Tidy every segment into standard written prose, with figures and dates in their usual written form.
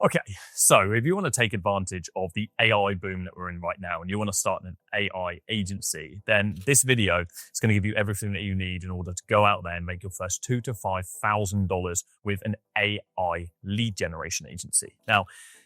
Okay, so if you want to take advantage of the AI boom that we're in right now and you want to start an AI agency, then this video is going to give you everything that you need in order to go out there and make your first $2,000 to $5,000 with an AI lead generation agency. Now,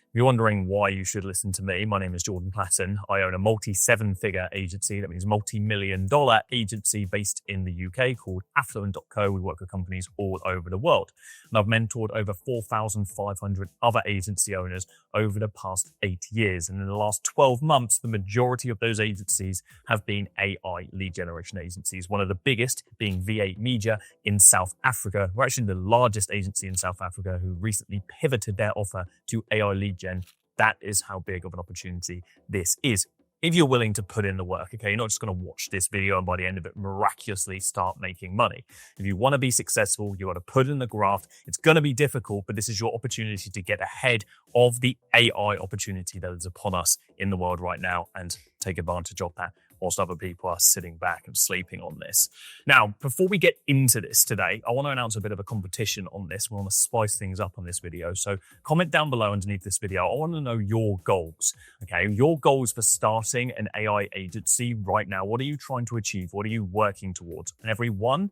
if you're wondering why you should listen to me, my name is Jordan Platten. I own a multi-seven-figure agency, that means multi-million-dollar agency based in the UK called Affluent.co. We work with companies all over the world. And I've mentored over 4,500 other agency owners over the past 8 years. And in the last 12 months, the majority of those agencies have been AI lead generation agencies. One of the biggest being V8 Media in South Africa. We're actually the largest agency in South Africa who recently pivoted their offer to AI lead gen. That is how big of an opportunity this is. If you're willing to put in the work, okay, you're not just going to watch this video and by the end of it miraculously start making money. If you want to be successful, you got to put in the graft. It's going to be difficult, but this is your opportunity to get ahead of the AI opportunity that is upon us in the world right now and take advantage of that whilst other people are sitting back and sleeping on this. Now, before we get into this today, I want to announce a bit of a competition on this. We want to spice things up on this video. So comment down below underneath this video. I want to know your goals, okay? Your goals for starting an AI agency right now. What are you trying to achieve? What are you working towards? And every one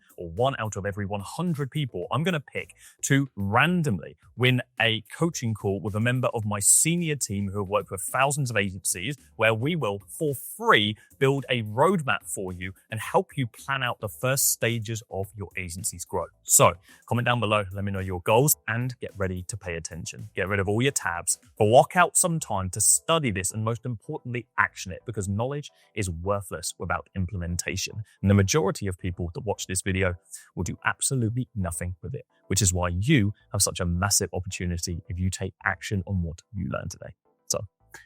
out of every 100 people, I'm going to pick to randomly win a coaching call with a member of my senior team who have worked with thousands of agencies where we will, for free, build a roadmap for you and help you plan out the first stages of your agency's growth. So comment down below, let me know your goals and get ready to pay attention. Get rid of all your tabs, block out some time to study this and most importantly, action it because knowledge is worthless without implementation. And the majority of people that watch this video will do absolutely nothing with it, which is why you have such a massive opportunity if you take action on what you learned today. So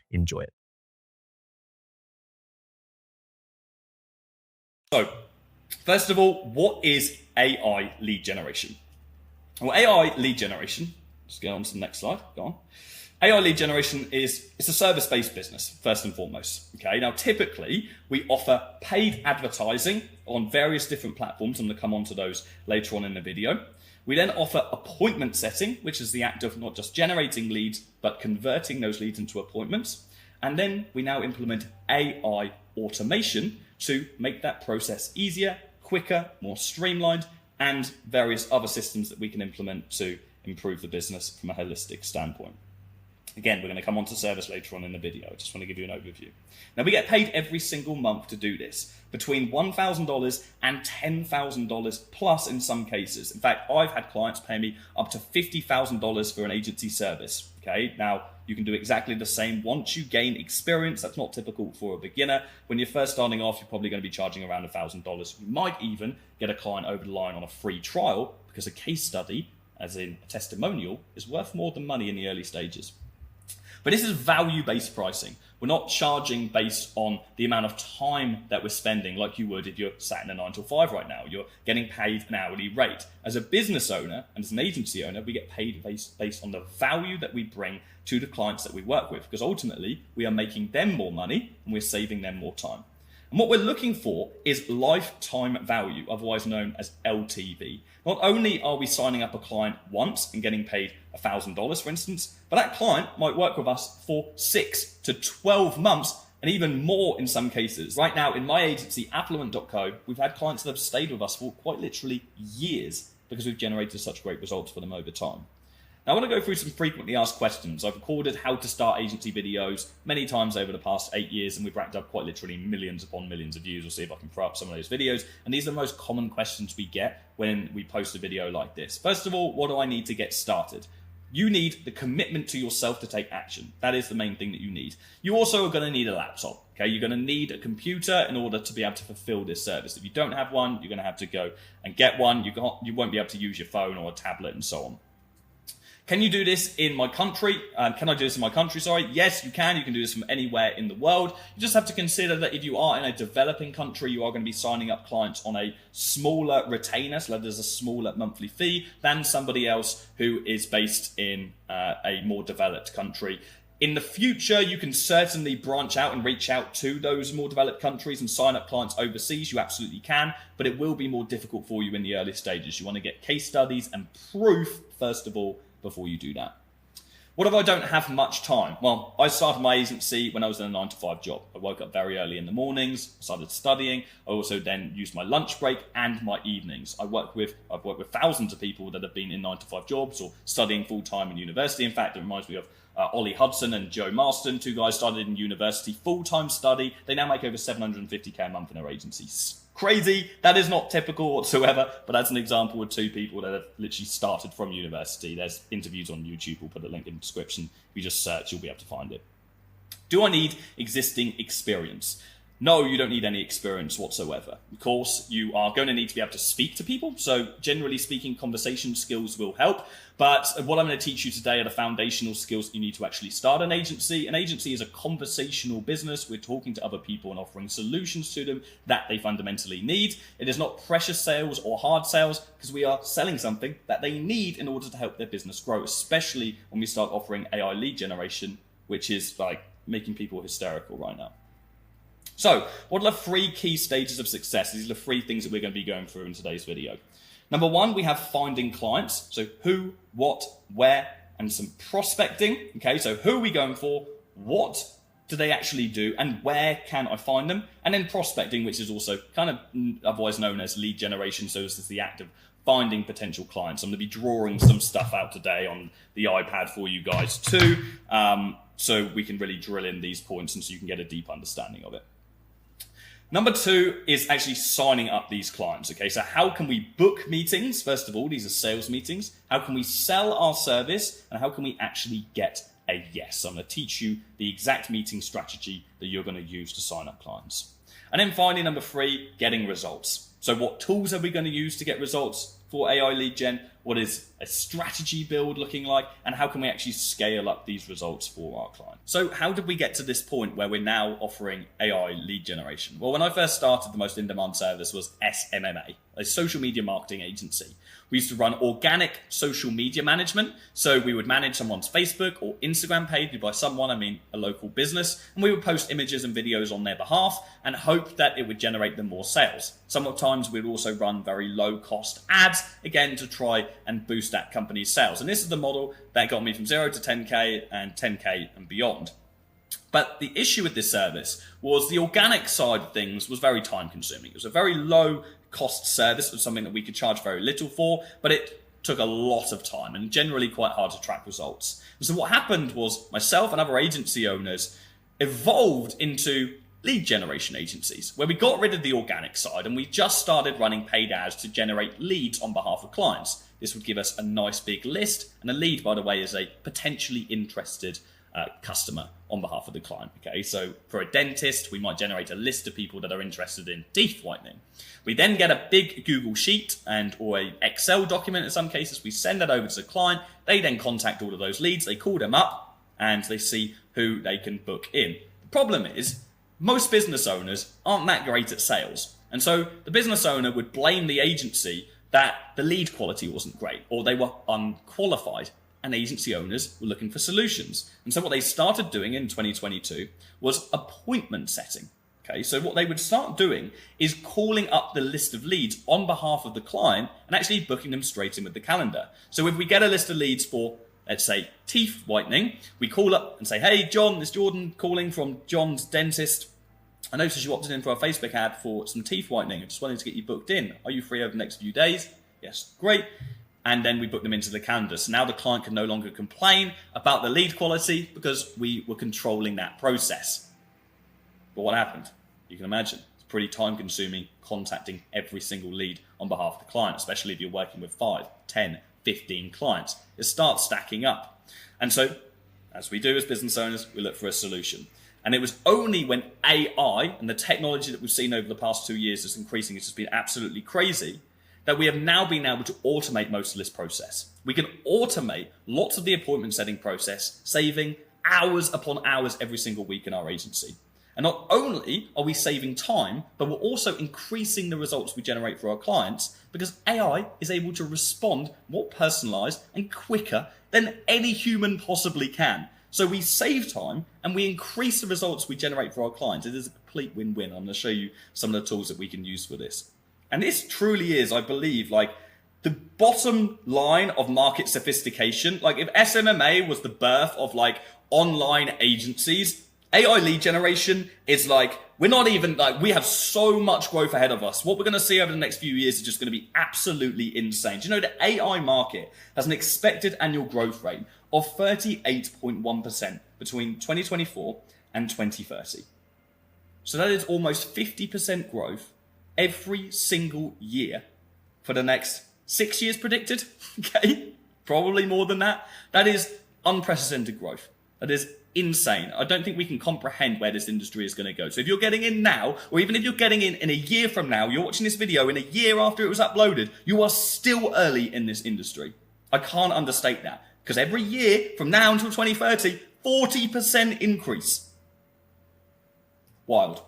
enjoy it. So, first of all, what is AI lead generation? Well, AI lead generation, let's go on to the next slide, go on. AI lead generation it's a service-based business, first and foremost. Okay, now typically we offer paid advertising on various different platforms. I'm going to come on to those later on in the video. We then offer appointment setting, which is the act of not just generating leads, but converting those leads into appointments. And then we now implement AI automation to make that process easier, quicker, more streamlined, and various other systems that we can implement to improve the business from a holistic standpoint. Again, we're going to come on to service later on in the video. I just want to give you an overview. Now, we get paid every single month to do this, between $1,000 and $10,000 plus in some cases. In fact, I've had clients pay me up to $50,000 for an agency service. Okay, now you can do exactly the same once you gain experience. That's not typical for a beginner. When you're first starting off, you're probably going to be charging around $1,000. You might even get a client over the line on a free trial because a case study, as in a testimonial, is worth more than money in the early stages. But this is value-based pricing. We're not charging based on the amount of time that we're spending like you would if you're sat in a 9 to 5 right now. You're getting paid an hourly rate. As a business owner and as an agency owner, we get paid based on the value that we bring to the clients that we work with, because ultimately we are making them more money and we're saving them more time. And what we're looking for is lifetime value, otherwise known as LTV. Not only are we signing up a client once and getting paid $1,000, for instance, but that client might work with us for 6 to 12 months and even more in some cases. Right now in my agency, Affluent.co, we've had clients that have stayed with us for quite literally years because we've generated such great results for them over time. Now, I want to go through some frequently asked questions. I've recorded how to start agency videos many times over the past 8 years, and we've racked up quite literally millions upon millions of views. We'll see if I can throw up some of those videos. And these are the most common questions we get when we post a video like this. First of all, what do I need to get started? You need the commitment to yourself to take action. That is the main thing that you need. You also are going to need a laptop. Okay, you're going to need a computer in order to be able to fulfill this service. If you don't have one, you're going to have to go and get one. You won't be able to use your phone or a tablet and so on. Can you do this in my country? Can I do this in my country? Sorry. Yes, you can. You can do this from anywhere in the world. You just have to consider that if you are in a developing country, you are going to be signing up clients on a smaller retainer, so there's a smaller monthly fee than somebody else who is based in a more developed country. In the future, you can certainly branch out and reach out to those more developed countries and sign up clients overseas. You absolutely can, but it will be more difficult for you in the early stages. You want to get case studies and proof, first of all, before you do that. What if I don't have much time? Well, I started my agency when I was in a 9-to-5 job. I woke up very early in the mornings, started studying. I also then used my lunch break and my evenings. I've worked with thousands of people that have been in 9-to-5 jobs or studying full-time in university. In fact, it reminds me of Ollie Hudson and Joe Marston, 2 guys started in university, full-time study. They now make over $750K a month in their agencies. Crazy. That is not typical whatsoever, but that's an example of 2 people that have literally started from university. There's interviews on YouTube. We'll put a link in the description. If you just search, you'll be able to find it. Do I need existing experience? No, you don't need any experience whatsoever. Of course, you are going to need to be able to speak to people. So generally speaking, conversation skills will help. But what I'm going to teach you today are the foundational skills you need to actually start an agency. An agency is a conversational business. We're talking to other people and offering solutions to them that they fundamentally need. It is not precious sales or hard sales, because we are selling something that they need in order to help their business grow, especially when we start offering AI lead generation, which is like making people hysterical right now. So, what are the 3 key stages of success? These are the 3 things that we're going to be going through in today's video. Number 1, we have finding clients. So who, what, where, and some prospecting. Okay, so who are we going for? What do they actually do? And where can I find them? And then prospecting, which is also kind of otherwise known as lead generation. So this is the act of finding potential clients. I'm going to be drawing some stuff out today on the iPad for you guys too. So we can really drill in these points and so you can get a deep understanding of it. Number 2 is actually signing up these clients. Okay, so how can we book meetings? First of all, these are sales meetings. How can we sell our service? And how can we actually get a yes? So I'm going to teach you the exact meeting strategy that you're going to use to sign up clients. And then finally, number 3, getting results. So what tools are we going to use to get results for AI lead gen? What is a strategy build looking like? And how can we actually scale up these results for our client? So how did we get to this point where we're now offering AI lead generation? Well, when I first started, the most in-demand service was SMMA, a social media marketing agency. We used to run organic social media management. So we would manage someone's Facebook or Instagram page. By someone, I mean a local business. And we would post images and videos on their behalf and hope that it would generate them more sales. Sometimes we'd also run very low cost ads, again, to try and boost that company's sales. And this is the model that got me from 0 to 10K and 10K and beyond. But the issue with this service was the organic side of things was very time consuming. It was a very low cost service of something that we could charge very little for, but it took a lot of time and generally quite hard to track results. And so what happened was myself and other agency owners evolved into lead generation agencies, where we got rid of the organic side and we just started running paid ads to generate leads on behalf of clients. This would give us a nice big list, and a lead, by the way, is a potentially interested customer on behalf of the client. Okay, so for a dentist, we might generate a list of people that are interested in teeth whitening. We then get a big Google sheet or a Excel document in some cases. We send that over to the client. They then contact all of those leads. They call them up and they see who they can book in. The problem is most business owners aren't that great at sales. And so the business owner would blame the agency that the lead quality wasn't great or they were unqualified. And agency owners were looking for solutions. And so what they started doing in 2022 was appointment setting. Okay, so what they would start doing is calling up the list of leads on behalf of the client and actually booking them straight in with the calendar. So if we get a list of leads for, let's say, teeth whitening, we call up and say, hey, John, it's Jordan calling from John's dentist. I noticed you opted in for a Facebook ad for some teeth whitening. I just wanted to get you booked in. Are you free over the next few days? Yes, great. And then we book them into the calendar. So now the client can no longer complain about the lead quality because we were controlling that process. But what happened? You can imagine. It's pretty time consuming contacting every single lead on behalf of the client, especially if you're working with 5, 10, 15 clients. It starts stacking up. And so, as we do as business owners, we look for a solution. And it was only when AI and the technology that we've seen over the past 2 years is increasing, it's just been absolutely crazy, that we have now been able to automate most of this process. We can automate lots of the appointment setting process, saving hours upon hours every single week in our agency. And not only are we saving time, but we're also increasing the results we generate for our clients because AI is able to respond more personalized and quicker than any human possibly can. So we save time and we increase the results we generate for our clients. It is a complete win-win. I'm going to show you some of the tools that we can use for this. And this truly is, I believe, like the bottom line of market sophistication, like if SMMA was the birth of like online agencies, AI lead generation is like, we're not even like, we have so much growth ahead of us. What we're going to see over the next few years is just going to be absolutely insane. Do you know the AI market has an expected annual growth rate of 38.1% between 2024 and 2030. So that is almost 50% growth every single year for the next 6 years predicted. Okay. Probably more than that. That is unprecedented growth. That is insane. I don't think we can comprehend where this industry is going to go. So if you're getting in now, or even if you're getting in a year from now, you're watching this video in a year after it was uploaded, you are still early in this industry. I can't understate that, because every year from now until 2030, 40% increase. Wild.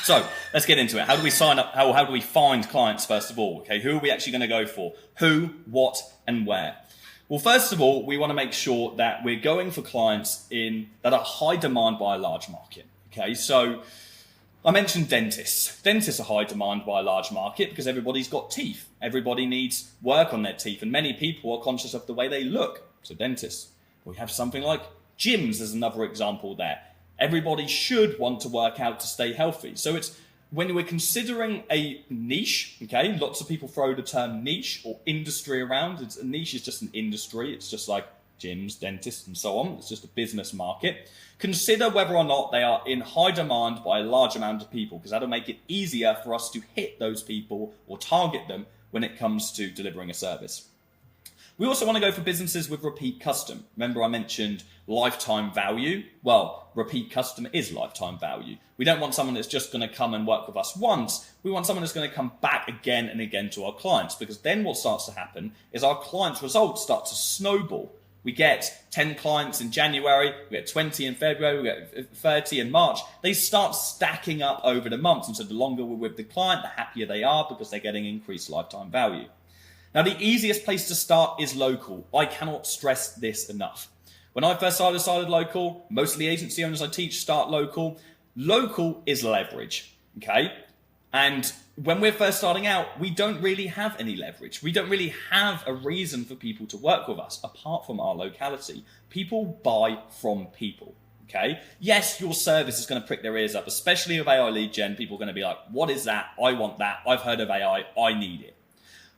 So let's get into it. How do we sign up? How do we find clients first of all? Okay, who are we actually going to go for? Who, what, and where? Well, first of all, we want to make sure that we're going for clients that are high demand by a large market. Okay, so I mentioned dentists. Dentists are high demand by a large market because everybody's got teeth. Everybody needs work on their teeth, and many people are conscious of the way they look. So dentists. We have something like gyms as another example there. Everybody should want to work out to stay healthy. So it's when we're considering a niche, okay, lots of people throw the term niche or industry around. A niche is just an industry. It's just like gyms, dentists, and so on. It's just a business market. Consider whether or not they are in high demand by a large amount of people, because that'll make it easier for us to hit those people or target them when it comes to delivering a service. We also want to go for businesses with repeat custom. Remember I mentioned lifetime value? Well, repeat custom is lifetime value. We don't want someone that's just going to come and work with us once. We want someone that's going to come back again and again to our clients, because then what starts to happen is our clients' results start to snowball. We get 10 clients in January, we get 20 in February, we get 30 in March. They start stacking up over the months. And so the longer we're with the client, the happier they are because they're getting increased lifetime value. Now, the easiest place to start is local. I cannot stress this enough. When I first started local, most of the agency owners I teach start local. Local is leverage, okay? And when we're first starting out, we don't really have any leverage. We don't really have a reason for people to work with us apart from our locality. People buy from people, okay? Yes, your service is going to prick their ears up, especially with AI lead gen. People are going to be like, what is that? I want that. I've heard of AI. I need it.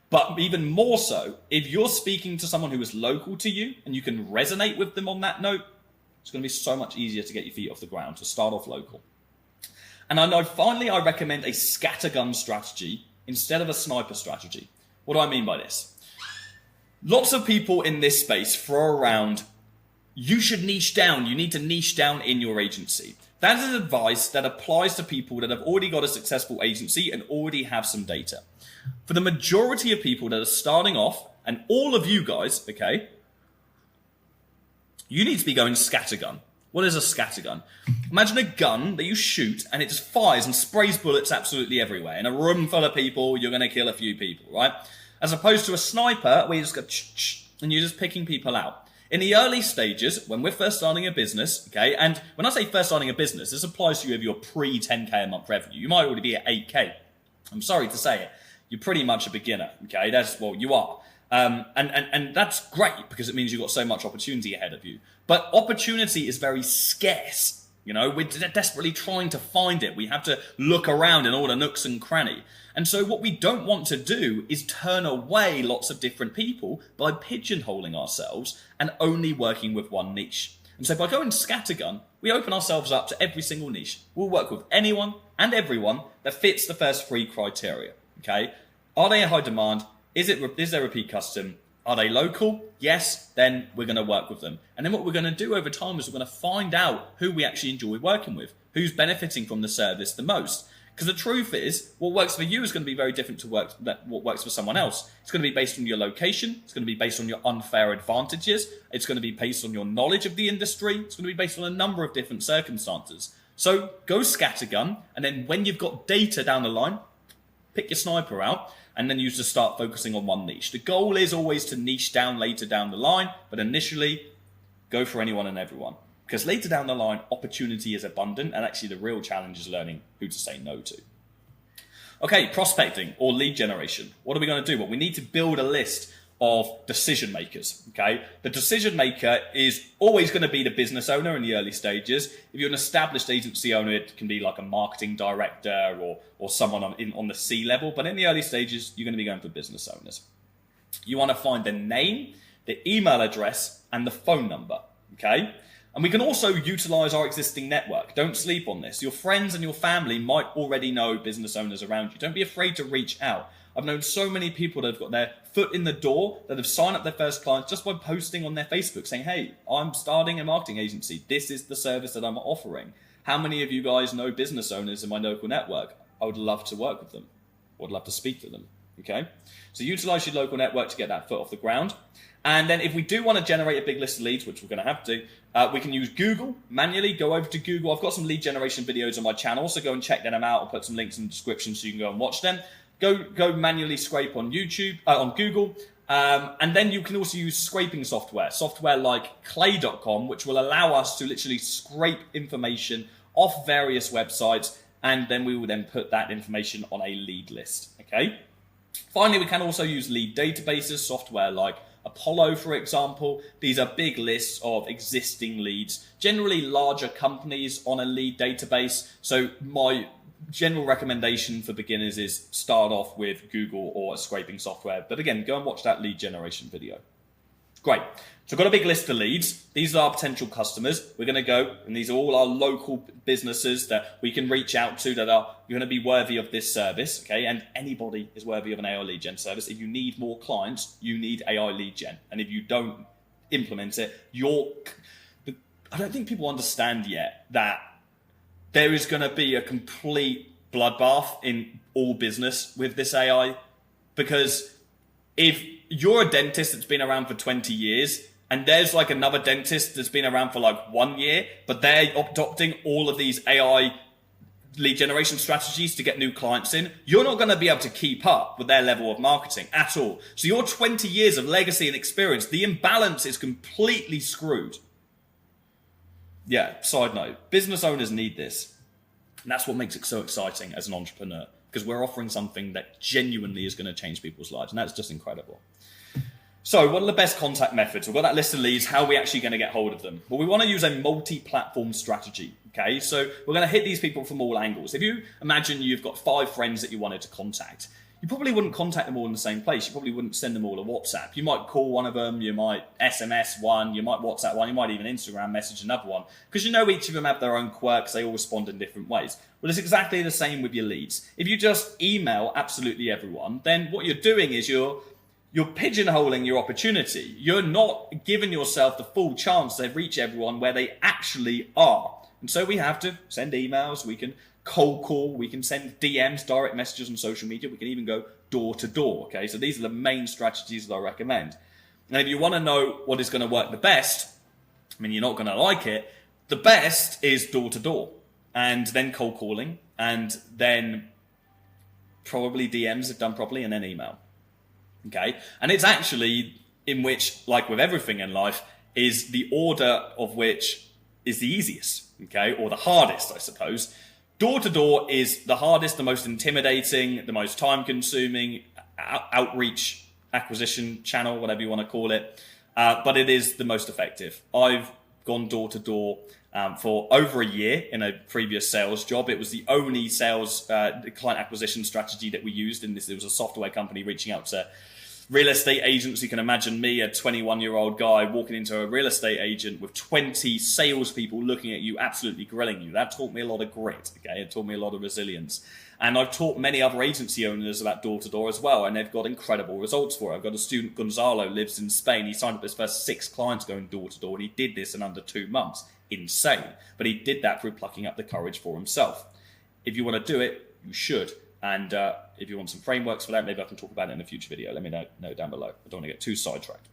But even more so, if you're speaking to someone who is local to you and you can resonate with them on that note, it's going to be so much easier to get your feet off the ground, to start off local. And I know finally I recommend a scattergun strategy instead of a sniper strategy. What do I mean by this? Lots of people in this space throw around, you should niche down, you need to niche down in your agency. That is advice that applies to people that have already got a successful agency and already have some data. For the majority of people that are starting off, and all of you guys, okay, you need to be going scattergun. What is a scattergun? Imagine a gun that you shoot and it just fires and sprays bullets absolutely everywhere. In a room full of people, you're going to kill a few people, right? As opposed to a sniper where you just go and you're just picking people out. In the early stages, when we're first starting a business, okay, and when I say first starting a business, this applies to you if you're pre-10K a month revenue. You might already be at 8K. I'm sorry to say it. You're pretty much a beginner, okay? Well, you are. And that's great because it means you've got so much opportunity ahead of you. But opportunity is very scarce. You know, we're desperately trying to find it. We have to look around in all the nooks and cranny. And so what we don't want to do is turn away lots of different people by pigeonholing ourselves and only working with one niche. And so by going scattergun, we open ourselves up to every single niche. We'll work with anyone and everyone that fits the first three criteria, okay? Are they a high demand? Is there repeat custom? Are they local? Yes, then we're going to work with them. And then what we're going to do over time is we're going to find out who we actually enjoy working with, who's benefiting from the service the most. Because the truth is, what works for you is going to be very different to what works for someone else. It's going to be based on your location. It's going to be based on your unfair advantages. It's going to be based on your knowledge of the industry. It's going to be based on a number of different circumstances. So go scattergun, and then when you've got data down the line, pick your sniper out, and then you just start focusing on one niche. The goal is always to niche down later down the line, but initially, go for anyone and everyone. Because later down the line, opportunity is abundant, and actually the real challenge is learning who to say no to. Okay, prospecting or lead generation. What are we going to do? Well, we need to build a list of decision makers. Okay, the decision maker is always going to be the business owner in the early stages. If you're an established agency owner, it can be like a marketing director or someone on the C level. But in the early stages, you're going to be going for business owners. You want to find the name, the email address, and the phone number. Okay. And we can also utilize our existing network. Don't sleep on this. Your friends and your family might already know business owners around you. Don't be afraid to reach out. I've known so many people that have got their foot in the door, that have signed up their first clients just by posting on their Facebook saying, hey, I'm starting a marketing agency. This is the service that I'm offering. How many of you guys know business owners in my local network? I would love to work with them. I would love to speak to them. Okay. So utilize your local network to get that foot off the ground. And then if we do want to generate a big list of leads, which we're going to have to, we can use Google manually. Go over to Google. I've got some lead generation videos on my channel, so go and check them out. I'll put some links in the description so you can go and watch them. Go manually scrape on on Google. And then you can also use scraping software like clay.com, which will allow us to literally scrape information off various websites. And then we will then put that information on a lead list. Okay. Finally, we can also use lead databases, software like Apollo, for example. These are big lists of existing leads, generally larger companies on a lead database. So my general recommendation for beginners is start off with Google or a scraping software. But again, go and watch that lead generation video. Great. So I've got a big list of leads. These are our potential customers. We're going to go, and these are all our local businesses that we can reach out to that are going to be worthy of this service. Okay. And anybody is worthy of an AI lead gen service. If you need more clients, you need AI lead gen. And if you don't implement it, I don't think people understand yet that there is going to be a complete bloodbath in all business with this AI, because if you're a dentist that's been around for 20 years and there's like another dentist that's been around for like 1 year, but they're adopting all of these AI lead generation strategies to get new clients in, you're not going to be able to keep up with their level of marketing at all. So your 20 years of legacy and experience, the imbalance is completely screwed. Yeah, side note, business owners need this. And that's what makes it so exciting as an entrepreneur, because we're offering something that genuinely is going to change people's lives. And that's just incredible. So what are the best contact methods? We've got that list of leads. How are we actually going to get hold of them? Well, we want to use a multi-platform strategy. Okay, so we're going to hit these people from all angles. If you imagine you've got 5 friends that you wanted to contact, you probably wouldn't contact them all in the same place. You probably wouldn't send them all a WhatsApp. You might call one of them, you might SMS one, you might WhatsApp one, you might even Instagram message another one, because you know each of them have their own quirks, they all respond in different ways. Well, it's exactly the same with your leads. If you just email absolutely everyone, then what you're doing is you're pigeonholing your opportunity. You're not giving yourself the full chance to reach everyone where they actually are. And so we have to send emails, we can cold call, we can send DMs, direct messages on social media, we can even go door to door. Okay, so these are the main strategies that I recommend. And if you want to know what is going to work the best, I mean, you're not going to like it, the best is door to door, and then cold calling, and then probably DMs if done properly, and then email. Okay, and it's actually in which, like with everything in life, is the order of which is the easiest, okay, or the hardest, I suppose. Door to door is the hardest, the most intimidating, the most time consuming outreach acquisition channel, whatever you want to call it. But it is the most effective. I've gone door to door for over a year in a previous sales job. It was the only sales client acquisition strategy that we used in this. It was a software company reaching out to real estate agents. You can imagine me, a 21-year-old guy, walking into a real estate agent with 20 salespeople looking at you, absolutely grilling you. That taught me a lot of grit. Okay, it taught me a lot of resilience. And I've taught many other agency owners about door-to-door as well, and they've got incredible results for it. I've got a student, Gonzalo, lives in Spain. He signed up his first 6 clients going door-to-door, and he did this in under 2 months. Insane. But he did that through plucking up the courage for himself. If you want to do it, you should. And if you want some frameworks for that, maybe I can talk about it in a future video. Let me know down below. I don't want to get too sidetracked.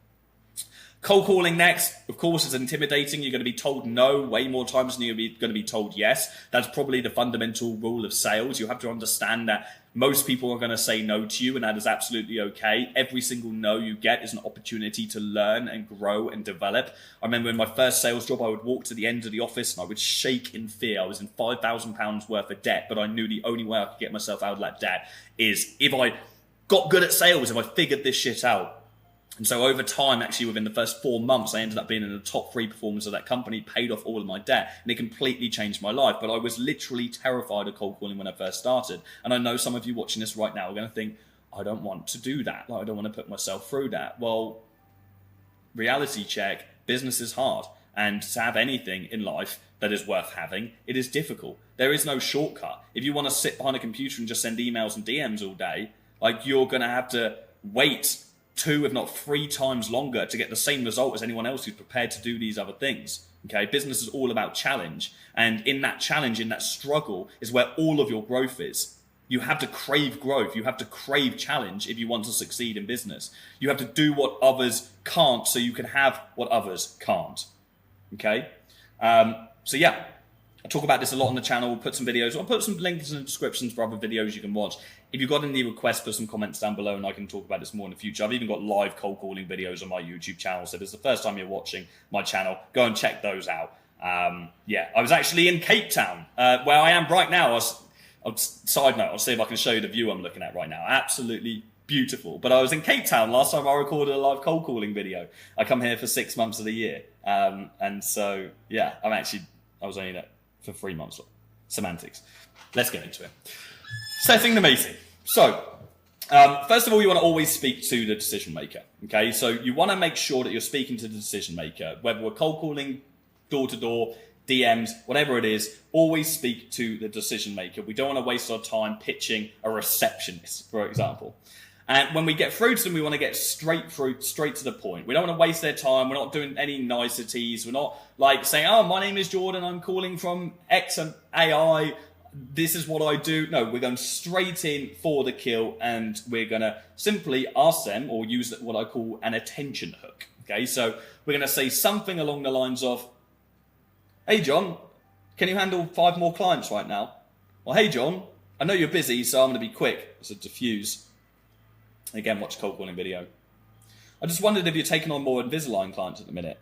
Cold calling next, of course, is intimidating. You're going to be told no way more times than you're going to be told yes. That's probably the fundamental rule of sales. You have to understand that most people are going to say no to you, and that is absolutely okay. Every single no you get is an opportunity to learn and grow and develop. I remember in my first sales job, I would walk to the end of the office and I would shake in fear. I was in £5,000 worth of debt, but I knew the only way I could get myself out of that debt is if I got good at sales, if I figured this shit out. And so over time, actually within the first 4 months, I ended up being in the top 3 performers of that company, paid off all of my debt, and it completely changed my life. But I was literally terrified of cold calling when I first started. And I know some of you watching this right now are going to think, I don't want to do that. Like, I don't want to put myself through that. Well, reality check, business is hard. And to have anything in life that is worth having, it is difficult. There is no shortcut. If you want to sit behind a computer and just send emails and DMs all day, like, you're going to have to wait 2, if not 3 times longer to get the same result as anyone else who's prepared to do these other things. Okay, business is all about challenge. And in that challenge, in that struggle, is where all of your growth is. You have to crave growth. You have to crave challenge if you want to succeed in business. You have to do what others can't so you can have what others can't. Okay? So yeah, I talk about this a lot on the channel. We'll put some videos. I'll put some links in the descriptions for other videos you can watch. If you've got any requests, put some comments down below and I can talk about this more in the future. I've even got live cold calling videos on my YouTube channel. So if it's the first time you're watching my channel, go and check those out. Yeah, I was actually in Cape Town, where I am right now. Side note, I'll see if I can show you the view I'm looking at right now. Absolutely beautiful. But I was in Cape Town last time I recorded a live cold calling video. I come here for 6 months of the year. And so, yeah, I was only there for 3 months. Semantics. Let's get into it. Setting the meeting. So, first of all, you want to always speak to the decision maker. Okay, so you want to make sure that you're speaking to the decision maker, whether we're cold calling, door to door, DMs, whatever it is. Always speak to the decision maker. We don't want to waste our time pitching a receptionist, for example. And when we get through to them, we want to get straight to the point. We don't want to waste their time. We're not doing any niceties. We're not like saying, oh, my name is Jordan. I'm calling from X and AI. This is what I do. No, we're going straight in for the kill, and we're going to simply ask them or use what I call an attention hook. Okay, so we're going to say something along the lines of, hey, John, can you handle 5 more clients right now? Well, hey, John, I know you're busy, so I'm going to be quick. So diffuse. Again, watch a cold calling video. I just wondered if you're taking on more Invisalign clients at the minute.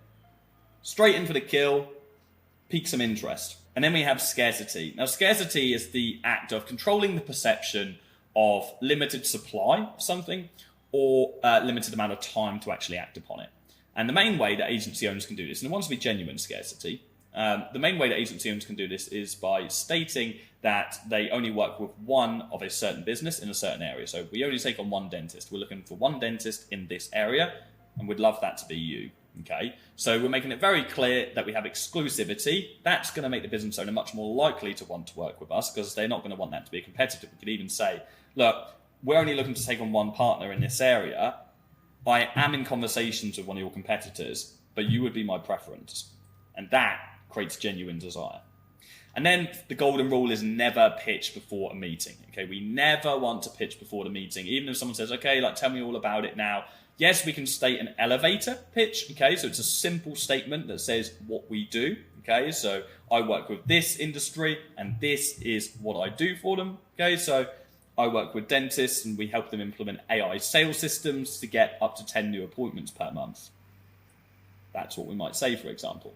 Straight in for the kill, pique some interest. And then we have scarcity. Now, scarcity is the act of controlling the perception of limited supply of something or limited amount of time to actually act upon it. And the main way that agency owners can do this, and it wants to be genuine scarcity, the main way that agency owners can do this is by stating that they only work with one of a certain business in a certain area. So we only take on one dentist. We're looking for one dentist in this area, and we'd love that to be you. Okay, so we're making it very clear that we have exclusivity. That's going to make the business owner much more likely to want to work with us because they're not going to want that to be a competitor. We could even say, look, we're only looking to take on one partner in this area. I am in conversations with one of your competitors, but you would be my preference. And that creates genuine desire. And then the golden rule is never pitch before a meeting. Okay, we never want to pitch before the meeting. Even if someone says, okay, like tell me all about it now. Yes, we can state an elevator pitch. Okay, so it's a simple statement that says what we do. Okay, so I work with this industry and this is what I do for them. Okay, so I work with dentists and we help them implement AI sales systems to get up to 10 new appointments per month. That's what we might say, for example.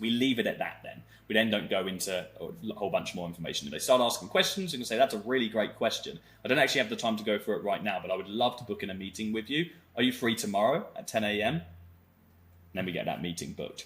We leave it at that then. We then don't go into a whole bunch more information. If they start asking questions, you can say, that's a really great question. I don't actually have the time to go through it right now, but I would love to book in a meeting with you. Are you free tomorrow at 10 a.m.? And then we get that meeting booked.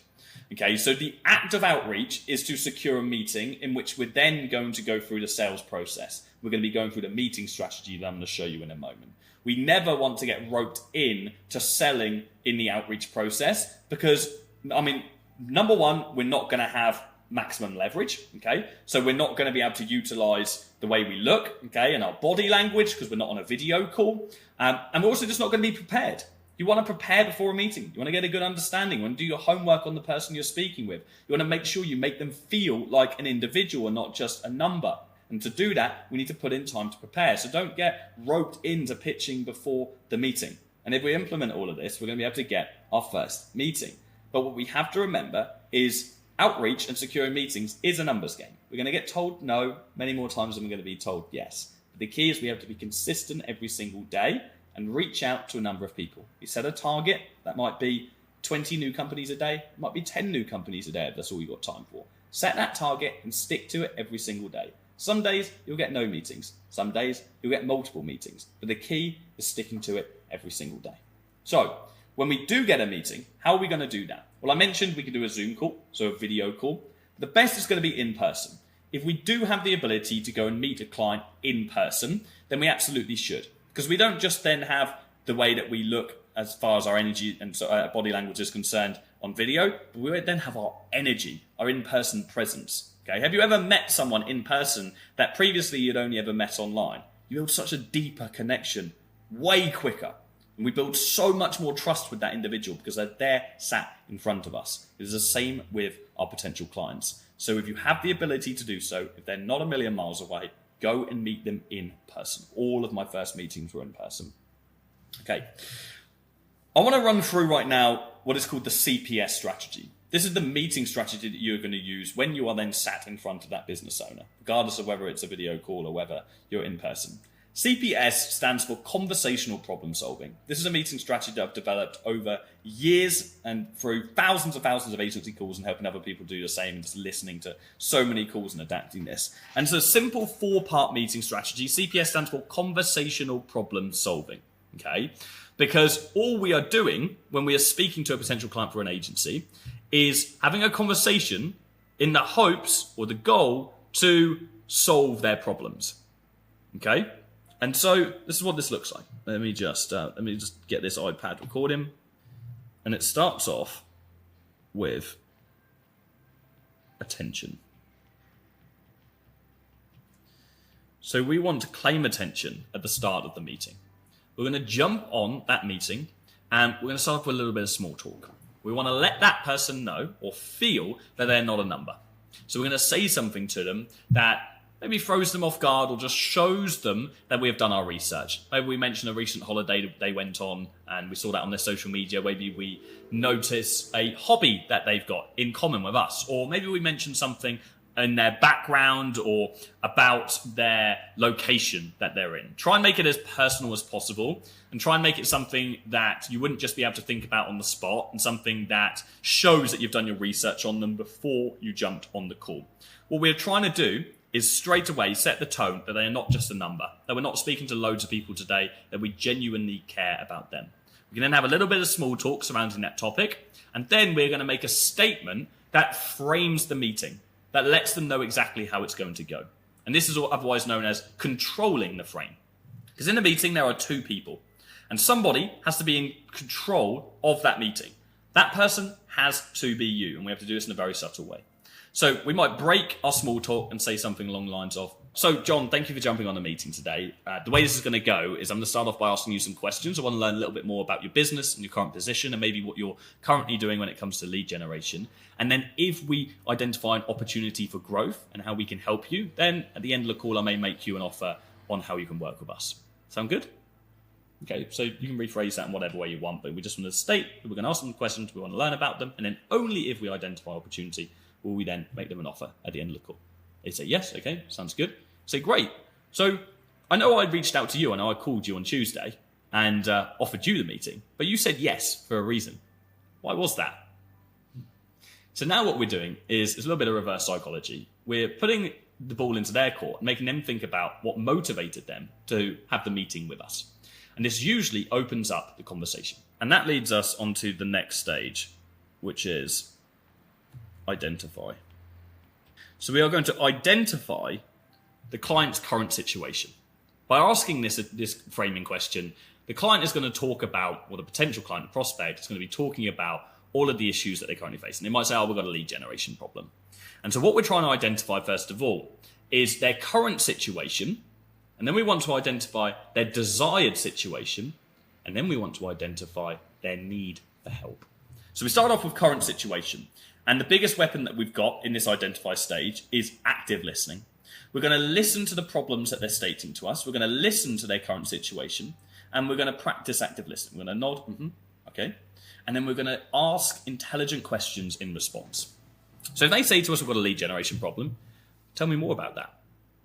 Okay, so the act of outreach is to secure a meeting in which we're then going to go through the sales process. We're going to be going through the meeting strategy that I'm going to show you in a moment. We never want to get roped in to selling in the outreach process because, I mean, number one, we're not going to have maximum leverage, okay? So we're not going to be able to utilize the way we look, okay, and our body language because we're not on a video call. And we're also just not going to be prepared. You want to prepare before a meeting. You want to get a good understanding. You want to do your homework on the person you're speaking with. You want to make sure you make them feel like an individual and not just a number. And to do that, we need to put in time to prepare. So don't get roped into pitching before the meeting. And if we implement all of this, we're going to be able to get our first meeting. But what we have to remember is outreach and securing meetings is a numbers game. We're going to get told no many more times than we're going to be told yes. But the key is we have to be consistent every single day and reach out to a number of people. We set a target. That might be 20 new companies a day. It might be 10 new companies a day if that's all you've got time for. Set that target and stick to it every single day. Some days you'll get no meetings. Some days you'll get multiple meetings. But the key is sticking to it every single day. So when we do get a meeting, how are we going to do that? Well, I mentioned we can do a Zoom call, so a video call. The best is going to be in person. If we do have the ability to go and meet a client in person, then we absolutely should. Because we don't just then have the way that we look as far as our energy and body language is concerned on video, but we then have our energy, our in-person presence. Okay, have you ever met someone in person that previously you'd only ever met online? You build such a deeper connection way quicker. And we build so much more trust with that individual because they're there sat in front of us. It is the same with our potential clients. So if you have the ability to do so, if they're not a million miles away, go and meet them in person. All of my first meetings were in person. Okay. I want to run through right now what is called the CPS strategy. This is the meeting strategy that you're going to use when you are then sat in front of that business owner, regardless of whether it's a video call or whether you're in person. CPS stands for conversational problem solving. This is a meeting strategy that I've developed over years and through thousands of agency calls and helping other people do the same and just listening to so many calls and adapting this. And it's a simple 4-part meeting strategy. CPS stands for conversational problem solving. Okay? Because all we are doing when we are speaking to a potential client for an agency is having a conversation in the hopes or the goal to solve their problems. Okay? And so this is what this looks like. Let me just get this iPad recording. And it starts off with attention. So we want to claim attention at the start of the meeting. We're going to jump on that meeting and we're going to start off with a little bit of small talk. We want to let that person know or feel that they're not a number. So we're going to say something to them that maybe throws them off guard or just shows them that we have done our research. Maybe we mention a recent holiday they went on and we saw that on their social media. Maybe we notice a hobby that they've got in common with us. Or maybe we mention something in their background or about their location that they're in. Try and make it as personal as possible and try and make it something that you wouldn't just be able to think about on the spot and something that shows that you've done your research on them before you jumped on the call. What we're trying to do is straight away set the tone that they are not just a number, that we're not speaking to loads of people today, that we genuinely care about them. We can then have a little bit of small talk surrounding that topic, and then we're going to make a statement that frames the meeting, that lets them know exactly how it's going to go. And this is otherwise known as controlling the frame. Because in a meeting, there are 2 people, and somebody has to be in control of that meeting. That person has to be you, and we have to do this in a very subtle way. So we might break our small talk and say something along the lines of, so John, thank you for jumping on the meeting today. The way this is going to go is I'm going to start off by asking you some questions. I want to learn a little bit more about your business and your current position and maybe what you're currently doing when it comes to lead generation. And then if we identify an opportunity for growth and how we can help you, then at the end of the call, I may make you an offer on how you can work with us. Sound good? Okay, so you can rephrase that in whatever way you want, but we just want to state that we're going to ask them questions, we want to learn about them, and then only if we identify opportunity will we then make them an offer at the end of the call. They say, yes, okay, sounds good. Say, great. So I know I reached out to you, I know I called you on Tuesday and offered you the meeting, but you said yes for a reason. Why was that? So now what we're doing is a little bit of reverse psychology. We're putting the ball into their court and making them think about what motivated them to have the meeting with us. And this usually opens up the conversation. And that leads us onto the next stage, which is identify. So we are going to identify the client's current situation. By asking this framing question, the client is going to talk about, or the potential client, the prospect, is going to be talking about all of the issues that they currently face. And they might say, oh, we've got a lead generation problem. And so what we're trying to identify, first of all, is their current situation. And then we want to identify their desired situation. And then we want to identify their need for help. So we start off with current situation. And the biggest weapon that we've got in this identify stage is active listening. We're going to listen to the problems that they're stating to us. We're going to listen to their current situation. and we're going to practice active listening. We're going to nod, okay, and then we're going to ask intelligent questions in response. So if they say to us, we've got a lead generation problem, tell me more about that.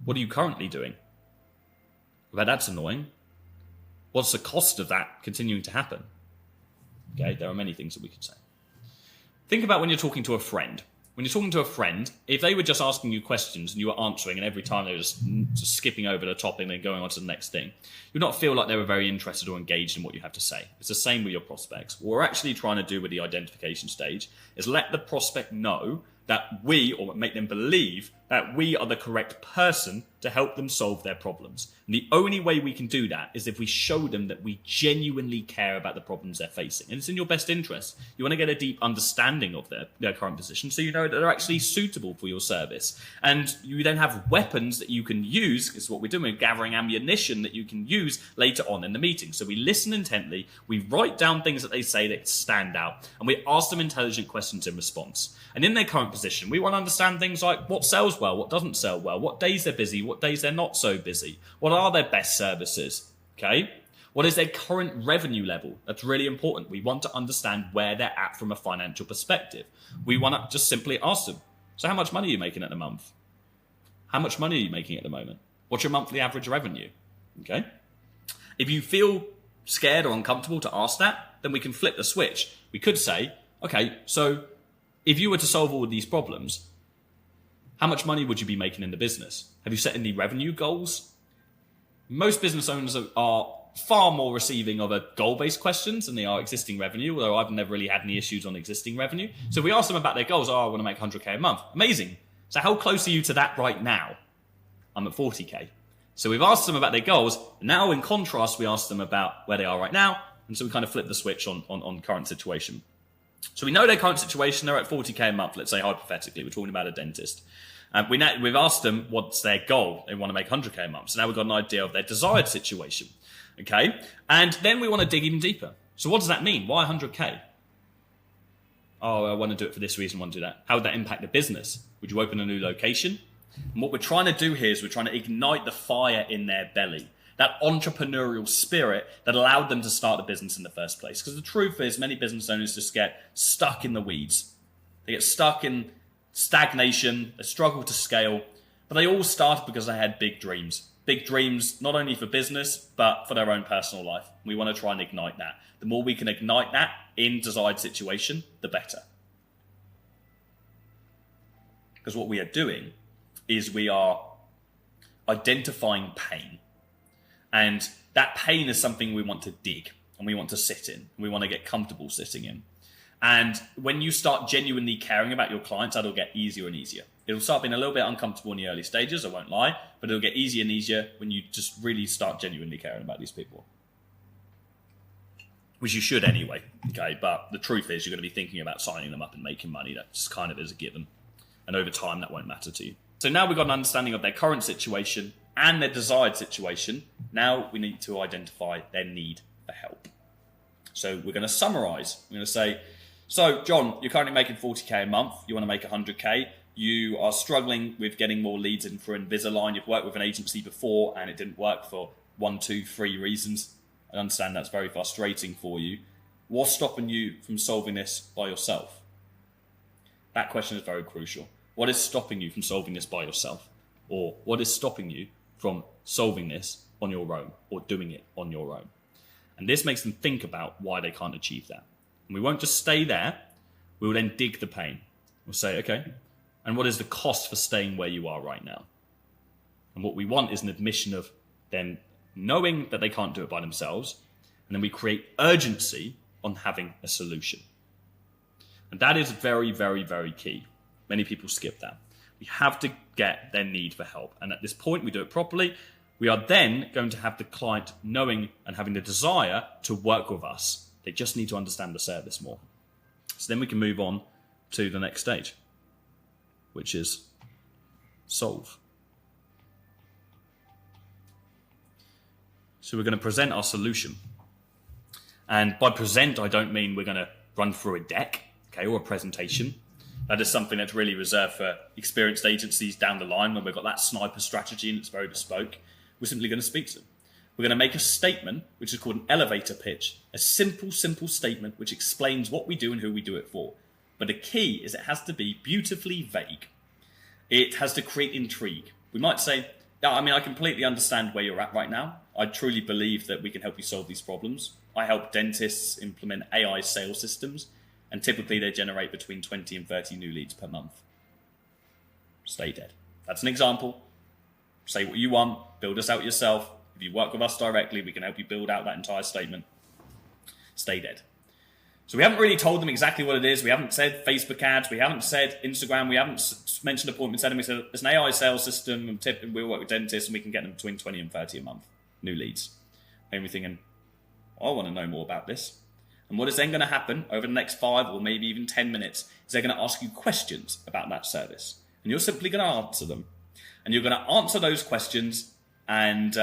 What are you currently doing? Well, that's annoying. What's the cost of that continuing to happen? Okay, there are many things that we could say. Think about when you're talking to a friend. When you're talking to a friend, if they were just asking you questions and you were answering, and every time they were just skipping over the topic and then going on to the next thing, you would not feel like they were very interested or engaged in what you have to say. It's the same with your prospects. What we're actually trying to do with the identification stage is let the prospect know that we, or make them believe that we are the correct person to help them solve their problems. And the only way we can do that is if we show them that we genuinely care about the problems they're facing. And it's in your best interest. You want to get a deep understanding of their current position so you know that they're actually suitable for your service. And you then have weapons that you can use, because what we're doing, we're gathering ammunition that you can use later on in the meeting. So we listen intently, we write down things that they say that stand out, and we ask them intelligent questions in response. And in their current position, we want to understand things like what sells well, what doesn't sell well, what days they're busy, what days they're not so busy, what are their best services, okay? What is their current revenue level? That's really important. We want to understand where they're at from a financial perspective. We want to just simply ask them, so how much money are you making at the month? How much money are you making at the moment? What's your monthly average revenue, okay? If you feel scared or uncomfortable to ask that, then we can flip the switch. We could say, okay, so if you were to solve all of these problems, how much money would you be making in the business? Have you set any revenue goals? Most business owners are far more receiving of a goal-based questions than they are existing revenue, although I've never really had any issues on existing revenue. So we ask them about their goals. I want to make 100K a month. Amazing. So how close are you to that right now? I'm at 40K. So we've asked them about their goals. Now, in contrast, we ask them about where they are right now. And so we kind of flip the switch on current situation. So we know their current situation. They're at 40K a month. Let's say hypothetically, we're talking about a dentist. We've asked them what's their goal. They want to make 100K a month. So now we've got an idea of their desired situation. Okay. And then we want to dig even deeper. So what does that mean? Why 100K? Oh, I want to do it for this reason, I want to do that. How would that impact the business? Would you open a new location? And what we're trying to do here is we're trying to ignite the fire in their belly. That entrepreneurial spirit that allowed them to start a business in the first place. Because the truth is, many business owners just get stuck in the weeds. They get stuck in stagnation, they struggle to scale, but they all started because they had big dreams. Big dreams, not only for business, but for their own personal life. We want to try and ignite that. The more we can ignite that in desired situation, the better. Because what we are doing is we are identifying pain. And that pain is something we want to dig and we want to sit in. We want to get comfortable sitting in. And when you start genuinely caring about your clients, that'll get easier and easier. It'll start being a little bit uncomfortable in the early stages, I won't lie, but it'll get easier and easier when you just really start genuinely caring about these people. Which you should anyway, okay? But the truth is you're going to be thinking about signing them up and making money. That just kind of is a given. And over time, that won't matter to you. So now we've got an understanding of their current situation and their desired situation. Now we need to identify their need for help. So we're going to summarize. We're going to say, so John, you're currently making 40K a month. You want to make 100K. You are struggling with getting more leads in for Invisalign. You've worked with an agency before and it didn't work for 1, 2, 3 reasons. I understand that's very frustrating for you. What's stopping you from solving this by yourself? That question is very crucial. What is stopping you from solving this by yourself? Or what is stopping you from solving this on your own or doing it on your own? And this makes them think about why they can't achieve that. And we won't just stay there. We will then dig the pain. We'll say, okay, and what is the cost for staying where you are right now? And what we want is an admission of them knowing that they can't do it by themselves. And then we create urgency on having a solution. And that is very, very, very key. Many people skip that. We have to get their need for help. And at this point, we do it properly. We are then going to have the client knowing and having the desire to work with us. They just need to understand the service more. So then we can move on to the next stage, which is solve. So we're going to present our solution. And by present, I don't mean we're going to run through a deck, okay, or a presentation. That is something that's really reserved for experienced agencies down the line when we've got that sniper strategy and it's very bespoke. We're simply going to speak to them. We're going to make a statement, which is called an elevator pitch, a simple statement which explains what we do and who we do it for. But the key is it has to be beautifully vague. It has to create intrigue. We might say, yeah, I completely understand where you're at right now. I truly believe that we can help you solve these problems. I help dentists implement AI sales systems, and typically they generate between 20 and 30 new leads per month. Stay dead. That's an example. Say what you want, build us out yourself. If you work with us directly, we can help you build out that entire statement. Stay dead. So we haven't really told them exactly what it is. We haven't said Facebook ads. We haven't said Instagram. We haven't mentioned appointment setting. We said it's an AI sales system, and we'll work with dentists, and we can get them between 20 and 30 a month, new leads. And we're thinking, I want to know more about this. And what is then going to happen over the next 5 or maybe even 10 minutes is they're going to ask you questions about that service. And you're simply going to answer them. And you're going to answer those questions and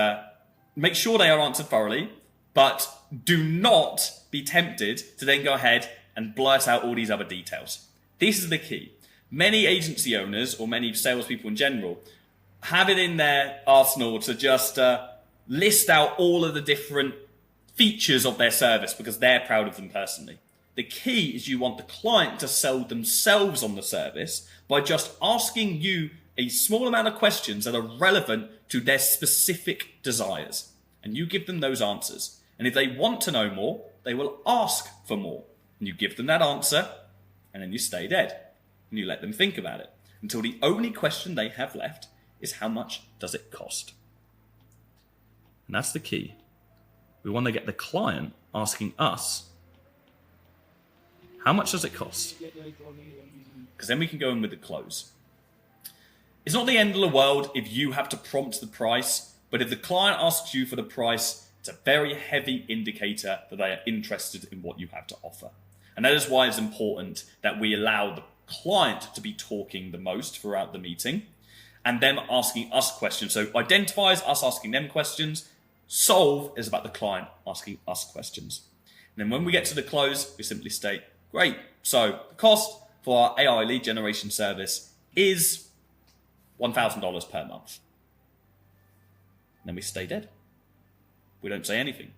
make sure they are answered thoroughly, but do not be tempted to then go ahead and blurt out all these other details. This is the key. Many agency owners or many salespeople in general have it in their arsenal to just list out all of the different features of their service because they're proud of them personally. The key is you want the client to sell themselves on the service by just asking you a small amount of questions that are relevant to their specific desires. And you give them those answers. And if they want to know more, they will ask for more. And you give them that answer, and then you stay dead. And you let them think about it until the only question they have left is how much does it cost? And that's the key. We want to get the client asking us, how much does it cost? Because then we can go in with the close. It's not the end of the world if you have to prompt the price, but if the client asks you for the price, it's a very heavy indicator that they are interested in what you have to offer. And that is why it's important that we allow the client to be talking the most throughout the meeting and them asking us questions. So identify is us asking them questions. Solve is about the client asking us questions. And then when we get to the close, we simply state, great. So the cost for our AI lead generation service is $1,000 per month. And then we stay dead. We don't say anything.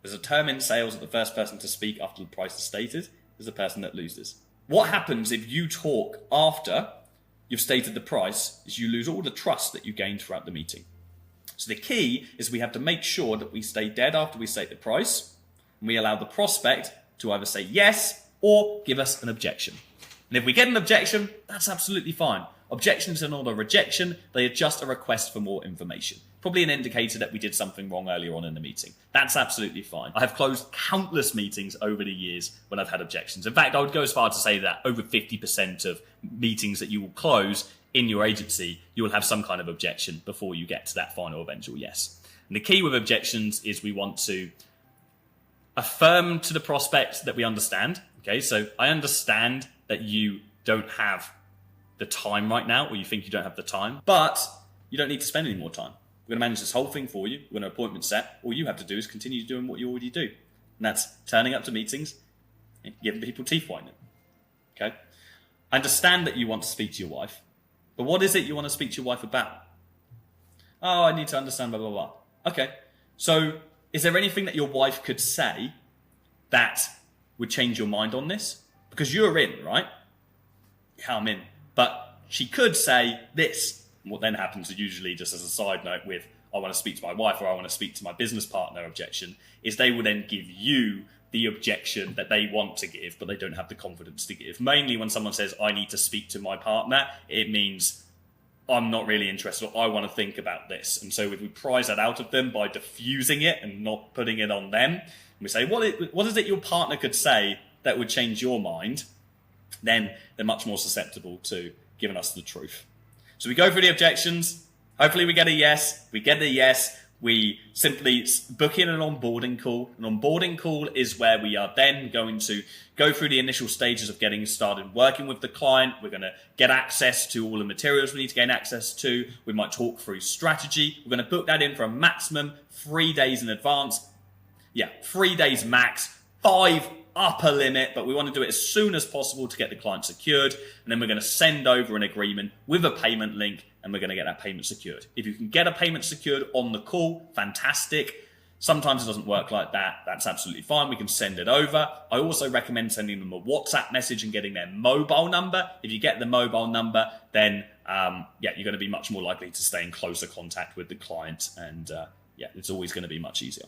There's a term in sales that the first person to speak after the price is stated is the person that loses. What happens if you talk after you've stated the price is you lose all the trust that you gained throughout the meeting. So the key is we have to make sure that we stay dead after we state the price, and we allow the prospect to either say yes or give us an objection. And if we get an objection, that's absolutely fine. Objections are not a rejection, they are just a request for more information. Probably an indicator that we did something wrong earlier on in the meeting. That's absolutely fine. I have closed countless meetings over the years when I've had objections. In fact, I would go as far to say that over 50% of meetings that you will close in your agency, you will have some kind of objection before you get to that final eventual yes. And the key with objections is we want to affirm to the prospect that we understand. Okay, so I understand that you don't have the time right now, or you think you don't have the time, but you don't need to spend any more time. We're going to manage this whole thing for you. We're going to appointment set. All you have to do is continue doing what you already do. And that's turning up to meetings and giving people teeth whitening. Okay? I understand that you want to speak to your wife, but what is it you want to speak to your wife about? Oh, I need to understand blah, blah, blah. Okay. So is there anything that your wife could say that would change your mind on this? Because you're in, right? Yeah, I'm in. But she could say this. And what then happens is usually, just as a side note with, I want to speak to my wife or I want to speak to my business partner objection, is they will then give you the objection that they want to give, but they don't have the confidence to give. Mainly when someone says, I need to speak to my partner, it means I'm not really interested or I want to think about this. And so if we prize that out of them by diffusing it and not putting it on them, and we say, what is it your partner could say that would change your mind? Then they're much more susceptible to giving us the truth. So we go through the objections. Hopefully we get a yes. We get a yes. We simply book in an onboarding call. An onboarding call is where we are then going to go through the initial stages of getting started working with the client. We're going to get access to all the materials we need to gain access to. We might talk through strategy. We're going to book that in for a maximum 3 days in advance. Yeah, 3 days max. 5 upper limit, but we want to do it as soon as possible to get the client secured. And then we're going to send over an agreement with a payment link, and we're going to get that payment secured. If you can get a payment secured on the call, fantastic. Sometimes it doesn't work like that. That's absolutely fine. We can send it over. I also recommend sending them a WhatsApp message and getting their mobile number. If you get the mobile number, then you're going to be much more likely to stay in closer contact with the client. And it's always going to be much easier.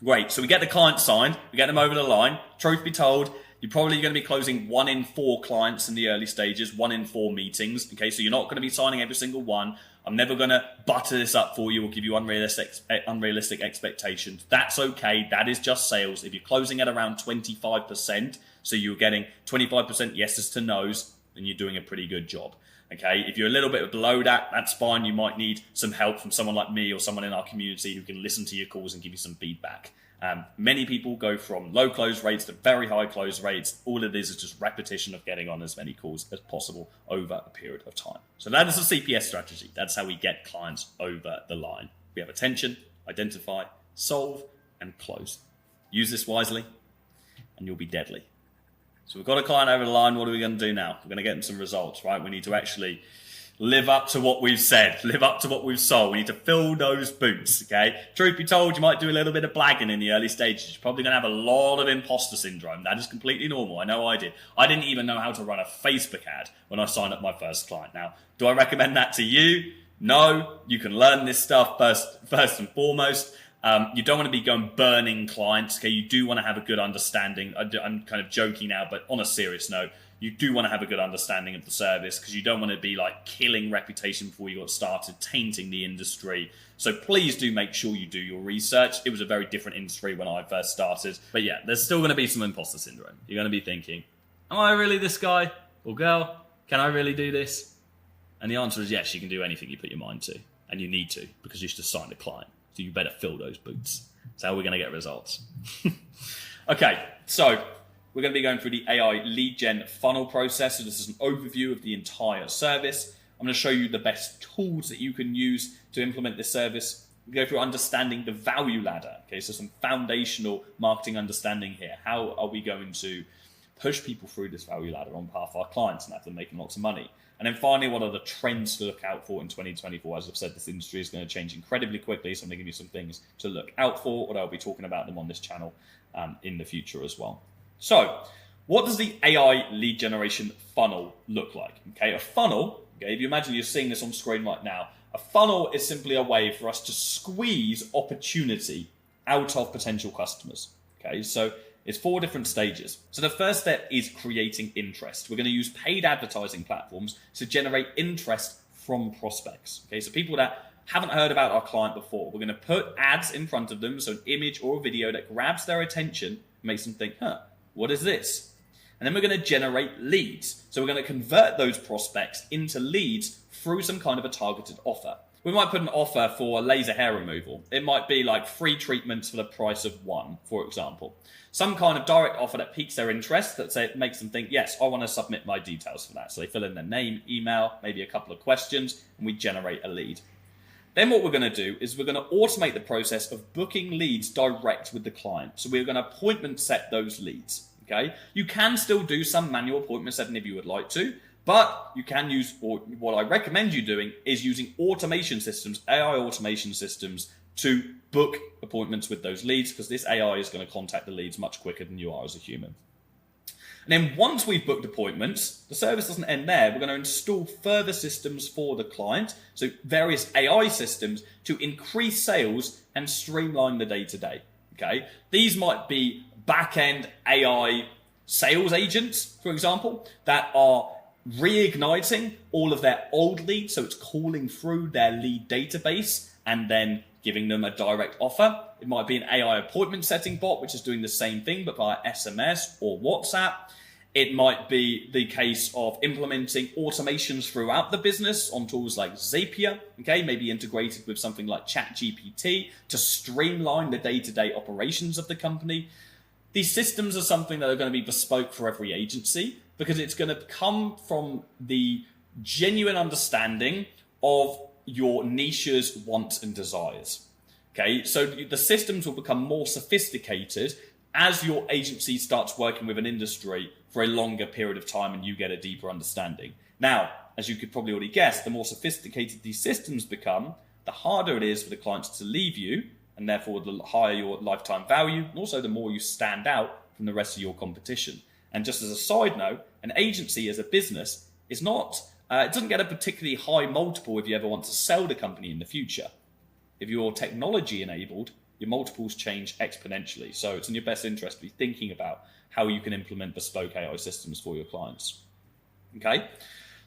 Great. So we get the client signed. We get them over the line. Truth be told, you're probably going to be closing 1 in 4 clients in the early stages, 1 in 4 meetings. Okay, so you're not going to be signing every single one. I'm never going to butter this up for you or give you unrealistic expectations. That's okay. That is just sales. If you're closing at around 25%, so you're getting 25% yeses to nos, then you're doing a pretty good job. Okay, if you're a little bit below that, that's fine. You might need some help from someone like me or someone in our community who can listen to your calls and give you some feedback. Many people go from low close rates to very high close rates. All it is just repetition of getting on as many calls as possible over a period of time. So that is the CPS strategy. That's how we get clients over the line. We have attention, identify, solve, and close. Use this wisely, and you'll be deadly. So we've got a client over the line. What are we going to do now? We're going to get them some results, right? We need to actually live up to what we've said, live up to what we've sold. We need to fill those boots, okay? Truth be told, you might do a little bit of blagging in the early stages. You're probably going to have a lot of imposter syndrome. That is completely normal. I know I did. I didn't even know how to run a Facebook ad when I signed up my first client. Now, do I recommend that to you? No. You can learn this stuff first and foremost. You don't want to be going burning clients, okay? You do want to have a good understanding. I'm kind of joking now, but on a serious note, you do want to have a good understanding of the service because you don't want to be like killing reputation before you got started, tainting the industry. So please do make sure you do your research. It was a very different industry when I first started. But yeah, there's still going to be some imposter syndrome. You're going to be thinking, am I really this guy or girl? Can I really do this? And the answer is yes, you can do anything you put your mind to. And you need to because you just signed a client. So you better fill those boots. That's how we're going to get results. Okay, so we're going to be going through the AI lead gen funnel process. So this is an overview of the entire service. I'm going to show you the best tools that you can use to implement this service. We go through understanding the value ladder. Okay, so some foundational marketing understanding here. How are we going to push people through this value ladder on behalf of our clients and have them making lots of money? And then finally, what are the trends to look out for in 2024? As I've said, this industry is going to change incredibly quickly, so I'm going to give you some things to look out for, or I'll be talking about them on this channel in the future as well. So, what does the AI lead generation funnel look like? Okay, a funnel, okay, if you imagine you're seeing this on screen right now, a funnel is simply a way for us to squeeze opportunity out of potential customers. Okay, so it's 4 different stages. So the first step is creating interest. We're going to use paid advertising platforms to generate interest from prospects. Okay, so people that haven't heard about our client before, we're going to put ads in front of them, so an image or a video that grabs their attention, makes them think, what is this? And then we're going to generate leads. So we're going to convert those prospects into leads through some kind of a targeted offer. We might put an offer for laser hair removal. It might be like free treatments for the price of 1, for example. Some kind of direct offer that piques their interest, that say it makes them think, yes, I want to submit my details for that. So they fill in their name, email, maybe a couple of questions, and we generate a lead. Then what we're going to do is we're going to automate the process of booking leads direct with the client. So we're going to appointment set those leads. Okay, you can still do some manual appointment setting if you would like to, but you can use, or what I recommend you doing is using automation systems, AI automation systems, to book appointments with those leads, because this AI is going to contact the leads much quicker than you are as a human. And then once we've booked appointments, the service doesn't end there. We're going to install further systems for the client, so various AI systems to increase sales and streamline the day-to-day. Okay, these might be back-end AI sales agents, for example, that are reigniting all of their old leads. So it's calling through their lead database and then giving them a direct offer. It might be an AI appointment setting bot, which is doing the same thing, but via SMS or WhatsApp. It might be the case of implementing automations throughout the business on tools like Zapier, okay, maybe integrated with something like ChatGPT to streamline the day-to-day operations of the company. These systems are something that are going to be bespoke for every agency, because it's going to come from the genuine understanding of your niche's wants and desires. Okay, so the systems will become more sophisticated as your agency starts working with an industry for a longer period of time and you get a deeper understanding. Now, as you could probably already guess, the more sophisticated these systems become, the harder it is for the clients to leave you, and therefore the higher your lifetime value, and also the more you stand out from the rest of your competition. And just as a side note, an agency as a business is not, it doesn't get a particularly high multiple if you ever want to sell the company in the future. If you're technology enabled, your multiples change exponentially. So it's in your best interest to be thinking about how you can implement bespoke AI systems for your clients. Okay,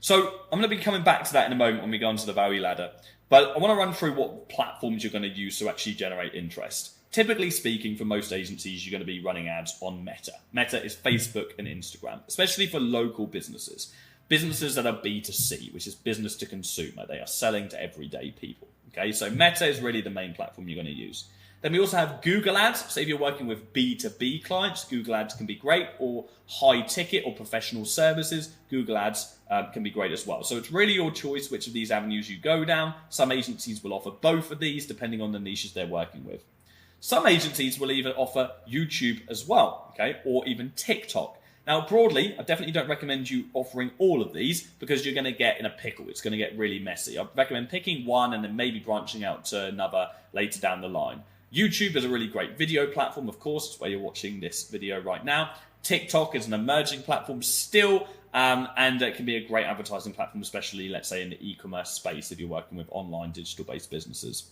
so I'm going to be coming back to that in a moment when we go onto the value ladder. But I want to run through what platforms you're going to use to actually generate interest. Typically speaking, for most agencies, you're going to be running ads on Meta. Meta is Facebook and Instagram, especially for local businesses. Businesses that are B2C, which is business to consumer. They are selling to everyday people. Okay, so Meta is really the main platform you're going to use. Then we also have Google Ads. So if you're working with B2B clients, Google Ads can be great, or high ticket or professional services, Google Ads can be great as well. So it's really your choice which of these avenues you go down. Some agencies will offer both of these depending on the niches they're working with. Some agencies will even offer YouTube as well, okay, or even TikTok. Now, broadly, I definitely don't recommend you offering all of these because you're going to get in a pickle. It's going to get really messy. I recommend picking one and then maybe branching out to another later down the line. YouTube is a really great video platform, of course. It's where you're watching this video right now. TikTok is an emerging platform still, and it can be a great advertising platform, especially, let's say, in the e-commerce space if you're working with online digital-based businesses.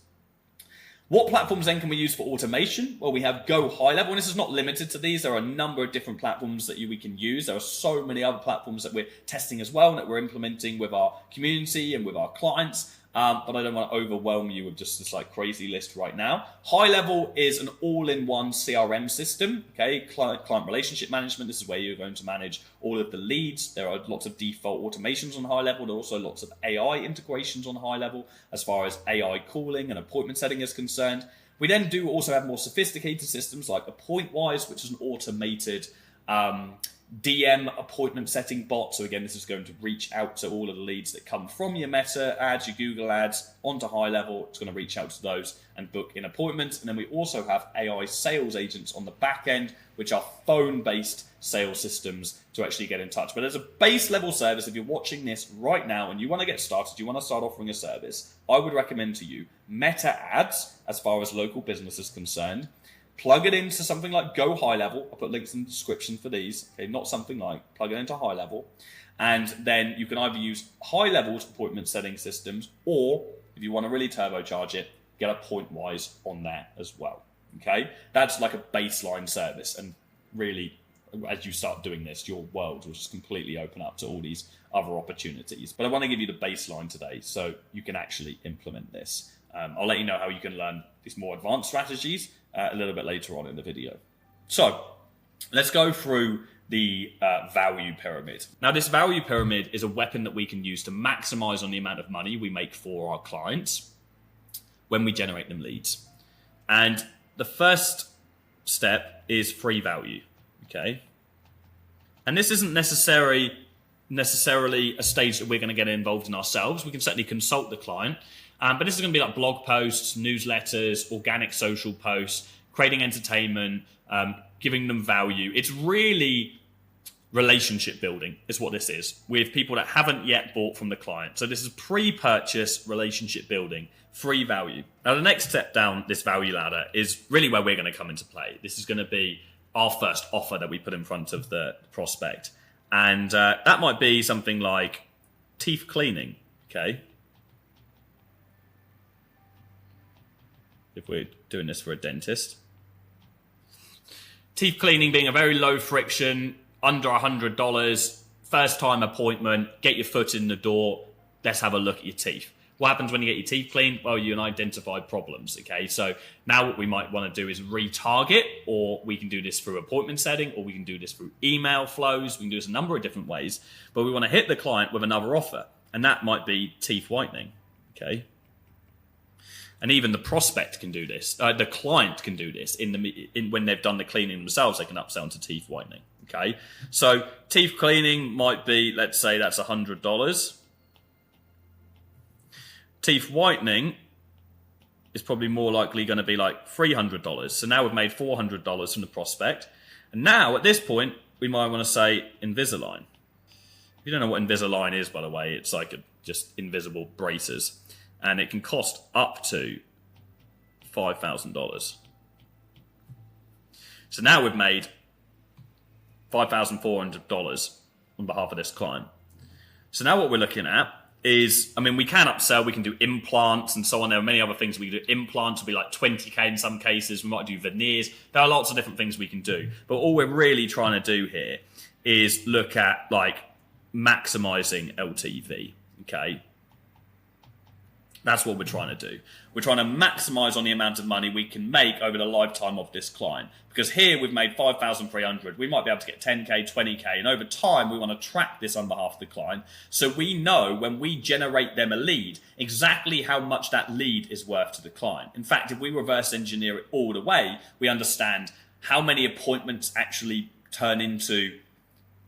What platforms then can we use for automation? Well, we have Go High Level, and this is not limited to these. There are a number of different platforms that we can use. There are so many other platforms that we're testing as well and that we're implementing with our community and with our clients. But I don't want to overwhelm you with just this like crazy list right now. High Level is an all-in-one CRM system, okay? Client relationship management. This is where you're going to manage all of the leads. There are lots of default automations on High Level. There are also lots of AI integrations on High Level as far as AI calling and appointment setting is concerned. We then do also have more sophisticated systems like AppointWise, which is an automated DM appointment setting bot. So again, this is going to reach out to all of the leads that come from your Meta ads, your Google ads, onto High Level. It's going to reach out to those and book in appointments. And then we also have AI sales agents on the back end, which are phone-based sales systems to actually get in touch. But as a base level service, if you're watching this right now and you want to get started, you want to start offering a service, I would recommend to you Meta ads as far as local business is concerned. Plug it into something like Go High Level. I'll put links in the description for these. Okay, not something like, plug it into High Level. And then you can either use High Level's appointment setting systems, or if you want to really turbocharge it, get AppointWise on there as well. Okay, that's like a baseline service. And really, as you start doing this, your world will just completely open up to all these other opportunities. But I want to give you the baseline today so you can actually implement this. I'll let you know how you can learn these more advanced strategies a little bit later on in the video. So let's go through the value pyramid. Now, this value pyramid is a weapon that we can use to maximize on the amount of money we make for our clients when we generate them leads. And the first step is free value, okay? And this isn't necessarily a stage that we're going to get involved in ourselves. We can certainly consult the client. But this is going to be like blog posts, newsletters, organic social posts, creating entertainment, giving them value. It's really relationship building is what this is with people that haven't yet bought from the client. So this is pre-purchase relationship building, free value. Now, the next step down this value ladder is really where we're going to come into play. This is going to be our first offer that we put in front of the prospect. And that might be something like teeth cleaning, okay? If we're doing this for a dentist. Teeth cleaning being a very low friction, under $100, first time appointment, get your foot in the door, let's have a look at your teeth. What happens when you get your teeth cleaned? Well, you can identify problems, okay? So now what we might want to do is retarget, or we can do this through appointment setting, or we can do this through email flows. We can do this a number of different ways, but we want to hit the client with another offer, and that might be teeth whitening, okay? And even the prospect can do this. The client can do this when they've done the cleaning themselves. They can upsell into teeth whitening. Okay, so teeth cleaning might be, let's say that's $100. Teeth whitening is probably more likely going to be like $300. So now we've made $400 from the prospect. And now at this point, we might want to say Invisalign. If you don't know what Invisalign is, by the way, it's like just invisible braces. And it can cost up to $5,000. So now we've made $5,400 on behalf of this client. So now what we're looking at is, I mean, we can upsell, we can do implants and so on. There are many other things we can do. Implants will be like 20K in some cases. We might do veneers. There are lots of different things we can do. But all we're really trying to do here is look at like maximizing LTV, okay? That's what we're trying to do. We're trying to maximize on the amount of money we can make over the lifetime of this client. Because here we've made 5,300. We might be able to get 10K, 20K. And over time, we want to track this on behalf of the client. So we know when we generate them a lead, exactly how much that lead is worth to the client. In fact, if we reverse engineer it all the way, we understand how many appointments actually turn into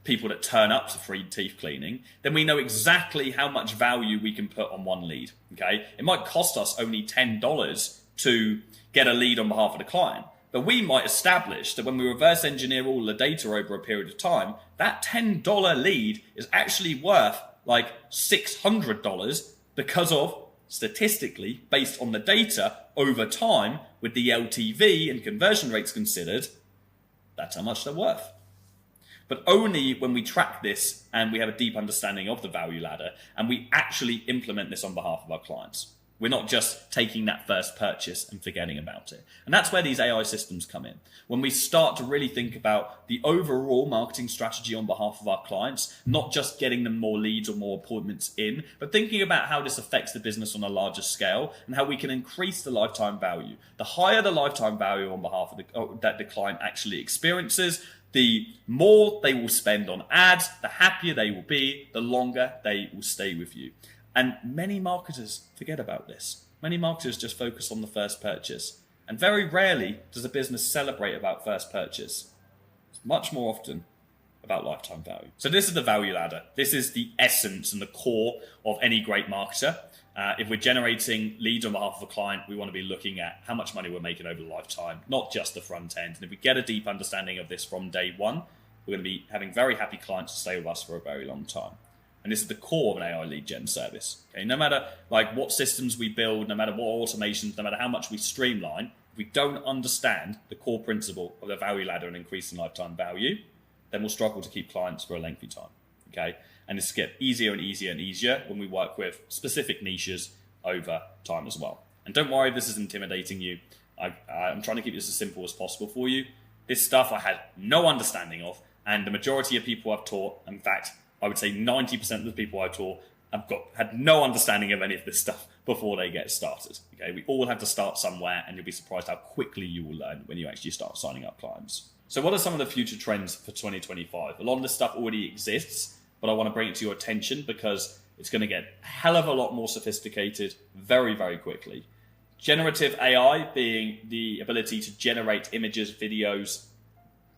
people that turn up to free teeth cleaning, then we know exactly how much value we can put on one lead, okay? It might cost us only $10 to get a lead on behalf of the client, but we might establish that when we reverse engineer all the data over a period of time, that $10 lead is actually worth like $600 because of, statistically, based on the data over time with the LTV and conversion rates considered, that's how much they're worth. But only when we track this and we have a deep understanding of the value ladder and we actually implement this on behalf of our clients. We're not just taking that first purchase and forgetting about it. And that's where these AI systems come in. When we start to really think about the overall marketing strategy on behalf of our clients, not just getting them more leads or more appointments in, but thinking about how this affects the business on a larger scale and how we can increase the lifetime value. The higher the lifetime value on behalf of that the client actually experiences, the more they will spend on ads, the happier they will be, the longer they will stay with you. And many marketers forget about this. Many marketers just focus on the first purchase. And very rarely does a business celebrate about first purchase. It's much more often about lifetime value. So this is the value ladder. This is the essence and the core of any great marketer. If we're generating leads on behalf of a client, we want to be looking at how much money we're making over the lifetime, not just the front end. And if we get a deep understanding of this from day one, we're going to be having very happy clients to stay with us for a very long time. And this is the core of an AI lead gen service. Okay, no matter like what systems we build, no matter what automations, no matter how much we streamline, if we don't understand the core principle of the value ladder and increasing lifetime value, then we'll struggle to keep clients for a lengthy time. Okay, and this gets easier and easier and easier when we work with specific niches over time as well. And don't worry if this is intimidating you. I'm trying to keep this as simple as possible for you. This stuff I had no understanding of, and the majority of people I've taught, in fact, I would say 90% of the people I taught have had no understanding of any of this stuff before they get started. Okay, we all have to start somewhere, and you'll be surprised how quickly you will learn when you actually start signing up clients. So what are some of the future trends for 2025? A lot of this stuff already exists, but I want to bring it to your attention because it's going to get a hell of a lot more sophisticated very, very quickly. Generative AI being the ability to generate images, videos,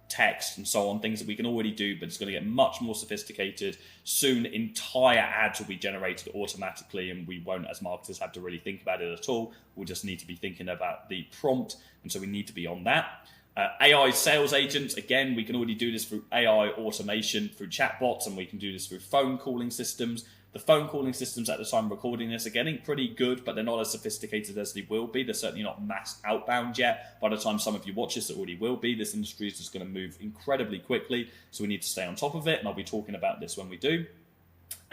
text, and so on, things that we can already do, but it's going to get much more sophisticated. Soon, entire ads will be generated automatically, and we won't, as marketers, have to really think about it at all. We'll just need to be thinking about the prompt, and so we need to be on that. AI sales agents, again, we can already do this through AI automation, through chatbots, and we can do this through phone calling systems. The phone calling systems at the time of recording this are getting pretty good, but they're not as sophisticated as they will be. They're certainly not mass outbound yet. By the time some of you watch this, it already will be. This industry is just going to move incredibly quickly, so we need to stay on top of it, and I'll be talking about this when we do.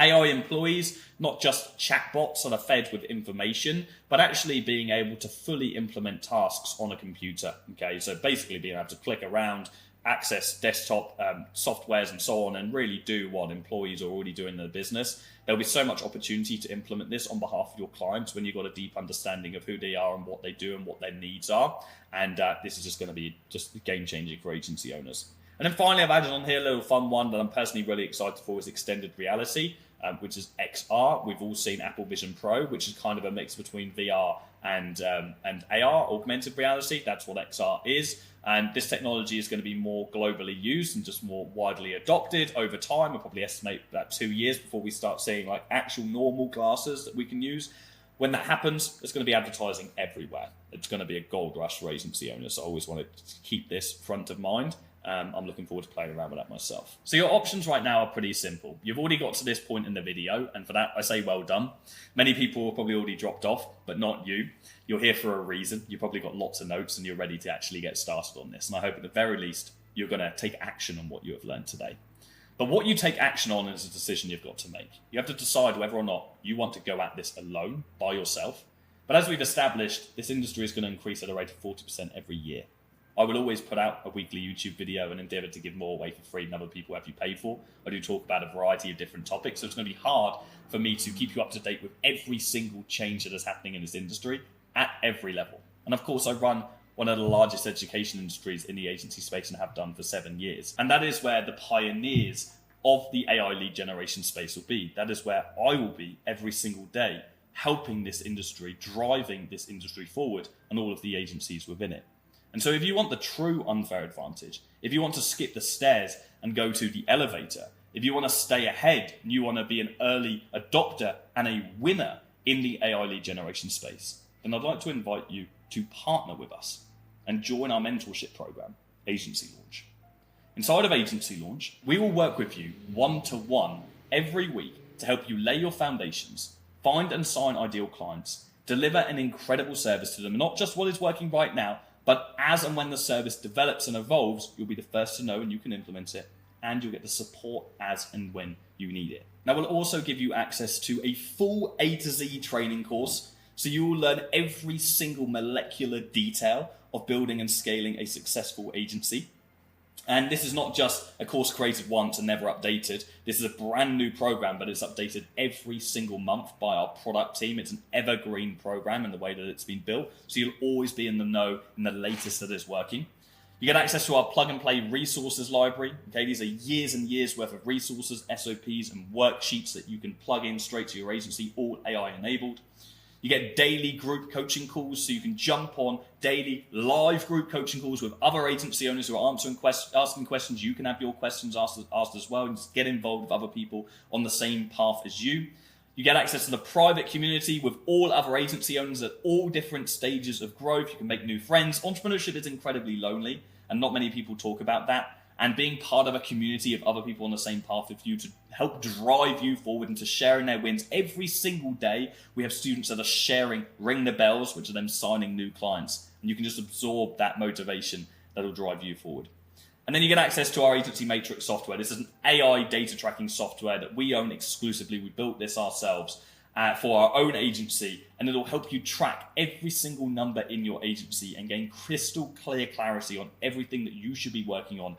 AI employees, not just chatbots that are fed with information, but actually being able to fully implement tasks on a computer. Okay, so basically being able to click around, access desktop softwares and so on, and really do what employees are already doing in their business. There'll be so much opportunity to implement this on behalf of your clients when you've got a deep understanding of who they are and what they do and what their needs are. And this is just going to be just game-changing for agency owners. And then finally, I've added on here a little fun one that I'm personally really excited for is extended reality, which is XR. We've all seen Apple Vision Pro, which is kind of a mix between VR and AR, augmented reality. That's what XR is. And this technology is going to be more globally used and just more widely adopted over time. We'll probably estimate about 2 years before we start seeing like actual normal glasses that we can use. When that happens, there's going to be advertising everywhere. It's going to be a gold rush for agency owners. So I always wanted to keep this front of mind. I'm looking forward to playing around with that myself. So your options right now are pretty simple. You've already got to this point in the video, and for that, I say well done. Many people have probably already dropped off, but not you. You're here for a reason. You've probably got lots of notes, and you're ready to actually get started on this. And I hope at the very least, you're going to take action on what you have learned today. But what you take action on is a decision you've got to make. You have to decide whether or not you want to go at this alone, by yourself. But as we've established, this industry is going to increase at a rate of 40% every year. I will always put out a weekly YouTube video and endeavour to give more away for free than other people have you paid for. I do talk about a variety of different topics, so it's going to be hard for me to keep you up to date with every single change that is happening in this industry at every level. And of course, I run one of the largest education industries in the agency space and have done for 7 years. And that is where the pioneers of the AI lead generation space will be. That is where I will be every single day, helping this industry, driving this industry forward, and all of the agencies within it. And so if you want the true unfair advantage, if you want to skip the stairs and go to the elevator, if you want to stay ahead and you want to be an early adopter and a winner in the AI lead generation space, then I'd like to invite you to partner with us and join our mentorship program, Agency Launch. Inside of Agency Launch, we will work with you one-to-one every week to help you lay your foundations, find and sign ideal clients, deliver an incredible service to them, not just what is working right now, but as and when the service develops and evolves, you'll be the first to know and you can implement it, and you'll get the support as and when you need it. Now, we'll also give you access to a full A to Z training course, so you will learn every single molecular detail of building and scaling a successful agency. And this is not just a course created once and never updated. This is a brand new program, but it's updated every single month by our product team. It's an evergreen program in the way that it's been built. So you'll always be in the know in the latest that is working. You get access to our plug and play resources library. Okay, these are years and years worth of resources, SOPs, and worksheets that you can plug in straight to your agency, all AI enabled. You get daily group coaching calls, so you can jump on daily live group coaching calls with other agency owners who are asking questions. You can have your questions asked as well, and just get involved with other people on the same path as you. You get access to the private community with all other agency owners at all different stages of growth. You can make new friends. Entrepreneurship is incredibly lonely, and not many people talk about that. And being part of a community of other people on the same path with you to help drive you forward and to sharing their wins every single day. We have students that are sharing Ring the Bells, which are them signing new clients. And you can just absorb that motivation that will drive you forward. And then you get access to our Agency Matrix software. This is an AI data tracking software that we own exclusively. We built this ourselves for our own agency, and it'll help you track every single number in your agency and gain crystal clear clarity on everything that you should be working on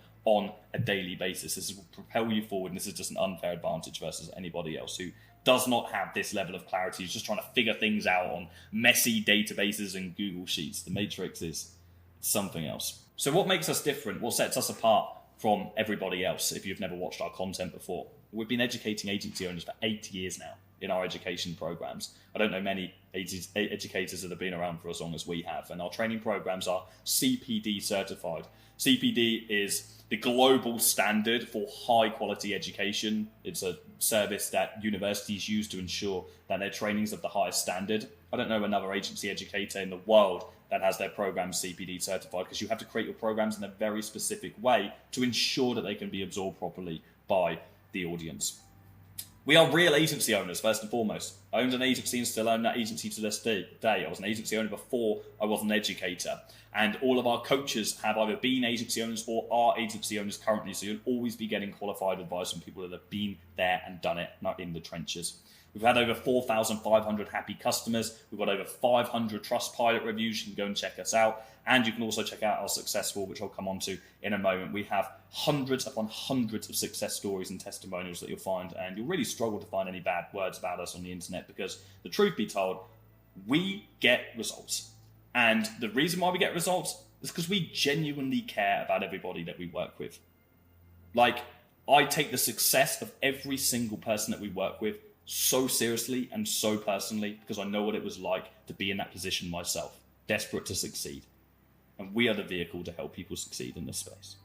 a daily basis. This will propel you forward, and this is just an unfair advantage versus anybody else who does not have this level of clarity. He's just trying to figure things out on messy databases and Google Sheets. The Matrix is something else. So what makes us different? What sets us apart from everybody else if you've never watched our content before? We've been educating agency owners for 8 years now in our education programs. I don't know many educators that have been around for as long as we have, and our training programs are CPD certified. CPD is the global standard for high quality education. It's a service that universities use to ensure that their training is of the highest standard. I don't know another agency educator in the world that has their programs CPD certified, because you have to create your programs in a very specific way to ensure that they can be absorbed properly by the audience. We are real agency owners, first and foremost. I owned an agency and still own that agency to this day. I was an agency owner before I was an educator. And all of our coaches have either been agency owners or are agency owners currently. So you'll always be getting qualified advice from people that have been there and done it, not in the trenches. We've had over 4,500 happy customers. We've got over 500 Trustpilot reviews. You can go and check us out. And you can also check out our successful, which I'll come on to in a moment. We have hundreds upon hundreds of success stories and testimonials that you'll find. And you'll really struggle to find any bad words about us on the internet, because the truth be told, we get results. And the reason why we get results is because we genuinely care about everybody that we work with. Like, I take the success of every single person that we work with so seriously and so personally, because I know what it was like to be in that position myself, desperate to succeed. And we are the vehicle to help people succeed in this space.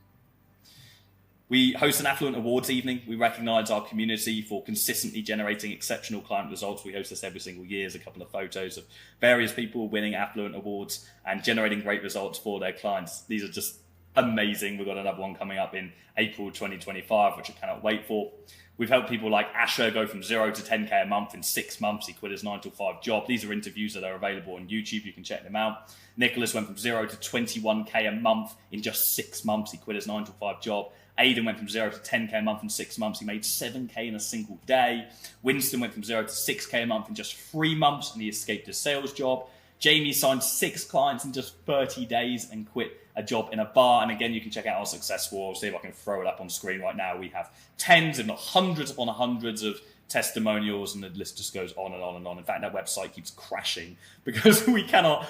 We host an Affluent Awards evening. We recognise our community for consistently generating exceptional client results. We host this every single year. There's a couple of photos of various people winning Affluent Awards and generating great results for their clients. These are just amazing. We've got another one coming up in April 2025, which I cannot wait for. We've helped people like Asher go from 0 to 10K a month in 6 months. He quit his 9-to-5 job. These are interviews that are available on YouTube. You can check them out. Nicholas went from 0 to 21K a month in just 6 months. He quit his 9-to-5 job. Aidan went from 0 to 10K a month in 6 months. He made 7K in a single day. Winston went from 0 to 6K a month in just 3 months and he escaped his sales job. Jamie signed 6 clients in just 30 days and quit a job in a bar. And again, you can check out our success score. I'll see if I can throw it up on screen right now. We have tens, if not hundreds upon hundreds of testimonials, and the list just goes on and on and on. In fact, our website keeps crashing because we can't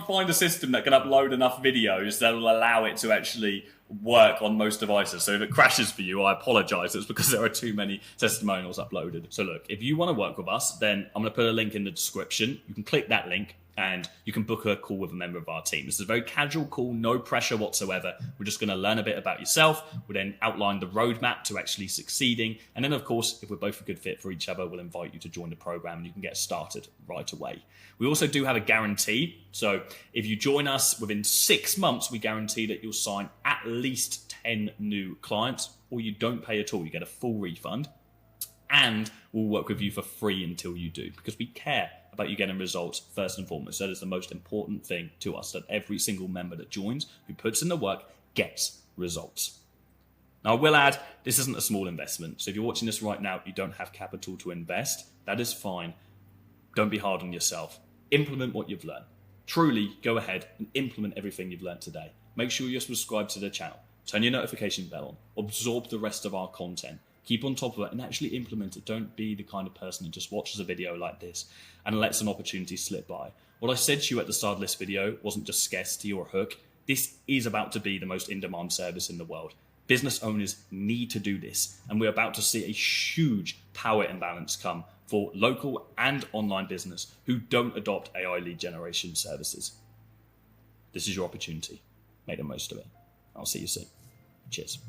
find a system that can upload enough videos that will allow it to actually work on most devices. So if it crashes for you, I apologize. It's because there are too many testimonials uploaded. So look, if you want to work with us, then I'm going to put a link in the description. You can click that link and you can book a call with a member of our team. This is a very casual call, no pressure whatsoever. We're just going to learn a bit about yourself. We'll then outline the roadmap to actually succeeding. And then, of course, if we're both a good fit for each other, we'll invite you to join the program and you can get started right away. We also do have a guarantee. So if you join us within 6 months, we guarantee that you'll sign at least 10 new clients, or you don't pay at all. You get a full refund. And we'll work with you for free until you do, because we care about you getting results first and foremost. That is the most important thing to us, that every single member that joins, who puts in the work, gets results. Now, I will add, this isn't a small investment. So if you're watching this right now, you don't have capital to invest, that is fine. Don't be hard on yourself. Implement what you've learned. Truly go ahead and implement everything you've learned today. Make sure you're subscribed to the channel. Turn your notification bell on. Absorb the rest of our content. Keep on top of it and actually implement it. Don't be the kind of person that just watches a video like this and lets an opportunity slip by. What I said to you at the start of this video wasn't just scarcity or a hook. This is about to be the most in-demand service in the world. Business owners need to do this, and we're about to see a huge power imbalance come for local and online business who don't adopt AI lead generation services. This is your opportunity. Make the most of it. I'll see you soon. Cheers.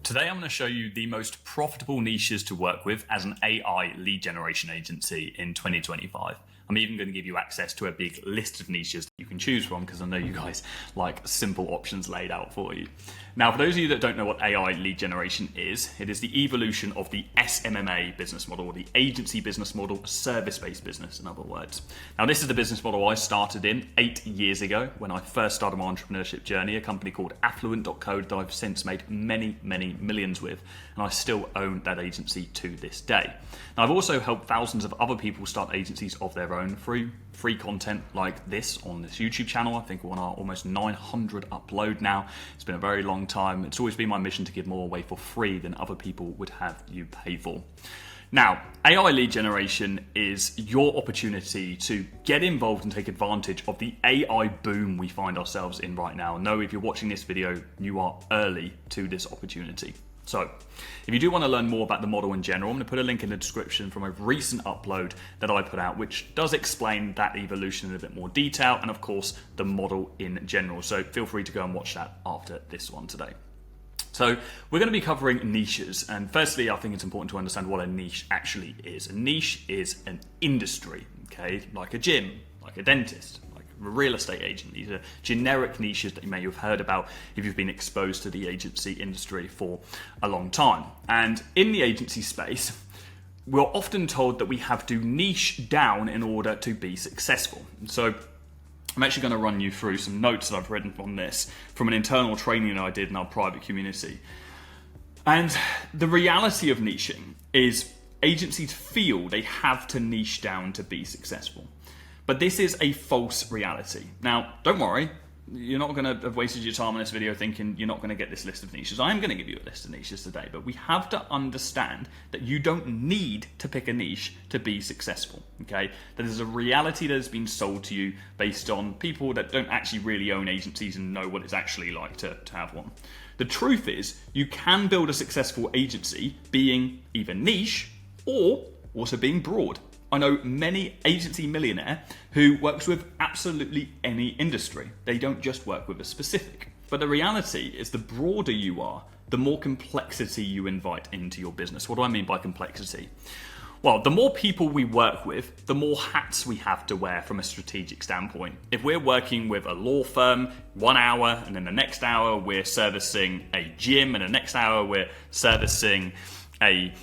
Today, I'm going to show you the most profitable niches to work with as an AI lead generation agency in 2025. I'm even going to give you access to a big list of niches that you can choose from, because I know you guys like simple options laid out for you. Now, for those of you that don't know what AI lead generation is, it is the evolution of the SMMA business model, or the agency business model, service-based business, in other words. Now, this is the business model I started in 8 years ago when I first started my entrepreneurship journey, a company called Affluent.co that I've since made many, many millions with, and I still own that agency to this day. Now, I've also helped thousands of other people start agencies of their own through free content like this on this YouTube channel. I think we're on our almost 900 upload now. It's been a very long time. It's always been my mission to give more away for free than other people would have you pay for. Now, AI lead generation is your opportunity to get involved and take advantage of the AI boom we find ourselves in right now. Know if you're watching this video, you are early to this opportunity. So, if you do want to learn more about the model in general, I'm going to put a link in the description from a recent upload that I put out, which does explain that evolution in a bit more detail, and of course, the model in general. So feel free to go and watch that after this one today. So we're going to be covering niches, and firstly, I think it's important to understand what a niche actually is. A niche is an industry, okay, like a gym, like a dentist, a real estate agent. These are generic niches that you may have heard about if you've been exposed to the agency industry for a long time. And in the agency space, we're often told that we have to niche down in order to be successful. So I'm actually going to run you through some notes that I've written on this from an internal training that I did in our private community. And the reality of niching is agencies feel they have to niche down to be successful. But this is a false reality. Now, don't worry, you're not going to have wasted your time on this video thinking you're not going to get this list of niches. I am going to give you a list of niches today, but we have to understand that you don't need to pick a niche to be successful, okay? That is a reality that has been sold to you based on people that don't actually really own agencies and know what it's actually like to have one. The truth is, you can build a successful agency being either niche or also being broad. I know many agency millionaire who works with absolutely any industry. They don't just work with a specific. But the reality is the broader you are, the more complexity you invite into your business. What do I mean by complexity? Well, the more people we work with, the more hats we have to wear from a strategic standpoint. If we're working with a law firm 1 hour, and then the next hour we're servicing a gym, and the next hour we're servicing a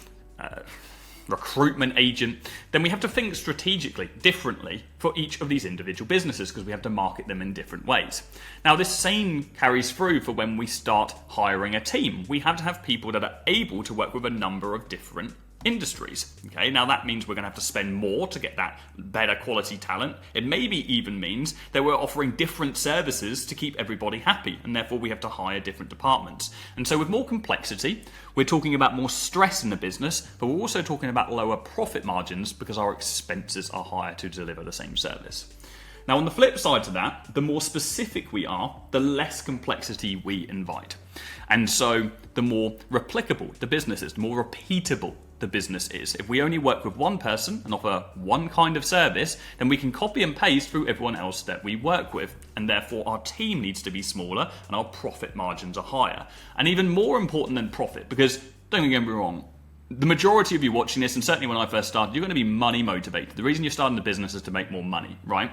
recruitment agent, then we have to think strategically differently for each of these individual businesses because we have to market them in different ways. Now, this same carries through for when we start hiring a team. We have to have people that are able to work with a number of different industries. Okay, now that means we're going to have to spend more to get that better quality talent. It maybe even means that we're offering different services to keep everybody happy, and therefore we have to hire different departments. And so with more complexity, we're talking about more stress in the business, but we're also talking about lower profit margins because our expenses are higher to deliver the same service. Now, on the flip side to that, the more specific we are, the less complexity we invite. And so the more replicable the business is, the more repeatable the business is. If we only work with one person and offer one kind of service, then we can copy and paste through everyone else that we work with. And therefore our team needs to be smaller and our profit margins are higher. And even more important than profit, because don't get me wrong, the majority of you watching this, and certainly when I first started, you're going to be money motivated. The reason you're starting the business is to make more money, right?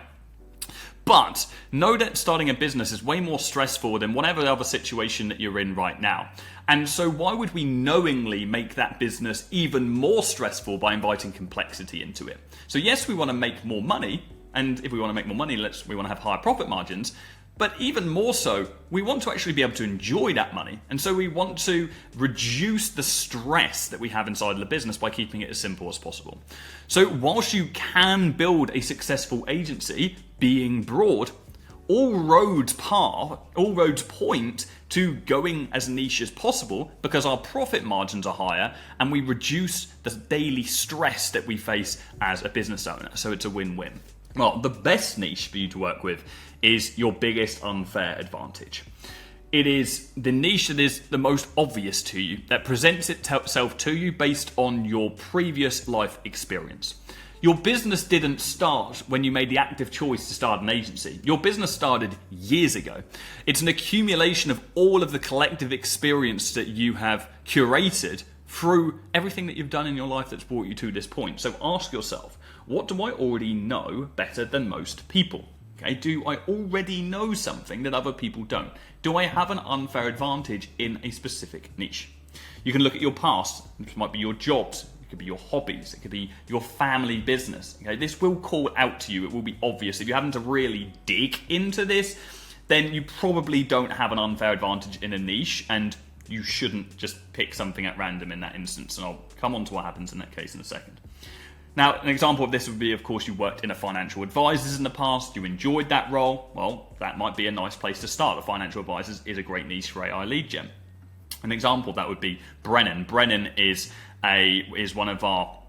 But know that starting a business is way more stressful than whatever other situation that you're in right now. And so why would we knowingly make that business even more stressful by inviting complexity into it? So yes, we want to make more money. And if we want to make more money, we want to have higher profit margins. But even more so, we want to actually be able to enjoy that money. And so we want to reduce the stress that we have inside the business by keeping it as simple as possible. So whilst you can build a successful agency, being broad, all roads point to going as niche as possible because our profit margins are higher and we reduce the daily stress that we face as a business owner. So it's a win-win. Well, the best niche for you to work with is your biggest unfair advantage. It is the niche that is the most obvious to you, that presents itself to you based on your previous life experience. Your business didn't start when you made the active choice to start an agency. Your business started years ago. It's an accumulation of all of the collective experience that you have curated through everything that you've done in your life that's brought you to this point. So ask yourself, what do I already know better than most people? Okay, do I already know something that other people don't? Do I have an unfair advantage in a specific niche? You can look at your past, which might be your jobs, it could be your hobbies, it could be your family business. Okay, this will call out to you, it will be obvious. If you're having to really dig into this, then you probably don't have an unfair advantage in a niche, and you shouldn't just pick something at random in that instance. And I'll come on to what happens in that case in a second. Now, an example of this would be, of course, you worked in a financial advisors in the past, you enjoyed that role. Well, that might be a nice place to start. A financial advisors is a great niche for AI lead gen. An example of that would be Brennan. Brennan is one of our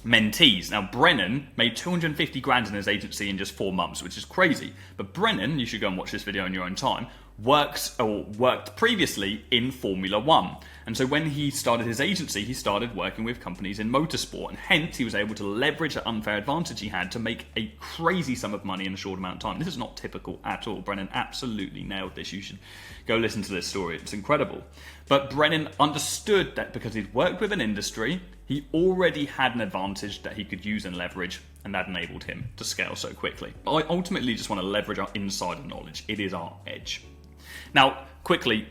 mentees. Now, Brennan made 250 grand in his agency in just 4 months, which is crazy. But Brennan, you should go and watch this video in your own time, worked previously in Formula One. And so when he started his agency, he started working with companies in motorsport, and hence he was able to leverage that unfair advantage he had to make a crazy sum of money in a short amount of time. This is not typical at all. Brennan absolutely nailed this. You should go listen to this story. It's incredible. But Brennan understood that because he'd worked with an industry, he already had an advantage that he could use and leverage, and that enabled him to scale so quickly. I ultimately just want to leverage our insider knowledge. It is our edge. Now, quickly,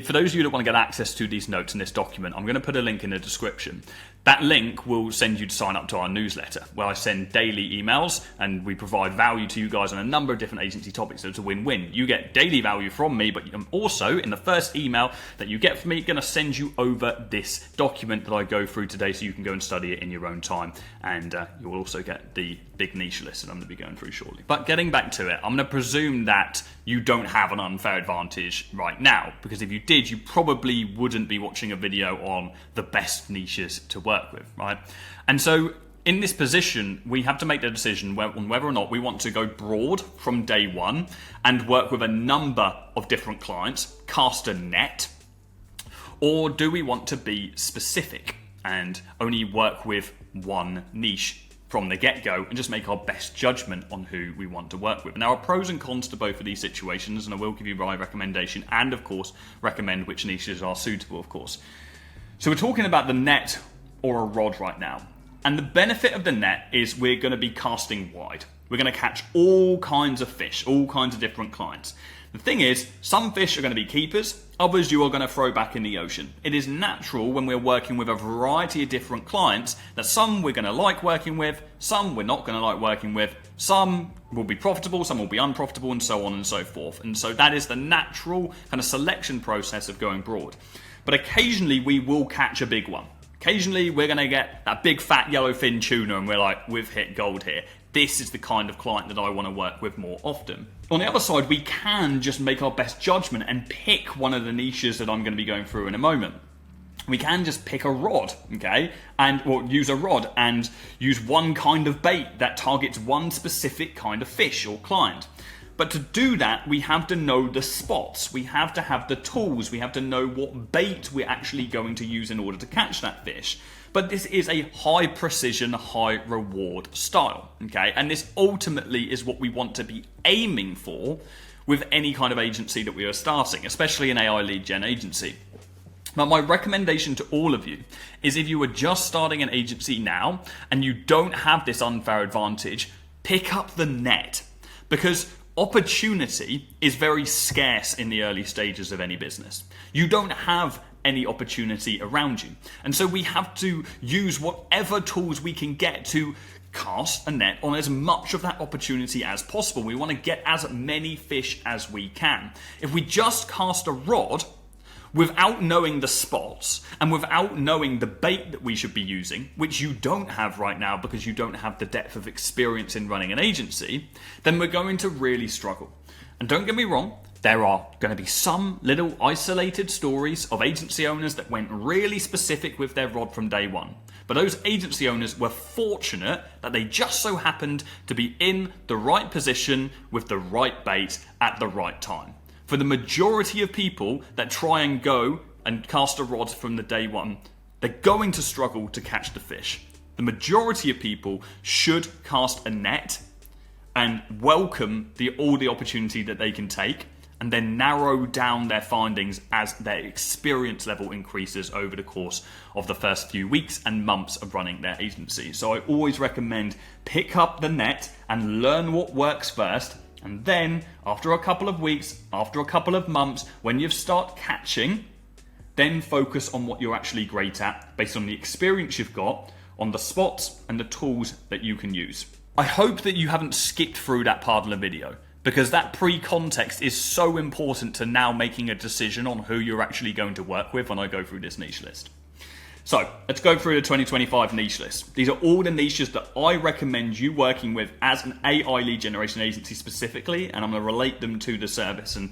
for those of you that want to get access to these notes in this document, I'm going to put a link in the description. That link will send you to sign up to our newsletter, where I send daily emails and we provide value to you guys on a number of different agency topics. So it's a win-win. You get daily value from me, but I'm also, in the first email that you get from me, going to send you over this document that I go through today so you can go and study it in your own time. And you will also get the big niche list that I'm going to be going through shortly. But getting back to it, I'm going to presume that you don't have an unfair advantage right now, because if you did, you probably wouldn't be watching a video on the best niches to work with, right? And so in this position, we have to make the decision on whether or not we want to go broad from day one and work with a number of different clients, cast a net, or do we want to be specific and only work with one niche from the get-go and just make our best judgment on who we want to work with. And there are pros and cons to both of these situations, and I will give you my recommendation and, of course, recommend which niches are suitable, of course. So we're talking about the net or a rod right now. And the benefit of the net is we're going to be casting wide. We're going to catch all kinds of fish, all kinds of different clients. The thing is, some fish are going to be keepers, others you are going to throw back in the ocean. It is natural when we're working with a variety of different clients that some we're going to like working with, some we're not going to like working with, some will be profitable, some will be unprofitable, and so on and so forth. And so that is the natural kind of selection process of going broad. But occasionally we will catch a big one. Occasionally we're going to get that big fat yellowfin tuna and we're like, we've hit gold here. This is the kind of client that I want to work with more often. On the other side, we can just make our best judgment and pick one of the niches that I'm going to be going through in a moment. We can just pick a rod, okay, or use a rod and use one kind of bait that targets one specific kind of fish or client. But to do that, we have to know the spots. We have to have the tools. We have to know what bait we're actually going to use in order to catch that fish. But this is a high precision, high reward style, okay? And this ultimately is what we want to be aiming for with any kind of agency that we are starting, especially an AI lead gen agency. Now, my recommendation to all of you is if you are just starting an agency now and you don't have this unfair advantage, pick up the net, because opportunity is very scarce in the early stages of any business. You don't have any opportunity around you. And so we have to use whatever tools we can get to cast a net on as much of that opportunity as possible. We want to get as many fish as we can. If we just cast a rod without knowing the spots and without knowing the bait that we should be using, which you don't have right now because you don't have the depth of experience in running an agency, then we're going to really struggle. And don't get me wrong, there are going to be some little isolated stories of agency owners that went really specific with their rod from day one. But those agency owners were fortunate that they just so happened to be in the right position with the right bait at the right time. For the majority of people that try and go and cast a rod from the day one, they're going to struggle to catch the fish. The majority of people should cast a net and welcome all the opportunity that they can take, and then narrow down their findings as their experience level increases over the course of the first few weeks and months of running their agency. So I always recommend pick up the net and learn what works first, and then after a couple of weeks, after a couple of months, when you start catching, then focus on what you're actually great at based on the experience you've got, on the spots and the tools that you can use. I hope that you haven't skipped through that part of the video, because that pre-context is so important to now making a decision on who you're actually going to work with when I go through this niche list. So let's go through the 2025 niche list. These are all the niches that I recommend you working with as an AI lead generation agency specifically, and I'm going to relate them to the service and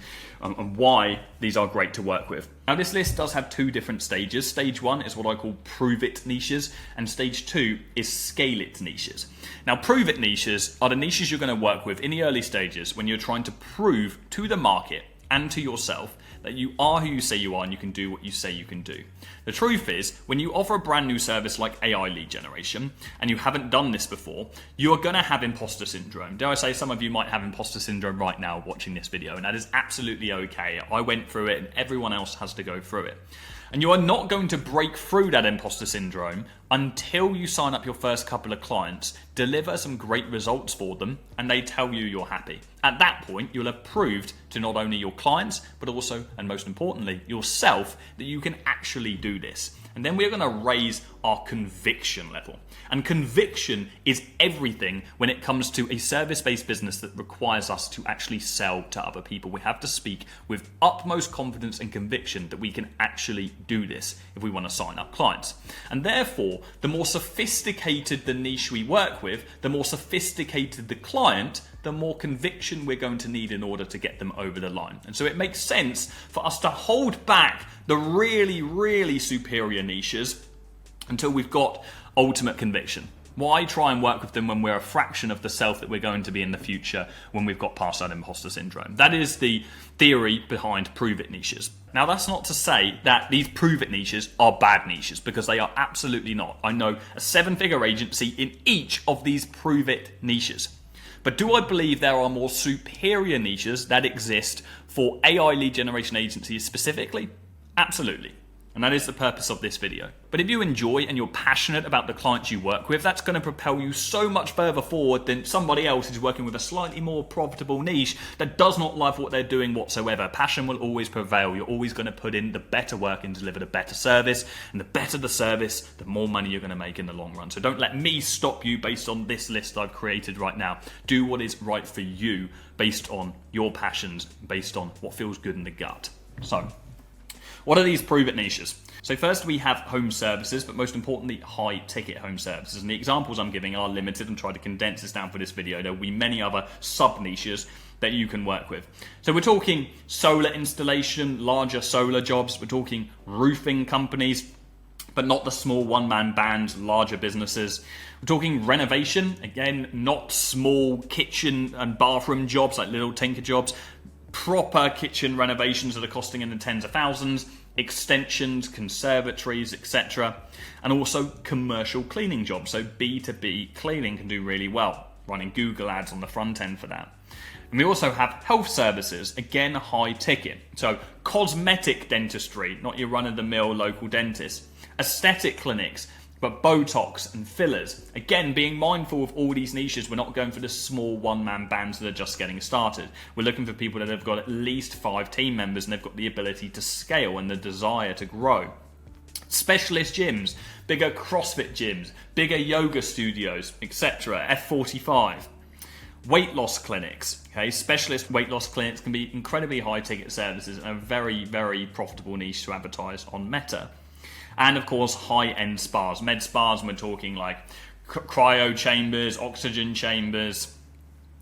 why these are great to work with. Now, this list does have two different stages. Stage 1 is what I call prove it niches, and stage 2 is scale it niches. Now, prove it niches are the niches you're going to work with in the early stages when you're trying to prove to the market and to yourself that you are who you say you are and you can do what you say you can do. The truth is, when you offer a brand new service like AI lead generation and you haven't done this before, you're going to have imposter syndrome. Dare I say, some of you might have imposter syndrome right now watching this video, and that is absolutely okay. I went through it and everyone else has to go through it. And you are not going to break through that imposter syndrome until you sign up your first couple of clients, deliver some great results for them, and they tell you you're happy. At that point, you'll have proved to not only your clients, but also, and most importantly, yourself, that you can actually do this. And then we're going to raise our conviction level. And conviction is everything when it comes to a service-based business that requires us to actually sell to other people. We have to speak with utmost confidence and conviction that we can actually do this if we want to sign up clients. And therefore, the more sophisticated the niche we work with, the more sophisticated the client, the more conviction we're going to need in order to get them over the line. And so it makes sense for us to hold back the really, really superior niches until we've got ultimate conviction. Why try and work with them when we're a fraction of the self that we're going to be in the future when we've got past that imposter syndrome? That is the theory behind prove it niches. Now, that's not to say that these prove it niches are bad niches, because they are absolutely not. I know a 7-figure agency in each of these prove it niches. But do I believe there are more superior niches that exist for AI lead generation agencies specifically? Absolutely. And that is the purpose of this video. But if you enjoy and you're passionate about the clients you work with, that's going to propel you so much further forward than somebody else who's working with a slightly more profitable niche that does not love what they're doing whatsoever. Passion will always prevail. You're always going to put in the better work and deliver the better service. And the better the service, the more money you're going to make in the long run. So don't let me stop you based on this list I've created right now. Do what is right for you based on your passions, based on what feels good in the gut. So, what are these prove it niches? So first we have home services, but most importantly, high ticket home services. And the examples I'm giving are limited and try to condense this down for this video. There will be many other sub niches that you can work with. So we're talking solar installation, larger solar jobs. We're talking roofing companies, but not the small one-man bands, larger businesses. We're talking renovation, again, not small kitchen and bathroom jobs like little tinker jobs. Proper kitchen renovations that are costing in the tens of thousands, extensions, conservatories, etc. And also commercial cleaning jobs. So B2B cleaning can do really well, running Google ads on the front end for that. And we also have health services, again, high ticket. So cosmetic dentistry, not your run-of-the-mill local dentist. Aesthetic clinics, but Botox and fillers. Again, being mindful of all these niches, we're not going for the small one-man bands that are just getting started. We're looking for people that have got at least 5 team members and they've got the ability to scale and the desire to grow. Specialist gyms, bigger CrossFit gyms, bigger yoga studios, etc. F45. Weight loss clinics, okay? Specialist weight loss clinics can be incredibly high ticket services and a very, very profitable niche to advertise on Meta. And of course, high-end spas, med spas. And we're talking like cryo chambers, oxygen chambers,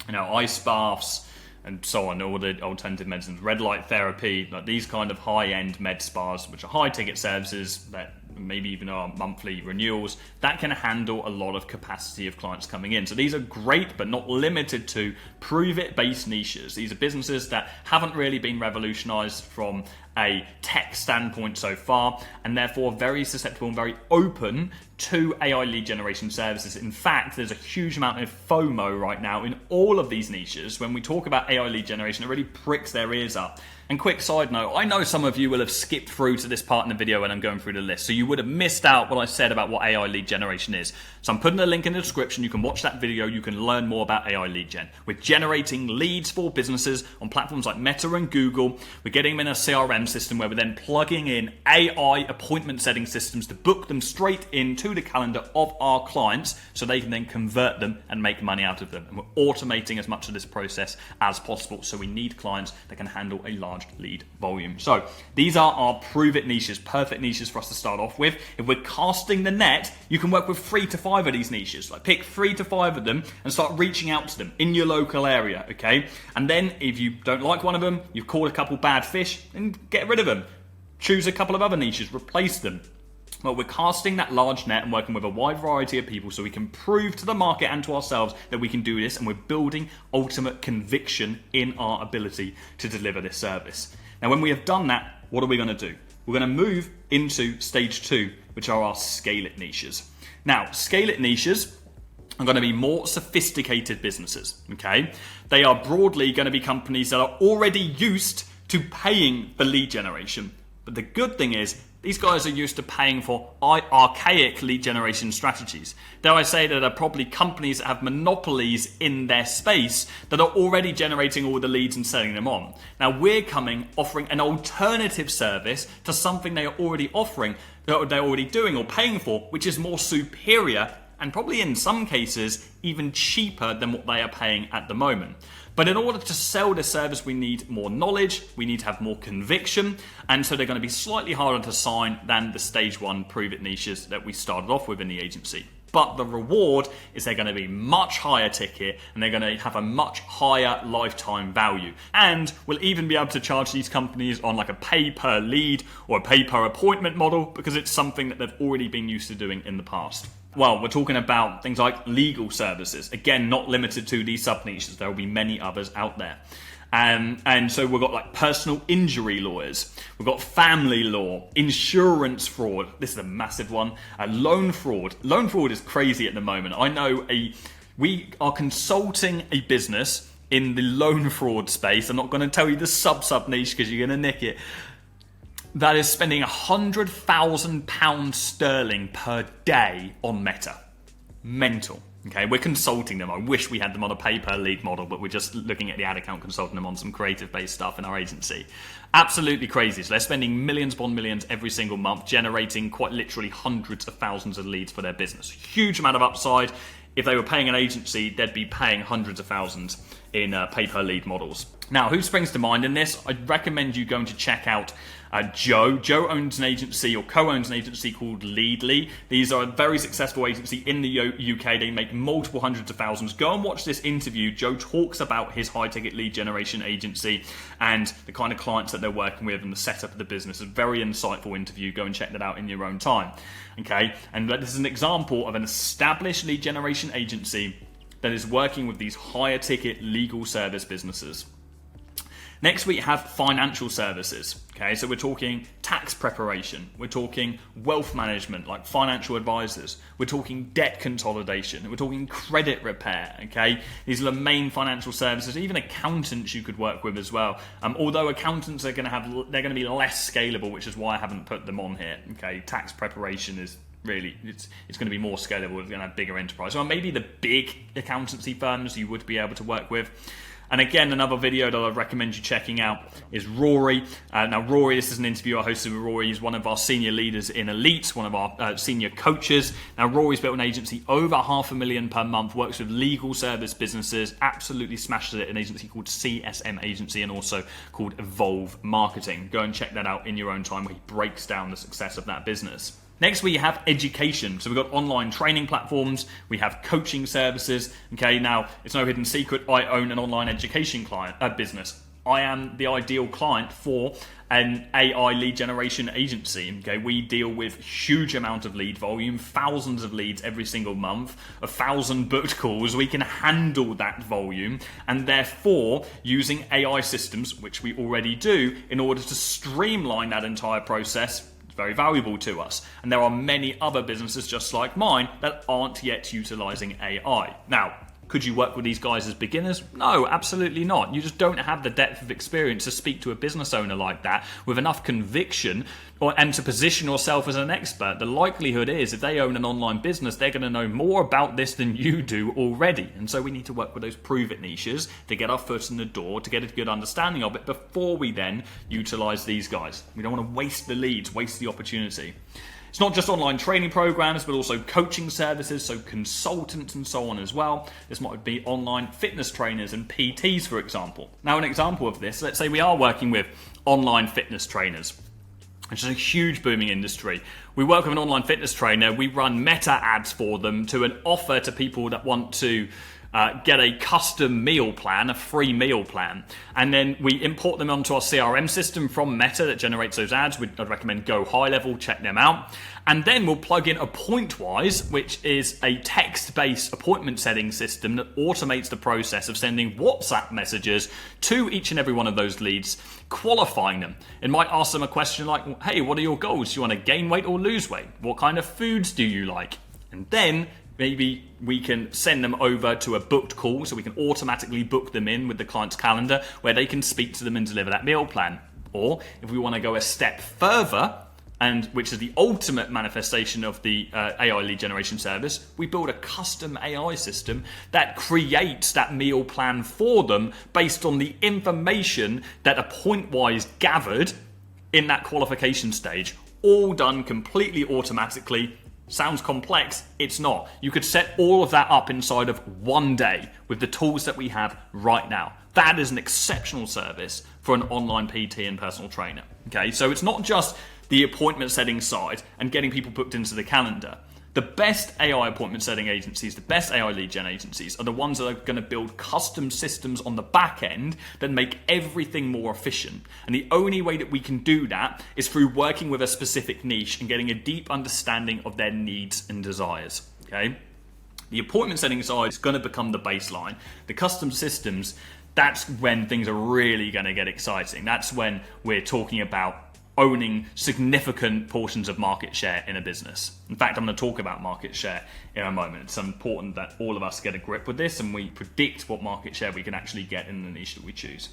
ice baths, and so on. All the alternative medicines, red light therapy, like these kind of high-end med spas, which are high-ticket services that maybe even are monthly renewals, that can handle a lot of capacity of clients coming in. So these are great, but not limited to prove-it-based niches. These are businesses that haven't really been revolutionized from a tech standpoint so far, and therefore very susceptible and very open to AI lead generation services. In fact, there's a huge amount of FOMO right now in all of these niches. When we talk about AI lead generation, it really pricks their ears up. And quick side note, I know some of you will have skipped through to this part in the video when I'm going through the list, so you would have missed out what I said about what AI lead generation is. So I'm putting a link in the description. You can watch that video. You can learn more about AI lead gen. We're generating leads for businesses on platforms like Meta and Google. We're getting them in a CRM system where we're then plugging in AI appointment setting systems to book them straight into the calendar of our clients so they can then convert them and make money out of them. And we're automating as much of this process as possible. So we need clients that can handle a large lead volume. So these are our prove it niches, perfect niches for us to start off with. If we're casting the net, you can work with 3 to 5 of these niches. Like pick 3 to 5 of them and start reaching out to them in your local area, okay? And then if you don't like one of them, you've caught a couple bad fish, then get rid of them. Choose a couple of other niches, replace them. Well, we're casting that large net and working with a wide variety of people so we can prove to the market and to ourselves that we can do this, and we're building ultimate conviction in our ability to deliver this service. Now, when we have done that, what are we going to do? We're going to move into stage 2, which are our scale it niches. Now, scale it niches are going to be more sophisticated businesses, okay? They are broadly going to be companies that are already used to paying for lead generation. But the good thing is, these guys are used to paying for archaic lead generation strategies. Dare I say that are probably companies that have monopolies in their space that are already generating all the leads and selling them on. Now we're offering an alternative service to something they are already offering, that they're already doing or paying for, which is more superior and probably in some cases even cheaper than what they are paying at the moment. But in order to sell this service, we need more knowledge, we need to have more conviction, and so they're going to be slightly harder to sign than the stage 1 prove it niches that we started off with in the agency. But the reward is they're going to be much higher ticket and they're going to have a much higher lifetime value. And we'll even be able to charge these companies on like a pay per lead or a pay per appointment model because it's something that they've already been used to doing in the past. Well, we're talking about things like legal services. Again, not limited to these sub-niches. There will be many others out there. And so we've got like personal injury lawyers, we've got family law, insurance fraud. This is a massive one. Loan fraud. Loan fraud is crazy at the moment. I know we are consulting a business in the loan fraud space. I'm not going to tell you the sub niche because you're going to nick it. That is spending £100,000 sterling per day on Meta. Mental. Okay, we're consulting them. I wish we had them on a pay-per-lead model, but we're just looking at the ad account, consulting them on some creative-based stuff in our agency. Absolutely crazy. So they're spending millions upon millions every single month, generating quite literally hundreds of thousands of leads for their business. Huge amount of upside. If they were paying an agency, they'd be paying hundreds of thousands in pay-per-lead models. Now, who springs to mind in this? I'd recommend you going to check out Joe. Joe owns an agency or co-owns an agency called Leadly. These are a very successful agency in the UK. They make multiple hundreds of thousands. Go and watch this interview. Joe talks about his high-ticket lead generation agency and the kind of clients that they're working with and the setup of the business. A very insightful interview. Go and check that out in your own time. Okay, and this is an example of an established lead generation agency that is working with these higher ticket legal service businesses. Next, we have financial services. Okay, so we're talking tax preparation. We're talking wealth management, like financial advisors. We're talking debt consolidation. We're talking credit repair. Okay, these are the main financial services. Even accountants you could work with as well. Although accountants are they're going to be less scalable, which is why I haven't put them on here. Okay, tax preparation is really it's going to be more scalable. It's going to have bigger enterprise. Or maybe the big accountancy firms you would be able to work with. And again, another video that I recommend you checking out is Rory. Now, Rory, this is an interview I hosted with Rory. He's one of our senior leaders in Elite, one of our senior coaches. Now, Rory's built an agency over $500,000 per month, works with legal service businesses, absolutely smashes it, an agency called CSM Agency and also called Evolve Marketing. Go and check that out in your own time where he breaks down the success of that business. Next, we have education. So we've got online training platforms. We have coaching services. Okay, now it's no hidden secret. I own an online education business. I am the ideal client for an AI lead generation agency. Okay, we deal with huge amount of lead volume, thousands of leads every single month, 1,000 booked calls. We can handle that volume, and therefore using AI systems, which we already do, in order to streamline that entire process. Very valuable to us. And there are many other businesses just like mine that aren't yet utilizing AI. Now, could you work with these guys as beginners? No, absolutely not. You just don't have the depth of experience to speak to a business owner like that with enough conviction and to position yourself as an expert. The likelihood is if they own an online business, they're going to know more about this than you do already. And so we need to work with those prove-it niches to get our foot in the door, to get a good understanding of it before we then utilize these guys. We don't want to waste the leads, waste the opportunity. It's not just online training programs, but also coaching services, so consultants and so on as well. This might be online fitness trainers and PTs, for example. Now, an example of this, let's say we are working with online fitness trainers, which is a huge booming industry. We work with an online fitness trainer. We run meta ads for them to an offer to people that want to get a custom meal plan, a free meal plan, and then we import them onto our CRM system from Meta that generates those ads. I'd recommend go high level, check them out, and then we'll plug in Appointwise, which is a text-based appointment setting system that automates the process of sending WhatsApp messages to each and every one of those leads, qualifying them. It might ask them a question like, hey, what are your goals? Do you want to gain weight or lose weight? What kind of foods do you like? And then maybe we can send them over to a booked call, so we can automatically book them in with the client's calendar where they can speak to them and deliver that meal plan. Or if we want to go a step further, and which is the ultimate manifestation of the AI lead generation service, we build a custom AI system that creates that meal plan for them based on the information that Appointwise gathered in that qualification stage, all done completely automatically. Sounds complex, it's not. You could set all of that up inside of one day with the tools that we have right now. That is an exceptional service for an online PT and personal trainer. Okay, so it's not just the appointment setting side and getting people booked into the calendar. The best AI appointment setting agencies, the best AI lead gen agencies are the ones that are going to build custom systems on the back end that make everything more efficient. And the only way that we can do that is through working with a specific niche and getting a deep understanding of their needs and desires. okay? The appointment setting side is going to become the baseline. The custom systems, that's when things are really going to get exciting. That's when we're talking about owning significant portions of market share in a business. In fact, I'm going to talk about market share in a moment. It's important that all of us get a grip with this and we predict what market share we can actually get in the niche that we choose.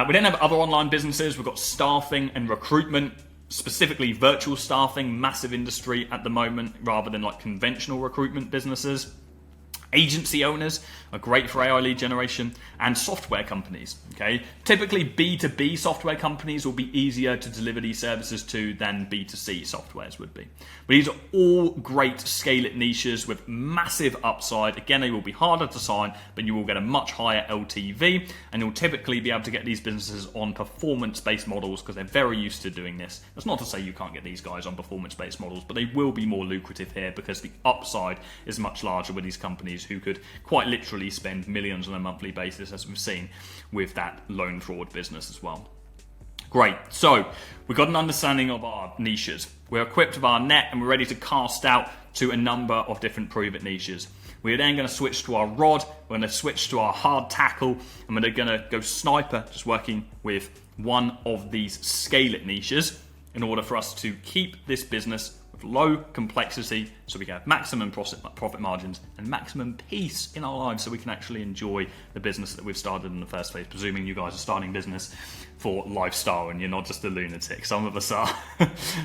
We then have other online businesses. We've got staffing and recruitment, specifically virtual staffing, massive industry at the moment, rather than like conventional recruitment businesses. Agency owners are great for AI lead generation, and software companies. Okay, typically B2B software companies will be easier to deliver these services to than B2C softwares would be. But these are all great scale it niches with massive upside. Again, they will be harder to sign, but you will get a much higher LTV, and you'll typically be able to get these businesses on performance-based models because they're very used to doing this. That's not to say you can't get these guys on performance-based models, but they will be more lucrative here because the upside is much larger with these companies who could quite literally spend millions on a monthly basis, as we've seen with that loan fraud business as well. Great, so we've got an understanding of our niches. We're equipped with our net and we're ready to cast out to a number of different prove-it niches. We're then going to switch to our rod, we're going to switch to our hard tackle, and we're going to go sniper, just working with one of these scale it niches in order for us to keep this business low complexity so we can have maximum profit margins and maximum peace in our lives so we can actually enjoy the business that we've started in the first place, presuming you guys are starting business for lifestyle and you're not just a lunatic. Some of us are.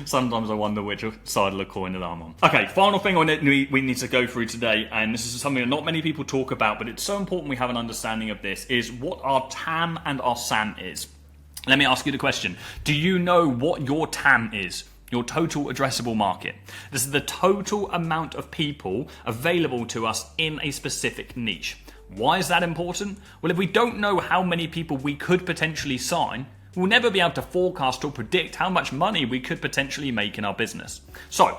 Sometimes I wonder which side of the coin that I'm on. Okay, final thing we need to go through today, and this is something that not many people talk about, but it's so important we have an understanding of this, is what our TAM and our SAM is. Let me ask you the question. Do you know what your TAM is? Your total addressable market. This is the total amount of people available to us in a specific niche. Why is that important? Well, if we don't know how many people we could potentially sign, we'll never be able to forecast or predict how much money we could potentially make in our business. So,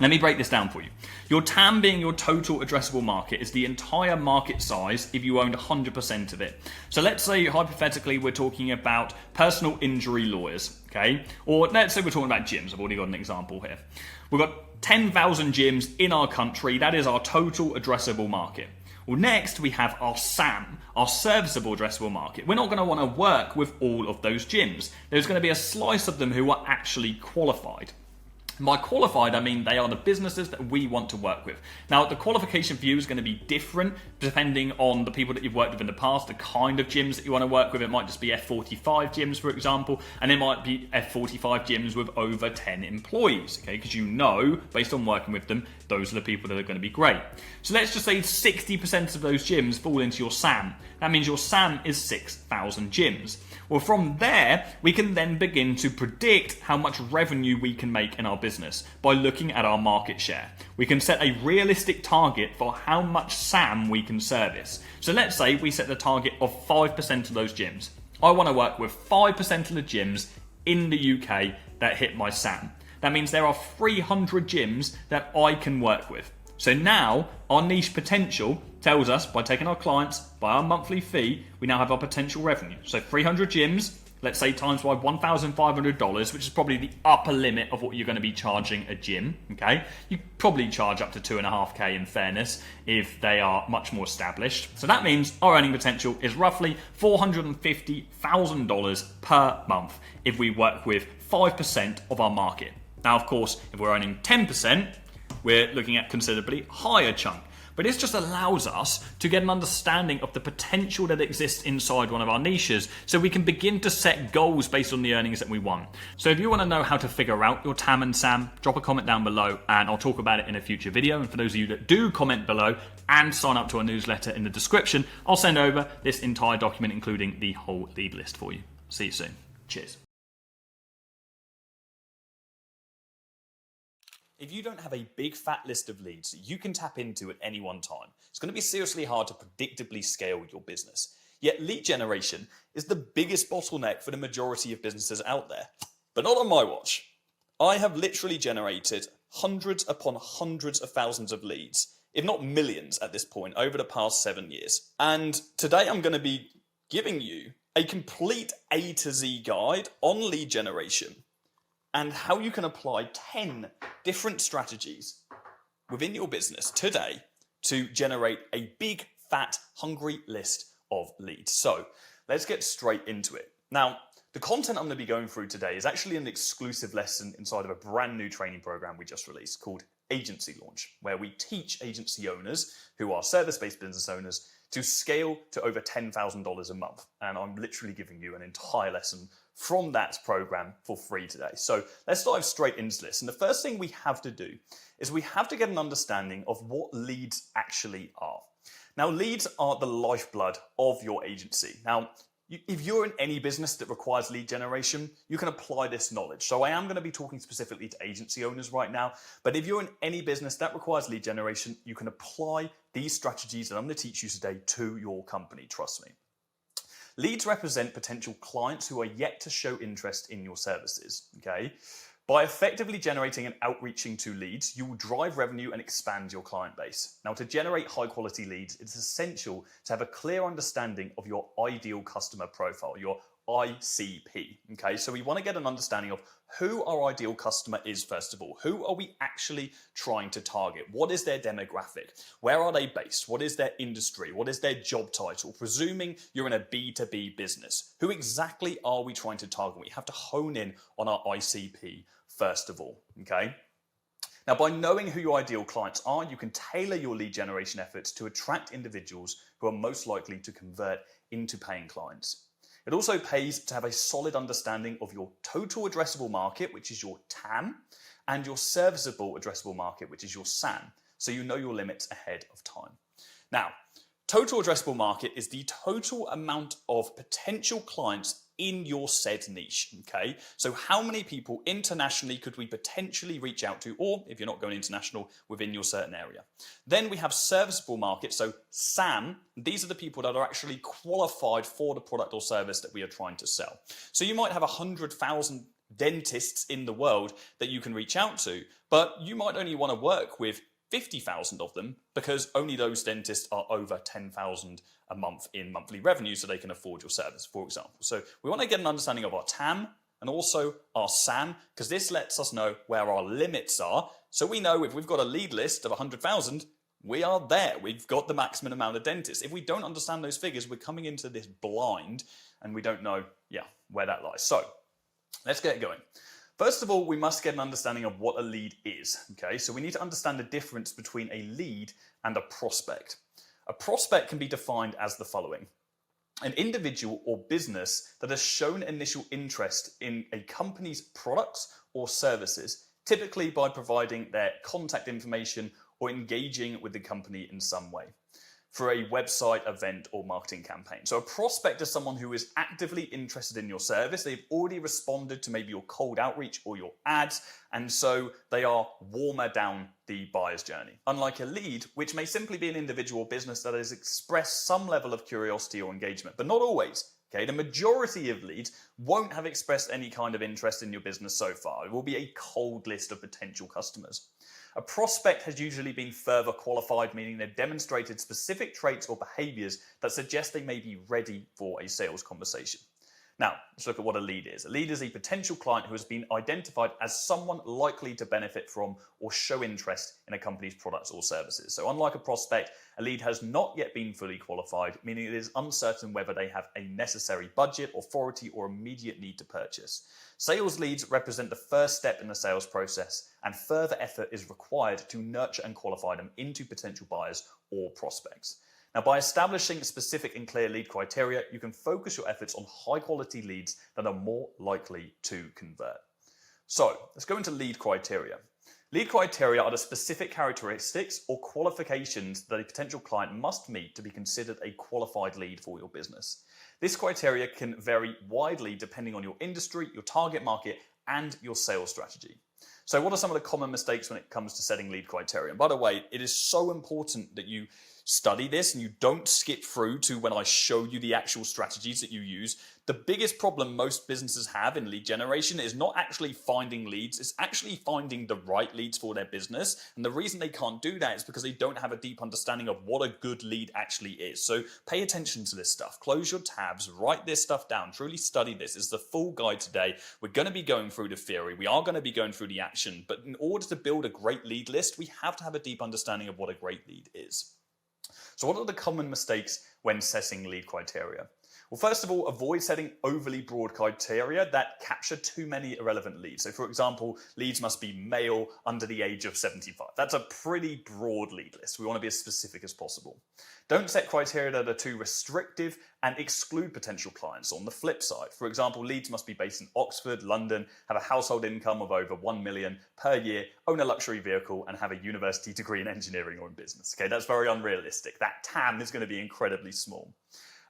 let me break this down for you. Your TAM, being your total addressable market, is the entire market size if you owned 100% of it. So let's say, hypothetically, we're talking about personal injury lawyers, okay? Or let's say we're talking about gyms. I've already got an example here. We've got 10,000 gyms in our country. That is our total addressable market. Well, next we have our SAM, our serviceable addressable market. We're not going to want to work with all of those gyms. There's going to be a slice of them who are actually qualified. By qualified, I mean they are the businesses that we want to work with. Now, the qualification for you is going to be different depending on the people that you've worked with in the past, the kind of gyms that you want to work with. It might just be F45 gyms, for example, and it might be F45 gyms with over 10 employees, okay? Because you know, based on working with them, those are the people that are going to be great. So let's just say 60% of those gyms fall into your SAM. That means your SAM is 6,000 gyms. Well, from there, we can then begin to predict how much revenue we can make in our business by looking at our market share. We can set a realistic target for how much SAM we can service. So let's say we set the target of 5% of those gyms. I want to work with 5% of the gyms in the UK that hit my SAM. That means there are 300 gyms that I can work with. So now our niche potential tells us, by taking our clients, by our monthly fee, we now have our potential revenue. So 300 gyms, let's say times by $1,500, which is probably the upper limit of what you're going to be charging a gym, okay? You probably charge up to $2,500 in fairness if they are much more established. So that means our earning potential is roughly $450,000 per month if we work with 5% of our market. Now, of course, if we're earning 10%, we're looking at considerably higher chunk. But this just allows us to get an understanding of the potential that exists inside one of our niches so we can begin to set goals based on the earnings that we want. So if you want to know how to figure out your TAM and SAM, drop a comment down below and I'll talk about it in a future video. And for those of you that do comment below and sign up to our newsletter in the description, I'll send over this entire document, including the whole lead list for you. See you soon. Cheers. If you don't have a big fat list of leads that you can tap into at any one time, it's going to be seriously hard to predictably scale your business. Yet lead generation is the biggest bottleneck for the majority of businesses out there. But not on my watch. I have literally generated hundreds upon hundreds of thousands of leads, if not millions at this point, over the past 7 years. And today I'm going to be giving you a complete A to Z guide on lead generation and how you can apply 10 different strategies within your business today to generate a big, fat, hungry list of leads. So let's get straight into it. Now, the content I'm going to be going through today is actually an exclusive lesson inside of a brand new training program we just released called Agency Launch, where we teach agency owners who are service-based business owners to scale to over $10,000 a month. And I'm literally giving you an entire lesson from that program for free today. So let's dive straight into this. And the first thing we have to do is we have to get an understanding of what leads actually are. Now, leads are the lifeblood of your agency. Now, if you're in any business that requires lead generation, you can apply this knowledge. So I am going to be talking specifically to agency owners right now, but if you're in any business that requires lead generation, you can apply these strategies that I'm going to teach you today to your company, trust me. Leads represent potential clients who are yet to show interest in your services, okay? By effectively generating and outreaching to leads, you will drive revenue and expand your client base. Now, to generate high quality leads, it's essential to have a clear understanding of your ideal customer profile, your ICP. Okay, so we want to get an understanding of who our ideal customer is, first of all. Who are we actually trying to target? What is their demographic? Where are they based? What is their industry? What is their job title? Presuming you're in a B2B business, who exactly are we trying to target? We have to hone in on our ICP first of all. Okay. Now, by knowing who your ideal clients are, you can tailor your lead generation efforts to attract individuals who are most likely to convert into paying clients. It also pays to have a solid understanding of your total addressable market, which is your TAM, and your serviceable addressable market, which is your SAM, so you know your limits ahead of time. Now, total addressable market is the total amount of potential clients in your said niche, okay? So how many people internationally could we potentially reach out to, or if you're not going international, within your certain area? Then we have serviceable market, so SAM, these are the people that are actually qualified for the product or service that we are trying to sell. So you might have 100,000 dentists in the world that you can reach out to, but you might only want to work with 50,000 of them because only those dentists are over 10,000 a month in monthly revenue, so they can afford your service, for example. So we want to get an understanding of our TAM and also our SAM, because this lets us know where our limits are. So we know if we've got a lead list of 100,000, we are there. We've got the maximum amount of dentists. If we don't understand those figures, we're coming into this blind and we don't know, where that lies. So let's get going. First of all, we must get an understanding of what a lead is, okay? So we need to understand the difference between a lead and a prospect. A prospect can be defined as the following: an individual or business that has shown initial interest in a company's products or services, typically by providing their contact information or engaging with the company in some way, for a website, event, or marketing campaign. So a prospect is someone who is actively interested in your service. They've already responded to maybe your cold outreach or your ads, and so they are warmer down the buyer's journey. Unlike a lead, which may simply be an individual or business that has expressed some level of curiosity or engagement, but not always. Okay, the majority of leads won't have expressed any kind of interest in your business so far. It will be a cold list of potential customers. A prospect has usually been further qualified, meaning they've demonstrated specific traits or behaviors that suggest they may be ready for a sales conversation. Now, let's look at what a lead is. A lead is a potential client who has been identified as someone likely to benefit from or show interest in a company's products or services. So unlike a prospect, a lead has not yet been fully qualified, meaning it is uncertain whether they have a necessary budget, authority, or immediate need to purchase. Sales leads represent the first step in the sales process, and further effort is required to nurture and qualify them into potential buyers or prospects. Now, by establishing specific and clear lead criteria, you can focus your efforts on high quality leads that are more likely to convert. So let's go into lead criteria. Lead criteria are the specific characteristics or qualifications that a potential client must meet to be considered a qualified lead for your business. This criteria can vary widely depending on your industry, your target market, and your sales strategy. So what are some of the common mistakes when it comes to setting lead criteria? And by the way, it is so important that you study this and you don't skip through to when I show you the actual strategies that you use. The biggest problem most businesses have in lead generation is not actually finding leads, it's actually finding the right leads for their business. And the reason they can't do that is because they don't have a deep understanding of what a good lead actually is. So pay attention to this stuff. Close your tabs, write this stuff down, truly study this. It's the full guide today. We're going to be going through the theory, we are going to be going through the action, but in order to build a great lead list, we have to have a deep understanding of what a great lead is. So what are the common mistakes when setting lead criteria? Well, first of all, avoid setting overly broad criteria that capture too many irrelevant leads. So for example, leads must be male under the age of 75. That's a pretty broad lead list. We want to be as specific as possible. Don't set criteria that are too restrictive and exclude potential clients. On the flip side, for example, leads must be based in Oxford, London, have a household income of over 1 million per year, own a luxury vehicle, and have a university degree in engineering or in business. Okay, that's very unrealistic. That TAM is going to be incredibly small.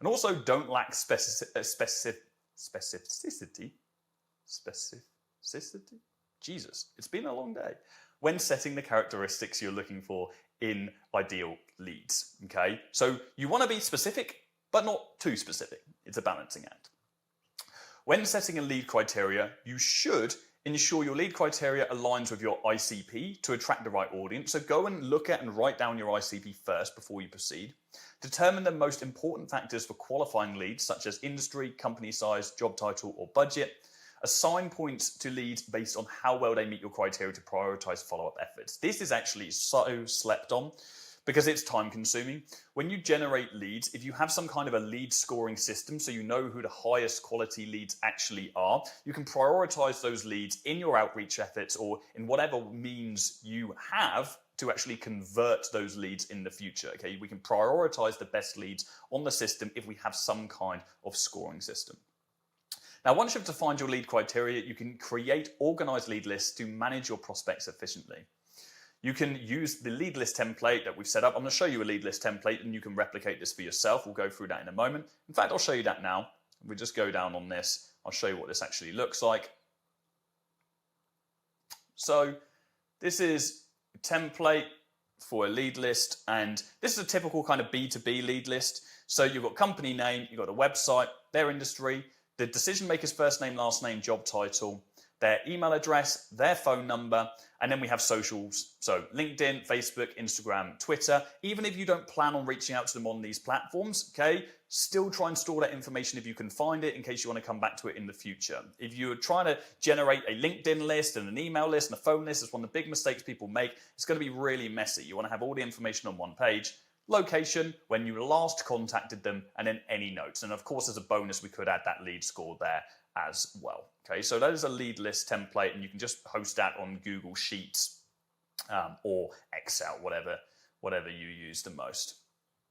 And also don't lack specificity. Jesus, it's been a long day. When setting the characteristics you're looking for in ideal leads, okay? So you want to be specific, but not too specific. It's a balancing act. When setting a lead criteria, you should ensure your lead criteria aligns with your ICP to attract the right audience. So go and look at and write down your ICP first before you proceed. Determine the most important factors for qualifying leads, such as industry, company size, job title, or budget. Assign points to leads based on how well they meet your criteria to prioritize follow-up efforts. This is actually so slept on because it's time consuming. When you generate leads, if you have some kind of a lead scoring system, so you know who the highest quality leads actually are, you can prioritize those leads in your outreach efforts or in whatever means you have to actually convert those leads in the future. Okay, we can prioritize the best leads on the system if we have some kind of scoring system. Now, once you've defined your lead criteria, you can create organized lead lists to manage your prospects efficiently. You can use the lead list template that we've set up. I'm going to show you a lead list template and you can replicate this for yourself. We'll go through that in a moment. In fact, I'll show you that now. We just go down on this. I'll show you what this actually looks like. So this is a template for a lead list, and this is a typical kind of B2B lead list. So you've got company name, you've got a website, their industry, the decision maker's first name, last name, job title, their email address, their phone number, and then we have socials. So LinkedIn, Facebook, Instagram, Twitter. Even if you don't plan on reaching out to them on these platforms, okay, still try and store that information if you can find it in case you want to come back to it in the future. If you're trying to generate a LinkedIn list and an email list and a phone list, it's one of the big mistakes people make. It's going to be really messy. You want to have all the information on one page. Location, when you last contacted them, and then any notes. And of course, as a bonus, we could add that lead score there as well. Okay, so that is a lead list template, and you can just host that on Google Sheets or Excel, whatever you use the most.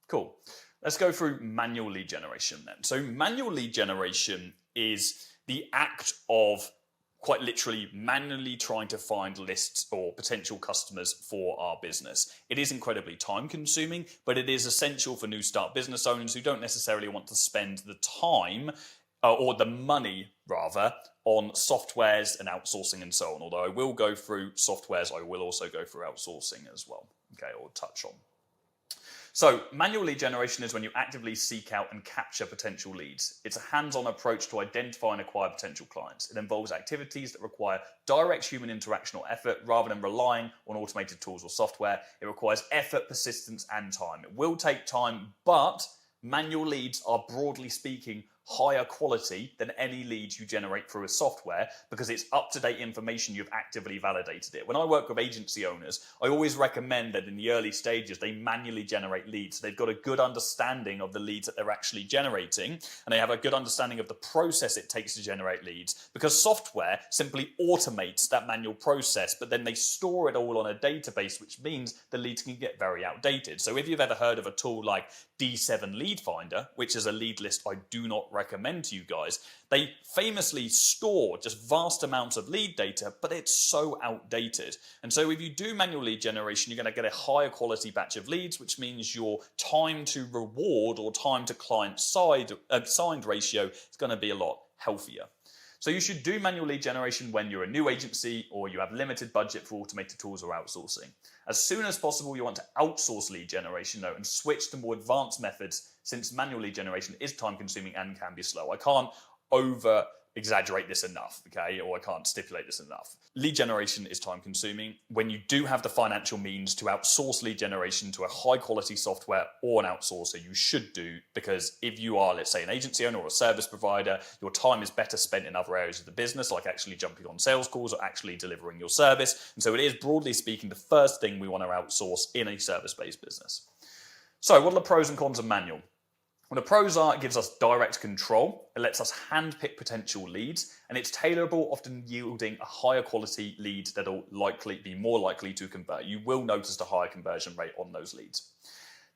Cool. Let's go through manual lead generation then. So manual lead generation is the act of quite literally manually trying to find lists or potential customers for our business. It is incredibly time consuming, but it is essential for new start business owners who don't necessarily want to spend the time or the money rather on softwares and outsourcing and so on. Although I will go through softwares, I will also go through outsourcing as well, okay, or touch on. So manual lead generation is when you actively seek out and capture potential leads. It's a hands-on approach to identify and acquire potential clients. It involves activities that require direct human interaction or effort rather than relying on automated tools or software. It requires effort, persistence, and time. It will take time, but manual leads are, broadly speaking, higher quality than any leads you generate through a software because it's up-to-date information, you've actively validated it. When I work with agency owners, I always recommend that in the early stages they manually generate leads. They've got a good understanding of the leads that they're actually generating, and they have a good understanding of the process it takes to generate leads, because software simply automates that manual process, but then they store it all on a database, which means the leads can get very outdated. So if you've ever heard of a tool like D7 Lead Finder, which is a lead list I do not recommend to you guys, they famously store just vast amounts of lead data, but it's so outdated. And so if you do manual lead generation, you're going to get a higher quality batch of leads, which means your time to reward or time to client signed ratio is going to be a lot healthiher. So you should do manual lead generation when you're a new agency or you have limited budget for automated tools or outsourcing. As soon as possible, you want to outsource lead generation though and switch to more advanced methods, since manual lead generation is time consuming and can be slow. I can't over exaggerate this enough, okay? Or I can't stipulate this enough. Lead generation is time consuming. When you do have the financial means to outsource lead generation to a high quality software or an outsourcer, you should do, because if you are, let's say, an agency owner or a service provider, your time is better spent in other areas of the business, like actually jumping on sales calls or actually delivering your service. And so it is, broadly speaking, the first thing we want to outsource in a service-based business. So what are the pros and cons of manual? Well, the pros are it gives us direct control, it lets us handpick potential leads, and it's tailorable, often yielding a higher quality lead that will be more likely to convert. You will notice the higher conversion rate on those leads.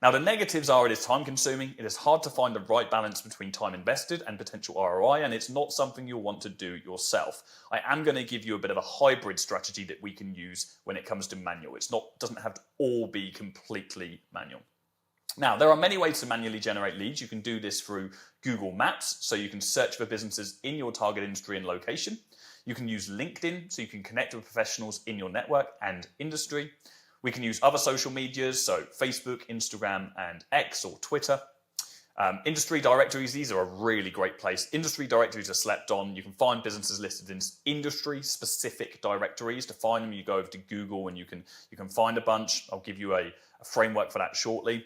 Now, the negatives are it is time consuming, it is hard to find the right balance between time invested and potential ROI, and it's not something you'll want to do yourself. I am going to give you a bit of a hybrid strategy that we can use when it comes to manual. Doesn't have to all be completely manual. Now, there are many ways to manually generate leads. You can do this through Google Maps, so you can search for businesses in your target industry and location. You can use LinkedIn, so you can connect with professionals in your network and industry. We can use other social medias, so Facebook, Instagram, and X or Twitter. Industry directories, these are a really great place. Industry directories are slept on. You can find businesses listed in industry-specific directories. To find them, you go over to Google and you can find a bunch. I'll give you a framework for that shortly.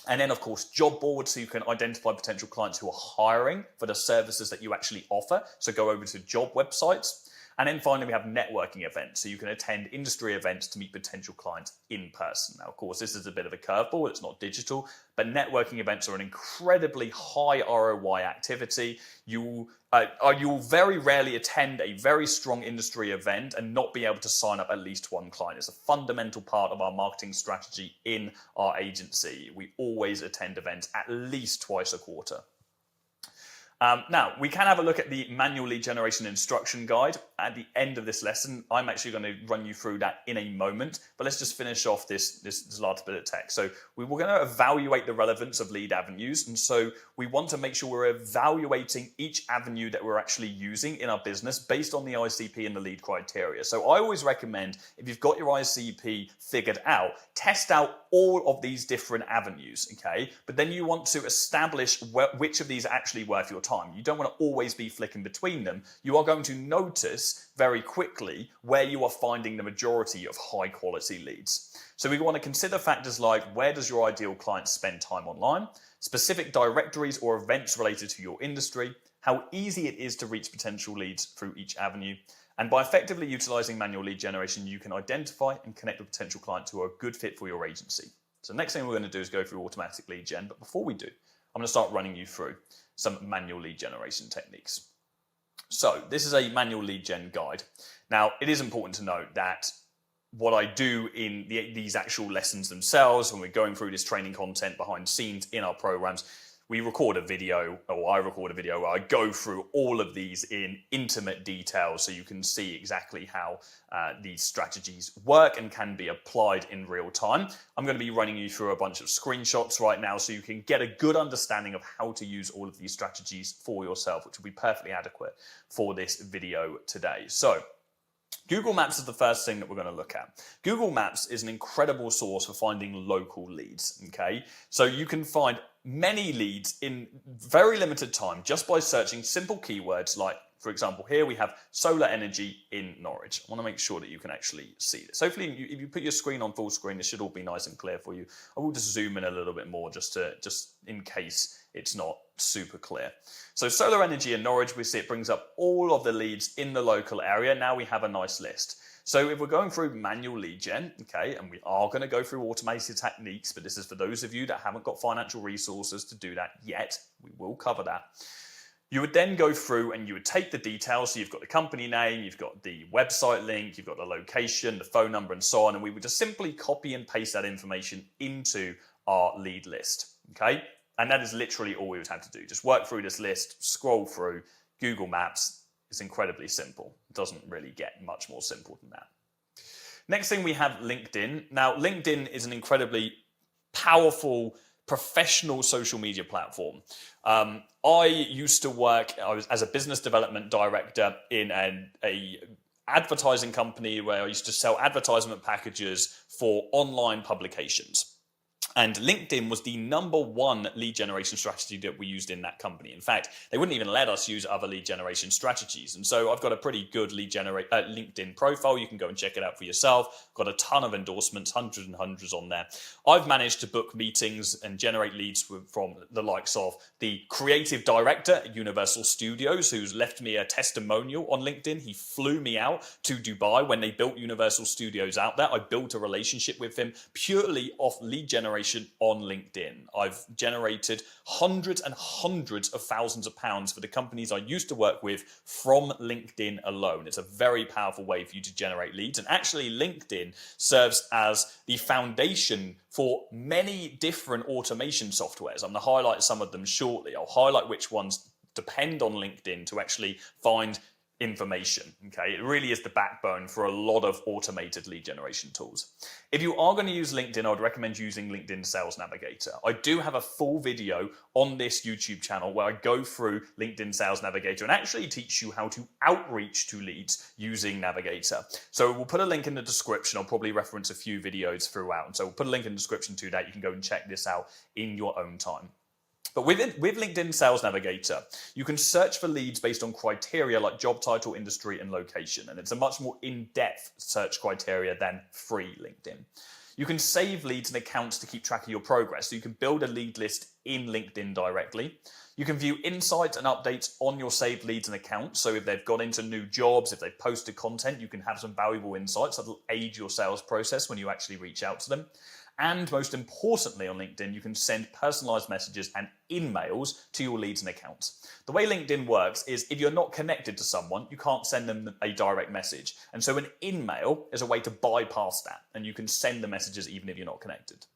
And then, of course, job boards, so you can identify potential clients who are hiring for the services that you actually offer. So go over to job websites. And then finally, we have networking events. So you can attend industry events to meet potential clients in person. Now, of course, this is a bit of a curveball. It's not digital, but networking events are an incredibly high ROI activity. You will very rarely attend a very strong industry event and not be able to sign up at least one client. It's a fundamental part of our marketing strategy in our agency. We always attend events at least twice a quarter. Now, we can have a look at the manual lead generation instruction guide at the end of this lesson. I'm actually going to run you through that in a moment, but let's just finish off this last bit of text. So we're going to evaluate the relevance of lead avenues. And so we want to make sure we're evaluating each avenue that we're actually using in our business based on the ICP and the lead criteria. So I always recommend, if you've got your ICP figured out, test out all of these different avenues, okay? But then you want to establish which of these are actually worth your time. You don't want to always be flicking between them. You are going to notice very quickly where you are finding the majority of high quality leads. So we want to consider factors like, where does your ideal client spend time online? Specific directories or events related to your industry, how easy it is to reach potential leads through each avenue. And by effectively utilizing manual lead generation, you can identify and connect with potential clients who are a good fit for your agency. So the next thing we're going to do is go through automatic lead gen. But before we do, I'm going to start running you through some manual lead generation techniques. So this is a manual lead gen guide. Now, it is important to note that what I do in these actual lessons themselves, when we're going through this training content behind the scenes in our programs, we record a video, or I record a video where I go through all of these in intimate detail so you can see exactly how these strategies work and can be applied in real time. I'm going to be running you through a bunch of screenshots right now so you can get a good understanding of how to use all of these strategies for yourself, which will be perfectly adequate for this video today. So Google Maps is the first thing that we're going to look at. Google Maps is an incredible source for finding local leads, okay? So you can find many leads in very limited time just by searching simple keywords like, for example, here we have solar energy in Norwich. I want to make sure that you can actually see this. Hopefully, if you put your screen on full screen, this should all be nice and clear for you. I will just zoom in a little bit more just in case it's not super clear. So solar energy in Norwich, we see it brings up all of the leads in the local area. Now we have a nice list. So if we're going through manual lead gen, okay, and we are going to go through automated techniques, but this is for those of you that haven't got financial resources to do that yet. We will cover that. You would then go through and you would take the details. So you've got the company name, you've got the website link, you've got the location, the phone number, and so on. And we would just simply copy and paste that information into our lead list, okay? And that is literally all we would have to do. Just work through this list, scroll through Google Maps. It's incredibly simple. It doesn't really get much more simple than that. Next thing we have LinkedIn. Now, LinkedIn is an incredibly powerful professional social media platform. I used to work as a business development director in a advertising company where I used to sell advertisement packages for online publications. And LinkedIn was the #1 lead generation strategy that we used in that company. In fact, they wouldn't even let us use other lead generation strategies. And so I've got a pretty good LinkedIn profile. You can go and check it out for yourself. Got a ton of endorsements, hundreds and hundreds on there. I've managed to book meetings and generate leads from the likes of the creative director at Universal Studios, who's left me a testimonial on LinkedIn. He flew me out to Dubai when they built Universal Studios out there. I built a relationship with him purely off lead generation on LinkedIn. I've generated hundreds and hundreds of thousands of pounds for the companies I used to work with from LinkedIn alone. It's a very powerful way for you to generate leads. And actually, LinkedIn serves as the foundation for many different automation softwares. I'm going to highlight some of them shortly. I'll highlight which ones depend on LinkedIn to actually find information. Okay, it really is the backbone for a lot of automated lead generation tools. If you are going to use LinkedIn, I would recommend using LinkedIn Sales Navigator. I do have a full video on this YouTube channel where I go through LinkedIn Sales Navigator and actually teach you how to outreach to leads using Navigator. So we'll put a link in the description. I'll probably reference a few videos throughout. And so we'll put a link in the description to that. You can go and check this out in your own time. But with LinkedIn Sales Navigator, you can search for leads based on criteria like job title, industry, and location. And it's a much more in-depth search criteria than free LinkedIn. You can save leads and accounts to keep track of your progress. So you can build a lead list in LinkedIn directly. You can view insights and updates on your saved leads and accounts. So if they've got into new jobs, if they've posted content, you can have some valuable insights that'll aid your sales process when you actually reach out to them. And most importantly on LinkedIn, you can send personalized messages and emails to your leads and accounts. The way LinkedIn works is if you're not connected to someone, you can't send them a direct message. And so an email is a way to bypass that, and you can send the messages even if you're not connected.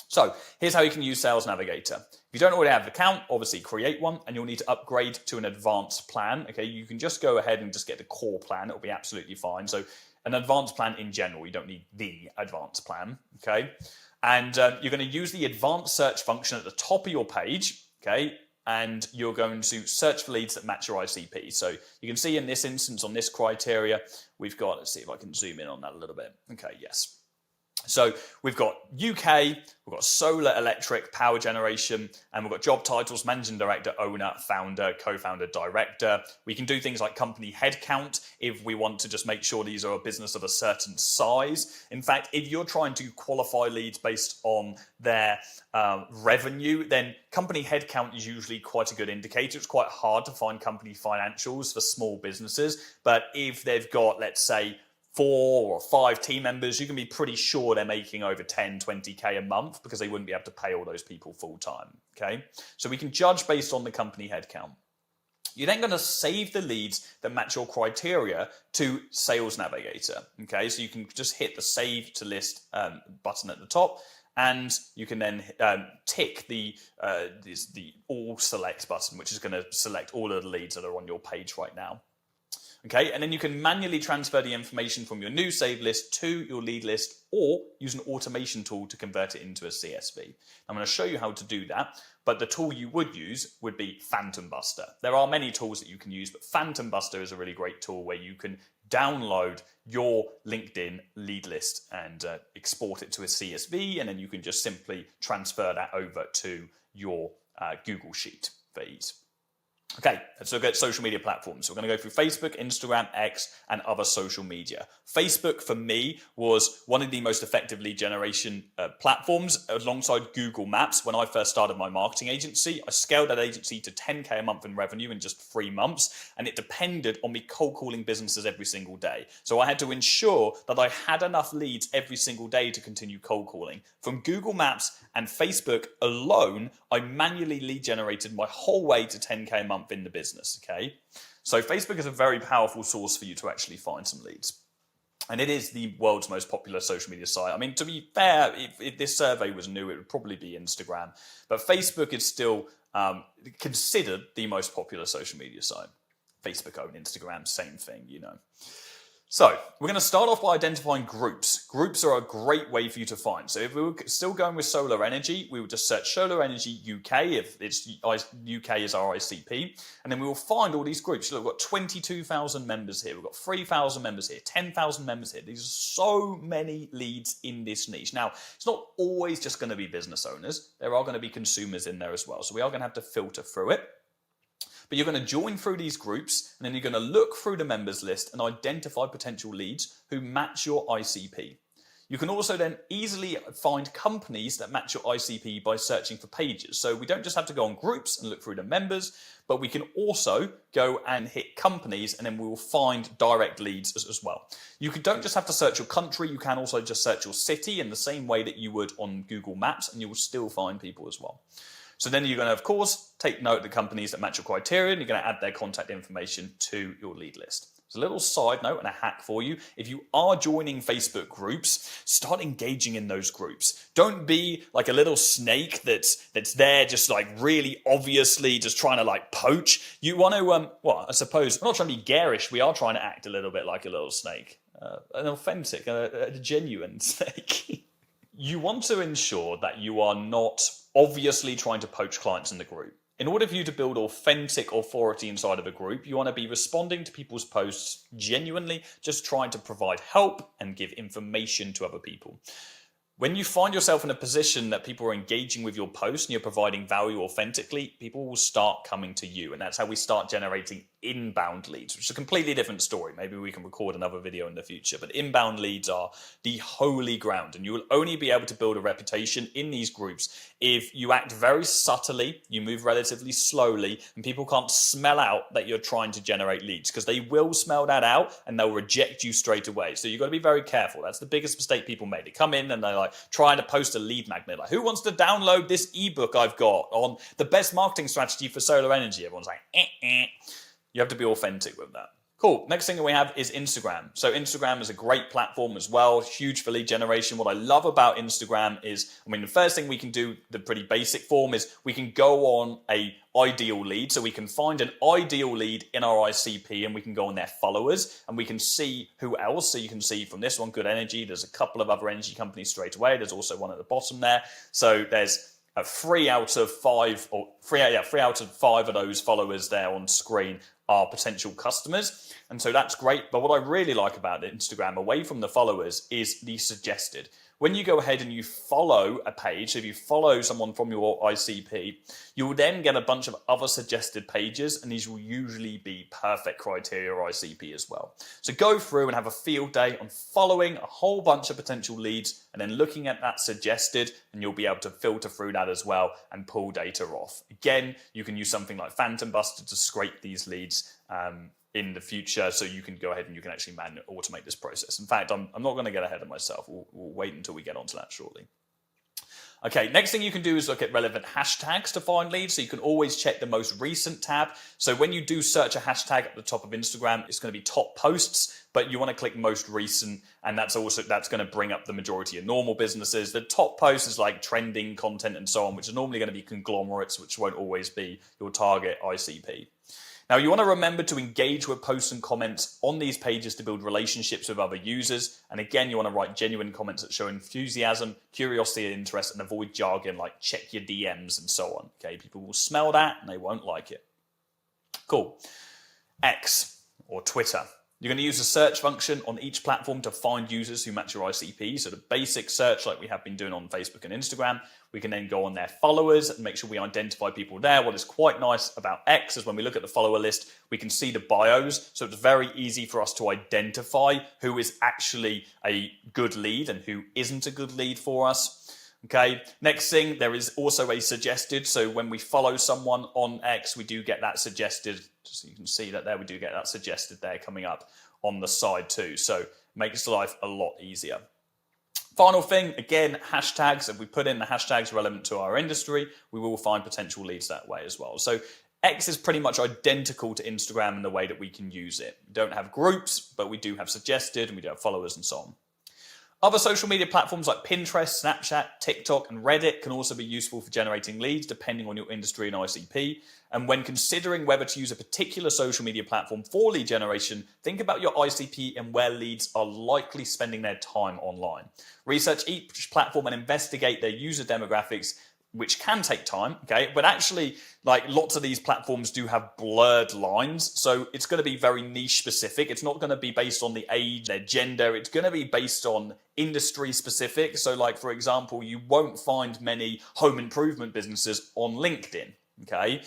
So here's how you can use Sales Navigator. If you don't already have an account, obviously create one, and you'll need to upgrade to an advanced plan. Okay, you can just go ahead and just get the core plan. It'll be absolutely fine. So an advanced plan in general, you don't need the advanced plan, okay? And you're going to use the advanced search function at the top of your page, okay? And you're going to search for leads that match your ICP. So you can see in this instance on this criteria, we've got, let's see if I can zoom in on that a little bit. Okay, yes. So we've got UK, we've got solar, electric, power generation, and we've got job titles, managing director, owner, founder, co-founder, director. We can do things like company headcount if we want to just make sure these are a business of a certain size. In fact, if you're trying to qualify leads based on their revenue, then company headcount is usually quite a good indicator. It's quite hard to find company financials for small businesses, but if they've got, let's say, 4 or 5 team members, you can be pretty sure they're making over 10, 20K a month because they wouldn't be able to pay all those people full time, okay? So we can judge based on the company headcount. You're then going to save the leads that match your criteria to Sales Navigator, okay? So you can just hit the Save to List button at the top, and you can then tick the All Select button, which is going to select all of the leads that are on your page right now. Okay, and then you can manually transfer the information from your new saved list to your lead list or use an automation tool to convert it into a CSV. I'm going to show you how to do that, but the tool you would use would be Phantom Buster. There are many tools that you can use, but Phantom Buster is a really great tool where you can download your LinkedIn lead list and export it to a CSV, and then you can just simply transfer that over to your Google Sheet for ease. Okay, let's look at social media platforms. So we're going to go through Facebook, Instagram, X, and other social media. Facebook, for me, was one of the most effective lead generation platforms alongside Google Maps. When I first started my marketing agency, I scaled that agency to 10K a month in revenue in just 3 months, and it depended on me cold calling businesses every single day. So I had to ensure that I had enough leads every single day to continue cold calling. From Google Maps and Facebook alone, I manually lead generated my whole way to 10K a month in the business, okay? So Facebook is a very powerful source for you to actually find some leads. And it is the world's most popular social media site. I mean, to be fair, if this survey was new, it would probably be Instagram. But Facebook is still considered the most popular social media site. Facebook owned Instagram, same thing, you know. So we're going to start off by identifying groups. Groups are a great way for you to find. So if we were still going with solar energy, we would just search solar energy UK if it's UK is our ICP, and then we will find all these groups. Look, we've got 22,000 members here. We've got 3,000 members here, 10,000 members here. These are so many leads in this niche. Now, it's not always just going to be business owners. There are going to be consumers in there as well. So we are going to have to filter through it. But you're going to join through these groups, and then you're going to look through the members list and identify potential leads who match your ICP. You can also then easily find companies that match your ICP by searching for pages. So we don't just have to go on groups and look through the members, but we can also go and hit companies, and then we will find direct leads as well. Don't just have to search your country, you can also just search your city in the same way that you would on Google Maps, and you will still find people as well. So then you're going to, of course, take note of the companies that match your criteria, and you're going to add their contact information to your lead list. So a little side note and a hack for you. If you are joining Facebook groups, start engaging in those groups. Don't be like a little snake that's there just like really obviously just trying to like poach. You want to, I suppose, we're not trying to be garish. We are trying to act a little bit like a little snake, an authentic, a genuine snake. You want to ensure that you are not obviously trying to poach clients in the group. In order for you to build authentic authority inside of a group, you want to be responding to people's posts genuinely, just trying to provide help and give information to other people. When you find yourself in a position that people are engaging with your post and you're providing value authentically, people will start coming to you. And that's how we start generating inbound leads, which is a completely different story. Maybe we can record another video in the future, but inbound leads are the holy ground, and you will only be able to build a reputation in these groups if you act very subtly, you move relatively slowly, and people can't smell out that you're trying to generate leads, because they will smell that out and they'll reject you straight away. So you've got to be very careful. That's the biggest mistake people make. They come in and they're like trying to post a lead magnet, like, who wants to download this ebook I've got on the best marketing strategy for solar energy? Everyone's like, You have to be authentic with that. Cool. Next thing that we have is Instagram. So Instagram is a great platform as well, huge for lead generation. What I love about Instagram is, the first thing we can do, the pretty basic form, is we can go on a ideal lead. So we can find an ideal lead in our ICP, and we can go on their followers, and we can see who else. So you can see from this one, Good Energy, there's a couple of other energy companies straight away. There's also one at the bottom there. So there's 3 out of 5 of those followers there on screen are potential customers. And so that's great. But what I really like about Instagram, away from the followers, is the suggested. When you go ahead and you follow a page, so if you follow someone from your ICP, you will then get a bunch of other suggested pages, and these will usually be perfect criteria or ICP as well. So go through and have a field day on following a whole bunch of potential leads and then looking at that suggested, and you'll be able to filter through that as well and pull data off. Again, you can use something like Phantom Buster to scrape these leads in the future, so you can go ahead and you can actually automate this process. In fact, I'm not going to get ahead of myself. We'll wait until we get onto that shortly. Okay, next thing you can do is look at relevant hashtags to find leads. So you can always check the most recent tab. So when you do search a hashtag at the top of Instagram, it's going to be top posts, but you want to click most recent, and that's going to bring up the majority of normal businesses. The top post is like trending content and so on, which is normally going to be conglomerates, which won't always be your target ICP. Now, you want to remember to engage with posts and comments on these pages to build relationships with other users. And again, you want to write genuine comments that show enthusiasm, curiosity, and interest, and avoid jargon like check your DMs and so on. Okay, people will smell that and they won't like it. Cool. X, or Twitter. You're going to use a search function on each platform to find users who match your ICP. So the basic search, like we have been doing on Facebook and Instagram, we can then go on their followers and make sure we identify people there. What is quite nice about X is when we look at the follower list, we can see the bios. So it's very easy for us to identify who is actually a good lead and who isn't a good lead for us. Okay, next thing, there is also a suggested. So when we follow someone on X, we do get that suggested. So you can see that there, we do get that suggested there coming up on the side too. So makes life a lot easier. Final thing, again, hashtags. If we put in the hashtags relevant to our industry, we will find potential leads that way as well. So X is pretty much identical to Instagram in the way that we can use it. We don't have groups, but we do have suggested, and we do have followers and so on. Other social media platforms like Pinterest, Snapchat, TikTok, and Reddit can also be useful for generating leads depending on your industry and ICP. And when considering whether to use a particular social media platform for lead generation, think about your ICP and where leads are likely spending their time online. Research each platform and investigate their user demographics, which can take time, okay? But actually, like lots of these platforms do have blurred lines. So it's going to be very niche specific. It's not going to be based on the age, their gender. It's going to be based on industry specific. So like, for example, you won't find many home improvement businesses on LinkedIn, okay?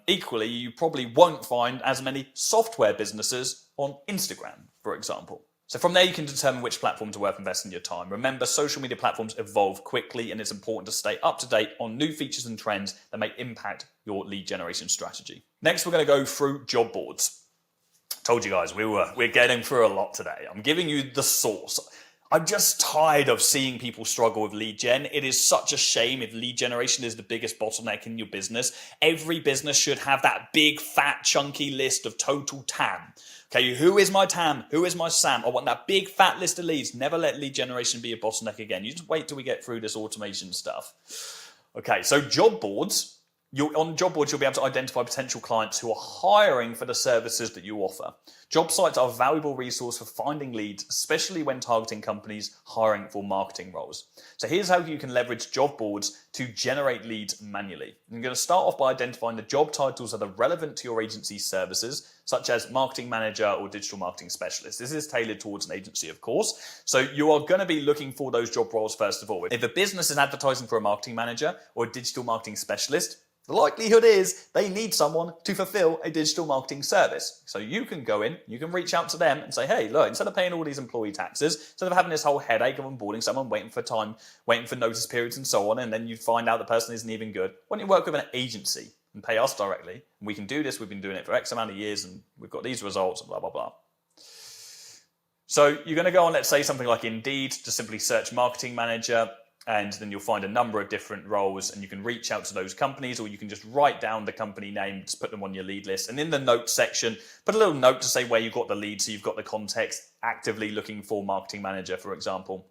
Equally, you probably won't find as many software businesses on Instagram, for example. So from there, you can determine which platform to worth investing your time. Remember, social media platforms evolve quickly, and it's important to stay up to date on new features and trends that may impact your lead generation strategy. Next, we're going to go through job boards. Told you guys, we're getting through a lot today. I'm giving you the source. I'm just tired of seeing people struggle with lead gen. It is such a shame if lead generation is the biggest bottleneck in your business. Every business should have that big, fat, chunky list of total TAM. Okay, who is my TAM? Who is my SAM? I want that big, fat list of leads. Never let lead generation be a bottleneck again. You just wait till we get through this automation stuff. Okay, so job boards. On job boards, you'll be able to identify potential clients who are hiring for the services that you offer. Job sites are a valuable resource for finding leads, especially when targeting companies hiring for marketing roles. So here's how you can leverage job boards to generate leads manually. I'm going to start off by identifying the job titles that are relevant to your agency's services, such as marketing manager or digital marketing specialist. This is tailored towards an agency, of course. So you are going to be looking for those job roles first of all. If a business is advertising for a marketing manager or a digital marketing specialist, the likelihood is they need someone to fulfill a digital marketing service. So you can go in, you can reach out to them and say, hey, look, instead of paying all these employee taxes, instead of having this whole headache of onboarding someone, waiting for notice periods and so on, and then you find out the person isn't even good, why don't you work with an agency and pay us directly? And we can do this, we've been doing it for X amount of years and we've got these results and blah, blah, blah. So you're going to go on, let's say something like Indeed, to simply search marketing manager, and then you'll find a number of different roles and you can reach out to those companies, or you can just write down the company name, just put them on your lead list. And in the notes section, put a little note to say where you got the lead, so you've got the context, actively looking for marketing manager, for example.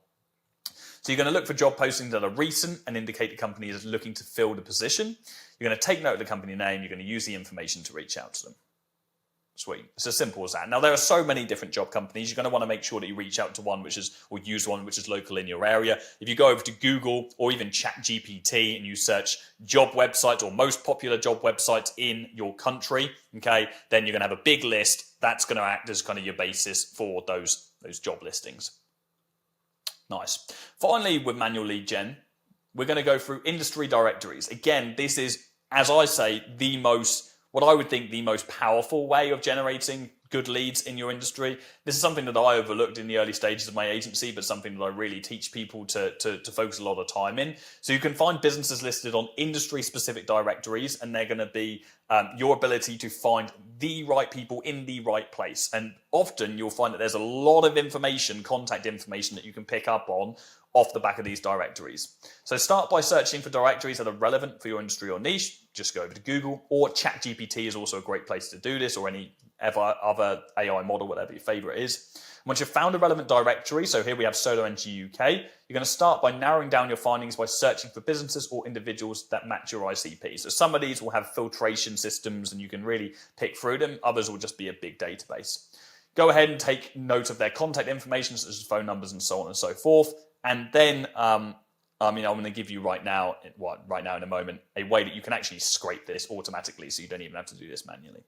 So you're going to look for job postings that are recent and indicate the company is looking to fill the position. You're going to take note of the company name. You're going to use the information to reach out to them. Sweet. It's as simple as that. Now, there are so many different job companies. You're going to want to make sure that you reach out to one or use one which is local in your area. If you go over to Google or even ChatGPT and you search job websites or most popular job websites in your country, okay, then you're going to have a big list. That's going to act as kind of your basis for those job listings. Nice. Finally, with manual lead gen, we're going to go through industry directories. Again, this is, as I say, what I would think the most powerful way of generating good leads in your industry. This is something that I overlooked in the early stages of my agency, but something that I really teach people to focus a lot of time in. So you can find businesses listed on industry-specific directories, and they're going to be your ability to find the right people in the right place. And often you'll find that there's a lot of information, contact information, that you can pick up on off the back of these directories. So start by searching for directories that are relevant for your industry or niche. Just go over to Google, or ChatGPT is also a great place to do this, or any other AI model, whatever your favorite is. Once you've found a relevant directory, so here we have Solar Energy UK, you're going to start by narrowing down your findings by searching for businesses or individuals that match your ICP. So some of these will have filtration systems and you can really pick through them. Others will just be a big database. Go ahead and take note of their contact information, such as phone numbers and so on and so forth. And then, I'm going to give you right now in a moment, a way that you can actually scrape this automatically, so you don't even have to do this manually.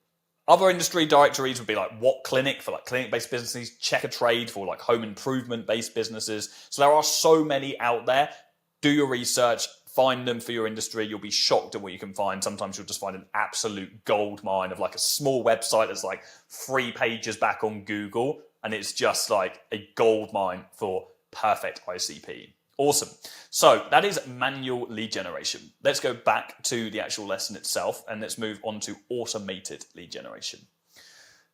Other industry directories would be like What Clinic for like clinic-based businesses, Check a Trade for like home improvement-based businesses. So there are so many out there. Do your research, find them for your industry. You'll be shocked at what you can find. Sometimes you'll just find an absolute gold mine of like a small website that's like 3 pages back on Google, and it's just like a gold mine for perfect ICP. Awesome. So that is manual lead generation. Let's go back to the actual lesson itself and let's move on to automated lead generation.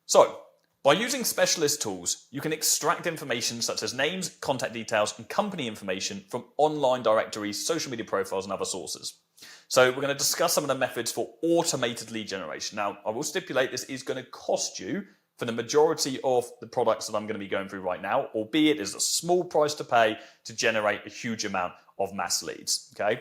So by using specialist tools, you can extract information such as names, contact details, and company information from online directories, social media profiles, and other sources. So we're going to discuss some of the methods for automated lead generation. Now, I will stipulate this is going to cost you for the majority of the products that I'm going to be going through right now, albeit it's a small price to pay to generate a huge amount of mass leads, okay?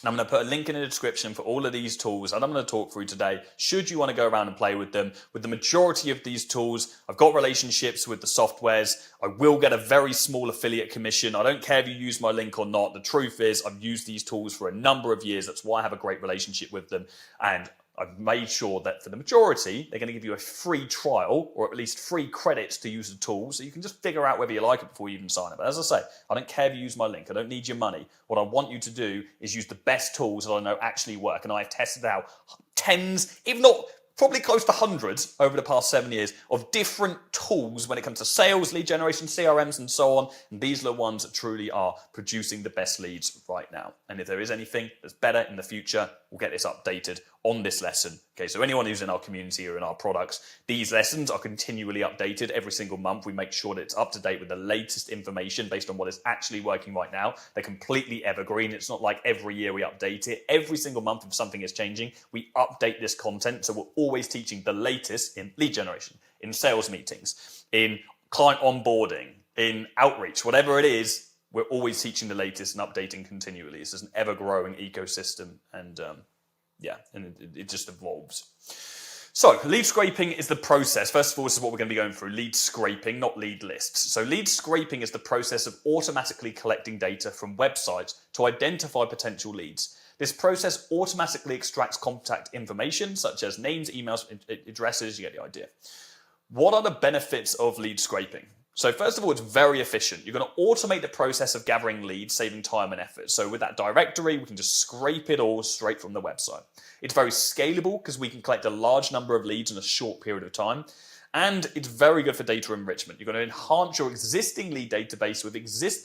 And I'm going to put a link in the description for all of these tools that I'm going to talk through today, should you want to go around and play with them. With the majority of these tools, I've got relationships with the softwares. I will get a very small affiliate commission. I don't care if you use my link or not. The truth is, I've used these tools for a number of years. That's why I have a great relationship with them. And I've made sure that for the majority, they're going to give you a free trial, or at least free credits to use the tool, so you can just figure out whether you like it before you even sign up. But as I say, I don't care if you use my link. I don't need your money. What I want you to do is use the best tools that I know actually work. And I've tested out tens, if not probably close to hundreds over the past 7 years of different tools when it comes to sales, lead generation, CRMs, and so on. And these are the ones that truly are producing the best leads right now. And if there is anything that's better in the future, we'll get this updated on this lesson. Okay, so anyone who's in our community or in our products, these lessons are continually updated every single month. We make sure that it's up to date with the latest information based on what is actually working right now. They're completely evergreen. It's not like every year we update it. Every single month, if something is changing, we update this content. So we're always teaching the latest in lead generation, in sales meetings, in client onboarding, in outreach, whatever it is. We're always teaching the latest and updating continually. This is an ever-growing ecosystem, and it just evolves. So lead scraping is the process. First of all, this is what we're going to be going through. Lead scraping, not lead lists. So lead scraping is the process of automatically collecting data from websites to identify potential leads. This process automatically extracts contact information such as names, emails, addresses. You get the idea. What are the benefits of lead scraping? So first of all, it's very efficient. You're going to automate the process of gathering leads, saving time and effort. So with that directory, we can just scrape it all straight from the website. It's very scalable because we can collect a large number of leads in a short period of time. And it's very good for data enrichment. You're going to enhance your existing lead database with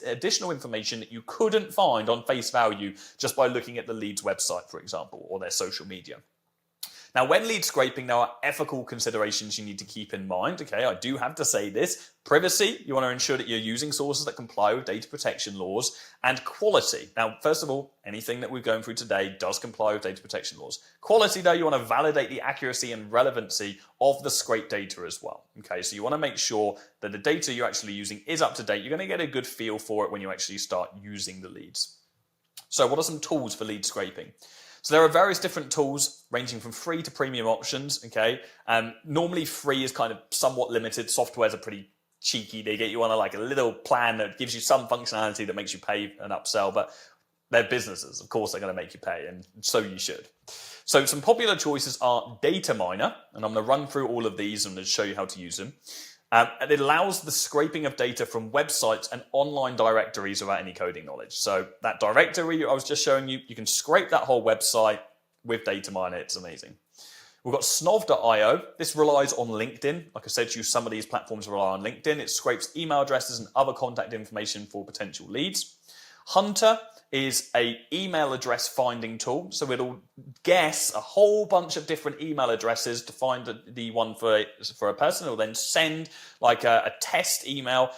additional information that you couldn't find on face value just by looking at the lead's website, for example, or their social media. Now, when lead scraping, there are ethical considerations you need to keep in mind. Okay, I do have to say this. Privacy, you want to ensure that you're using sources that comply with data protection laws, and quality. Now, first of all, anything that we're going through today does comply with data protection laws. Quality, though, you want to validate the accuracy and relevancy of the scraped data as well. Okay, so you want to make sure that the data you're actually using is up to date. You're going to get a good feel for it when you actually start using the leads. So what are some tools for lead scraping? So there are various different tools ranging from free to premium options, okay? Normally free is kind of somewhat limited. Softwares are pretty cheeky. They get you on a little plan that gives you some functionality that makes you pay an upsell, but they're businesses. Of course, they're going to make you pay, and so you should. So some popular choices are Data Miner, and I'm going to run through all of these and show you how to use them. And it allows the scraping of data from websites and online directories without any coding knowledge. So that directory I was just showing you, you can scrape that whole website with Data Miner. It's amazing. We've got Snov.io. This relies on LinkedIn. Like I said to you, some of these platforms rely on LinkedIn. It scrapes email addresses and other contact information for potential leads. Hunter is an email address finding tool. So it'll guess a whole bunch of different email addresses to find the one for a person. It'll then send like a test email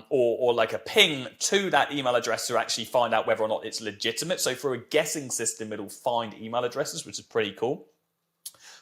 or like a ping to that email address to actually find out whether or not it's legitimate. So for a guessing system, it'll find email addresses, which is pretty cool.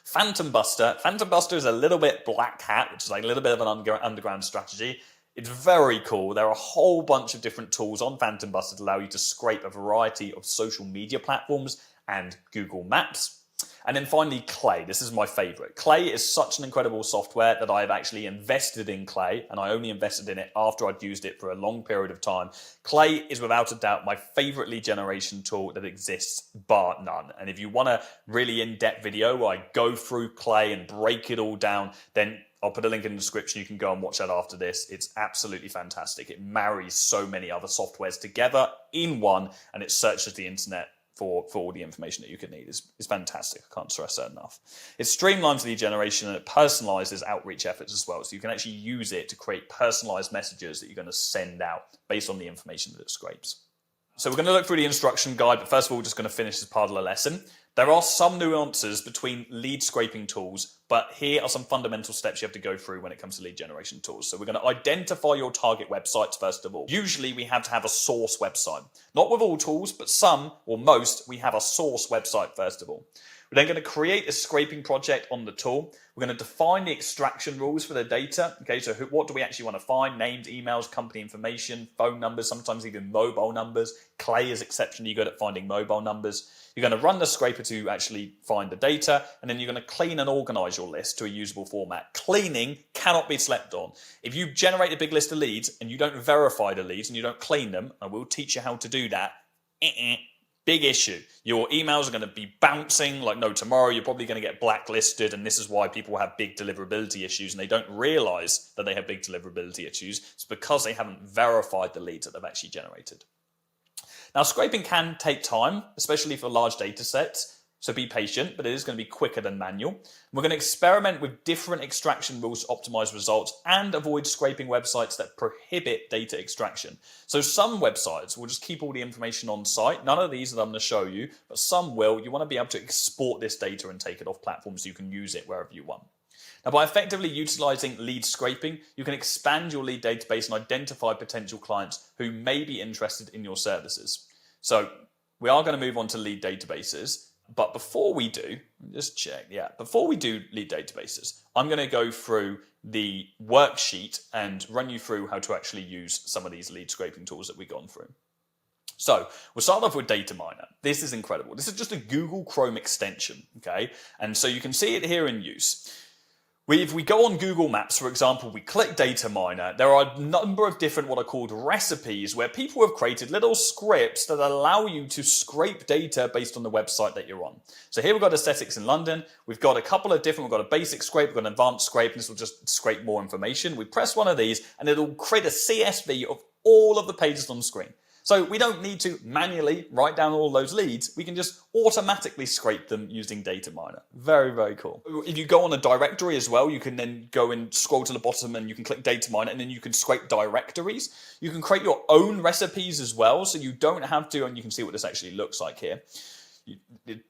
Phantom Buster. Phantom Buster is a little bit black hat, which is like a little bit of an underground strategy. It's very cool. There are a whole bunch of different tools on Phantom Buster to allow you to scrape a variety of social media platforms and Google Maps. And then finally, Clay. This is my favorite. Clay is such an incredible software that I've actually invested in Clay, and I only invested in it after I'd used it for a long period of time. Clay is without a doubt my favorite lead generation tool that exists, bar none. And if you want a really in-depth video where I go through Clay and break it all down, then I'll put a link in the description. You can go and watch that after this. It's absolutely fantastic. It marries so many other softwares together in one, and it searches the internet for all the information that you could need. It's fantastic. I can't stress that enough. It streamlines lead generation and it personalizes outreach efforts as well. So you can actually use it to create personalized messages that you're going to send out based on the information that it scrapes. So we're going to look through the instruction guide, but first of all, we're just going to finish this part of the lesson. There are some nuances between lead scraping tools, but here are some fundamental steps you have to go through when it comes to lead generation tools. So we're going to identify your target websites first of all. Usually we have to have a source website. Not with all tools, but some or most, we have a source website first of all. We're then going to create a scraping project on the tool. We're going to define the extraction rules for the data. Okay, so what do we actually want to find? Names, emails, company information, phone numbers, sometimes even mobile numbers. Clay is exceptionally good at finding mobile numbers. You're going to run the scraper to actually find the data, and then you're going to clean and organize your list to a usable format. Cleaning cannot be slept on. If you generate a big list of leads and you don't verify the leads and you don't clean them, I will teach you how to do that. Big issue. Your emails are going to be bouncing like no tomorrow. You're probably going to get blacklisted, and this is why people have big deliverability issues, and they don't realize that they have big deliverability issues. It's because they haven't verified the leads that they've actually generated. Now, scraping can take time, especially for large data sets, so be patient, but it is going to be quicker than manual. We're going to experiment with different extraction rules to optimize results and avoid scraping websites that prohibit data extraction. So some websites will just keep all the information on site. None of these that I'm going to show you, but some will. You want to be able to export this data and take it off platforms so you can use it wherever you want. Now, by effectively utilizing lead scraping, you can expand your lead database and identify potential clients who may be interested in your services. So we are going to move on to lead databases. But before we do, just check, before we do lead databases, I'm going to go through the worksheet and run you through how to actually use some of these lead scraping tools that we've gone through. So we'll start off with Data Miner. This is incredible. This is just a Google Chrome extension, okay? And so you can see it here in use. If we go on Google Maps, for example, we click Data Miner, there are a number of different what are called recipes where people have created little scripts that allow you to scrape data based on the website that you're on. So here we've got aesthetics in London. We've got a couple of different, we've got a basic scrape, we've got an advanced scrape, and this will just scrape more information. We press one of these and it'll create a CSV of all of the pages on the screen. So we don't need to manually write down all those leads. We can just automatically scrape them using Data Miner. Very, very cool. If you go on a directory as well, you can then go and scroll to the bottom and you can click Data Miner and then you can scrape directories. You can create your own recipes as well. So you don't have to, and you can see what this actually looks like here.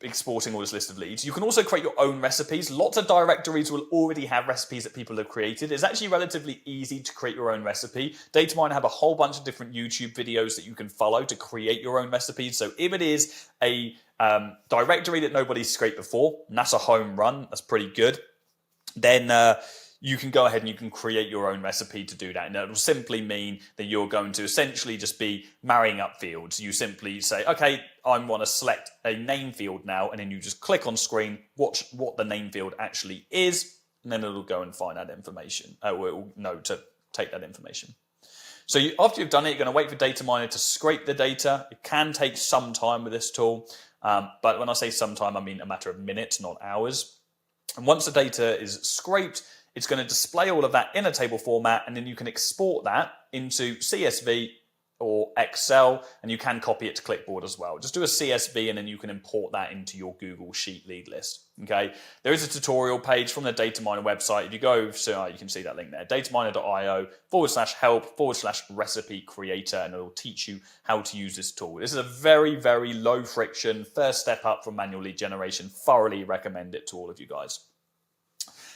Exporting all this list of leads. You can also create your own recipes. Lots of directories will already have recipes that people have created. It's actually relatively easy to create your own recipe. Data Miner have a whole bunch of different YouTube videos that you can follow to create your own recipes. So if it is a directory that nobody's scraped before, and that's a home run, that's pretty good, then you can go ahead and you can create your own recipe to do that. And that will simply mean that you're going to essentially just be marrying up fields. You simply say, okay, I want to select a name field now, and then you just click on screen, watch what the name field actually is, and then it'll go and find that information, or it will know to take that information. So after you've done it, you're going to wait for Data Miner to scrape the data. It can take some time with this tool, but when I say some time, I mean a matter of minutes, not hours. And once the data is scraped, it's going to display all of that in a table format, and then you can export that into CSV or Excel, and you can copy it to clipboard as well. Just do a CSV, and then you can import that into your Google Sheet lead list. Okay, there is a tutorial page from the Data Miner website. If you go, so you can see that link there, dataminer.io/help/recipe creator, and it'll teach you how to use this tool. This is a very, very low friction first step up from manual lead generation. Thoroughly recommend it to all of you guys.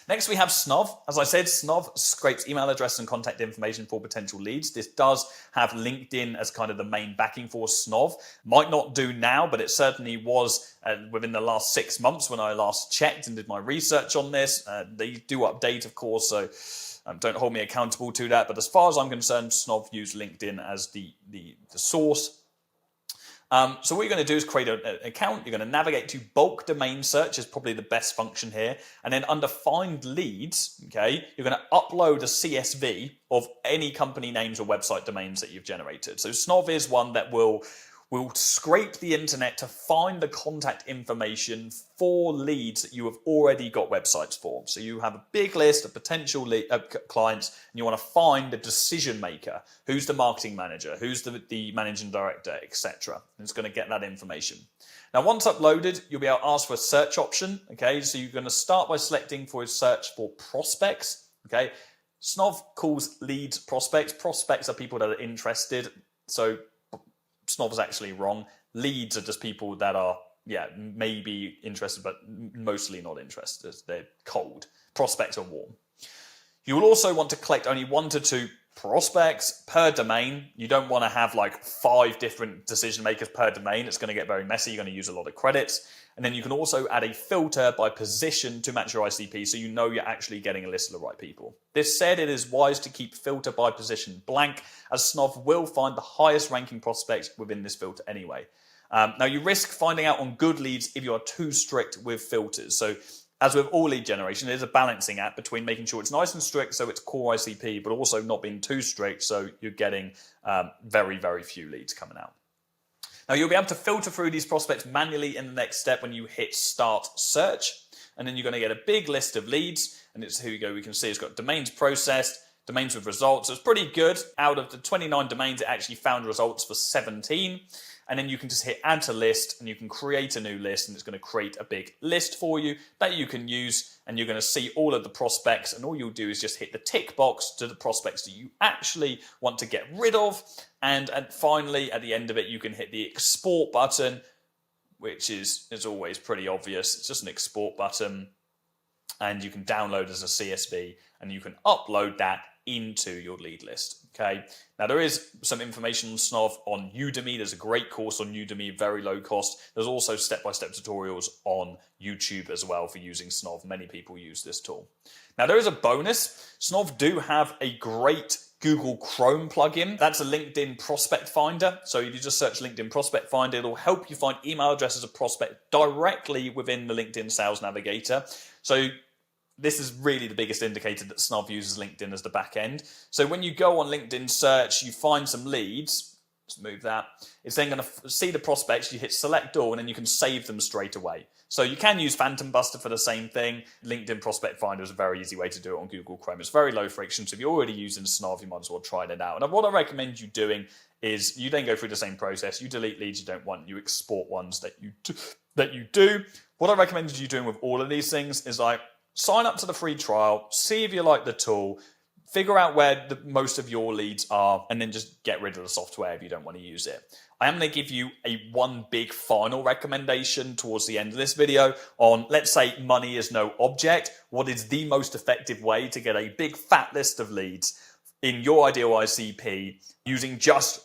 Next, we have Snov. As I said, Snov scrapes email address and contact information for potential leads. This does have LinkedIn as kind of the main backing for Snov. Might not do now, but it certainly was within the last 6 months when I last checked and did my research on this. They do update, of course, so don't hold me accountable to that. But as far as I'm concerned, Snov used LinkedIn as the source. So what you're going to do is create an account. You're going to navigate to bulk domain search is probably the best function here. And then under find leads, okay, you're going to upload a CSV of any company names or website domains that you've generated. So Snov is one that will scrape the internet to find the contact information for leads that you have already got websites for. So you have a big list of potential clients, and you want to find the decision maker, who's the marketing manager, who's the managing director, etc. And it's going to get that information. Now, once uploaded, you'll be able to ask for a search option. Okay, so you're going to start by selecting for a search for prospects. Okay, Snov calls leads prospects. Prospects are people that are interested. So Snov is actually wrong. Leads are just people that are, maybe interested, but mostly not interested. They're cold. Prospects are warm. You will also want to collect only 1 to 2 prospects per domain. You don't want to have like 5 different decision makers per domain. It's going to get very messy. You're going to use a lot of credits. And then you can also add a filter by position to match your ICP, so you know you're actually getting a list of the right people. This said, it is wise to keep filter by position blank, as Snov will find the highest ranking prospects within this filter anyway. Now, you risk finding out on good leads if you are too strict with filters. So as with all lead generation, there's a balancing act between making sure it's nice and strict so it's core ICP, but also not being too strict so you're getting very, very few leads coming out. Now, you'll be able to filter through these prospects manually in the next step when you hit Start Search. And then you're going to get a big list of leads. And here we go. We can see it's got domains processed, domains with results. So it's pretty good. Out of the 29 domains, it actually found results for 17. And then you can just hit Add to List, and you can create a new list, and it's going to create a big list for you that you can use, and you're going to see all of the prospects, and all you'll do is just hit the tick box to the prospects that you actually want to get rid of. And finally, at the end of it, you can hit the Export button, which is always pretty obvious. It's just an export button, and you can download as a CSV, and you can upload that into your lead list. Okay. Now, there is some information on Snov on Udemy. There's a great course on Udemy, very low cost. There's also step-by-step tutorials on YouTube as well for using Snov. Many people use this tool. Now, there is a bonus. Snov do have a great Google Chrome plugin. That's a LinkedIn prospect finder. So if you just search LinkedIn prospect finder, it'll help you find email addresses of prospect directly within the LinkedIn Sales Navigator. So this is really the biggest indicator that Snov uses LinkedIn as the back end. So when you go on LinkedIn search, you find some leads. Let's move that. It's then going to see the prospects. You hit select all, and then you can save them straight away. So you can use Phantom Buster for the same thing. LinkedIn Prospect Finder is a very easy way to do it on Google Chrome. It's very low friction. So if you're already using Snov, you might as well try it out. And what I recommend you doing is you then go through the same process. You delete leads you don't want. You export ones that you do. What I recommend you doing with all of these things is like, sign up to the free trial, see if you like the tool, figure out where most of your leads are, and then just get rid of the software if you don't want to use it. I am going to give you one big final recommendation towards the end of this video on, let's say, money is no object. What is the most effective way to get a big fat list of leads in your ideal ICP using just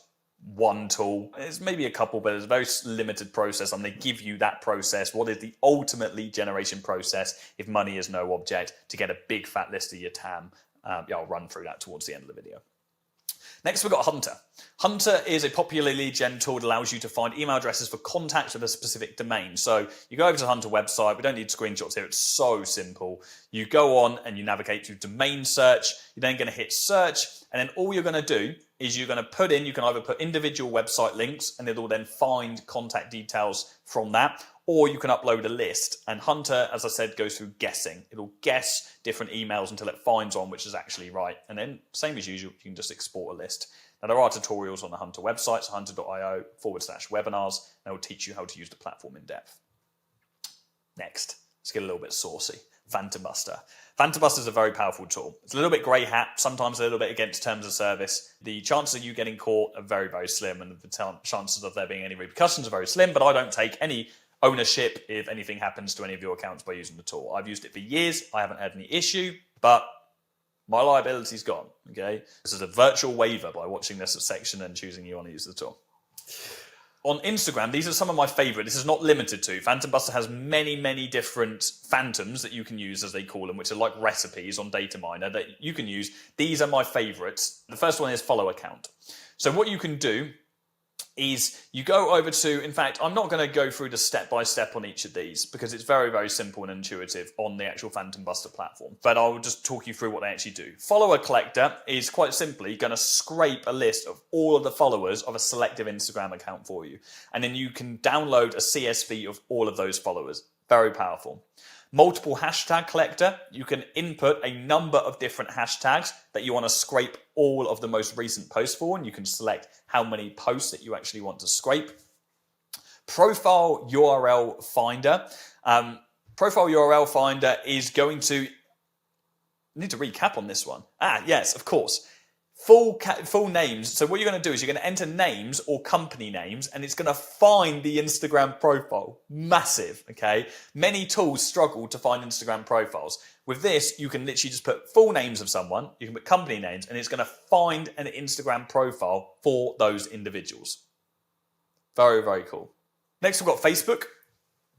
one tool? It's maybe a couple, but it's a very limited process. I'm going to give you that process. What is the ultimate lead generation process if money is no object to get a big fat list of your TAM? I'll run through that towards the end of the video. Next, we've got Hunter. Hunter is a popular lead gen tool that allows you to find email addresses for contacts with a specific domain. So you go over to the Hunter website. We don't need screenshots here. It's so simple. You go on and you navigate to domain search. You're then going to hit search. And then all you're going to do is you're going to put in, you can either put individual website links and it'll then find contact details from that, or you can upload a list. And Hunter, as I said, goes through guessing. It'll guess different emails until it finds one which is actually right. And then, same as usual, you can just export a list. Now, there are tutorials on the Hunter website, so hunter.io/webinars, and it will teach you how to use the platform in depth. Next, let's get a little bit saucy. Phantom Buster. Phantom Buster is a very powerful tool. It's a little bit grey hat, sometimes a little bit against terms of service. The chances of you getting caught are very, very slim, and the chances of there being any repercussions are very slim, but I don't take any ownership if anything happens to any of your accounts by using the tool. I've used it for years. I haven't had any issue, but my liability's gone, okay? This is a virtual waiver by watching this section and choosing you want to use the tool. On Instagram, these are some of my favorite. This is not limited to. Phantom Buster has many, many different phantoms that you can use, as they call them, which are like recipes on Data Miner that you can use. These are my favorites. The first one is follow account. So what you can do is you go over to, in fact, I'm not going to go through the step-by-step on each of these because it's very, very simple and intuitive on the actual Phantom Buster platform. But I'll just talk you through what they actually do. Follower collector is quite simply going to scrape a list of all of the followers of a selective Instagram account for you. And then you can download a CSV of all of those followers. Very powerful. Multiple hashtag collector, you can input a number of different hashtags that you want to scrape all of the most recent posts for, and you can select how many posts that you actually want to scrape. Profile URL Finder. Profile URL Finder is going to... I need to recap on this one. Yes, of course. full names. So what you're going to do is you're going to enter names or company names, and it's going to find the Instagram profile. Massive, okay? Many tools struggle to find Instagram profiles. With this, you can literally just put full names of someone, you can put company names, and it's going to find an Instagram profile for those individuals. Very, very cool. Next, we've got Facebook.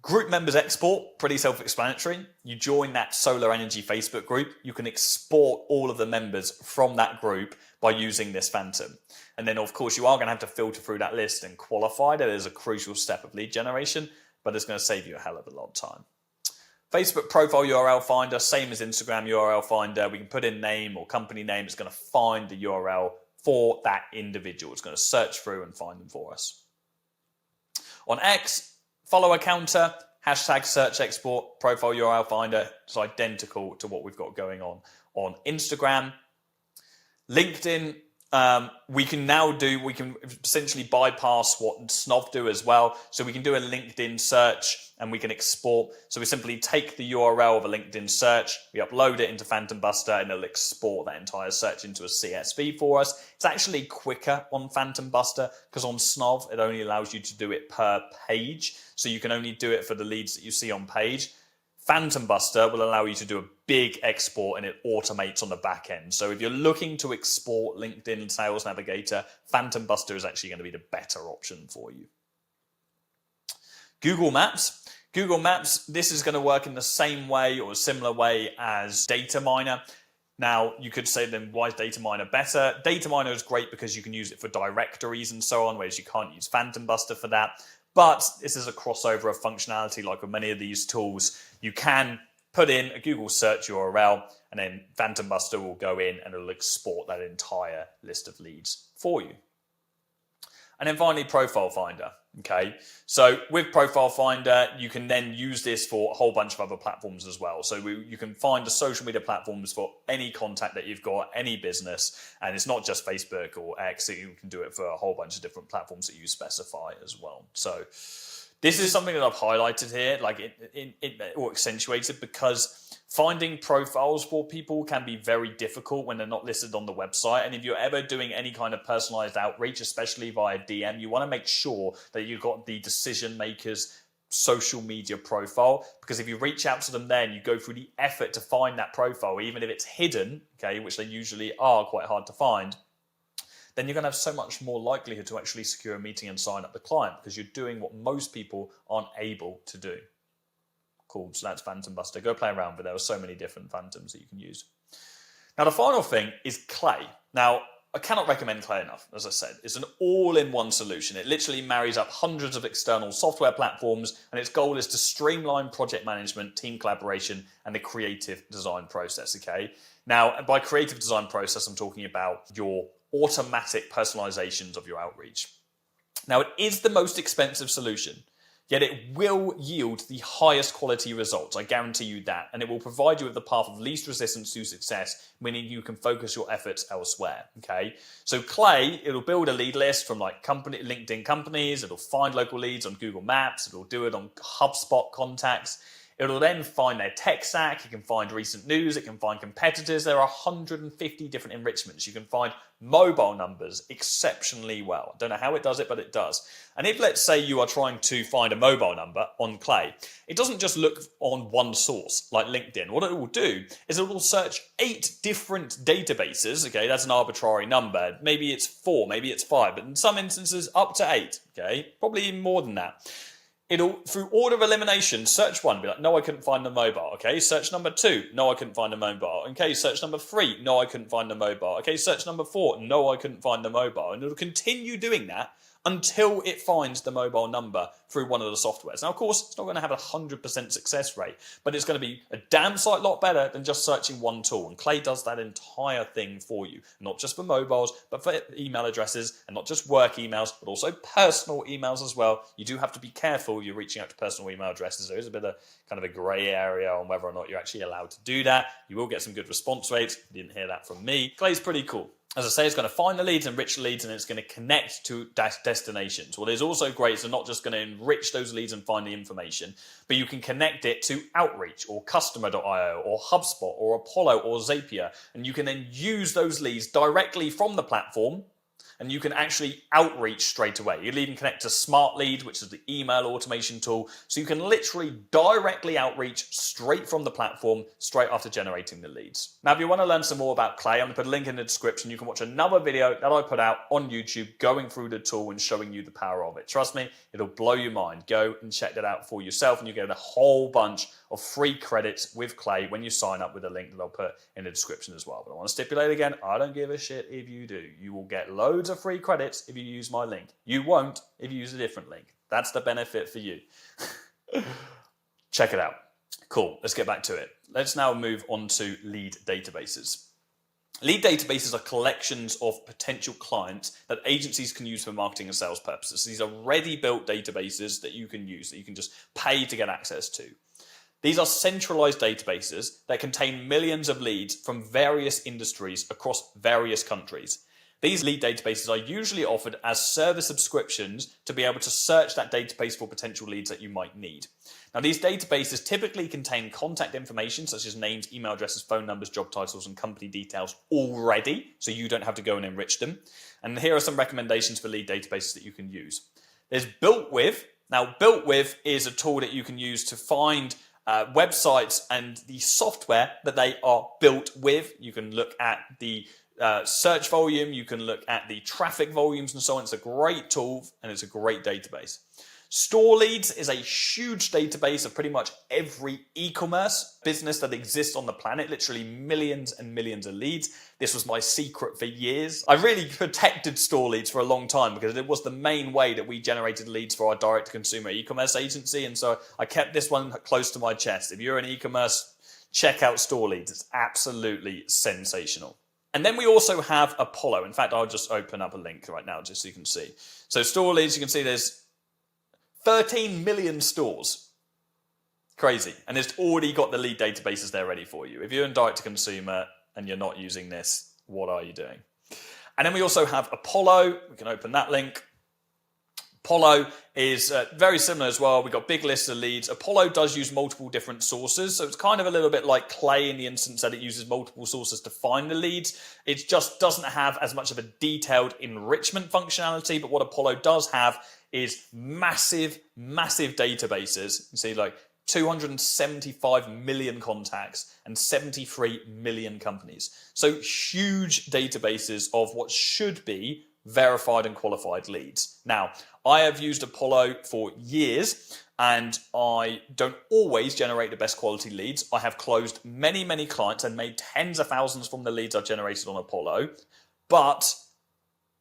Group members export, pretty self-explanatory. You join that solar energy Facebook group, you can export all of the members from that group by using this Phantom. And then of course you are going to have to filter through that list and qualify. That is a crucial step of lead generation, but it's going to save you a hell of a lot of time. Facebook profile URL finder, same as Instagram URL finder. We can put in name or company name. It's going to find the URL for that individual. It's going to search through and find them for us. On X, follower counter, hashtag search export, profile URL finder. It's identical to what we've got going on Instagram. LinkedIn, we can essentially bypass what Snov do as well. So we can do a LinkedIn search and we can export. So we simply take the URL of a LinkedIn search, we upload it into Phantom Buster, and it'll export that entire search into a CSV for us. It's actually quicker on Phantom Buster because on Snov, it only allows you to do it per page. So you can only do it for the leads that you see on page. Phantom Buster will allow you to do a big export and it automates on the back end. So if you're looking to export LinkedIn Sales Navigator, Phantom Buster is actually going to be the better option for you. Google Maps. Google Maps, this is going to work in the same way or a similar way as Data Miner. Now, you could say then, why is Data Miner better? Data Miner is great because you can use it for directories and so on, whereas you can't use Phantom Buster for that. But this is a crossover of functionality like with many of these tools. You can put in a Google search URL and then Phantom Buster will go in and it'll export that entire list of leads for you. And then finally, Profile Finder. Okay, so with Profile Finder, you can then use this for a whole bunch of other platforms as well. So you can find the social media platforms for any contact that you've got, any business, and it's not just Facebook or X. You can do it for a whole bunch of different platforms that you specify as well. So this is something that I've highlighted here, like or accentuated, because finding profiles for people can be very difficult when they're not listed on the website. And if you're ever doing any kind of personalized outreach, especially via DM, you want to make sure that you've got the decision maker's social media profile, because if you reach out to them there and you go through the effort to find that profile, even if it's hidden, okay, which they usually are quite hard to find, then you're going to have so much more likelihood to actually secure a meeting and sign up the client because you're doing what most people aren't able to do. Cool, so that's Phantom Buster. Go play around, but there are so many different Phantoms that you can use. Now, the final thing is Clay. Now, I cannot recommend Clay enough, as I said. It's an all-in-one solution. It literally marries up hundreds of external software platforms, and its goal is to streamline project management, team collaboration, and the creative design process, okay? Now, by creative design process, I'm talking about your automatic personalizations of your outreach. Now, it is the most expensive solution, yet it will yield the highest quality results. I guarantee you that. And it will provide you with the path of least resistance to success, meaning you can focus your efforts elsewhere, okay? So Clay, it'll build a lead list from like LinkedIn companies. It'll find local leads on Google Maps. It'll do it on HubSpot contacts. It'll then find their tech stack. It can find recent news. It can find competitors. There are 150 different enrichments. You can find mobile numbers exceptionally well. I don't know how it does it, but it does. And if, let's say, you are trying to find a mobile number on Clay, it doesn't just look on one source like LinkedIn. What it will do is it will search 8 different databases. Okay, that's an arbitrary number. Maybe it's 4, maybe it's 5, but in some instances up to 8. Okay, probably even more than that. It'll, through order of elimination, search 1, be like, no, I couldn't find the mobile. Okay, search number 2, no, I couldn't find the mobile. Okay, search number 3, no, I couldn't find the mobile. Okay, search number 4, no, I couldn't find the mobile. And it'll continue doing that until it finds the mobile number through one of the softwares. Now, of course, it's not going to have a 100% success rate, but it's going to be a damn sight lot better than just searching one tool. And Clay does that entire thing for you, not just for mobiles, but for email addresses, and not just work emails, but also personal emails as well. You do have to be careful you're reaching out to personal email addresses. There is a bit of kind of a grey area on whether or not you're actually allowed to do that. You will get some good response rates. You didn't hear that from me. Clay's pretty cool. as I say, it's going to find the leads, enrich the leads, and it's going to connect to destinations. What is also great is it's not just going to enrich those leads and find the information, but you can connect it to Outreach or Customer.io or HubSpot or Apollo or Zapier, and you can then use those leads directly from the platform, and you can actually outreach straight away. You'll even connect to Smart Lead, which is the email automation tool. So you can literally directly outreach straight from the platform, straight after generating the leads. Now, if you want to learn some more about Clay, I'm going to put a link in the description. You can watch another video that I put out on YouTube going through the tool and showing you the power of it. Trust me, it'll blow your mind. Go and check that out for yourself, and you get a whole bunch of free credits with Clay when you sign up with a link that I'll put in the description as well. But I want to stipulate again, I don't give a shit if you do. You will get loads of free credits if you use my link. You won't if you use a different link. That's the benefit for you. Check it out. Cool, let's get back to it. Let's now move on to lead databases. Lead databases are collections of potential clients that agencies can use for marketing and sales purposes. These are ready-built databases that you can use, that you can just pay to get access to. These are centralized databases that contain millions of leads from various industries across various countries. These lead databases are usually offered as service subscriptions to be able to search that database for potential leads that you might need. Now, these databases typically contain contact information such as names, email addresses, phone numbers, job titles, and company details already, so you don't have to go and enrich them. And here are some recommendations for lead databases that you can use. There's Built With. Now, Built With is a tool that you can use to find websites and the software that they are built with. You can look at the search volume, you can look at the traffic volumes and so on. It's a great tool and it's a great database. Store Leads is a huge database of pretty much every e-commerce business that exists on the planet, literally millions and millions of leads. This was my secret for years. I really protected Store Leads for a long time because it was the main way that we generated leads for our direct-to-consumer e-commerce agency, and so I kept this one close to my chest. If you're an e-commerce, check out Store Leads. It's absolutely sensational. And then we also have Apollo. In fact, I'll just open up a link right now just so you can see. So Store Leads, you can see there's 13 million stores. Crazy. And it's already got the lead databases there ready for you. If you're in direct to consumer and you're not using this, what are you doing? And then we also have Apollo. We can open that link. Apollo is very similar as well. We've got big lists of leads. Apollo does use multiple different sources, so it's kind of a little bit like Clay in the instance that it uses multiple sources to find the leads. It just doesn't have as much of a detailed enrichment functionality, but what Apollo does have is massive, massive databases. You see like 275 million contacts and 73 million companies. So huge databases of what should be verified and qualified leads. Now, I have used Apollo for years and I don't always generate the best quality leads. I have closed many, many clients and made tens of thousands from the leads I've generated on Apollo. But,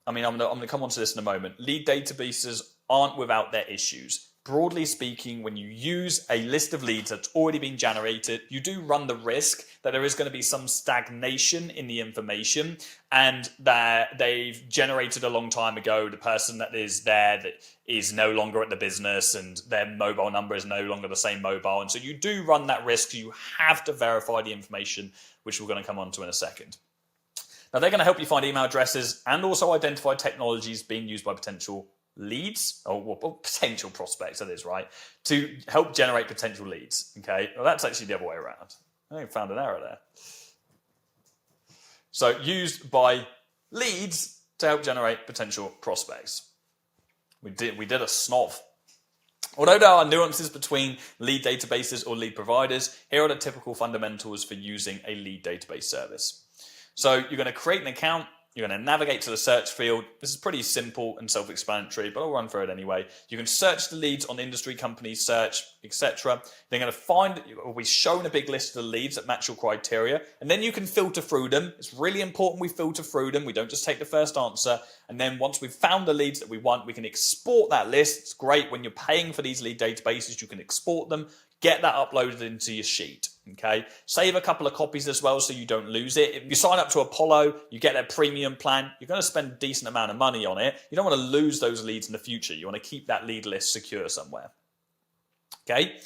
I mean, I'm going to come on to this in a moment. Lead databases aren't without their issues. Broadly speaking, when you use a list of leads that's already been generated, you do run the risk that there is going to be some stagnation in the information and that they've generated a long time ago. The person that is there that is no longer at the business and their mobile number is no longer the same mobile. And so you do run that risk. You have to verify the information, which we're going to come on to in a second. Now, they're going to help you find email addresses and also identify technologies being used by potential leads or potential prospects, that is right, to help generate potential leads. Okay, well, that's actually the other way around. I found an error there. So used by leads to help generate potential prospects. We did a SNOV. Although there are nuances between lead databases or lead providers, here are the typical fundamentals for using a lead database service. So you're going to create an account. You're going to navigate to the search field. This is pretty simple and self-explanatory, but I'll run through it anyway. You can search the leads on industry, companies, search, etc. They're going to find, you'll be shown a big list of the leads that match your criteria, and then you can filter through them. It's really important we filter through them. We don't just take the first answer. And then once we've found the leads that we want, we can export that list. It's great when you're paying for these lead databases. You can export them, get that uploaded into your sheet. Okay, save a couple of copies as well so you don't lose it. If you sign up to Apollo, you get their premium plan, you're going to spend a decent amount of money on it. You don't want to lose those leads in the future. You want to keep that lead list secure somewhere. Okay,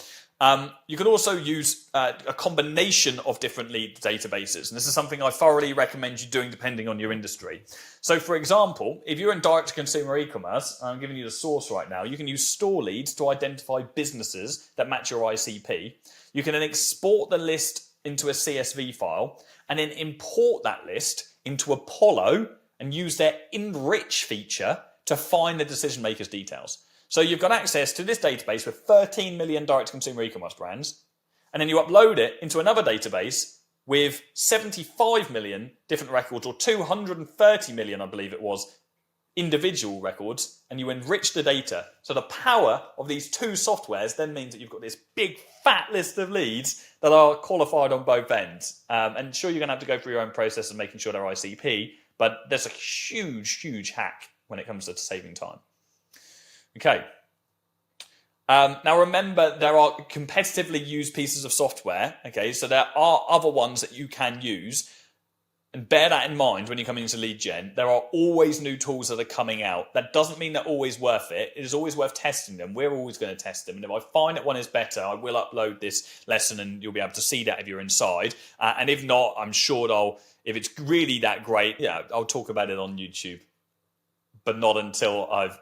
You can also use a combination of different lead databases. And this is something I thoroughly recommend you doing depending on your industry. So for example, if you're in direct to consumer e-commerce, I'm giving you the source right now, you can use store leads to identify businesses that match your ICP. You can then export the list into a CSV file and then import that list into Apollo and use their enrich feature to find the decision makers' details. So you've got access to this database with 13 million direct-to-consumer e-commerce brands, and then you upload it into another database with 75 million different records, or 230 million, I believe it was, individual records, and you enrich the data. So the power of these two softwares then means that you've got this big, fat list of leads that are qualified on both ends. And sure, you're going to have to go through your own process of making sure they're ICP, but there's a huge, huge hack when it comes to saving time. Okay. Now remember, there are competitively used pieces of software. Okay, so there are other ones that you can use, and bear that in mind when you're coming into lead gen. There are always new tools that are coming out. That doesn't mean they're always worth it. It is always worth testing them. We're always going to test them, and if I find that one is better, I will upload this lesson, and you'll be able to see that if you're inside. And if not, I'm sure if it's really that great, yeah, I'll talk about it on YouTube, but not until I've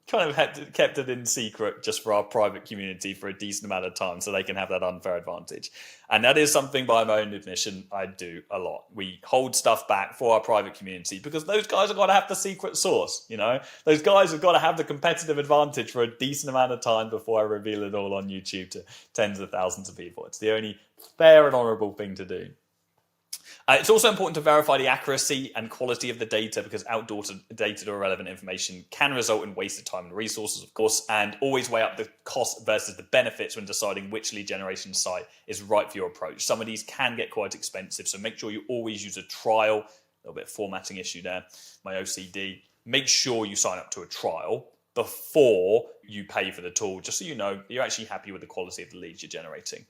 kind of kept it in secret just for our private community for a decent amount of time so they can have that unfair advantage. And that is something, by my own admission, I do a lot. We hold stuff back for our private community because those guys have got to have the secret sauce, you know? Those guys have got to have the competitive advantage for a decent amount of time before I reveal it all on YouTube to tens of thousands of people. It's the only fair and honourable thing to do. It's also important to verify the accuracy and quality of the data because outdated data or irrelevant information can result in wasted time and resources, of course, and always weigh up the cost versus the benefits when deciding which lead generation site is right for your approach. Some of these can get quite expensive, so make sure you always use a trial. A little bit of formatting issue there, my OCD. Make sure you sign up to a trial before you pay for the tool, just so you know you're actually happy with the quality of the leads you're generating.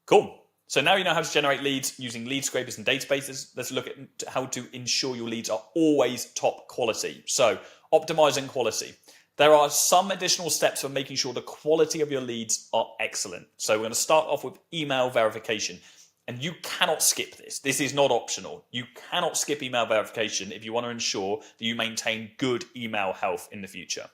Cool. So now you know how to generate leads using lead scrapers and databases. Let's look at how to ensure your leads are always top quality. So optimizing quality. There are some additional steps for making sure the quality of your leads are excellent. So we're going to start off with email verification. And you cannot skip this. This is not optional. You cannot skip email verification if you want to ensure that you maintain good email health in the future.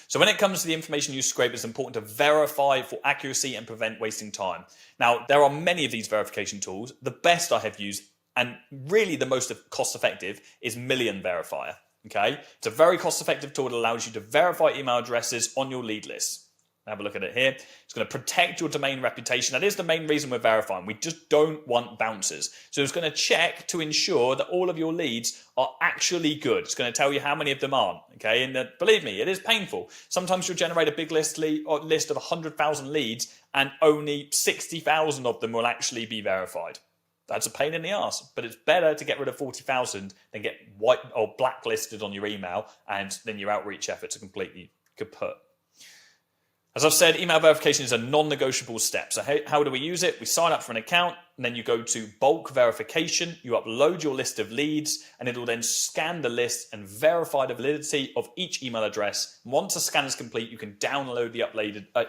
So when it comes to the information you scrape, it's important to verify for accuracy and prevent wasting time. Now, there are many of these verification tools. The best I have used, and really the most cost-effective, is Million Verifier. Okay, it's a very cost-effective tool that allows you to verify email addresses on your lead list. Have a look at it here. It's going to protect your domain reputation. That is the main reason we're verifying. We just don't want bouncers. So it's going to check to ensure that all of your leads are actually good. It's going to tell you how many of them aren't. Okay, and believe me, it is painful. Sometimes you'll generate a big list of 100,000 leads, and only 60,000 of them will actually be verified. That's a pain in the ass, but it's better to get rid of 40,000 than get white or blacklisted on your email, and then your outreach efforts are completely kaput. As I've said, email verification is a non-negotiable step. So how do we use it? We sign up for an account, and then you go to bulk verification. You upload your list of leads, and it will then scan the list and verify the validity of each email address. Once the scan is complete, you can download the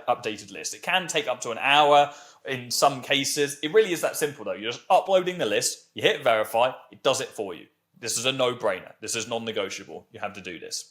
updated list. It can take up to an hour in some cases. It really is that simple, though. You're just uploading the list, you hit verify, it does it for you. This is a no-brainer. This is non-negotiable. You have to do this.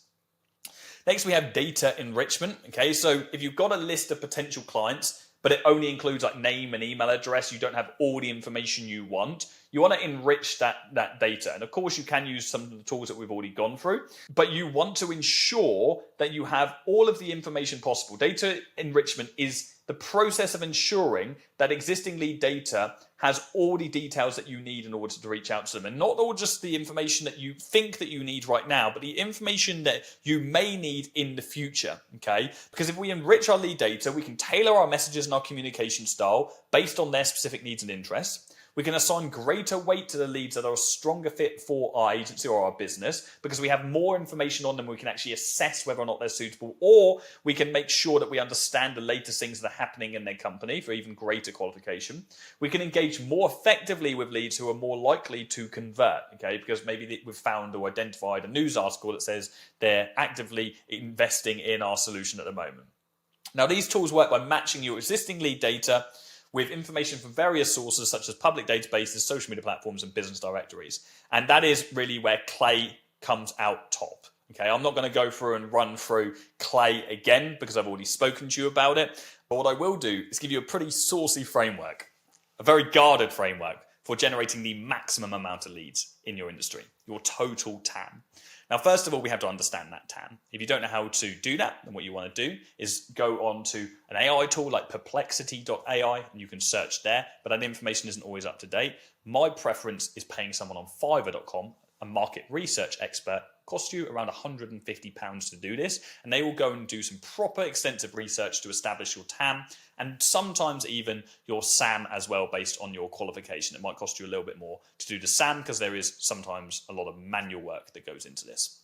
Next, we have data enrichment. Okay, so if you've got a list of potential clients, but it only includes like name and email address, you don't have all the information you want to enrich that data. And of course, you can use some of the tools that we've already gone through, but you want to ensure that you have all of the information possible. Data enrichment is the process of ensuring that existing lead data has all the details that you need in order to reach out to them. And not all just the information that you think that you need right now, but the information that you may need in the future, okay? Because if we enrich our lead data, we can tailor our messages and our communication style based on their specific needs and interests. We can assign greater weight to the leads that are a stronger fit for our agency or our business because we have more information on them. We can actually assess whether or not they're suitable, or we can make sure that we understand the latest things that are happening in their company for even greater qualification. We can engage more effectively with leads who are more likely to convert, okay, because maybe we've found or identified a news article that says they're actively investing in our solution at the moment. Now, these tools work by matching your existing lead data with information from various sources such as public databases, social media platforms, and business directories. And that is really where Clay comes out top. Okay, I'm not going to go through and run through Clay again because I've already spoken to you about it. But what I will do is give you a pretty saucy framework, a very guarded framework for generating the maximum amount of leads in your industry, your total TAM. Now, first of all, we have to understand that TAM. If you don't know how to do that, then what you want to do is go on to an AI tool like perplexity.ai, and you can search there, but that information isn't always up to date. My preference is paying someone on fiverr.com, a market research expert. Costs you around £150 to do this, and they will go and do some proper extensive research to establish your TAM and sometimes even your SAM as well based on your qualification. It might cost you a little bit more to do the SAM because there is sometimes a lot of manual work that goes into this.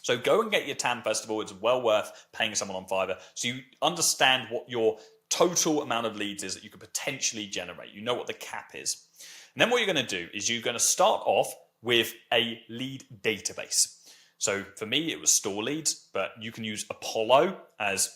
So go and get your TAM first of all. It's well worth paying someone on Fiverr so you understand what your total amount of leads is that you could potentially generate. You know what the cap is. And then what you're going to do is you're going to start off with a lead database. So for me, it was store leads, but you can use Apollo as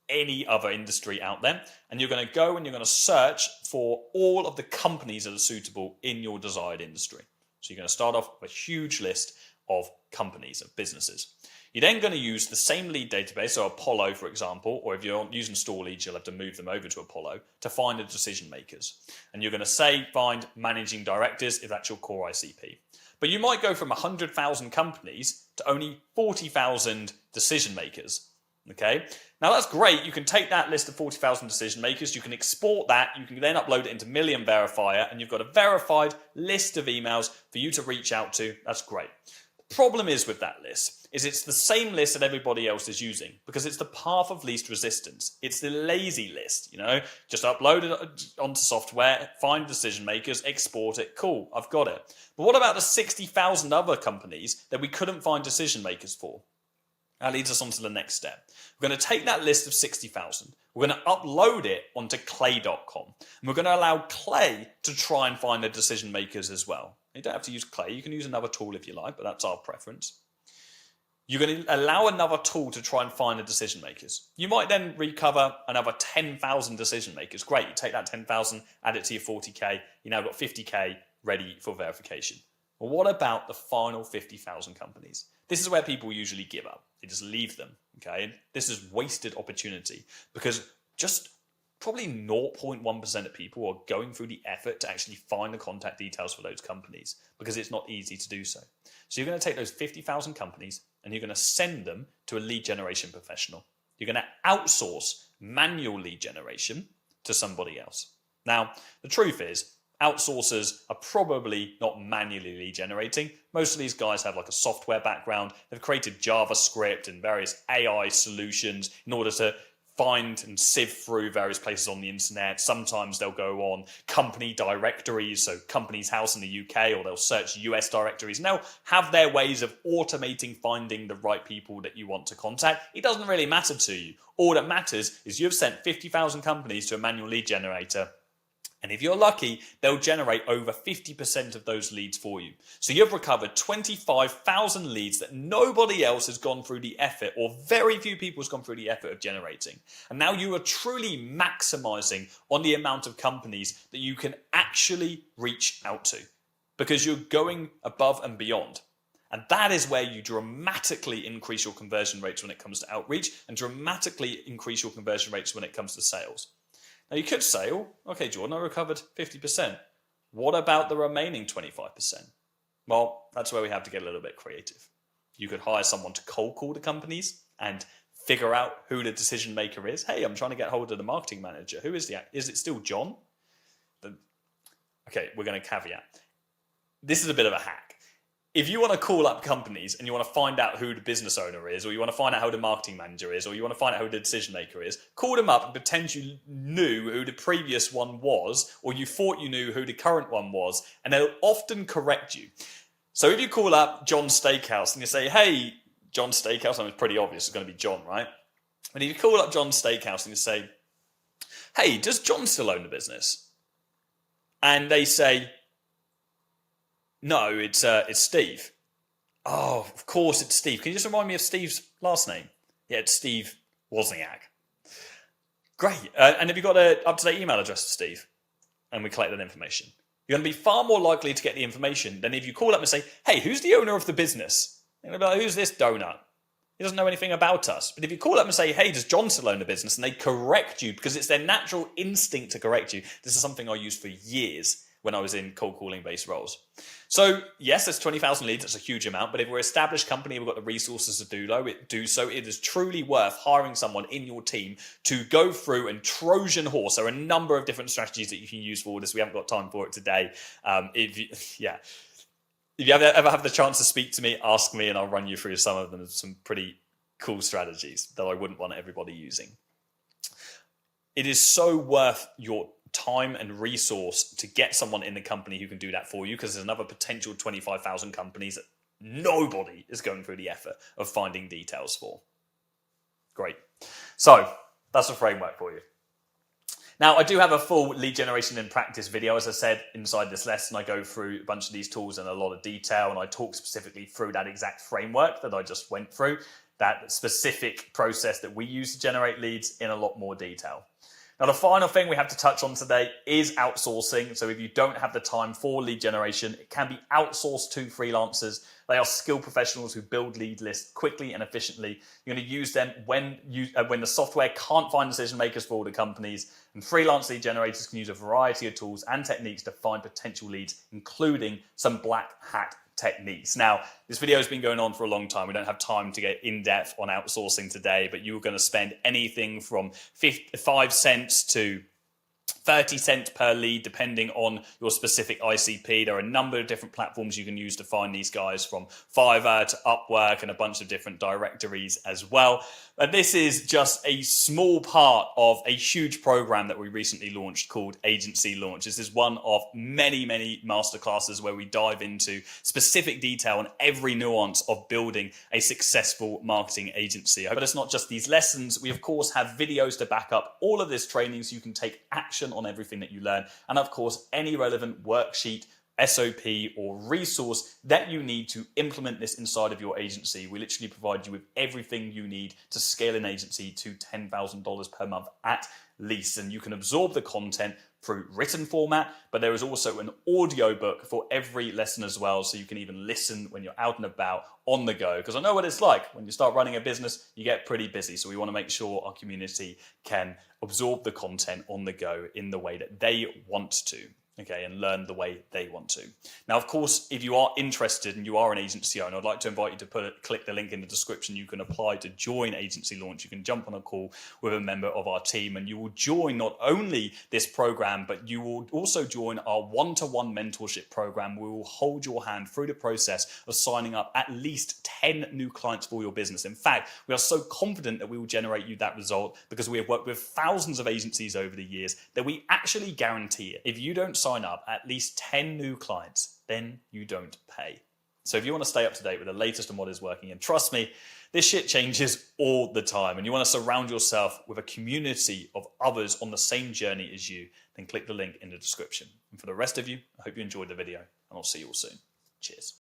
any other industry out there. And you're going to go and you're going to search for all of the companies that are suitable in your desired industry. So you're going to start off with a huge list of companies, of businesses. You're then going to use the same lead database, so Apollo, for example, or if you're using store leads, you'll have to move them over to Apollo to find the decision makers. And you're going to say, find managing directors if that's your core ICP. But you might go from 100,000 companies to only 40,000 decision makers. Okay, now that's great. You can take that list of 40,000 decision makers, you can export that, you can then upload it into Million Verifier, and you've got a verified list of emails for you to reach out to. That's great. The problem is with that list is it's the same list that everybody else is using because it's the path of least resistance. It's the lazy list, just upload it onto software, find decision makers, export it. Cool, I've got it. But what about the 60,000 other companies that we couldn't find decision makers for? That leads us on to the next step. We're going to take that list of 60,000. We're going to upload it onto clay.com. And we're going to allow Clay to try and find the decision makers as well. You don't have to use Clay. You can use another tool if you like, but that's our preference. You're going to allow another tool to try and find the decision makers. You might then recover another 10,000 decision makers. Great, you take that 10,000, add it to your 40K. You now got 50K ready for verification. Well, what about the final 50,000 companies? This is where people usually give up. They just leave them, okay? This is wasted opportunity because just probably 0.1% of people are going through the effort to actually find the contact details for those companies because it's not easy to do so. So you're going to take those 50,000 companies and you're going to send them to a lead generation professional. You're going to outsource manual lead generation to somebody else. Now, the truth is, outsourcers are probably not manually lead generating. Most of these guys have like a software background. They've created JavaScript and various AI solutions in order to find and sieve through various places on the internet. Sometimes they'll go on company directories, so Companies House in the UK, or they'll search US directories, and they'll have their ways of automating finding the right people that you want to contact. It doesn't really matter to you. All that matters is you've sent 50,000 companies to a manual lead generator. And if you're lucky, they'll generate over 50% of those leads for you. So you've recovered 25,000 leads that nobody else has gone through the effort, or very few people has gone through the effort of generating. And now you are truly maximizing on the amount of companies that you can actually reach out to because you're going above and beyond. And that is where you dramatically increase your conversion rates when it comes to outreach and dramatically increase your conversion rates when it comes to sales. Now, you could say, oh, okay, Jordan, I recovered 50%. What about the remaining 25%? Well, that's where we have to get a little bit creative. You could hire someone to cold call the companies and figure out who the decision maker is. Hey, I'm trying to get hold of the marketing manager. Who is is it still John? Okay, we're going to caveat. This is a bit of a hack. If you want to call up companies and you want to find out who the business owner is, or you want to find out who the marketing manager is, or you want to find out who the decision maker is, call them up and pretend you knew who the previous one was, or you thought you knew who the current one was, and they'll often correct you. So if you call up John Steakhouse and you say, hey, John Steakhouse, and it's pretty obvious it's going to be John, right? But if you call up John Steakhouse and you say, hey, does John still own the business? And they say, no, it's Steve. Oh, of course it's Steve. Can you just remind me of Steve's last name? Yeah, it's Steve Wozniak. Great. And have you got an up-to-date email address, Steve? And we collect that information. You're going to be far more likely to get the information than if you call up and say, hey, who's the owner of the business? You're going to be like, who's this donut? He doesn't know anything about us. But if you call up and say, hey, does John still own the business? And they correct you because it's their natural instinct to correct you. This is something I used for years when I was in cold calling based roles. So yes, there's 20,000 leads. That's a huge amount. But if we're an established company, we've got the resources to do so. It is truly worth hiring someone in your team to go through and Trojan horse. There are a number of different strategies that you can use for this. We haven't got time for it today. If you ever have the chance to speak to me, ask me, and I'll run you through some of them. Some pretty cool strategies that I wouldn't want everybody using. It is so worth your time and resource to get someone in the company who can do that for you, because there's another potential 25,000 companies that nobody is going through the effort of finding details for. Great. So that's a framework for you. Now, I do have a full lead generation in practice video. As I said, inside this lesson, I go through a bunch of these tools in a lot of detail, and I talk specifically through that exact framework that I just went through, that specific process that we use to generate leads in a lot more detail. Now, the final thing we have to touch on today is outsourcing. So if you don't have the time for lead generation, it can be outsourced to freelancers. They are skilled professionals who build lead lists quickly and efficiently. You're going to use them when the software can't find decision makers for all the companies. And freelance lead generators can use a variety of tools and techniques to find potential leads, including some black hat techniques. Now, this video has been going on for a long time. We don't have time to get in depth on outsourcing today, but you're going to spend anything from 5 cents to 30 cents per lead, depending on your specific ICP. There are a number of different platforms you can use to find these guys, from Fiverr to Upwork and a bunch of different directories as well. But this is just a small part of a huge program that we recently launched called Agency Launch. This is one of many, many masterclasses where we dive into specific detail on every nuance of building a successful marketing agency. But it's not just these lessons. We, of course, have videos to back up all of this training so you can take action on everything that you learn. And of course, any relevant worksheet, SOP or resource that you need to implement this inside of your agency. We literally provide you with everything you need to scale an agency to $10,000 per month at least. And you can absorb the content through written format, but there is also an audio book for every lesson as well. So you can even listen when you're out and about on the go. Because I know what it's like when you start running a business, you get pretty busy. So we want to make sure our community can absorb the content on the go in the way that they want to. Okay, and learn the way they want to. Now, of course, if you are interested and you are an agency owner, I'd like to invite you to click the link in the description. You can apply to join Agency Launch. You can jump on a call with a member of our team, and you will join not only this program, but you will also join our one-to-one mentorship program. We will hold your hand through the process of signing up at least 10 new clients for your business. In fact, we are so confident that we will generate you that result because we have worked with thousands of agencies over the years that we actually guarantee it. If you don't sign up at least 10 new clients, then you don't pay. So if you want to stay up to date with the latest on what is working, and trust me, this shit changes all the time, and you want to surround yourself with a community of others on the same journey as you, then click the link in the description. And for the rest of you, I hope you enjoyed the video, and I'll see you all soon. Cheers.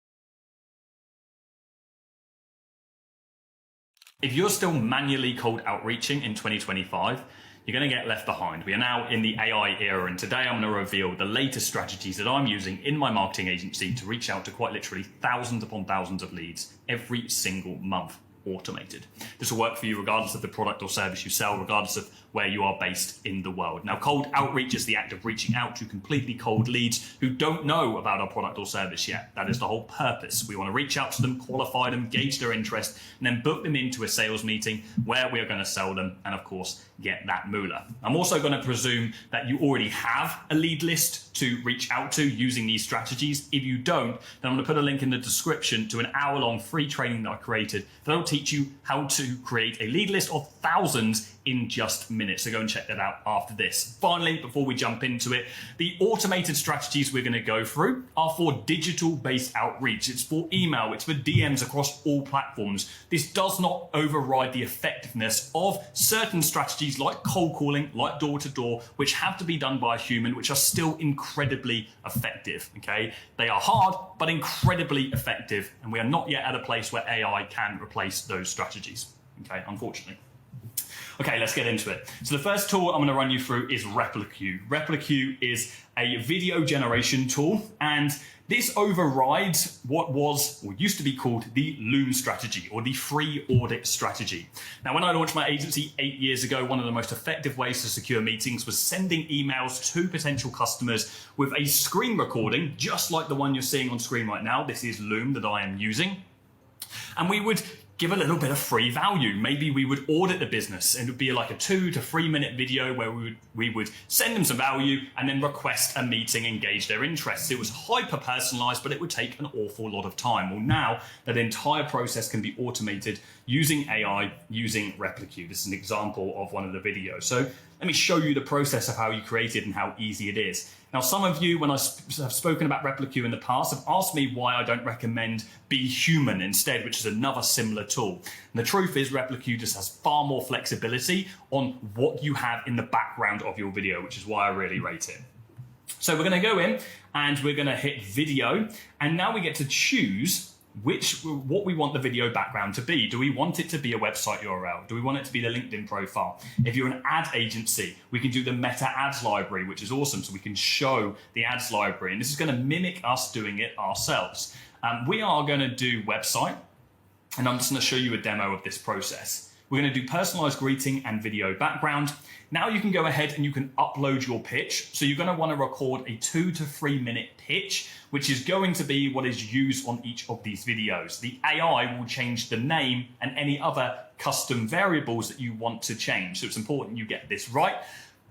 If you're still manually cold outreaching in 2025, you're going to get left behind. We are now in the AI era, and today I'm going to reveal the latest strategies that I'm using in my marketing agency to reach out to quite literally thousands upon thousands of leads every single month, automated. This will work for you regardless of the product or service you sell, regardless of where you are based in the world. Now, cold outreach is the act of reaching out to completely cold leads who don't know about our product or service yet. That is the whole purpose. We want to reach out to them, qualify them, gauge their interest, and then book them into a sales meeting where we are going to sell them and, of course, get that moolah. I'm also going to presume that you already have a lead list to reach out to using these strategies. If you don't, then I'm going to put a link in the description to an hour-long free training that I created that'll teach you how to create a lead list of thousands in just minutes. So go and check that out after this. Finally, before we jump into it, the automated strategies we're going to go through are for digital-based outreach. It's for email, it's for DMs across all platforms. This does not override the effectiveness of certain strategies like cold calling, like door-to-door, which have to be done by a human, which are still incredibly effective, okay? They are hard, but incredibly effective, and we are not yet at a place where AI can replace those strategies, okay, unfortunately. Okay, let's get into it. So the first tool I'm going to run you through is Replicue. Replicue is a video generation tool, and this overrides what was or used to be called the Loom strategy or the free audit strategy. Now, when I launched my agency 8 years ago, one of the most effective ways to secure meetings was sending emails to potential customers with a screen recording, just like the one you're seeing on screen right now. This is Loom that I am using. And we would give a little bit of free value. Maybe we would audit the business, and it would be like a 2 to 3 minute video where we would send them some value and then request a meeting, engage their interests. It was hyper personalized, but it would take an awful lot of time. Well, now that entire process can be automated using AI, using Replicue. This is an example of one of the videos. So let me show you the process of how you create it and how easy it is. Now, some of you, when I have spoken about Replicue in the past, have asked me why I don't recommend Be Human instead, which is another similar tool. And the truth is, Replicue just has far more flexibility on what you have in the background of your video, which is why I really rate it. So we're going to go in and we're going to hit video, and now we get to choose what we want the video background to be. Do we want it to be a website URL? Do we want it to be the LinkedIn profile? If you're an ad agency, we can do the meta ads library, which is awesome. So we can show the ads library, and this is going to mimic us doing it ourselves. We are going to do website, and I'm just going to show you a demo of this process. We're going to do personalized greeting and video background. Now you can go ahead and you can upload your pitch. So you're going to want to record a 2 to 3 minute pitch, which is going to be what is used on each of these videos. The AI will change the name and any other custom variables that you want to change. So it's important you get this right.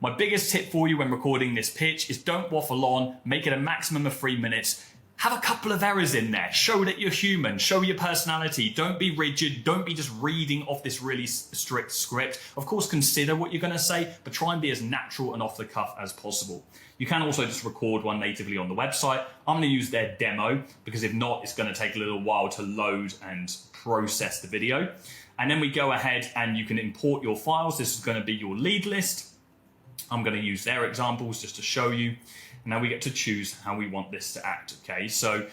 My biggest tip for you when recording this pitch is don't waffle on, make it a maximum of 3 minutes. Have a couple of errors in there. Show that you're human. Show your personality. Don't be rigid. Don't be just reading off this really strict script. Of course, consider what you're going to say, but try and be as natural and off the cuff as possible. You can also just record one natively on the website. I'm going to use their demo because if not, it's going to take a little while to load and process the video. And then we go ahead and you can import your files. This is going to be your lead list. I'm going to use their examples just to show you. Now we get to choose how we want this to act, okay? So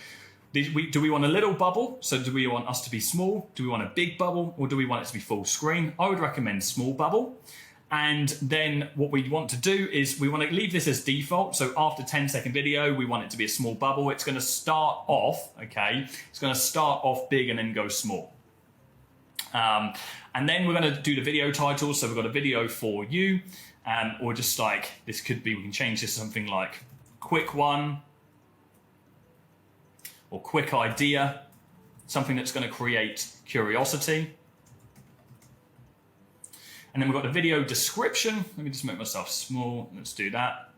do we want a little bubble? So do we want us to be small? Do we want a big bubble? Or do we want it to be full screen? I would recommend small bubble. And then what we want to do is we want to leave this as default. So after 10-second video, we want it to be a small bubble. It's going to start off, okay? It's going to start off big and then go small. And then we're going to do the video title. So we've got a video for you. Or just like, this could be, we can change this to something like quick one or quick idea, something that's going to create curiosity. And then we've got the video description. Let me just make myself small. Let's do that.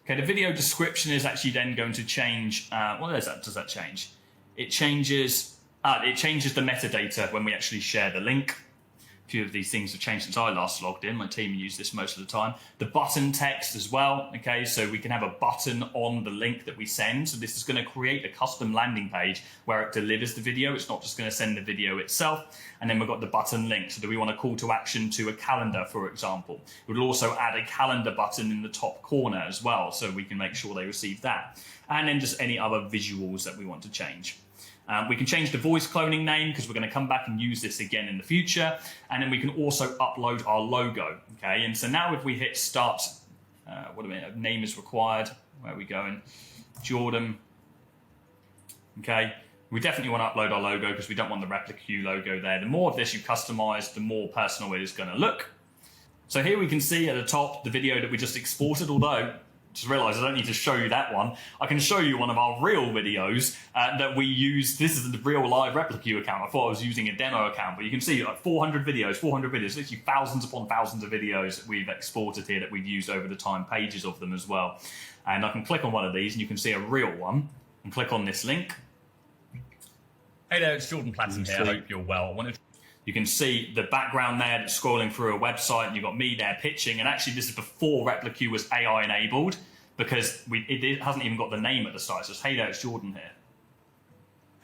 Okay, the video description is actually then going to change. What does that change? It changes the metadata when we actually share the link. A few of these things have changed since I last logged in. My team use this most of the time. The button text as well. Okay, so we can have a button on the link that we send. So this is going to create a custom landing page where it delivers the video. It's not just going to send the video itself. And then we've got the button link. So do we want a call to action to a calendar, for example? We'll also add a calendar button in the top corner as well, so we can make sure they receive that. And then just any other visuals that we want to change. We can change the voice cloning name because we're going to come back and use this again in the future. And then we can also upload our logo. Okay, and so now if we hit start, name is required. Where are we going? Jordan. Okay, we definitely want to upload our logo because we don't want the Replicue logo there. The more of this you customize, the more personal it is going to look. So here we can see at the top the video that we just exported, although just realised I don't need to show you that one. I can show you one of our real videos that we use. This is the real live Replicue account. I thought I was using a demo account, but you can see like 400 videos, literally thousands upon thousands of videos that we've exported here that we've used over the time, pages of them as well. And I can click on one of these and you can see a real one and click on this link. Hey there, it's Jordan Platten here. I hope you're well. You can see the background there that's scrolling through a website, and you've got me there pitching. And actually, this is before Replicue was AI enabled because it hasn't even got the name at the start. It says, hey there, it's Jordan here.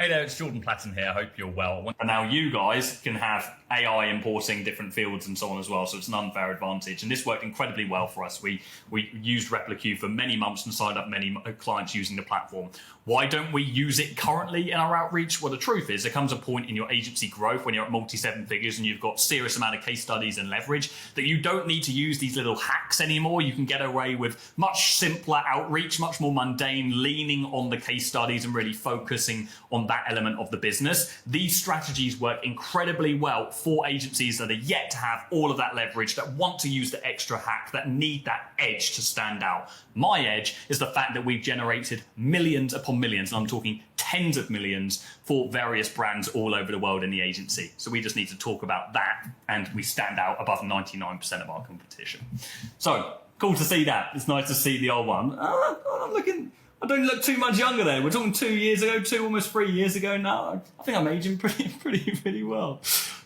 Hey there, it's Jordan Platten here. I hope you're well. And now you guys can have AI importing different fields and so on as well, so it's an unfair advantage. And this worked incredibly well for us. We used RepliQ for many months and signed up many clients using the platform. Why don't we use it currently in our outreach? Well, the truth is there comes a point in your agency growth when you're at multi-seven figures and you've got serious amount of case studies and leverage that you don't need to use these little hacks anymore. You can get away with much simpler outreach, much more mundane, leaning on the case studies and really focusing on that element of the business. These strategies work incredibly well for agencies that are yet to have all of that leverage, that want to use the extra hack, that need that edge to stand out. My edge is the fact that we've generated millions upon millions, and I'm talking tens of millions for various brands all over the world in the agency. So we just need to talk about that, and we stand out above 99% of our competition. So cool to see that. It's nice to see the old one. I don't look too much younger there. We're talking 2 years ago, almost 3 years ago now. I think I'm aging pretty well.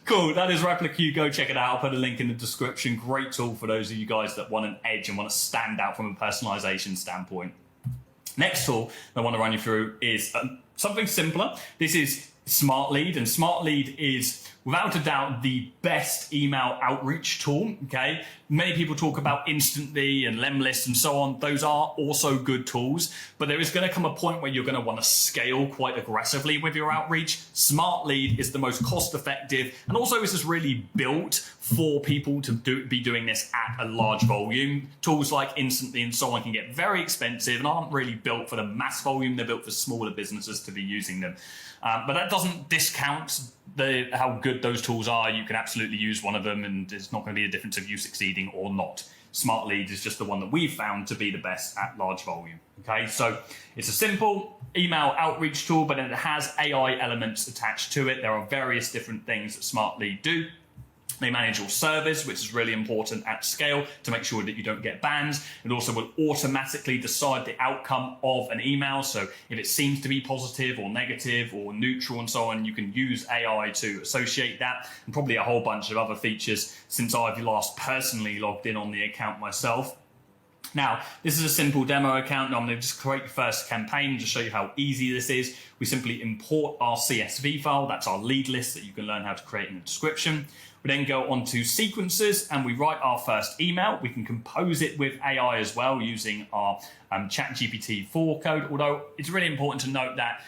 Cool, that is RepliQ. Go check it out. I'll put a link in the description. Great tool for those of you guys that want an edge and want to stand out from a personalization standpoint. Next tool I want to run you through is something simpler. This is Smart Lead, and Smart Lead is without a doubt the best email outreach tool. Okay, many people talk about Instantly and Lemlist and so on. Those are also good tools, but there is going to come a point where you're going to want to scale quite aggressively with your outreach. Smart Lead is the most cost effective, and also this is really built for people to be doing this at a large volume. Tools like Instantly and so on can get very expensive and aren't really built for the mass volume. They're built for smaller businesses to be using them. But that doesn't discount how good those tools are. You can absolutely use one of them, and it's not going to be a difference of you succeeding or not. Smart Lead is just the one that we've found to be the best at large volume. Okay, so it's a simple email outreach tool, but it has AI elements attached to it. There are various different things that Smart Lead do. They manage your servers, which is really important at scale to make sure that you don't get bans. It also will automatically decide the outcome of an email. So if it seems to be positive or negative or neutral and so on, you can use AI to associate that, and probably a whole bunch of other features since I've last personally logged in on the account myself. Now, this is a simple demo account. Now I'm going to just create the first campaign to show you how easy this is. We simply import our CSV file. That's our lead list that you can learn how to create in the description. We then go on to sequences and we write our first email. We can compose it with AI as well using our ChatGPT 4 code, although it's really important to note that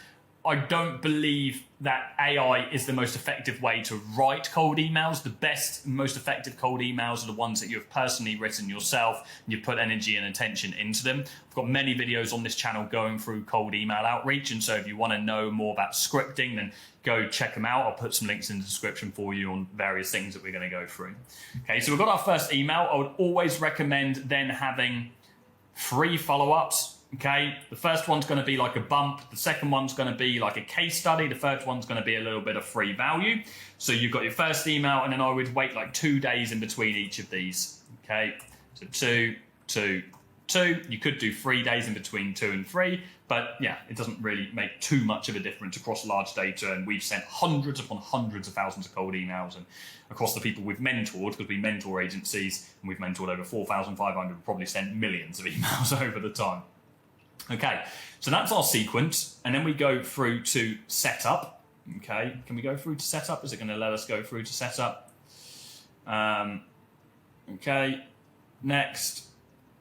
I don't believe that AI is the most effective way to write cold emails. The best, most effective cold emails are the ones that you've personally written yourself and you've put energy and attention into them. I've got many videos on this channel going through cold email outreach, and so if you want to know more about scripting, then go check them out. I'll put some links in the description for you on various things that we're going to go through. Okay, so we've got our first email. I would always recommend then having 3 follow-ups. Okay, the first one's going to be like a bump. The second one's going to be like a case study. The third one's going to be a little bit of free value. So you've got your first email, and then I would wait like 2 days in between each of these. Okay, so 2, 2, 2. You could do 3 days in between 2 and 3, but yeah, it doesn't really make too much of a difference across large data. And we've sent hundreds upon hundreds of thousands of cold emails, and across the people we've mentored, because we mentor agencies, and we've mentored over 4,500, we've probably sent millions of emails over the time. Okay, so that's our sequence, and then we go through to setup. Okay, can we go through to setup? Is it going to let us go through to setup? Okay, next.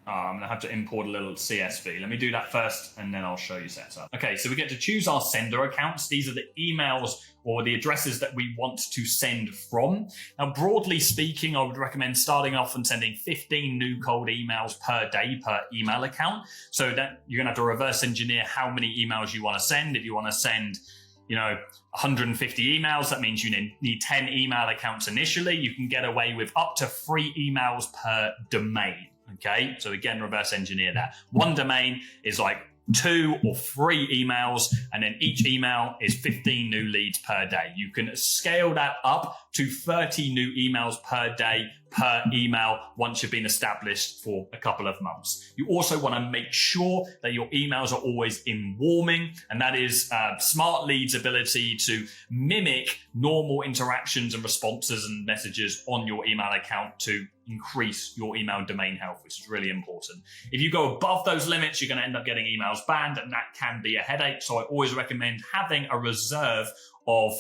I'm going to have to import a little CSV. Let me do that first, and then I'll show you setup. Okay, so we get to choose our sender accounts. These are the emails or the addresses that we want to send from. Now, broadly speaking, I would recommend starting off and sending 15 new cold emails per day per email account. So that you're going to have to reverse engineer how many emails you want to send. If you want to send 150 emails, that means you need 10 email accounts initially. You can get away with up to 3 emails per domain. Okay, so again, reverse engineer that. One domain is like 2 or 3 emails, and then each email is 15 new leads per day. You can scale that up to 30 new emails per day per email once you've been established for a couple of months. You also want to make sure that your emails are always in warming, and that is Smart Lead's ability to mimic normal interactions and responses and messages on your email account to increase your email domain health, which is really important. If you go above those limits, you're going to end up getting emails banned, and that can be a headache. So I always recommend having a reserve of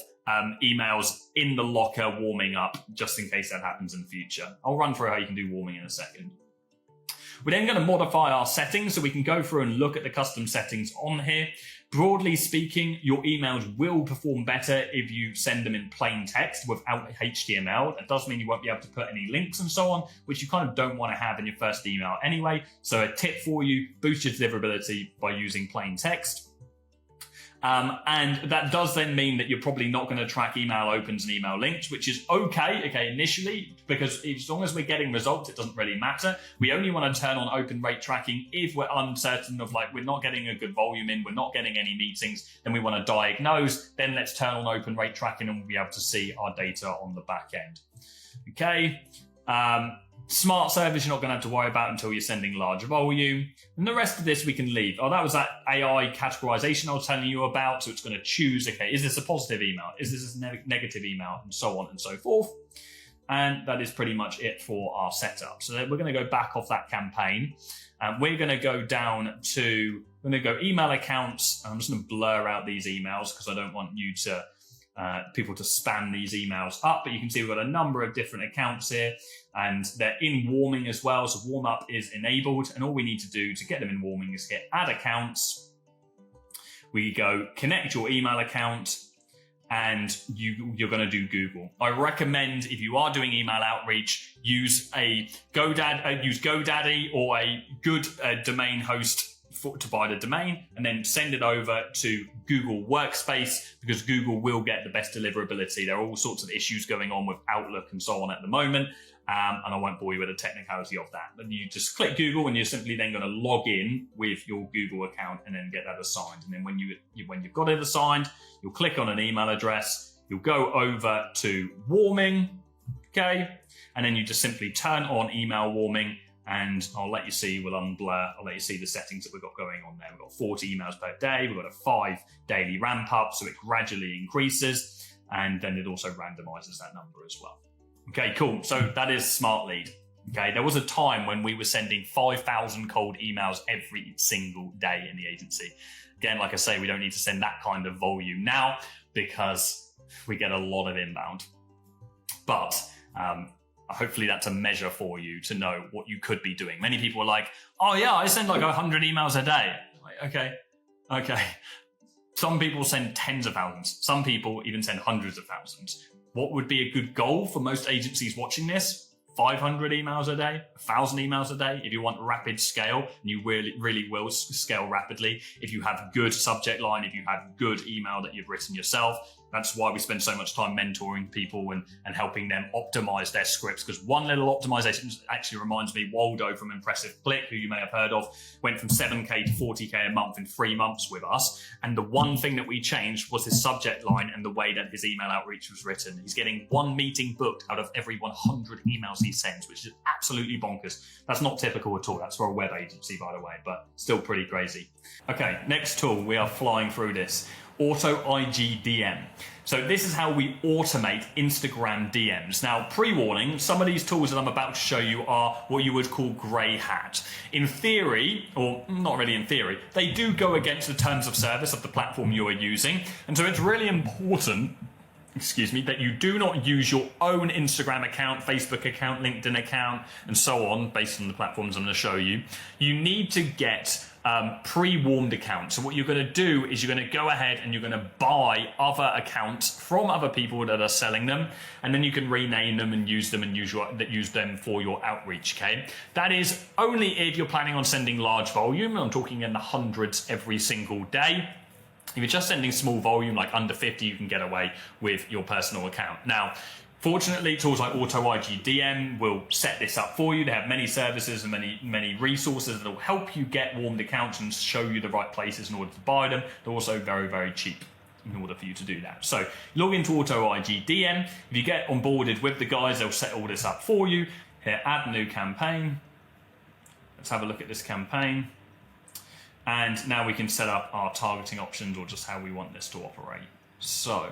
emails in the locker warming up, just in case that happens in the future. I'll run through how you can do warming in a second. We're then going to modify our settings, so we can go through and look at the custom settings on here. Broadly speaking, your emails will perform better if you send them in plain text without HTML. That does mean you won't be able to put any links and so on, which you kind of don't want to have in your first email anyway. So a tip for you, boost your deliverability by using plain text. And that does then mean that you're probably not going to track email opens and email links, which is okay, initially, because as long as we're getting results, it doesn't really matter. We only want to turn on open rate tracking if we're uncertain of we're not getting a good volume in, we're not getting any meetings, then we want to diagnose, then let's turn on open rate tracking and we'll be able to see our data on the back end. Okay. Smart service, you're not going to have to worry about until you're sending larger volume. And the rest of this we can leave. Oh, that was that AI categorization I was telling you about. So it's going to choose, is this a positive email? Is this a negative email? And so on and so forth. And that is pretty much it for our setup. So then we're going to go back off that campaign. We're going to go down to, we're going to go email accounts. I'm just going to blur out these emails because I don't want you to people to spam these emails up, but you can see we've got a number of different accounts here and they're in warming as well. So warm up is enabled, and all we need to do to get them in warming is hit add accounts. We go connect your email account and you're going to do Google. I recommend if you are doing email outreach, use GoDaddy or a good domain host to buy the domain, and then send it over to Google Workspace, because Google will get the best deliverability. There are all sorts of issues going on with Outlook and so on at the moment, and I won't bore you with the technicality of that. But you just click Google, and you're simply then going to log in with your Google account and then get that assigned. And then when you've got it assigned, you'll click on an email address, you'll go over to warming, okay, and then you just simply turn on email warming. And I'll let you see, we'll unblur, I'll let you see the settings that we've got going on there. We've got 40 emails per day, we've got a 5 daily ramp up, so it gradually increases, and then it also randomizes that number as well. Okay, cool. So that is Smart Lead. Okay, there was a time when we were sending 5,000 cold emails every single day in the agency. Again, like I say, we don't need to send that kind of volume now because we get a lot of inbound. But hopefully that's a measure for you to know what you could be doing. Many people are like, oh yeah, I send 100 emails a day. Like, okay. Some people send tens of thousands. Some people even send hundreds of thousands. What would be a good goal for most agencies watching this? 500 emails a day, 1,000 emails a day. If you want rapid scale, and you really will scale rapidly. If you have good subject line, if you have good email that you've written yourself, that's why we spend so much time mentoring people and helping them optimize their scripts. Because one little optimization actually reminds me, Waldo from Impressive Click, who you may have heard of, went from 7K to 40K a month in 3 months with us. And the one thing that we changed was his subject line and the way that his email outreach was written. He's getting 1 meeting booked out of every 100 emails he sends, which is absolutely bonkers. That's not typical at all. That's for a web agency, by the way, but still pretty crazy. Okay, next tool, we are flying through this. Auto IGDM. So this is how we automate Instagram DMs. Now, pre-warning, some of these tools that I'm about to show you are what you would call grey hat. In theory, or not really in theory, they do go against the terms of service of the platform you are using. And so it's really important, that you do not use your own Instagram account, Facebook account, LinkedIn account, and so on, based on the platforms I'm going to show you. You need to get pre-warmed accounts. So what you're going to do is you're going to go ahead and you're going to buy other accounts from other people that are selling them, and then you can rename them and use them and use them for your outreach. Okay, that is only if you're planning on sending large volume. I'm talking in the hundreds every single day. If you're just sending small volume, like under 50, you can get away with your personal account. Now, fortunately, tools like Auto IGDM will set this up for you. They have many services and many resources that will help you get warmed accounts and show you the right places in order to buy them. They're also very, very cheap. in order for you to do that. So log into Auto IG DM. If you get onboarded with the guys, they'll set all this up for you. Hit add new campaign. Let's have a look at this campaign. And now we can set up our targeting options or just how we want this to operate. So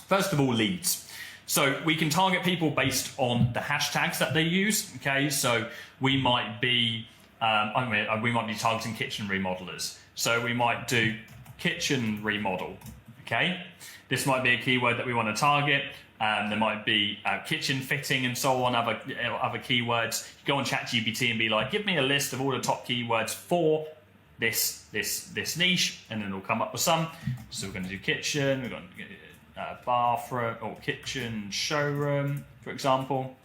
first of all, leads. So we can target people based on the hashtags that they use. Okay, so we might be targeting kitchen remodelers. So we might do kitchen remodel. Okay, this might be a keyword that we want to target. There might be kitchen fitting and so on, other keywords. You go on ChatGPT and be like, give me a list of all the top keywords for this niche, and then it'll come up with some. So we're going to do kitchen. We're going to bathroom or kitchen showroom, for example,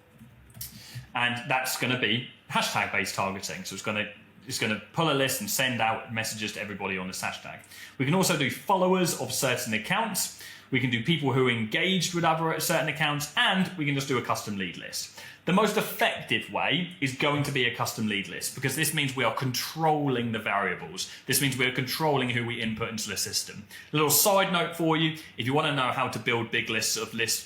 and that's going to be hashtag based targeting. So it's going to pull a list and send out messages to everybody on this hashtag. We can also do followers of certain accounts. We can do people who engaged with other certain accounts, and we can just do a custom lead list. The most effective way is going to be a custom lead list, because this means we are controlling the variables. This means we are controlling who we input into the system. A little side note for you: if you want to know how to build big lists of leads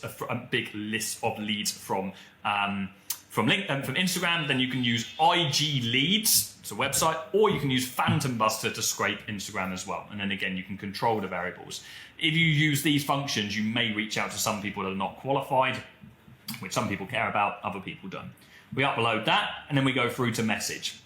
from Instagram, then you can use IG Leads, it's a website, or you can use Phantom Buster to scrape Instagram as well. And then again, you can control the variables. If you use these functions, you may reach out to some people that are not qualified, which some people care about, other people don't. We upload that, and then we go through to message.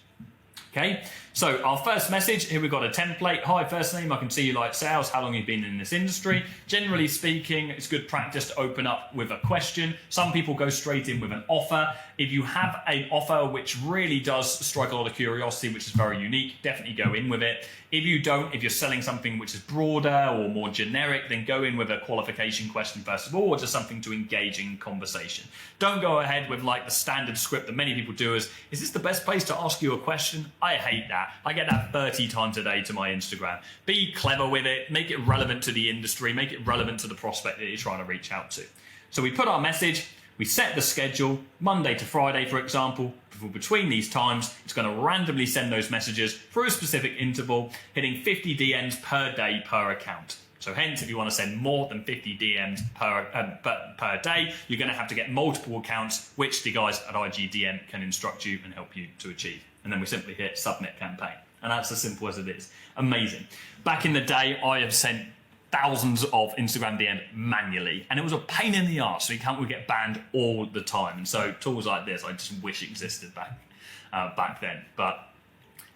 Okay, so our first message, here we've got a template. Hi, first name, I can see you like sales. How long have you been in this industry? Generally speaking, it's good practice to open up with a question. Some people go straight in with an offer. If you have an offer which really does strike a lot of curiosity, which is very unique, definitely go in with it. If you don't, if you're selling something which is broader or more generic, then go in with a qualification question first of all, or just something to engage in conversation. Don't go ahead with like the standard script that many people do is this the best place to ask you a question? I hate that. I get that 30 times a day to my Instagram. Be clever with it, make it relevant to the industry, make it relevant to the prospect that you're trying to reach out to. So we put our message, we set the schedule, Monday to Friday, for example. Between these times, it's going to randomly send those messages through a specific interval, hitting 50 DMs per day per account. So hence, if you want to send more than 50 DMs per day, you're going to have to get multiple accounts, which the guys at IGDM can instruct you and help you to achieve. And then we simply hit submit campaign. And that's as simple as it is. Amazing. Back in the day, I have sent thousands of Instagram DMs manually, and it was a pain in the arse. So you can't get banned all the time. And so tools like this, I just wish existed back then. But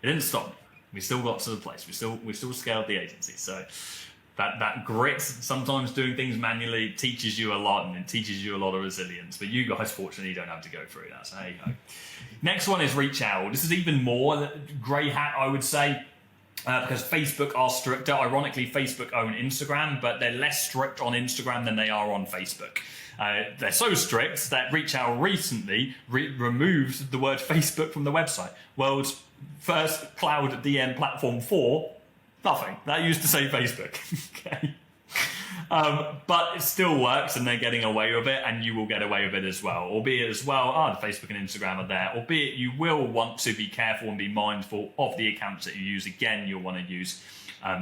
it didn't stop me. We still got to the place. We still scaled the agency. So that grit, sometimes doing things manually, teaches you a lot, and it teaches you a lot of resilience. But you guys, fortunately, don't have to go through that. So there you go. Next one is reach out. This is even more grey hat, I would say. Because Facebook are stricter. Ironically, Facebook own Instagram, but they're less strict on Instagram than they are on Facebook. They're so strict that ReachOut recently removed the word Facebook from the website. World's first cloud DM platform for nothing. That used to say Facebook. Okay. But it still works, and they're getting away with it, and you will get away with it as well. Albeit as well, the Facebook and Instagram are there. Albeit you will want to be careful and be mindful of the accounts that you use. Again, you'll want to use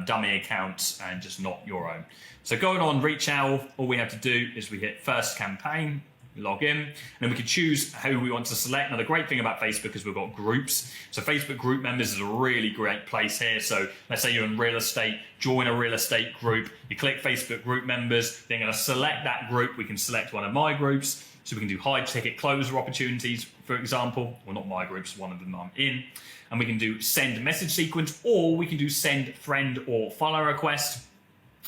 dummy accounts and just not your own. So going on ReachOut, all we have to do is we hit first campaign, log in, and then we can choose who we want to select. Now, the great thing about Facebook is we've got groups. So Facebook group members is a really great place here. So let's say you're in real estate, join a real estate group. You click Facebook group members. They're going to select that group. We can select one of my groups. So we can do high ticket closer opportunities, for example. Well, not my groups, one of them I'm in. And we can do send message sequence, or we can do send friend or follow request.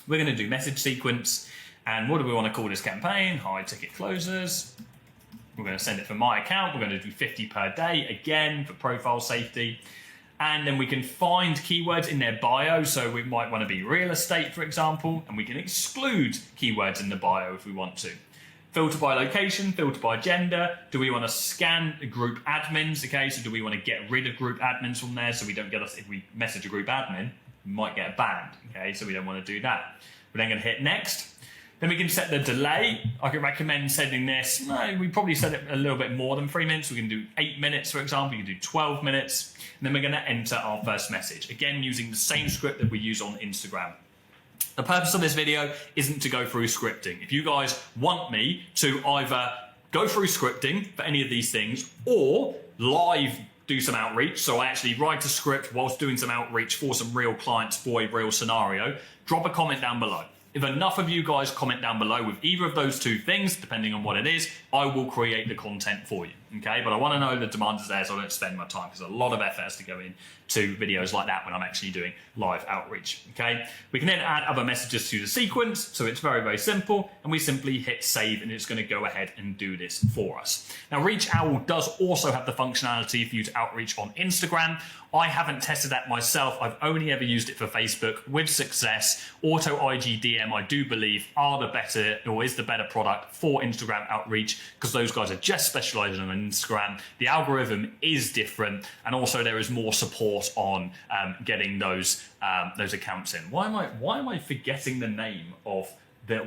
We're going to do message sequence. And what do we want to call this campaign? High ticket closers. We're going to send it from my account. We're going to do 50 per day, again, for profile safety. And then we can find keywords in their bio. So we might want to be real estate, for example, and we can exclude keywords in the bio if we want to. Filter by location, filter by gender. Do we want to scan group admins? Okay, so do we want to get rid of group admins from there so we don't get us, if we message a group admin, we might get banned. Okay, so we don't want to do that. We're then going to hit next. Then we can set the delay. I can recommend setting this. We probably set it a little bit more than 3 minutes. We can do 8 minutes, for example. You can do 12 minutes. And then we're going to enter our first message. Again, using the same script that we use on Instagram. The purpose of this video isn't to go through scripting. If you guys want me to either go through scripting for any of these things or live do some outreach, so I actually write a script whilst doing some outreach for some real clients for a real scenario, drop a comment down below. If enough of you guys comment down below with either of those two things, depending on what it is, I will create the content for you, okay? But I want to know the demand is there so I don't spend my time, because a lot of effort has to go into videos like that when I'm actually doing live outreach, okay? We can then add other messages to the sequence, so it's very, very simple, and we simply hit save, and it's going to go ahead and do this for us. Now, Reach Owl does also have the functionality for you to outreach on Instagram. I haven't tested that myself. I've only ever used it for Facebook with success. Auto IGDM, I do believe, are the better, or is the better product for Instagram outreach, because those guys are just specializing on Instagram. The algorithm is different, and also there is more support on getting those accounts in. Why am I forgetting the name of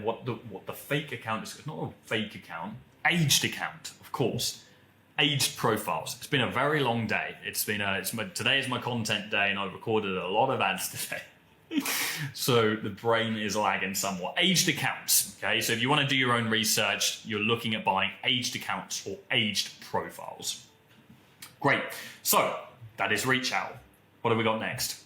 what the fake account is? It's not a fake account, aged account, of course. Aged profiles. It's been a very long day. Today is my content day, and I've recorded a lot of ads today. So the brain is lagging somewhat. Aged accounts. Okay, so if you want to do your own research, you're looking at buying aged accounts or aged profiles. Great. So that is Reach Owl. What have we got next?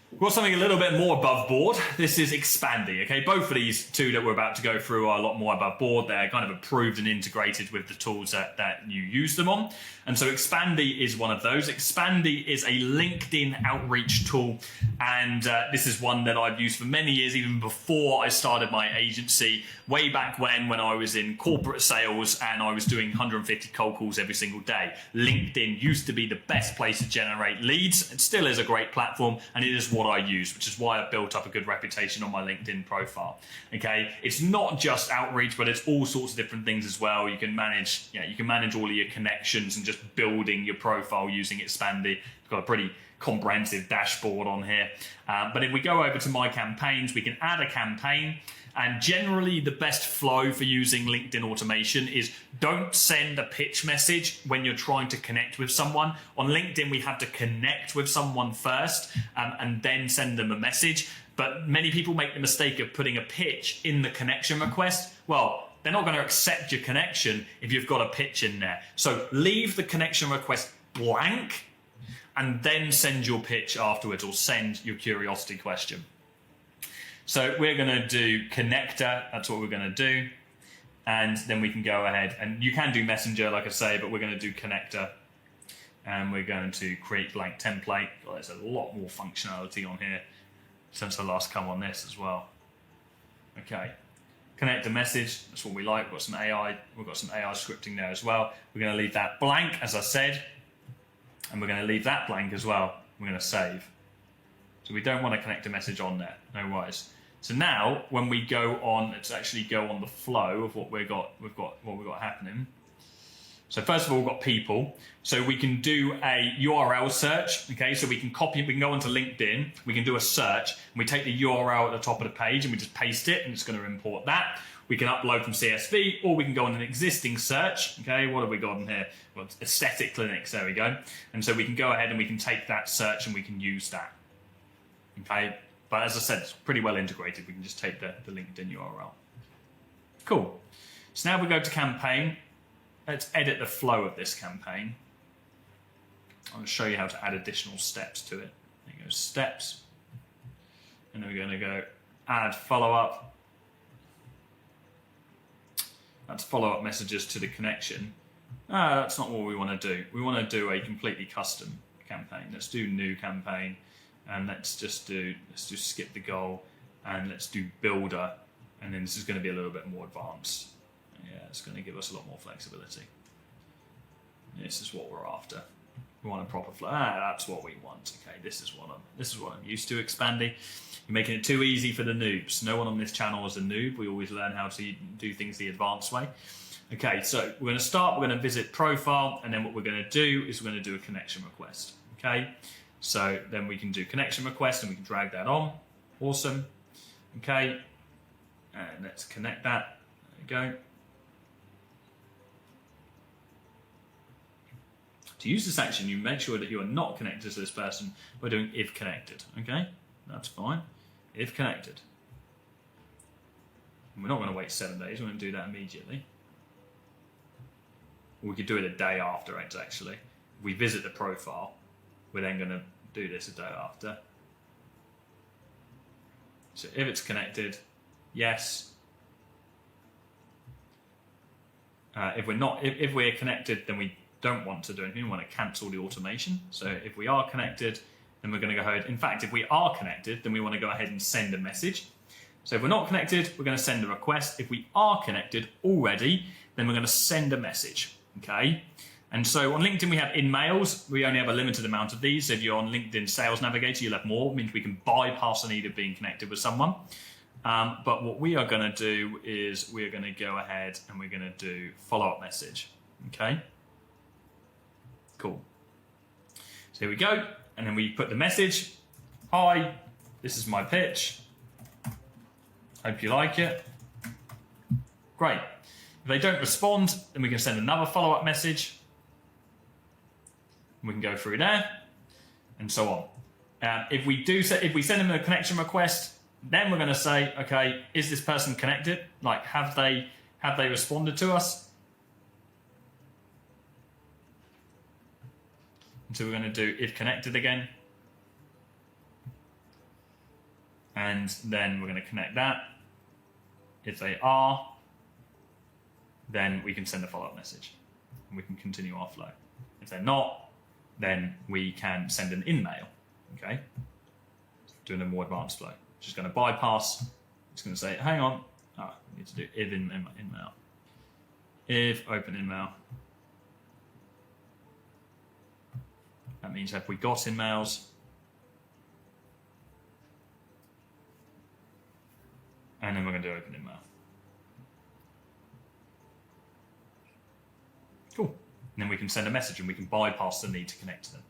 We've got something a little bit more above board. This is Expandy, okay? Both of these two that we're about to go through are a lot more above board. They're kind of approved and integrated with the tools that you use them on. And so Expandy is one of those. Expandy is a LinkedIn outreach tool. And this is one that I've used for many years, even before I started my agency, way back when I was in corporate sales and I was doing 150 cold calls every single day. LinkedIn used to be the best place to generate leads. It still is a great platform, and it is what I use, which is why I've built up a good reputation on my LinkedIn profile. Okay, it's not just outreach, but it's all sorts of different things as well. You can manage all of your connections and just building your profile using Expandy. It's got a pretty comprehensive dashboard on here. But if we go over to my campaigns, we can add a campaign. And generally, the best flow for using LinkedIn automation is don't send a pitch message when you're trying to connect with someone. On LinkedIn, we have to connect with someone first and then send them a message. But many people make the mistake of putting a pitch in the connection request. Well, they're not going to accept your connection if you've got a pitch in there. So leave the connection request blank and then send your pitch afterwards, or send your curiosity question. So we're going to do connector. That's what we're going to do. And then we can go ahead, and you can do messenger, like I say, but we're going to do connector. And we're going to create blank template. Oh, there's a lot more functionality on here since I last come on this as well. Okay. Connector message. That's what we like. We've got some AI. We've got some AI scripting there as well. We're going to leave that blank, as I said. And we're going to leave that blank as well. We're going to save. So we don't want to connect a message on there. No worries. So now, when we go on, let's actually go on the flow of what we've got happening. So first of all, we've got people. So we can do a URL search. Okay, so we can go onto LinkedIn. We can do a search, and we take the URL at the top of the page, and we just paste it, and it's going to import that. We can upload from CSV, or we can go on an existing search. Okay, what have we got in here? Well, aesthetic clinics. There we go. And so we can go ahead and we can take that search and we can use that. Okay. But as I said, it's pretty well integrated. We can just take the LinkedIn URL. Cool. So now we go to campaign. Let's edit the flow of this campaign. I'll show you how to add additional steps to it. There you go, steps. And then we're going to go add follow-up. That's follow-up messages to the connection. That's not what we want to do. We want to do a completely custom campaign. Let's do new campaign. And let's skip the goal, and let's do builder, and then this is going to be a little bit more advanced. Yeah, it's going to give us a lot more flexibility. This is what we're after. We want a proper flow. That's what we want. Okay, this is what I'm used to. Expandy. You're making it too easy for the noobs. No one on this channel is a noob. We always learn how to do things the advanced way. Okay, so we're going to start. We're going to visit profile, and then what we're going to do is we're going to do a connection request. Okay. So then we can do connection request and we can drag that on. Awesome. Okay. And let's connect that. There we go. To use this action, you make sure that you are not connected to this person by doing if connected. Okay. That's fine. If connected. And we're not going to wait 7 days. We're going to do that immediately. We could do it a day after, actually. If we visit the profile, we're then going to do this a day after. So if it's connected, yes. If we're not, if we're connected, then we don't want to do anything. We want to cancel the automation. So if we are connected, then we're going to go ahead. In fact, if we are connected, then we want to go ahead and send a message. So if we're not connected, we're going to send a request. If we are connected already, then we're going to send a message. Okay. And so on LinkedIn, we have in-mails. We only have a limited amount of these. So if you're on LinkedIn Sales Navigator, you'll have more. It means we can bypass the need of being connected with someone. But what we are going to do is we're going to go ahead and we're going to do follow-up message. Okay. Cool. So here we go. And then we put the message. Hi, this is my pitch. Hope you like it. Great. If they don't respond, then we can send another follow-up message. We can go through there and so on. If we send them a connection request, then we're going to say, okay, is this person connected? Like, have they responded to us? And so we're going to do if connected again. And then we're going to connect that. If they are, then we can send a follow-up message and we can continue our flow. If they're not, then we can send an in-mail. Okay? Doing a more advanced flow. Just going to bypass. It's going to say, hang on. I need to do if in-mail. If open in-mail. That means have we got in-mails? And then we're going to do open in-mail. Cool. And then we can send a message and we can bypass the need to connect to them.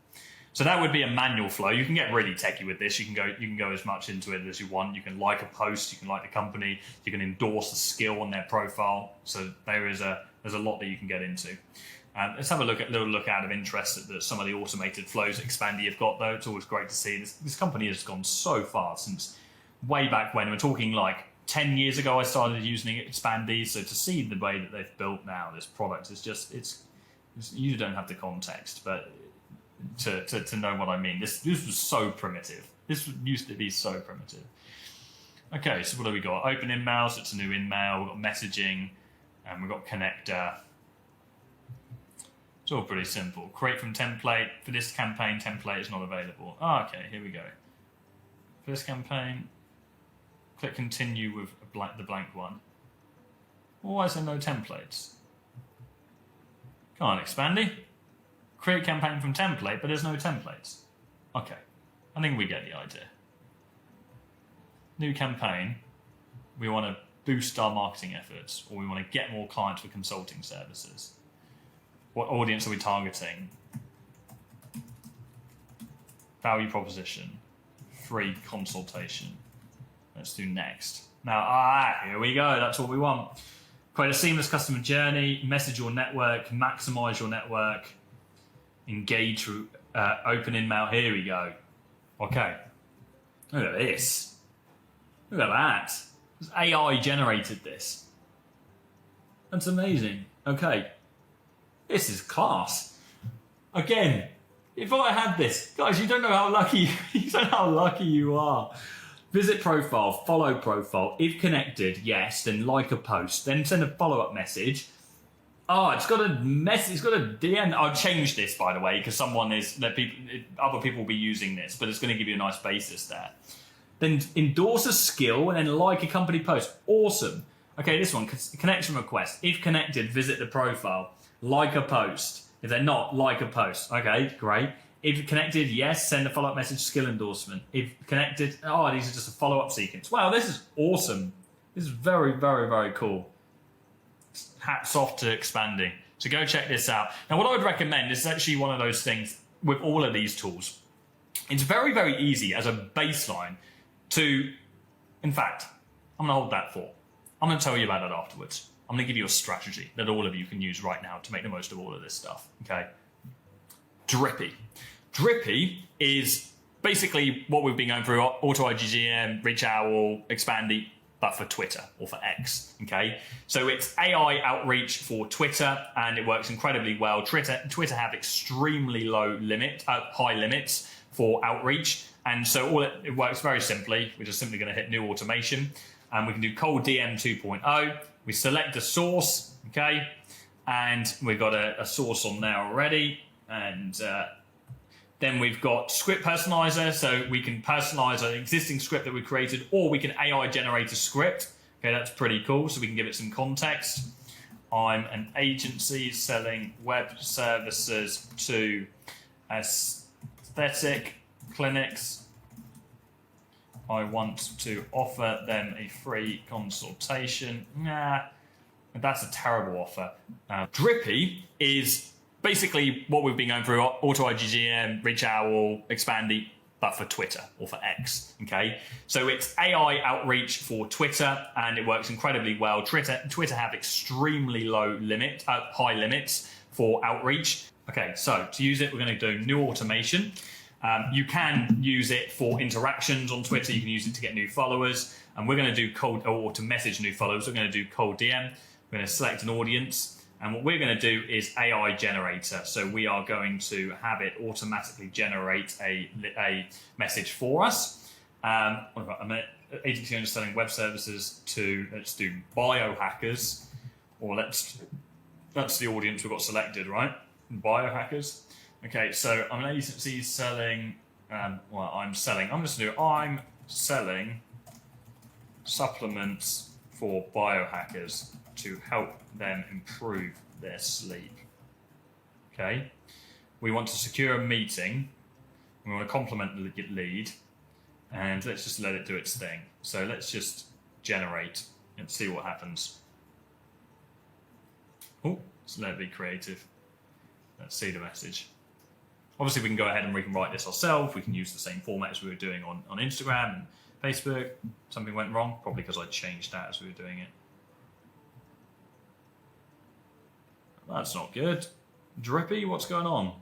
So that would be a manual flow. You can get really techie with this. You can go as much into it as you want. You can like a post, you can like the company, you can endorse a skill on their profile. So there's a lot that you can get into. Let's have a little look out of interest at some of the automated flows that Expandy have got, though. It's always great to see. This company has gone so far since way back when. We're talking like 10 years ago I started using Expandy. So to see the way that they've built now this product is just, it's you don't have the context, but to know what I mean. This was so primitive. This used to be so primitive. Okay, so what do we got? Open in-mail, so it's a new in-mail. We've got messaging, and we've got connector. It's all pretty simple. Create from template. For this campaign, template is not available. Okay, here we go. For this campaign, click continue with the blank one. Well, why is there no templates? Come on, Expandy. Create campaign from template, but there's no templates. Okay, I think we get the idea. New campaign. We want to boost our marketing efforts, or we want to get more clients for consulting services. What audience are we targeting? Value proposition. Free consultation. Let's do next. Now, here we go. That's what we want. Create a seamless customer journey. Message your network. Maximize your network. Engage through open in-mail. Here we go. Okay. Look at this. Look at that. AI generated this. That's amazing. Okay. This is class. Again, if I had this, guys, you don't know how lucky you are. Visit profile, follow profile. If connected, yes, then like a post. Then send a follow-up message. Oh, it's got a message. It's got a DM. I'll change this, by the way, because other people will be using this, but it's going to give you a nice basis there. Then endorse a skill and then like a company post. Awesome. Okay, this one, connection request. If connected, visit the profile. Like a post. If they're not, like a post. Okay, great. If connected, yes, send a follow-up message, skill endorsement. If connected, these are just a follow-up sequence. Wow, this is awesome. This is very, very, very cool. Hats off to Expandy. So go check this out. Now, what I would recommend is actually one of those things with all of these tools. It's very, very easy as a baseline to, in fact, I'm going to hold that for. I'm going to tell you about it afterwards. I'm going to give you a strategy that all of you can use right now to make the most of all of this stuff. Okay. Drippy. Drippy is basically what we've been going through: Auto IGGM, Reach Owl, Expandy. but for Twitter or for X, okay? So it's AI outreach for Twitter, and it works incredibly well. Twitter have extremely high limits for outreach, and so it works very simply. We're just simply going to hit new automation, and we can do cold DM 2.0. We select a source, okay, and we've got a source on there already, and then we've got script personalizer, so we can personalize an existing script that we created, or we can AI generate a script. Okay, that's pretty cool, so we can give it some context. I'm an agency selling web services to aesthetic clinics. I want to offer them a free consultation. Nah, that's a terrible offer. Drippy is basically what we've been going through: auto IgGM, reach out all, expand but for Twitter or for X, okay? So it's AI outreach for Twitter, and it works incredibly well. Twitter have extremely high limits for outreach. Okay, so to use it, we're going to do new automation. You can use it for interactions on Twitter. You can use it to get new followers, and we're going to do or to message new followers. We're going to do cold DM. We're going to select an audience. And what we're going to do is AI generator. So we are going to have it automatically generate a message for us. I'm an agency owner selling web services to, let's do biohackers, or that's the audience we've got selected, right? Biohackers. Okay, so I'm an agency selling, I'm selling supplements for biohackers to help them improve their sleep. Okay, we want to secure a meeting. We want to complement the lead, and let's just let it do its thing. So let's just generate and see what happens. Oh, let's let it be creative. Let's see the message. Obviously, we can go ahead and we can write this ourselves. We can use the same format as we were doing on Instagram and Facebook. Something went wrong, probably because I changed that as we were doing it. That's not good. Drippy, what's going on?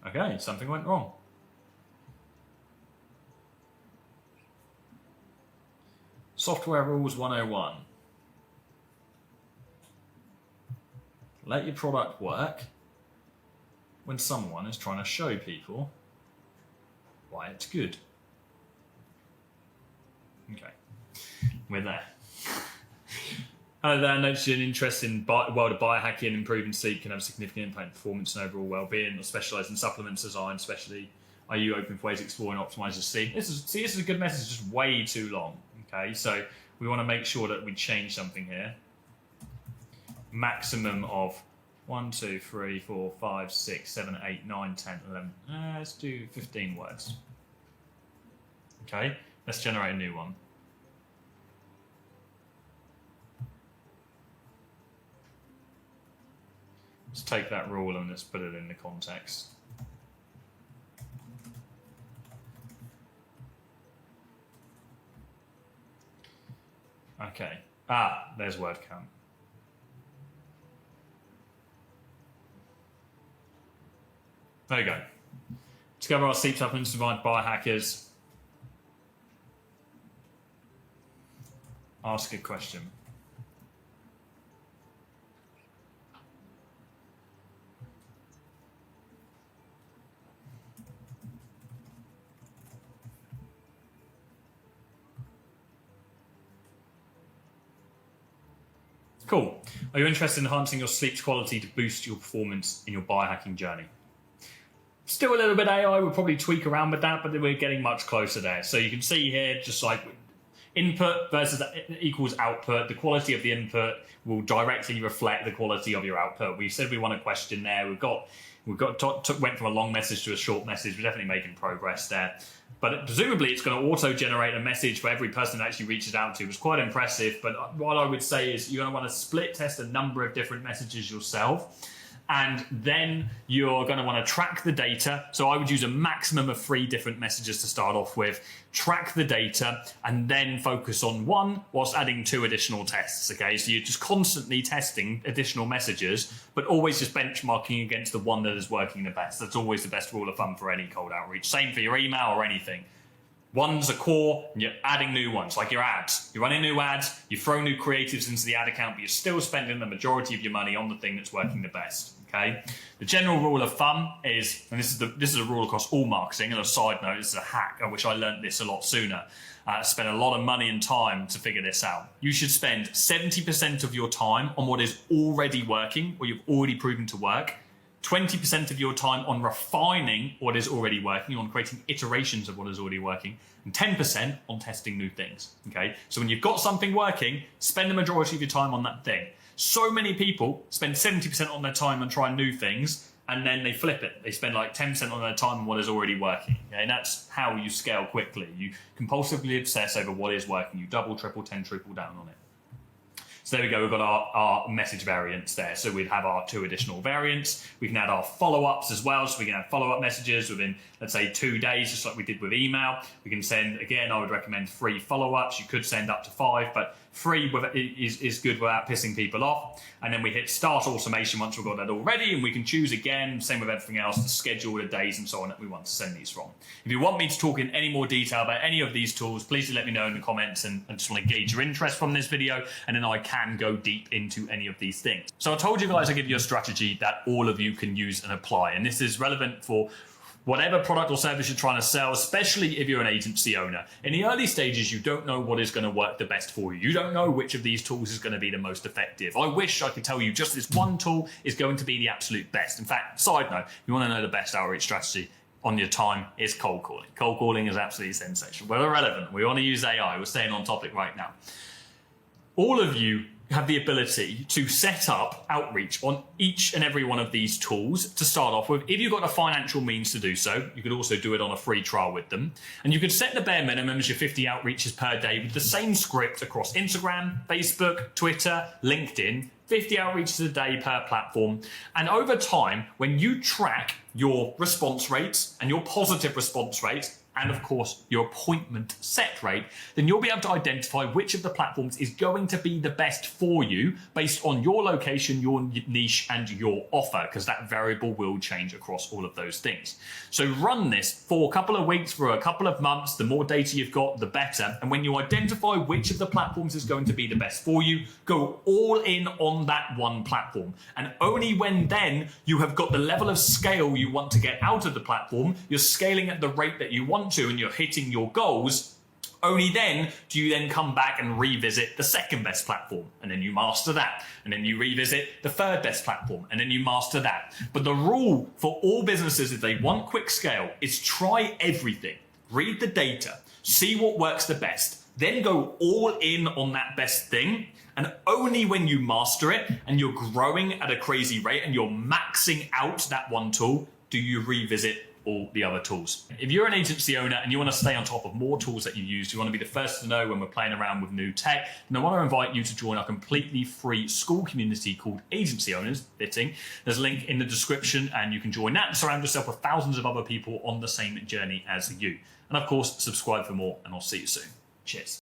Okay, something went wrong. Software Rules 101. Let your product work when someone is trying to show people why it's good. Okay, we're there. I noticed an interest in world of biohacking and improving sleep can have a significant impact on performance and overall well-being. Or specialise in supplements design, especially. Are you open for ways of exploring and optimising sleep? This is a good message, just way too long. Okay, so we want to make sure that we change something here. Maximum of 1, 2, 3, 4, 5, 6, 7, 8, 9, 10, 11. Let's do 15 words. Okay, let's generate a new one. Let's take that rule and let's put it in the context. Okay. There's word count. There you go. Discover our sleep supplements designed by biohackers. Ask a question. Cool. Are you interested in enhancing your sleep quality to boost your performance in your biohacking journey? Still a little bit AI, we'll probably tweak around with that, but we're getting much closer there. So you can see here, just like input versus equals output, the quality of the input will directly reflect the quality of your output. We said we want a question there. Went from a long message to a short message. We're definitely making progress there. But presumably it's going to auto-generate a message for every person that actually reaches out to. It was quite impressive, but what I would say is you're going to want to split test a number of different messages yourself. And then you're going to want to track the data. So I would use a maximum of 3 different messages to start off with. Track the data and then focus on one whilst adding 2 additional tests. Okay, so you're just constantly testing additional messages, but always just benchmarking against the one that is working the best. That's always the best rule of thumb for any cold outreach. Same for your email or anything. Ones are core, and you're adding new ones, like your ads. You're running new ads, you throw new creatives into the ad account, but you're still spending the majority of your money on the thing that's working the best. Okay. The general rule of thumb is, and this is a rule across all marketing. And a side note, this is a hack. I wish I learned this a lot sooner. Spent a lot of money and time to figure this out. You should spend 70% of your time on what is already working, or you've already proven to work. 20% of your time on refining what is already working, on creating iterations of what is already working, and 10% on testing new things. Okay, so when you've got something working, spend the majority of your time on that thing. So many people spend 70% on their time on trying new things, and then they flip it. They spend like 10% on their time on what is already working. Okay? And that's how you scale quickly. You compulsively obsess over what is working. You double, triple, 10 triple down on it. So there we go, we've got our message variants there. So we'd have our 2 additional variants. We can add our follow-ups as well. So we can add follow-up messages within, let's say, 2 days, just like we did with email. We can send, again, I would recommend 3 follow-ups. You could send up to 5, but 3 is good without pissing people off. And then we hit start automation once we've got that all ready, and we can choose again, same with everything else, to schedule the days and so on that we want to send these from. If you want me to talk in any more detail about any of these tools, please do let me know in the comments, and I just want to gauge your interest from this video, and then I can go deep into any of these things. So I told you guys I'd give you a strategy that all of you can use and apply, and this is relevant for whatever product or service you're trying to sell, especially if you're an agency owner. In the early stages, you don't know what is going to work the best for you. You don't know which of these tools is going to be the most effective. I wish I could tell you just this one tool is going to be the absolute best. In fact, side note, if you want to know the best outreach strategy on your time, is cold calling. Cold calling is absolutely sensational. We're irrelevant. We want to use AI. We're staying on topic right now. All of you have the ability to set up outreach on each and every one of these tools to start off with. If you've got the financial means to do so, you could also do it on a free trial with them. And you could set the bare minimum as your 50 outreaches per day with the same script across Instagram, Facebook, Twitter, LinkedIn, 50 outreaches a day per platform. And over time, when you track your response rates and your positive response rates, and of course your appointment set rate, then you'll be able to identify which of the platforms is going to be the best for you based on your location, your niche, and your offer, because that variable will change across all of those things. So run this for a couple of weeks, for a couple of months. The more data you've got, the better. And when you identify which of the platforms is going to be the best for you, go all in on that one platform. And only when then you have got the level of scale you want to get out of the platform, you're scaling at the rate that you want to, and you're hitting your goals, only then do you then come back and revisit the second best platform, and then you master that, and then you revisit the third best platform, and then you master that. But the rule for all businesses, if they want quick scale, is try everything. Read the data, see what works the best, then go all in on that best thing. And only when you master it and you're growing at a crazy rate and you're maxing out that one tool, do you revisit all the other tools. If you're an agency owner and you want to stay on top of more tools that you use, you want to be the first to know when we're playing around with new tech, then I want to invite you to join our completely free school community called Agency Owners Fitting. There's a link in the description and you can join that and surround yourself with thousands of other people on the same journey as you. And of course, subscribe for more, and I'll see you soon. Cheers.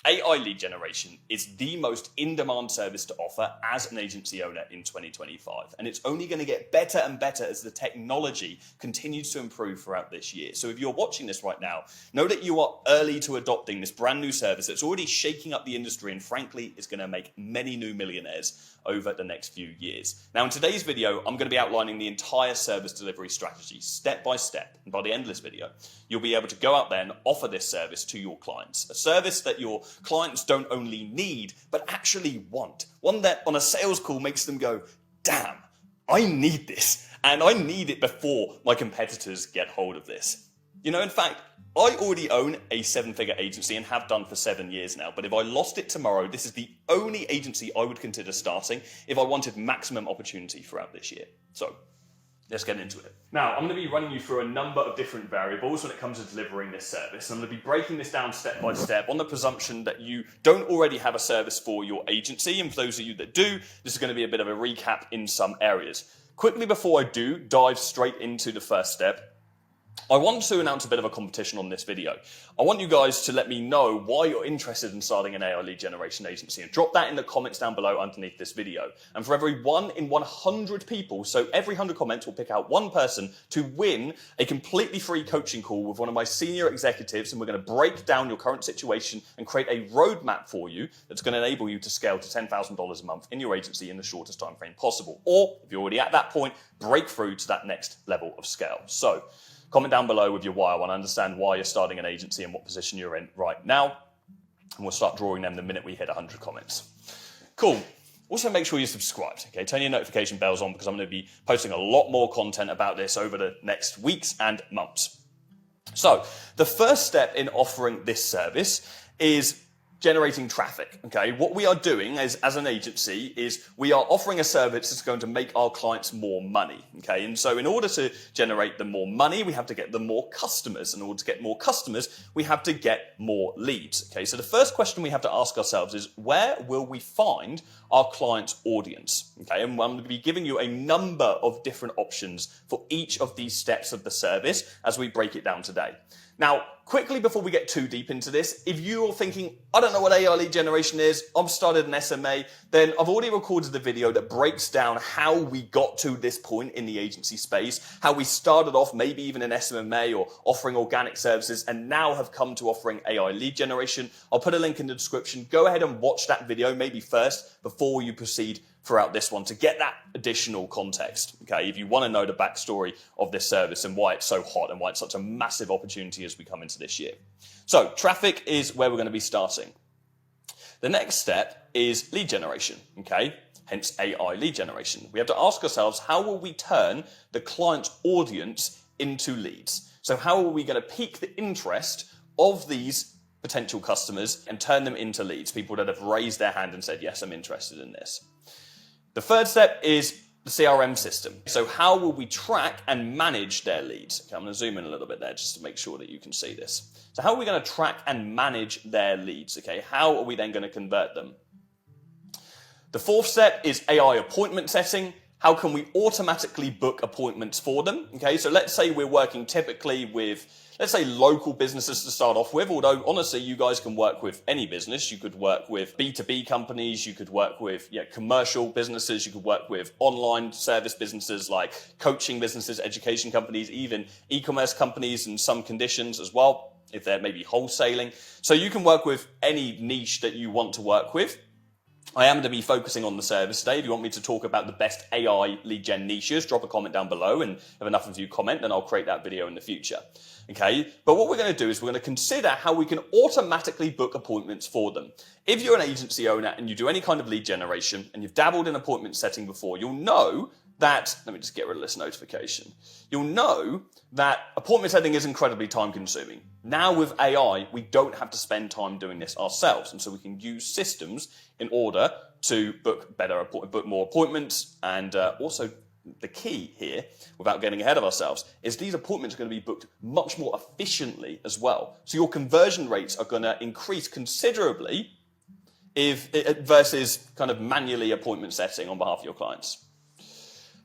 AI lead generation is the most in-demand service to offer as an agency owner in 2025. And it's only going to get better and better as the technology continues to improve throughout this year. So if you're watching this right now, know that you are early to adopting this brand new service that's already shaking up the industry and frankly is going to make many new millionaires over the next few years. Now in today's video, I'm going to be outlining the entire service delivery strategy step by step. And by the end of this video, you'll be able to go out there and offer this service to your clients. A service that your clients don't only need, but actually want. One that on a sales call makes them go, damn, I need this. And I need it before my competitors get hold of this. You know, in fact, I already own a 7-figure agency and have done for 7 years now. But if I lost it tomorrow, this is the only agency I would consider starting if I wanted maximum opportunity throughout this year. So let's get into it. Now, I'm going to be running you through a number of different variables when it comes to delivering this service. I'm going to be breaking this down step by step on the presumption that you don't already have a service for your agency. And for those of you that do, this is going to be a bit of a recap in some areas. Quickly before I do dive straight into the first step, I want to announce a bit of a competition on this video. I want you guys to let me know why you're interested in starting an AI lead generation agency, and drop that in the comments down below underneath this video. And for every 1 in 100 people, so every 100 comments, we'll pick out one person to win a completely free coaching call with one of my senior executives, and we're going to break down your current situation and create a roadmap for you that's going to enable you to scale to $10,000 a month in your agency in the shortest time frame possible. Or if you're already at that point, break through to that next level of scale. So comment down below with your why. I want to understand why you're starting an agency and what position you're in right now. And we'll start drawing them the minute we hit 100 comments. Cool. Also, make sure you're subscribed. Okay, turn your notification bells on, because I'm going to be posting a lot more content about this over the next weeks and months. So the first step in offering this service is generating traffic. Okay, what we are doing as an agency is we are offering a service that's going to make our clients more money. Okay, and so in order to generate them more money, we have to get them more customers. In order to get more customers, we have to get more leads. Okay, so the first question we have to ask ourselves is, where will we find our client's audience? Okay, and I'm going to be giving you a number of different options for each of these steps of the service as we break it down today. Now, quickly before we get too deep into this, if you're thinking, I don't know what AI lead generation is, I've started an SMA, then I've already recorded the video that breaks down how we got to this point in the agency space, how we started off maybe even in SMA or offering organic services, and now have come to offering AI lead generation. I'll put a link in the description. Go ahead and watch that video maybe first before you proceed throughout this one to get that additional context. Okay, if you want to know the backstory of this service and why it's so hot and why it's such a massive opportunity as we come into this year. So traffic is where we're going to be starting. The next step is lead generation. Okay, hence AI lead generation. We have to ask ourselves, how will we turn the client's audience into leads? So how are we going to pique the interest of these potential customers and turn them into leads, people that have raised their hand and said, yes, I'm interested in this. The third step is the CRM system. So how will we track and manage their leads? Okay, I'm going to zoom in a little bit there just to make sure that you can see this. So how are we going to track and manage their leads? Okay, how are we then going to convert them? The fourth step is AI appointment setting. How can we automatically book appointments for them? Okay, so let's say we're working typically with, let's say, local businesses to start off with, although honestly, you guys can work with any business. You could work with B2B companies, you could work with commercial businesses, you could work with online service businesses like coaching businesses, education companies, even e-commerce companies in some conditions as well, if they're maybe wholesaling. So you can work with any niche that you want to work with. I am going to be focusing on the service today. If you want me to talk about the best AI lead gen niches, drop a comment down below, and if enough of you comment, then I'll create that video in the future. Okay, but what we're going to do is we're going to consider how we can automatically book appointments for them. If you're an agency owner and you do any kind of lead generation and you've dabbled in appointment setting before, you'll know that, let me just get rid of this notification. You'll know that appointment setting is incredibly time consuming. Now with AI, we don't have to spend time doing this ourselves. And so we can use systems in order to book more appointments. And also the key here, without getting ahead of ourselves, is these appointments are going to be booked much more efficiently as well. So your conversion rates are going to increase considerably versus kind of manually appointment setting on behalf of your clients.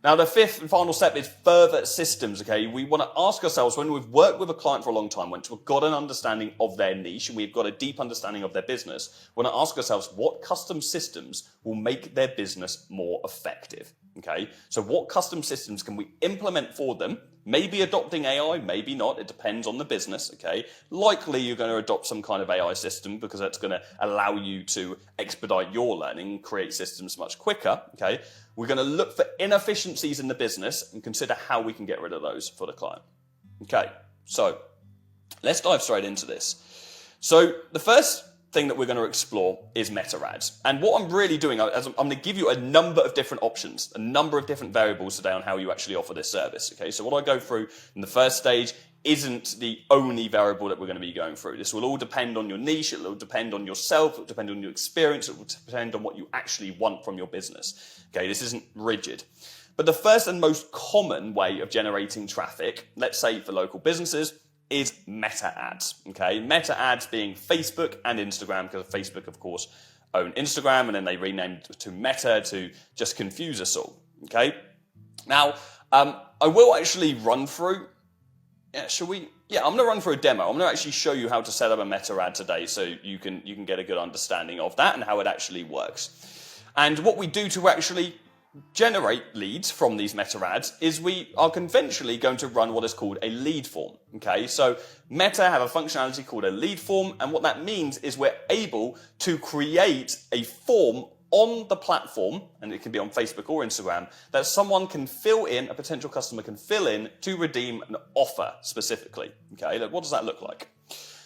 Now, the fifth and final step is further systems, okay? We want to ask ourselves, when we've worked with a client for a long time, once we've got an understanding of their niche and we've got a deep understanding of their business, we want to ask ourselves what custom systems will make their business more effective, okay? So what custom systems can we implement for them? Maybe adopting AI, maybe not. It depends on the business, okay? Likely you're going to adopt some kind of AI system because that's going to allow you to expedite your learning, create systems much quicker, okay? We're going to look for inefficiencies in the business and consider how we can get rid of those for the client. Okay, so let's dive straight into this. So the first thing that we're going to explore is meta ads. And what I'm really doing is I'm going to give you a number of different options, a number of different variables today on how you actually offer this service. Okay, so what I go through in the first stage isn't the only variable that we're going to be going through. This will all depend on your niche, it will depend on yourself, it will depend on your experience, it will depend on what you actually want from your business. Okay, this isn't rigid. But the first and most common way of generating traffic, let's say for local businesses, is meta ads. Okay, meta ads being Facebook and Instagram, because Facebook, of course, own Instagram, and then they renamed to Meta to just confuse us all. Okay, now I will actually run through Yeah, shall we? Yeah, I'm going to run through a demo. I'm going to actually show you how to set up a meta ad today so you can get a good understanding of that and how it actually works. And what we do to actually generate leads from these meta ads is we are conventionally going to run what is called a lead form. Okay, so Meta have a functionality called a lead form, and what that means is we're able to create a form on the platform, and it can be on Facebook or Instagram, that someone can fill in, a potential customer can fill in to redeem an offer specifically. Okay, what does that look like?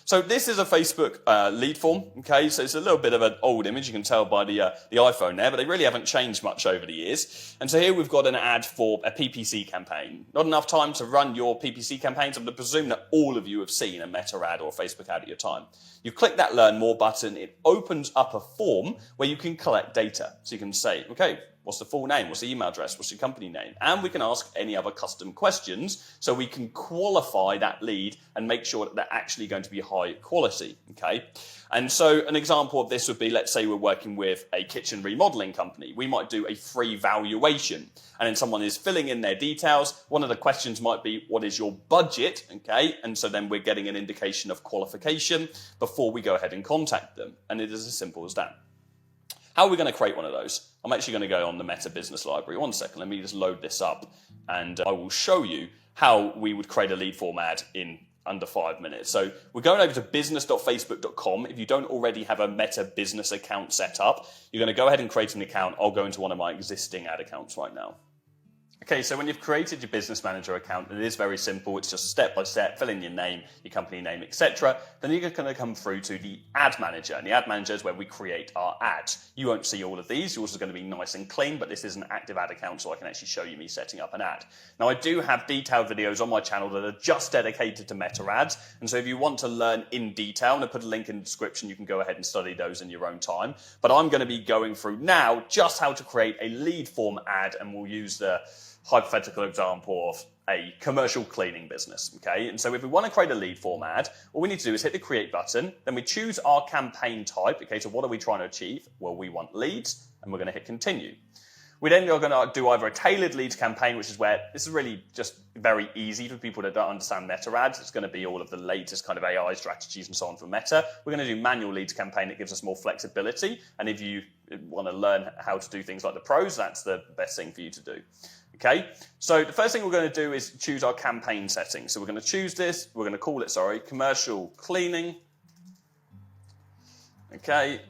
So this is a Facebook lead form, okay? So it's a little bit of an old image, you can tell by the iPhone there, but they really haven't changed much over the years. And so here we've got an ad for a PPC campaign. Not enough time to run your PPC campaigns. I'm going to presume that all of you have seen a Meta ad or a Facebook ad at your time. You click that Learn More button, it opens up a form where you can collect data. So you can say, okay, what's the full name? What's the email address? What's your company name? And we can ask any other custom questions so we can qualify that lead and make sure that they're actually going to be high quality, okay? And so an example of this would be, let's say we're working with a kitchen remodeling company. We might do a free valuation, and then someone is filling in their details. One of the questions might be, what is your budget, okay? And so then we're getting an indication of qualification before we go ahead and contact them. And it is as simple as that. How are we going to create one of those? I'm actually going to go on the Meta Business Library. One second, let me just load this up, and I will show you how we would create a lead form ad in under 5 minutes. So we're going over to business.facebook.com. If you don't already have a Meta Business account set up, you're going to go ahead and create an account. I'll go into one of my existing ad accounts right now. Okay, so when you've created your Business Manager account, it is very simple. It's just step by step, fill in your name, your company name, etc. Then you're going to come through to the Ad Manager, and the Ad Manager is where we create our ads. You won't see all of these. Yours is going to be nice and clean, but this is an active ad account, so I can actually show you me setting up an ad. Now, I do have detailed videos on my channel that are just dedicated to Meta ads, and so if you want to learn in detail, and I put a link in the description, you can go ahead and study those in your own time. But I'm going to be going through now just how to create a lead form ad, and we'll use the hypothetical example of a commercial cleaning business, okay? And so if we want to create a lead form ad, all we need to do is hit the create button, then we choose our campaign type, okay, so what are we trying to achieve? Well, we want leads, and we're going to hit continue. We then are going to do either a tailored leads campaign, which is where this is really just very easy for people that don't understand Meta ads. It's going to be all of the latest kind of AI strategies and so on from Meta. We're going to do manual leads campaign. It gives us more flexibility. And if you want to learn how to do things like the pros, that's the best thing for you to do. Okay, so the first thing we're going to do is choose our campaign settings. So we're going to choose this, we're going to call it, commercial cleaning. Okay,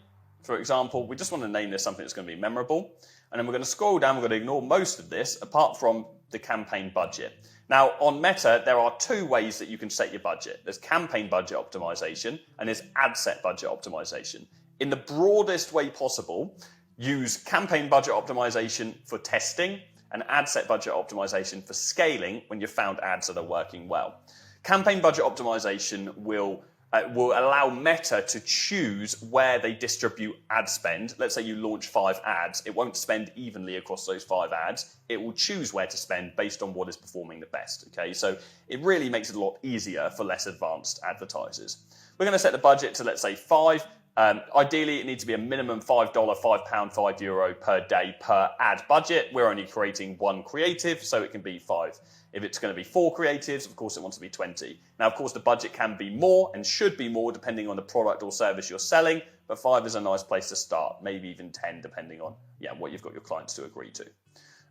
for example, we just want to name this something that's going to be memorable. And then we're going to scroll down, we're going to ignore most of this, apart from the campaign budget. Now, on Meta, there are two ways that you can set your budget. There's campaign budget optimization, and there's ad set budget optimization. In the broadest way possible, use campaign budget optimization for testing, and ad set budget optimization for scaling when you've found ads that are working well. Campaign budget optimization will allow Meta to choose where they distribute ad spend. Let's say you launch 5 ads. It won't spend evenly across those 5 ads. It will choose where to spend based on what is performing the best. Okay, so it really makes it a lot easier for less advanced advertisers. We're going to set the budget to, let's say, 5. Ideally, it needs to be a minimum $5, £5, €5 per day per ad budget. We're only creating 1 creative, so it can be 5. If it's going to be 4 creatives, of course, it wants to be 20. Now, of course, the budget can be more and should be more depending on the product or service you're selling, but 5 is a nice place to start, maybe even 10 depending on what you've got your clients to agree to.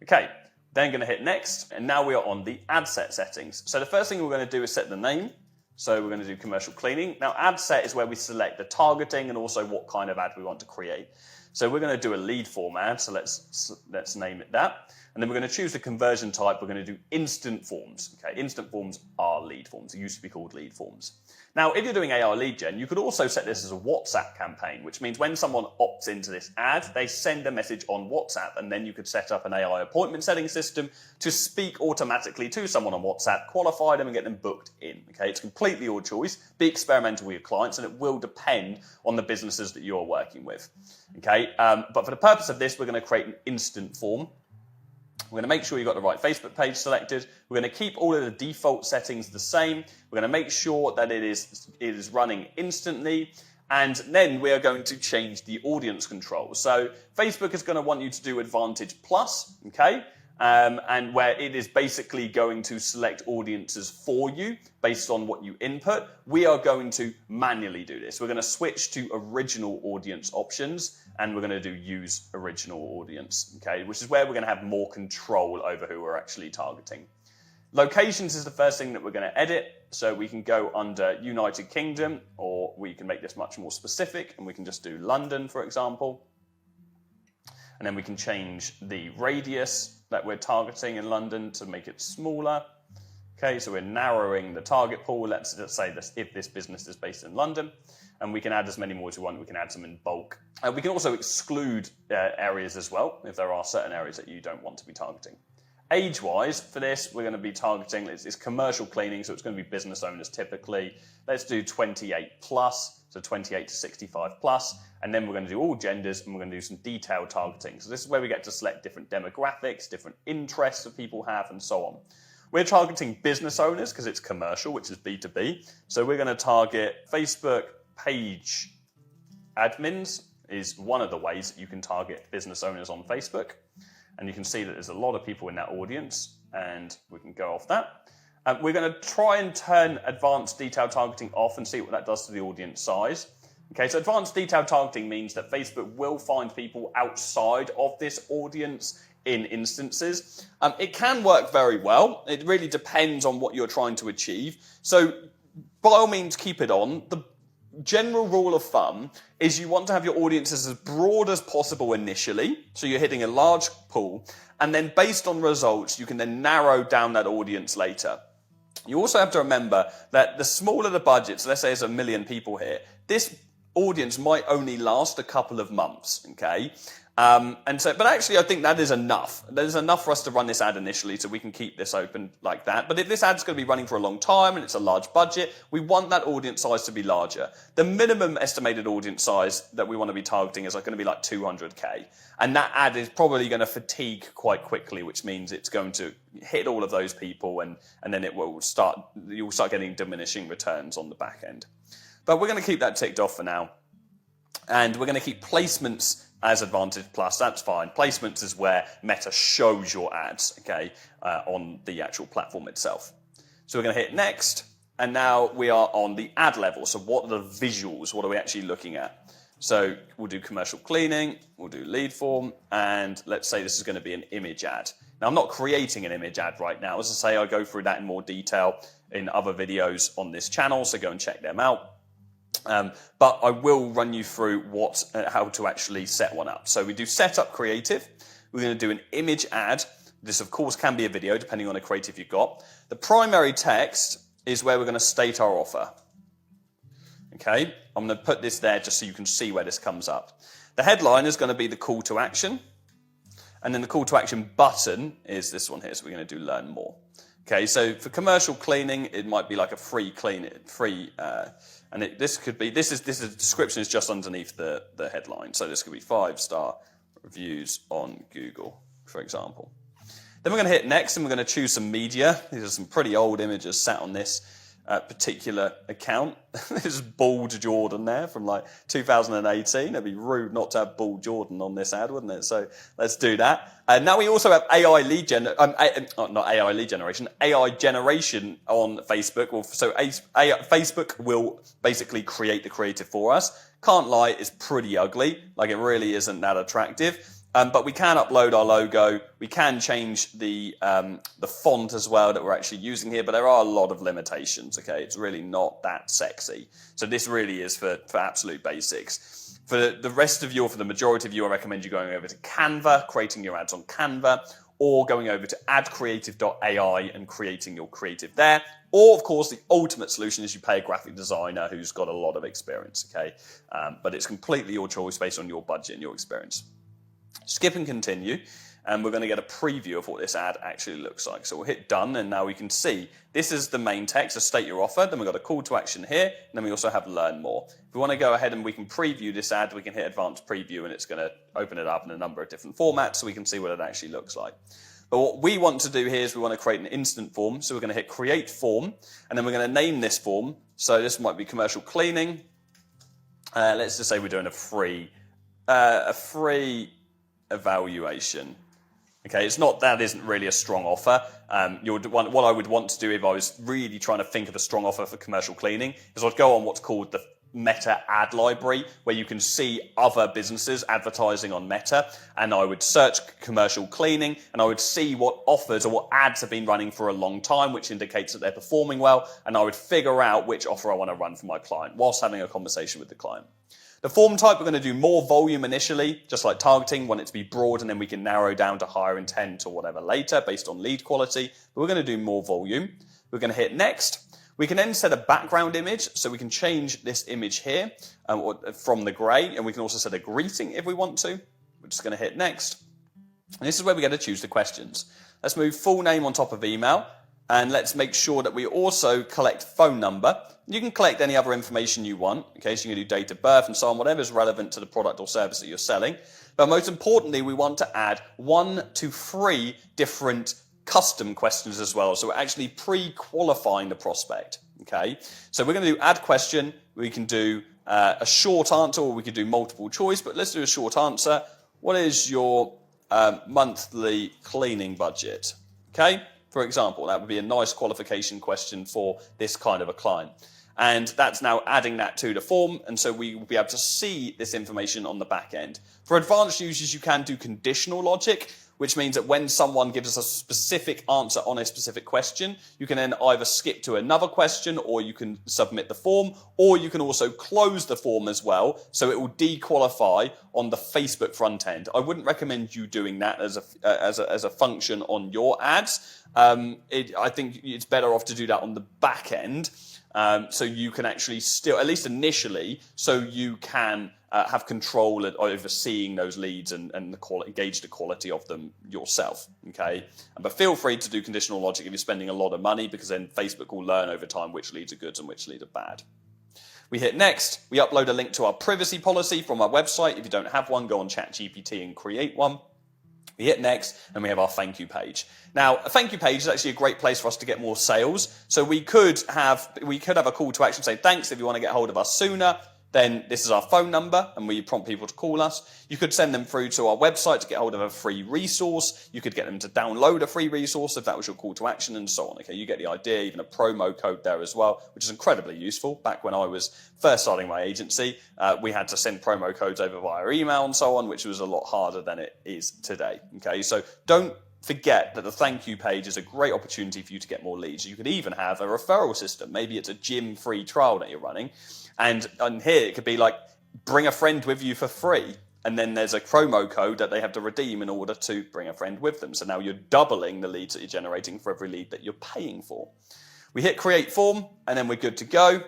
Okay, then going to hit next, and now we are on the ad set settings. So the first thing we're going to do is set the name. So we're going to do commercial cleaning. Now, ad set is where we select the targeting and also what kind of ad we want to create. So we're going to do a lead form ad. So let's name it that. And then we're going to choose the conversion type. We're going to do instant forms. Okay, instant forms are lead forms. It used to be called lead forms. Now, if you're doing AI lead gen, you could also set this as a WhatsApp campaign, which means when someone opts into this ad, they send a message on WhatsApp, and then you could set up an AI appointment setting system to speak automatically to someone on WhatsApp, qualify them, and get them booked in. Okay, it's completely your choice. Be experimental with your clients, and it will depend on the businesses that you're working with. Okay, but for the purpose of this, we're going to create an instant form. We're going to make sure you've got the right Facebook page selected. We're going to keep all of the default settings the same. We're going to make sure that it is running instantly. And then we are going to change the audience control. So Facebook is going to want you to do Advantage Plus, okay? and where it is basically going to select audiences for you based on what you input. We are going to manually do this. We're going to switch to original audience options, and we're going to do use original audience, okay, which is where we're going to have more control over who we're actually targeting. Locations is the first thing that we're going to edit, so we can go under United Kingdom, or we can make this much more specific, and we can just do London, for example. And then we can change the radius that we're targeting in London to make it smaller. Okay, so we're narrowing the target pool. Let's just say this, if this business is based in London, and we can add as many more as we want. We can add some in bulk. We can also exclude areas as well, if there are certain areas that you don't want to be targeting. Age-wise, for this, we're going to be targeting, it's commercial cleaning, so it's going to be business owners typically. Let's do 28 plus, so 28 to 65 plus, and then we're going to do all genders, and we're going to do some detailed targeting. So this is where we get to select different demographics, different interests that people have, and so on. We're targeting business owners because it's commercial, which is B2B. So we're going to target Facebook page admins is one of the ways that you can target business owners on Facebook. And you can see that there's a lot of people in that audience, and we can go off that. We're going to try and turn advanced detailed targeting off and see what that does to the audience size. Okay, so advanced detailed targeting means that Facebook will find people outside of this audience in instances. It can work very well. It really depends on what you're trying to achieve. So by all means, keep it on. The general rule of thumb is you want to have your audiences as broad as possible initially, so you're hitting a large pool, and then based on results, you can then narrow down that audience later. You also have to remember that the smaller the budget, so let's say there's 1 million people here, this audience might only last a couple of months, okay? But actually, I think that is enough. There's enough for us to run this ad initially, so we can keep this open like that. But if this ad's going to be running for a long time and it's a large budget, we want that audience size to be larger. The minimum estimated audience size that we want to be targeting is going to be like 200K. And that ad is probably going to fatigue quite quickly, which means it's going to hit all of those people, and then you'll start getting diminishing returns on the back end. But we're going to keep that ticked off for now. And we're going to keep placements as Advantage Plus. That's fine. Placements is where Meta shows your ads, okay, on the actual platform itself. So we're going to hit next, and now we are on the ad level. So what are the visuals? What are we actually looking at? So we'll do commercial cleaning, we'll do lead form, and let's say this is going to be an image ad. Now, I'm not creating an image ad right now. As I say, I'll go through that in more detail in other videos on this channel, so go and check them out. But I will run you through how to actually set one up. So we do setup creative. We're going to do an image ad. This, of course, can be a video, depending on the creative you've got. The primary text is where we're going to state our offer. Okay, I'm going to put this there just so you can see where this comes up. The headline is going to be the call to action. And then the call to action button is this one here. So we're going to do learn more. Okay, so for commercial cleaning, it might be like a this description is just underneath the headline. So this could be 5-star reviews on Google, for example. Then we're going to hit next, and we're going to choose some media. These are some pretty old images sat on this particular account. There's bald Jordan there from like 2018. It'd be rude not to have bald Jordan on this ad, wouldn't it? So let's do that. Now we also have AI lead generation, AI generation on Facebook. Well, so Facebook will basically create the creative for us. Can't lie, it's pretty ugly. Like, it really isn't that attractive. But we can upload our logo. We can change the font as well that we're actually using here, but there are a lot of limitations, okay? It's really not that sexy. So this really is for absolute basics. For the rest of you, or for the majority of you, I recommend you going over to Canva, creating your ads on Canva, or going over to adcreative.ai and creating your creative there. Or, of course, the ultimate solution is you pay a graphic designer who's got a lot of experience, okay? But it's completely your choice based on your budget and your experience. Skip and continue, and we're going to get a preview of what this ad actually looks like. So we'll hit done, and now we can see this is the main text, so state your offer. Then we've got a call to action here, and then we also have learn more. If we want to go ahead and we can preview this ad, we can hit advanced preview, and it's going to open it up in a number of different formats so we can see what it actually looks like. But what we want to do here is we want to create an instant form. So we're going to hit create form, and then we're going to name this form. So this might be commercial cleaning. Let's just say we're doing a free evaluation Okay, it's not that isn't really a strong offer. What I would want to do if I was really trying to think of a strong offer for commercial cleaning is I'd go on what's called the Meta ad library, where you can see other businesses advertising on Meta, and I would search commercial cleaning and I would see what offers or what ads have been running for a long time, which indicates that they're performing well, and I would figure out which offer I want to run for my client whilst having a conversation with the client. The form type, we're going to do more volume initially, just like targeting, want it to be broad, and then we can narrow down to higher intent or whatever later based on lead quality. But we're going to do more volume. We're going to hit next. We can then set a background image, so we can change this image here from the grey, and we can also set a greeting if we want to. We're just going to hit next. And this is where we get to choose the questions. Let's move full name on top of email, and let's make sure that we also collect phone number. You can collect any other information you want, okay, so you can do date of birth and so on, whatever is relevant to the product or service that you're selling. But most importantly, we want to add 1 to 3 different custom questions as well. So we're actually pre-qualifying the prospect, okay? So we're going to do add question. We can do a short answer, or we could do multiple choice, but let's do a short answer. What is your monthly cleaning budget? Okay, for example, that would be a nice qualification question for this kind of a client. And that's now adding that to the form, and so we will be able to see this information on the back end. For advanced users, you can do conditional logic, which means that when someone gives us a specific answer on a specific question, you can then either skip to another question, or you can submit the form, or you can also close the form as well, so it will dequalify on the Facebook front end. I wouldn't recommend you doing that as a function on your ads. I think it's better off to do that on the back end. So you can actually still, at least initially, so you can have control over seeing those leads and gauge the quality of them yourself, okay? But feel free to do conditional logic if you're spending a lot of money, because then Facebook will learn over time which leads are good and which leads are bad. We hit next. We upload a link to our privacy policy from our website. If you don't have one, go on ChatGPT and create one. We hit next, and we have our thank you page. Now, a thank you page is actually a great place for us to get more sales. So we could have a call to action saying, thanks, if you want to get hold of us sooner, then this is our phone number, and we prompt people to call us. You could send them through to our website to get hold of a free resource. You could get them to download a free resource if that was your call to action, and so on. Okay, you get the idea, even a promo code there as well, which is incredibly useful. Back when I was first starting my agency, we had to send promo codes over via email and so on, which was a lot harder than it is today. Okay, so don't forget that the thank you page is a great opportunity for you to get more leads. You could even have a referral system. Maybe it's a gym free trial that you're running. And here it could be like, bring a friend with you for free. And then there's a promo code that they have to redeem in order to bring a friend with them. So now you're doubling the leads that you're generating for every lead that you're paying for. We hit create form, and then we're good to go.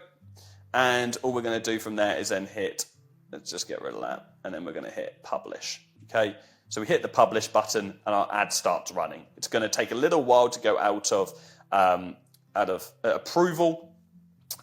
And all we're going to do from there is then hit, let's just get rid of that. And then we're going to hit publish. Okay. So we hit the publish button and our ad starts running. It's going to take a little while to go out of approval,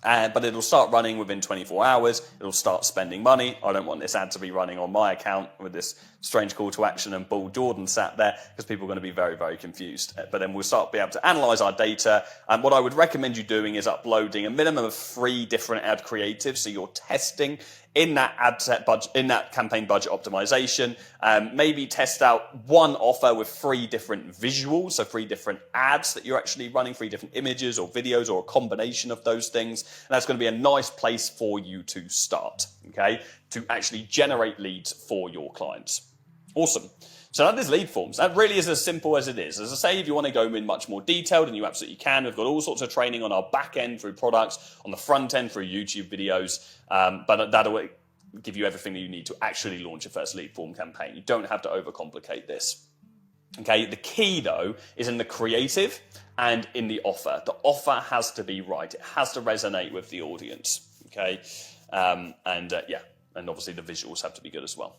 but it'll start running within 24 hours. It'll start spending money. I don't want this ad to be running on my account with this strange call to action and Bull Jordan sat there, because people are going to be very, very confused. But then we'll start be able to analyze our data. And what I would recommend you doing is uploading a minimum of 3 different ad creatives. So you're testing in that ad set budget, in that campaign budget optimization. Maybe test out one offer with 3 different visuals, so 3 different ads that you're actually running, 3 different images or videos, or a combination of those things. And that's going to be a nice place for you to start, okay, to actually generate leads for your clients. Awesome. So that is lead forms. That really is as simple as it is. As I say, if you want to go in much more detail, then you absolutely can. We've got all sorts of training on our back end through products, on the front end through YouTube videos, but that'll give you everything that you need to actually launch your first lead form campaign. You don't have to overcomplicate this. Okay, the key though is in the creative and in the offer. The offer has to be right. It has to resonate with the audience. Okay, and obviously the visuals have to be good as well.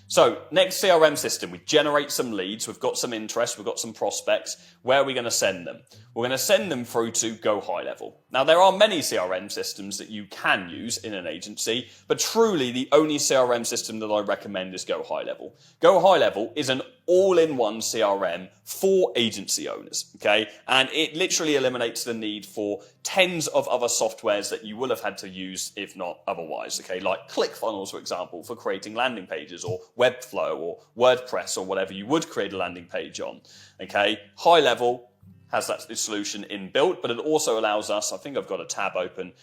So next CRM system, we generate some leads. We've got some interest. We've got some prospects. Where are we going to send them? We're going to send them through to Go High Level. Now, there are many CRM systems that you can use in an agency, but truly the only CRM system that I recommend is Go High Level. Go High Level is an all-in-one CRM for agency owners, okay? And it literally eliminates the need for tens of other softwares that you will have had to use if not otherwise, okay? Like ClickFunnels, for example, for creating landing pages, or Webflow or WordPress or whatever you would create a landing page on, okay? High level has that solution inbuilt, but it also allows us, I think I've got a tab open,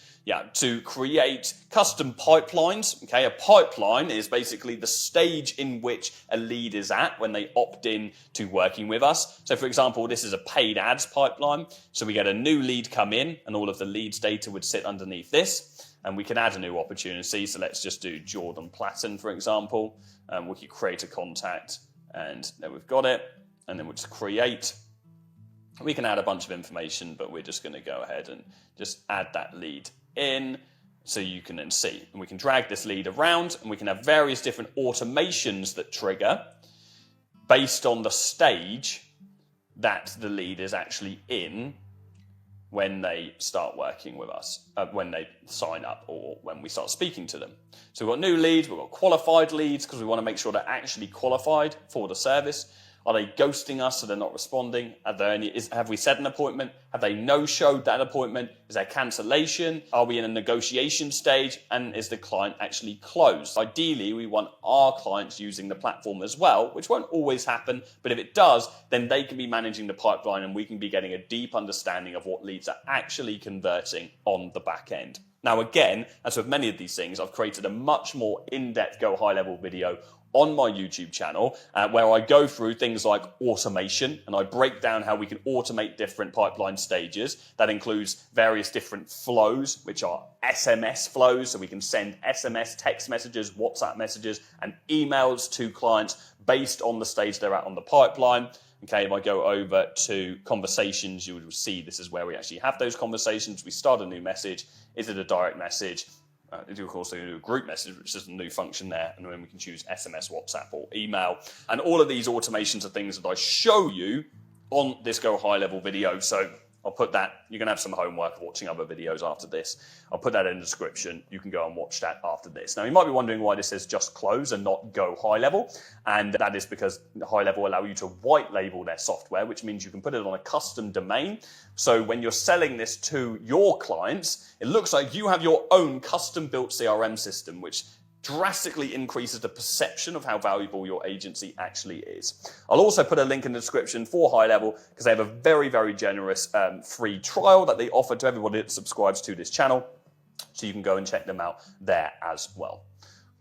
to create custom pipelines. Okay, a pipeline is basically the stage in which a lead is at when they opt in to working with us. So for example, this is a paid ads pipeline. So we get a new lead come in and all of the leads data would sit underneath this, and we can add a new opportunity. So let's just do Jordan Platten, for example. We could create a contact, and there we've got it. And then we'll just create. We can add a bunch of information, but we're just going to go ahead and just add that lead in so you can then see. And we can drag this lead around, and we can have various different automations that trigger based on the stage that the lead is actually in when they start working with us, when they sign up or when we start speaking to them. So we've got new leads, we've got qualified leads because we want to make sure they're actually qualified for the service. Are they ghosting us so they're not responding? Have we set an appointment? Have they no-showed that appointment? Is there cancellation? Are we in a negotiation stage? And is the client actually closed? Ideally, we want our clients using the platform as well, which won't always happen. But if it does, then they can be managing the pipeline and we can be getting a deep understanding of what leads are actually converting on the back end. Now, again, as with many of these things, I've created a much more in-depth Go High-Level video on my YouTube channel where I go through things like automation and I break down how we can automate different pipeline stages. That includes various different flows, which are SMS flows, so we can send SMS, text messages, WhatsApp messages, and emails to clients based on the stage they're at on the pipeline. Okay, if I go over to conversations, you will see this is where we actually have those conversations. We start a new message. Is it a direct message? Of course, do a group message, which is a new function there, and then we can choose SMS, WhatsApp, or email. And all of these automations are things that I show you on this Go High Level video. So I'll put that, you're going to have some homework watching other videos after this. I'll put that in the description. You can go and watch that after this. Now, you might be wondering why this says just close and not Go High Level. And that is because High Level allow you to white label their software, which means you can put it on a custom domain. So when you're selling this to your clients, it looks like you have your own custom built CRM system, which drastically increases the perception of how valuable your agency actually is. I'll also put a link in the description for High Level because they have a very, very generous free trial that they offer to everybody that subscribes to this channel. So you can go and check them out there as well.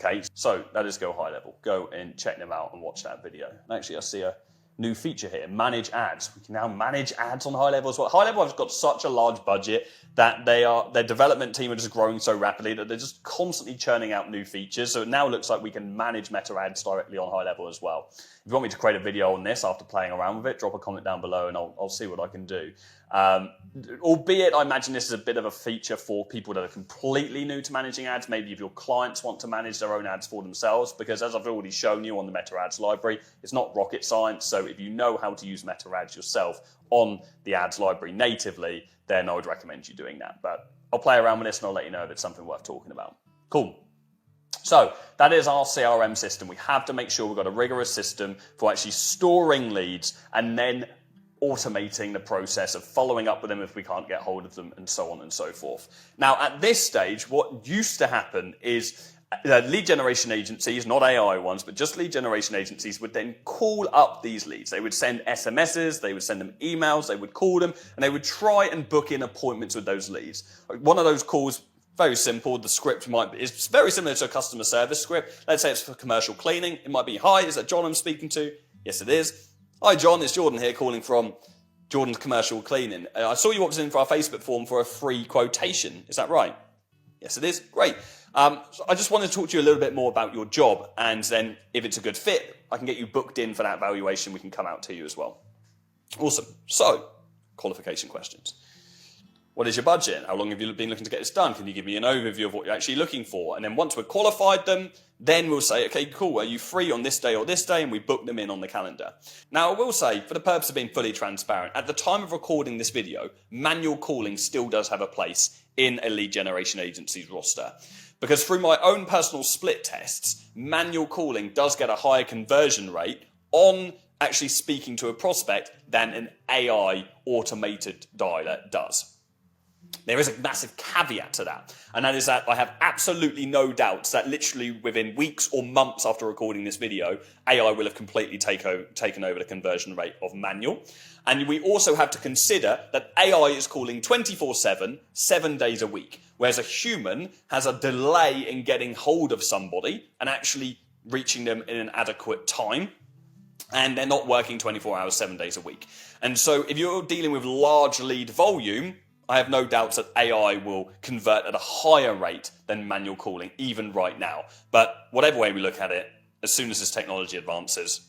Okay, so that is Go High Level. Go and check them out and watch that video. And actually, I see a new feature here, manage ads. We can now manage ads on High Level as well. High Level has got such a large budget that their development team are just growing so rapidly that they're just constantly churning out new features. So it now looks like we can manage meta ads directly on High Level as well. If you want me to create a video on this after playing around with it, drop a comment down below and I'll see what I can do. Albeit, I imagine this is a bit of a feature for people that are completely new to managing ads. Maybe if your clients want to manage their own ads for themselves, because as I've already shown you on the Meta Ads library, it's not rocket science. So if you know how to use Meta Ads yourself on the ads library natively, then I would recommend you doing that. But I'll play around with this and I'll let you know if it's something worth talking about. Cool. So that is our CRM system. We have to make sure we've got a rigorous system for actually storing leads and then automating the process of following up with them if we can't get hold of them and so on and so forth. Now, at this stage, what used to happen is lead generation agencies, not AI ones, but just lead generation agencies would then call up these leads. They would send SMSs, they would send them emails, they would call them, and they would try and book in appointments with those leads. One of those calls, very simple. The script is very similar to a customer service script. Let's say it's for commercial cleaning. It might be, hi, is that John I'm speaking to? Yes, it is. Hi, John, it's Jordan here calling from Jordan's Commercial Cleaning. I saw you opted in for our Facebook form for a free quotation. Is that right? Yes, it is. Great. So I just wanted to talk to you a little bit more about your job, and then if it's a good fit, I can get you booked in for that valuation. We can come out to you as well. Awesome. So, qualification questions. What is your budget? How long have you been looking to get this done? Can you give me an overview of what you're actually looking for? And then once we've qualified them, then we'll say, okay, cool, are you free on this day or this day? And we book them in on the calendar. Now, I will say, for the purpose of being fully transparent, at the time of recording this video, manual calling still does have a place in a lead generation agency's roster. Because through my own personal split tests, manual calling does get a higher conversion rate on actually speaking to a prospect than an AI automated dialer does. There is a massive caveat to that, and that is that I have absolutely no doubts that literally within weeks or months after recording this video, AI will have completely taken over the conversion rate of manual. And we also have to consider that AI is calling 24/7, 7 days a week, whereas a human has a delay in getting hold of somebody and actually reaching them in an adequate time. And they're not working 24 hours, 7 days a week. And so if you're dealing with large lead volume, I have no doubts that AI will convert at a higher rate than manual calling, even right now. But whatever way we look at it, as soon as this technology advances,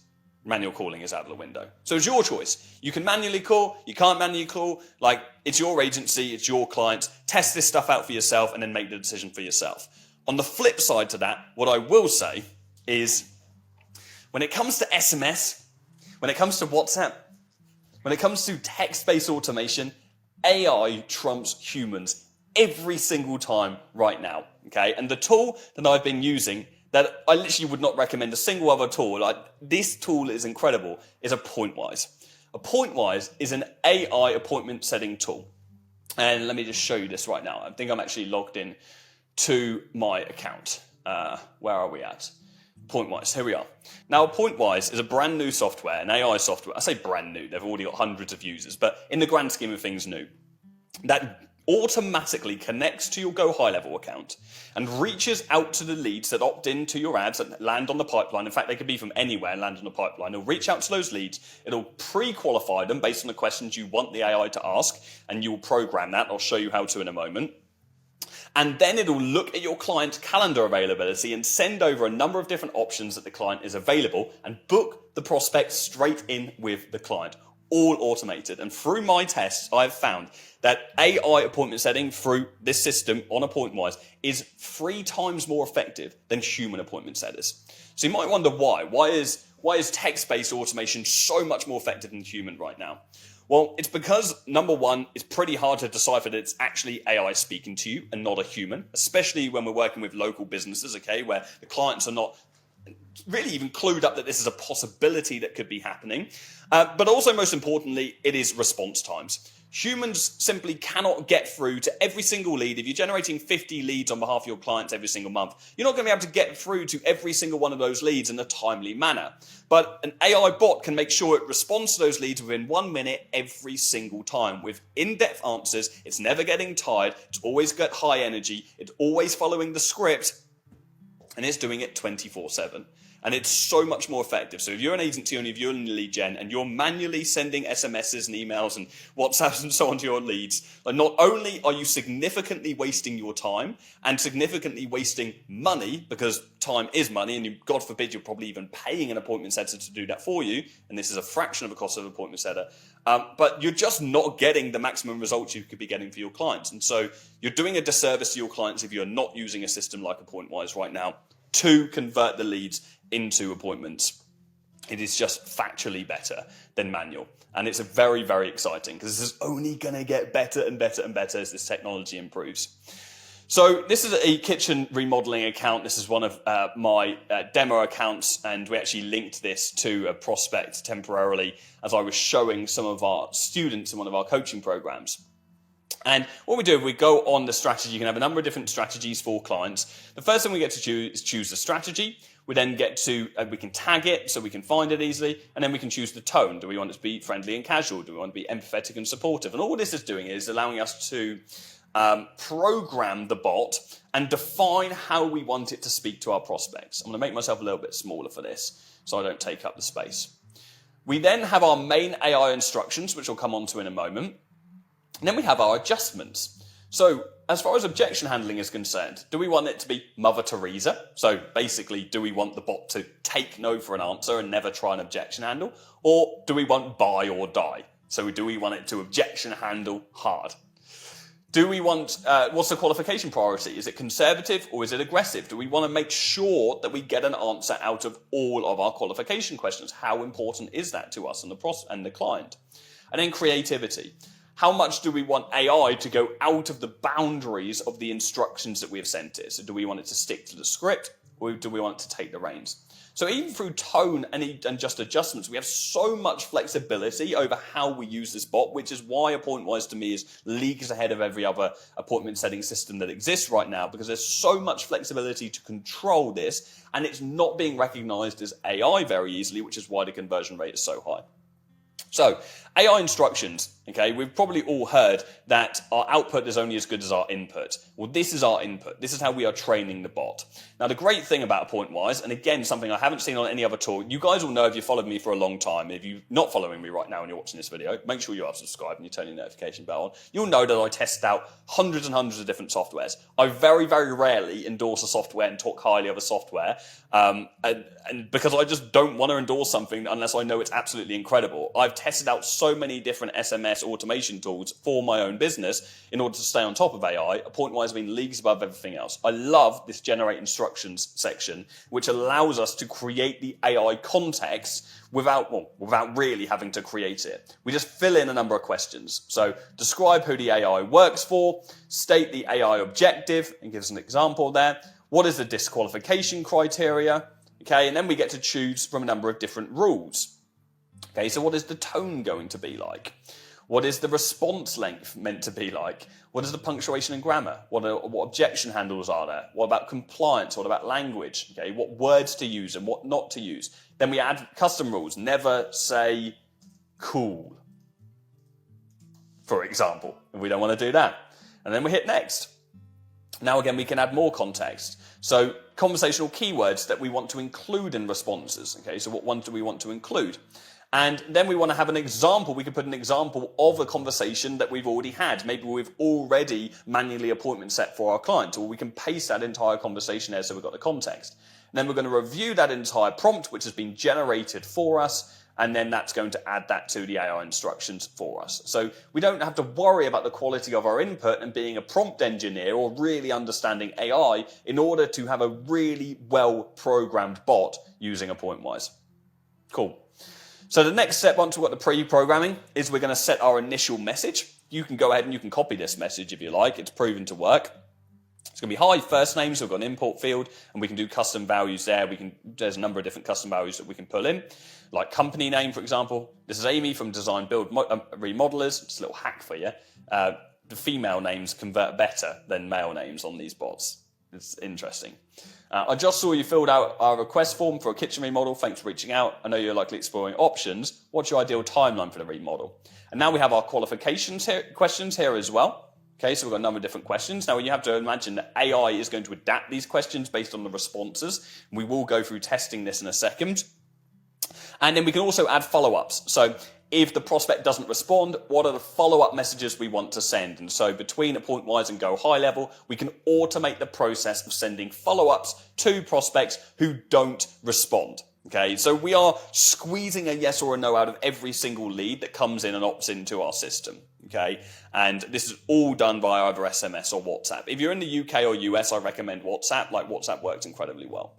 manual calling is out of the window. So it's your choice. You can manually call, you can't manually call. Like, it's your agency, it's your clients. Test this stuff out for yourself and then make the decision for yourself. On the flip side to that, what I will say is, when it comes to SMS, when it comes to WhatsApp, when it comes to text-based automation, AI trumps humans every single time right now, okay? And the tool that I've been using that I literally would not recommend a single other tool, like this tool is incredible, is a Pointwise. A Pointwise is an AI appointment setting tool. And let me just show you this right now. I think I'm actually logged in to my account. Where are we at? Pointwise, here we are. Now, Pointwise is a brand new software, an AI software. I say brand new, they've already got hundreds of users, but in the grand scheme of things, new. That automatically connects to your Go High Level account and reaches out to the leads that opt into your ads that land on the pipeline. In fact, they could be from anywhere and land on the pipeline. It'll reach out to those leads. It'll pre-qualify them based on the questions you want the AI to ask, and you'll program that. I'll show you how to in a moment. And then it'll look at your client's calendar availability and send over a number of different options that the client is available and book the prospect straight in with the client, all automated. And through my tests, I've found that AI appointment setting through this system on a Pointwise is 3 times more effective than human appointment setters. So you might wonder why. Why is text-based automation so much more effective than human right now? Well, it's because, number one, it's pretty hard to decipher that it's actually AI speaking to you and not a human, especially when we're working with local businesses, okay, where the clients are not really even clued up that this is a possibility that could be happening. But also, most importantly, it is response times. Humans simply cannot get through to every single lead. If you're generating 50 leads on behalf of your clients every single month, you're not going to be able to get through to every single one of those leads in a timely manner. But an AI bot can make sure it responds to those leads within 1 minute every single time with in-depth answers. It's never getting tired. It's always got high energy. It's always following the script, and it's doing it 24/7. And it's so much more effective. So if you're an agency or if you're in lead gen and you're manually sending SMSs and emails and WhatsApps and so on to your leads, like, not only are you significantly wasting your time and significantly wasting money, because time is money, and God forbid you're probably even paying an appointment setter to do that for you, and this is a fraction of the cost of an appointment setter, but you're just not getting the maximum results you could be getting for your clients. And so you're doing a disservice to your clients if you're not using a system like a Pointwise right now to convert the leads into appointments. It is just factually better than manual. And it's very, very exciting because this is only going to get better and better and better as this technology improves. So this is a kitchen remodeling account. This is one of my demo accounts, and we actually linked this to a prospect temporarily as I was showing some of our students in one of our coaching programs. And what we do, we go on the strategy. You can have a number of different strategies for clients. The first thing we get to choose is choose the strategy. We then get to, we can tag it so we can find it easily, and then we can choose the tone. Do we want it to be friendly and casual? Do we want to be empathetic and supportive? And all this is doing is allowing us to program the bot and define how we want it to speak to our prospects. I'm going to make myself a little bit smaller for this so I don't take up the space. We then have our main AI instructions, which we'll come on to in a moment. And then we have our adjustments. So as far as objection handling is concerned, do we want it to be Mother Teresa? So basically, do we want the bot to take no for an answer and never try an objection handle? Or do we want buy or die? So do we want it to objection handle hard? Do we want, what's the qualification priority? Is it conservative or is it aggressive? Do we want to make sure that we get an answer out of all of our qualification questions? How important is that to us and the client? And then creativity. How much do we want AI to go out of the boundaries of the instructions that we have sent it? So do we want it to stick to the script, or do we want it to take the reins? So even through tone and just adjustments, we have so much flexibility over how we use this bot, which is why AppointWise to me is leagues ahead of every other appointment setting system that exists right now, because there's so much flexibility to control this, and it's not being recognized as AI very easily, which is why the conversion rate is so high. So, AI instructions, okay, we've probably all heard that our output is only as good as our input. Well, this is our input. This is how we are training the bot. Now, the great thing about AppointWise, and again, something I haven't seen on any other tool, you guys will know if you've followed me for a long time. If you're not following me right now and you're watching this video, make sure you are subscribed and you turn your notification bell on. You'll know that I test out hundreds and hundreds of different softwares. I very, very rarely endorse a software and talk highly of a software, and because I just don't want to endorse something unless I know it's absolutely incredible. I've tested out so many different SMS automation tools for my own business in order to stay on top of AI. AppointWise has been leagues above everything else. I love this generate instructions section, which allows us to create the AI context without really having to create it. We just fill in a number of questions. So describe who the AI works for, state the AI objective, and give us an example there. What is the disqualification criteria? Okay, and then we get to choose from a number of different rules. Okay, so what is the tone going to be like? What is the response length meant to be like? What is the punctuation and grammar? What objection handles are there? What about compliance? What about language? Okay, what words to use and what not to use? Then we add custom rules. Never say cool, for example, if we don't want to do that. And then we hit next. Now again, we can add more context. So conversational keywords that we want to include in responses. Okay, so what ones do we want to include? And then we want to have an example. We could put an example of a conversation that we've already had. Maybe we've already manually appointment set for our client, or we can paste that entire conversation there so we've got the context. And then we're going to review that entire prompt, which has been generated for us, and then that's going to add that to the AI instructions for us. So we don't have to worry about the quality of our input and being a prompt engineer or really understanding AI in order to have a really well-programmed bot using AppointWise. Cool. So the next step, once we've got the pre-programming, is we're going to set our initial message. You can go ahead and you can copy this message if you like. It's proven to work. It's going to be hi, first name, so we've got an import field, and we can do custom values there. There's a number of different custom values that we can pull in, like company name, for example. This is Amy from Design Build Remodelers. Just a little hack for you. The female names convert better than male names on these bots. It's interesting. I just saw you filled out our request form for a kitchen remodel. Thanks for reaching out. I know you're likely exploring options. What's your ideal timeline for the remodel? And now we have our questions here as well. Okay, so we've got a number of different questions. Now you have to imagine that AI is going to adapt these questions based on the responses. We will go through testing this in a second. And then we can also add follow-ups. So if the prospect doesn't respond, what are the follow-up messages we want to send? And so between AppointWise and Go High Level, we can automate the process of sending follow-ups to prospects who don't respond. Okay, so we are squeezing a yes or a no out of every single lead that comes in and opts into our system. Okay, and this is all done via either SMS or WhatsApp. If you're in the UK or US, I recommend WhatsApp. Like WhatsApp works incredibly well.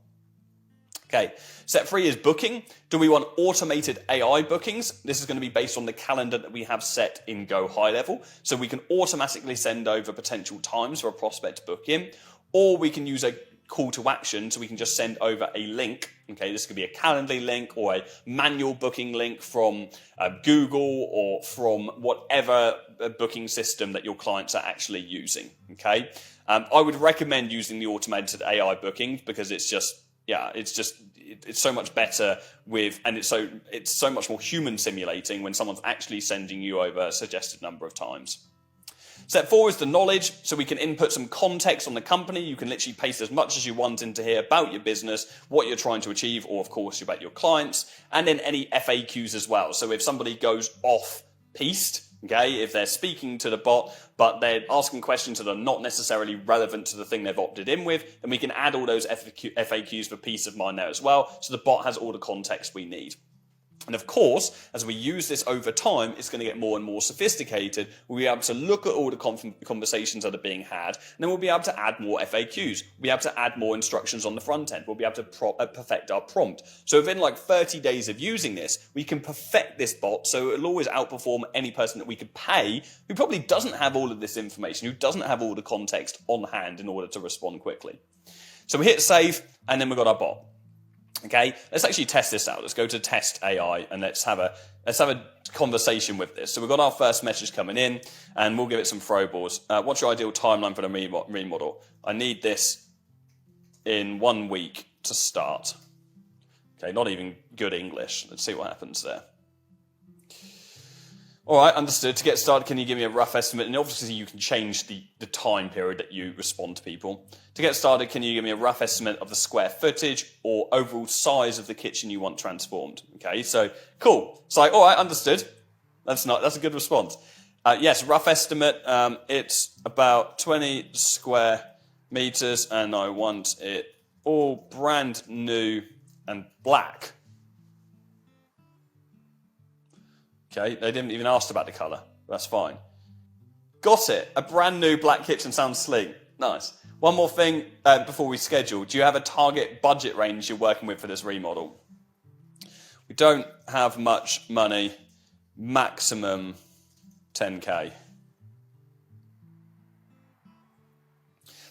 Okay, step 3 is booking. Do we want automated AI bookings? This is going to be based on the calendar that we have set in Go High Level. So we can automatically send over potential times for a prospect to book in, or we can use a call to action, so we can just send over a link. Okay, this could be a Calendly link or a manual booking link from Google or from whatever booking system that your clients are actually using. Okay, I would recommend using the automated AI bookings because it's so much better and it's so much more human simulating when someone's actually sending you over a suggested number of times. Step 4 is the knowledge, so we can input some context on the company. You can literally paste as much as you want into here about your business, what you're trying to achieve, or of course about your clients, and then any FAQs as well. So if somebody goes off-piste, okay, if they're speaking to the bot, but they're asking questions that are not necessarily relevant to the thing they've opted in with, then we can add all those FAQs for peace of mind there as well, so the bot has all the context we need. And of course, as we use this over time, it's going to get more and more sophisticated. We'll be able to look at all the conversations that are being had, and then we'll be able to add more FAQs. We'll be able to add more instructions on the front end. We'll be able to perfect our prompt. So within like 30 days of using this, we can perfect this bot so it'll always outperform any person that we could pay who probably doesn't have all of this information, who doesn't have all the context on hand in order to respond quickly. So we hit save, and then we've got our bot. Okay, let's actually test this out. Let's go to test AI and let's have a conversation with this. So we've got our first message coming in, and we'll give it some throwballs. What's your ideal timeline for the remodel? I need this in 1 week to start. Okay, not even good English. Let's see what happens there. All right, understood. To get started, can you give me a rough estimate? And obviously you can change the time period that you respond to people. To get started, can you give me a rough estimate of the square footage or overall size of the kitchen you want transformed? Okay, so cool. It's like, all right, understood. That's a good response. Yes, rough estimate. It's about 20 square meters, and I want it all brand new and black. Okay, they didn't even ask about the colour. That's fine. Got it. A brand new black kitchen sounds sleek. Nice. One more thing before we schedule. Do you have a target budget range you're working with for this remodel? We don't have much money. Maximum 10K.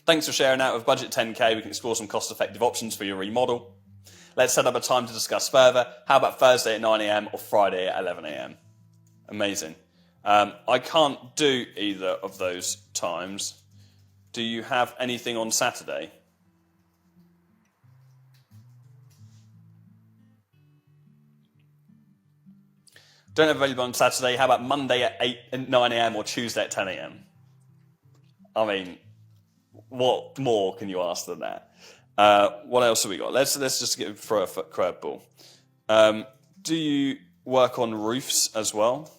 Thanks for sharing out. With budget 10K, we can explore some cost-effective options for your remodel. Let's set up a time to discuss further. How about Thursday at 9 a.m. or Friday at 11 a.m.? Amazing. I can't do either of those times. Do you have anything on Saturday? Don't have available on Saturday. How about Monday at 9 a.m. or Tuesday at 10 a.m.? I mean, what more can you ask than that? What else have we got? Let's just throw a curveball. Do you work on roofs as well?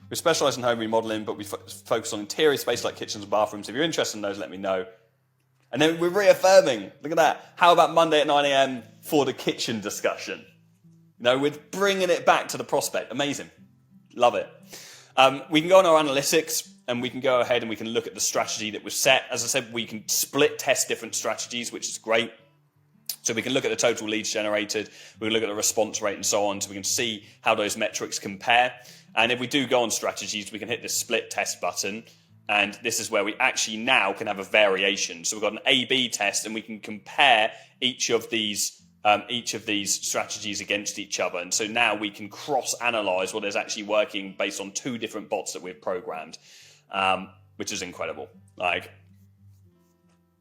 We specialise in home remodelling, but we focus on interior space like kitchens and bathrooms. If you're interested in those, let me know. And then we're reaffirming. Look at that. How about Monday at 9 a.m. for the kitchen discussion? You know, we're bringing it back to the prospect. Amazing. Love it. We can go on our analytics and we can go ahead and we can look at the strategy that was set. As I said, we can split test different strategies, which is great. So we can look at the total leads generated, we can look at the response rate and so on, so we can see how those metrics compare. And if we do go on strategies, we can hit the split test button, and this is where we actually now can have a variation. So we've got an A/B test, and we can compare each of these strategies against each other. And so now we can cross-analyze what is actually working based on two different bots that we've programmed, which is incredible. Like,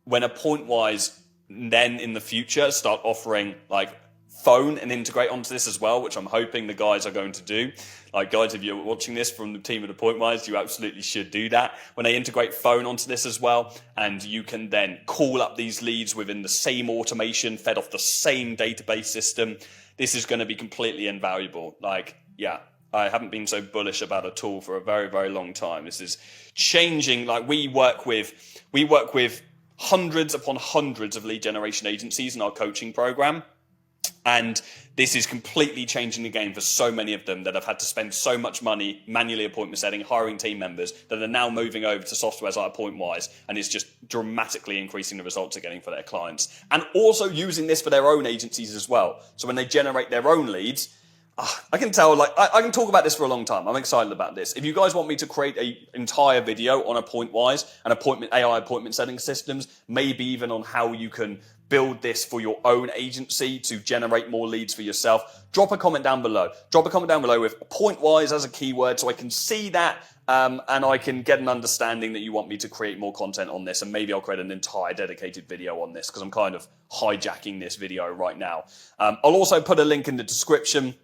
when a Pointwise then in the future start offering like phone and integrate onto this as well, which I'm hoping the guys are going to do. Like, guys, if you're watching this from the team of the Pointwise, you absolutely should do that. When they integrate phone onto this as well, and you can then call up these leads within the same automation, fed off the same database system, this is going to be completely invaluable. Like, yeah, I haven't been so bullish about a tool for a very, very long time. This is changing. Like, we work with hundreds upon hundreds of lead generation agencies in our coaching program. And this is completely changing the game for so many of them that have had to spend so much money manually appointment setting, hiring team members, that are now moving over to softwares like Pointwise, and it's just dramatically increasing the results they're getting for their clients. And also using this for their own agencies as well. So when they generate their own leads, I can tell, like, I can talk about this for a long time. I'm excited about this. If you guys want me to create an entire video on a Pointwise and AI appointment setting systems, maybe even on how you can build this for your own agency to generate more leads for yourself, drop a comment down below. Drop a comment down below with Pointwise as a keyword so I can see that and I can get an understanding that you want me to create more content on this, and maybe I'll create an entire dedicated video on this because I'm kind of hijacking this video right now. I'll also put a link in the description.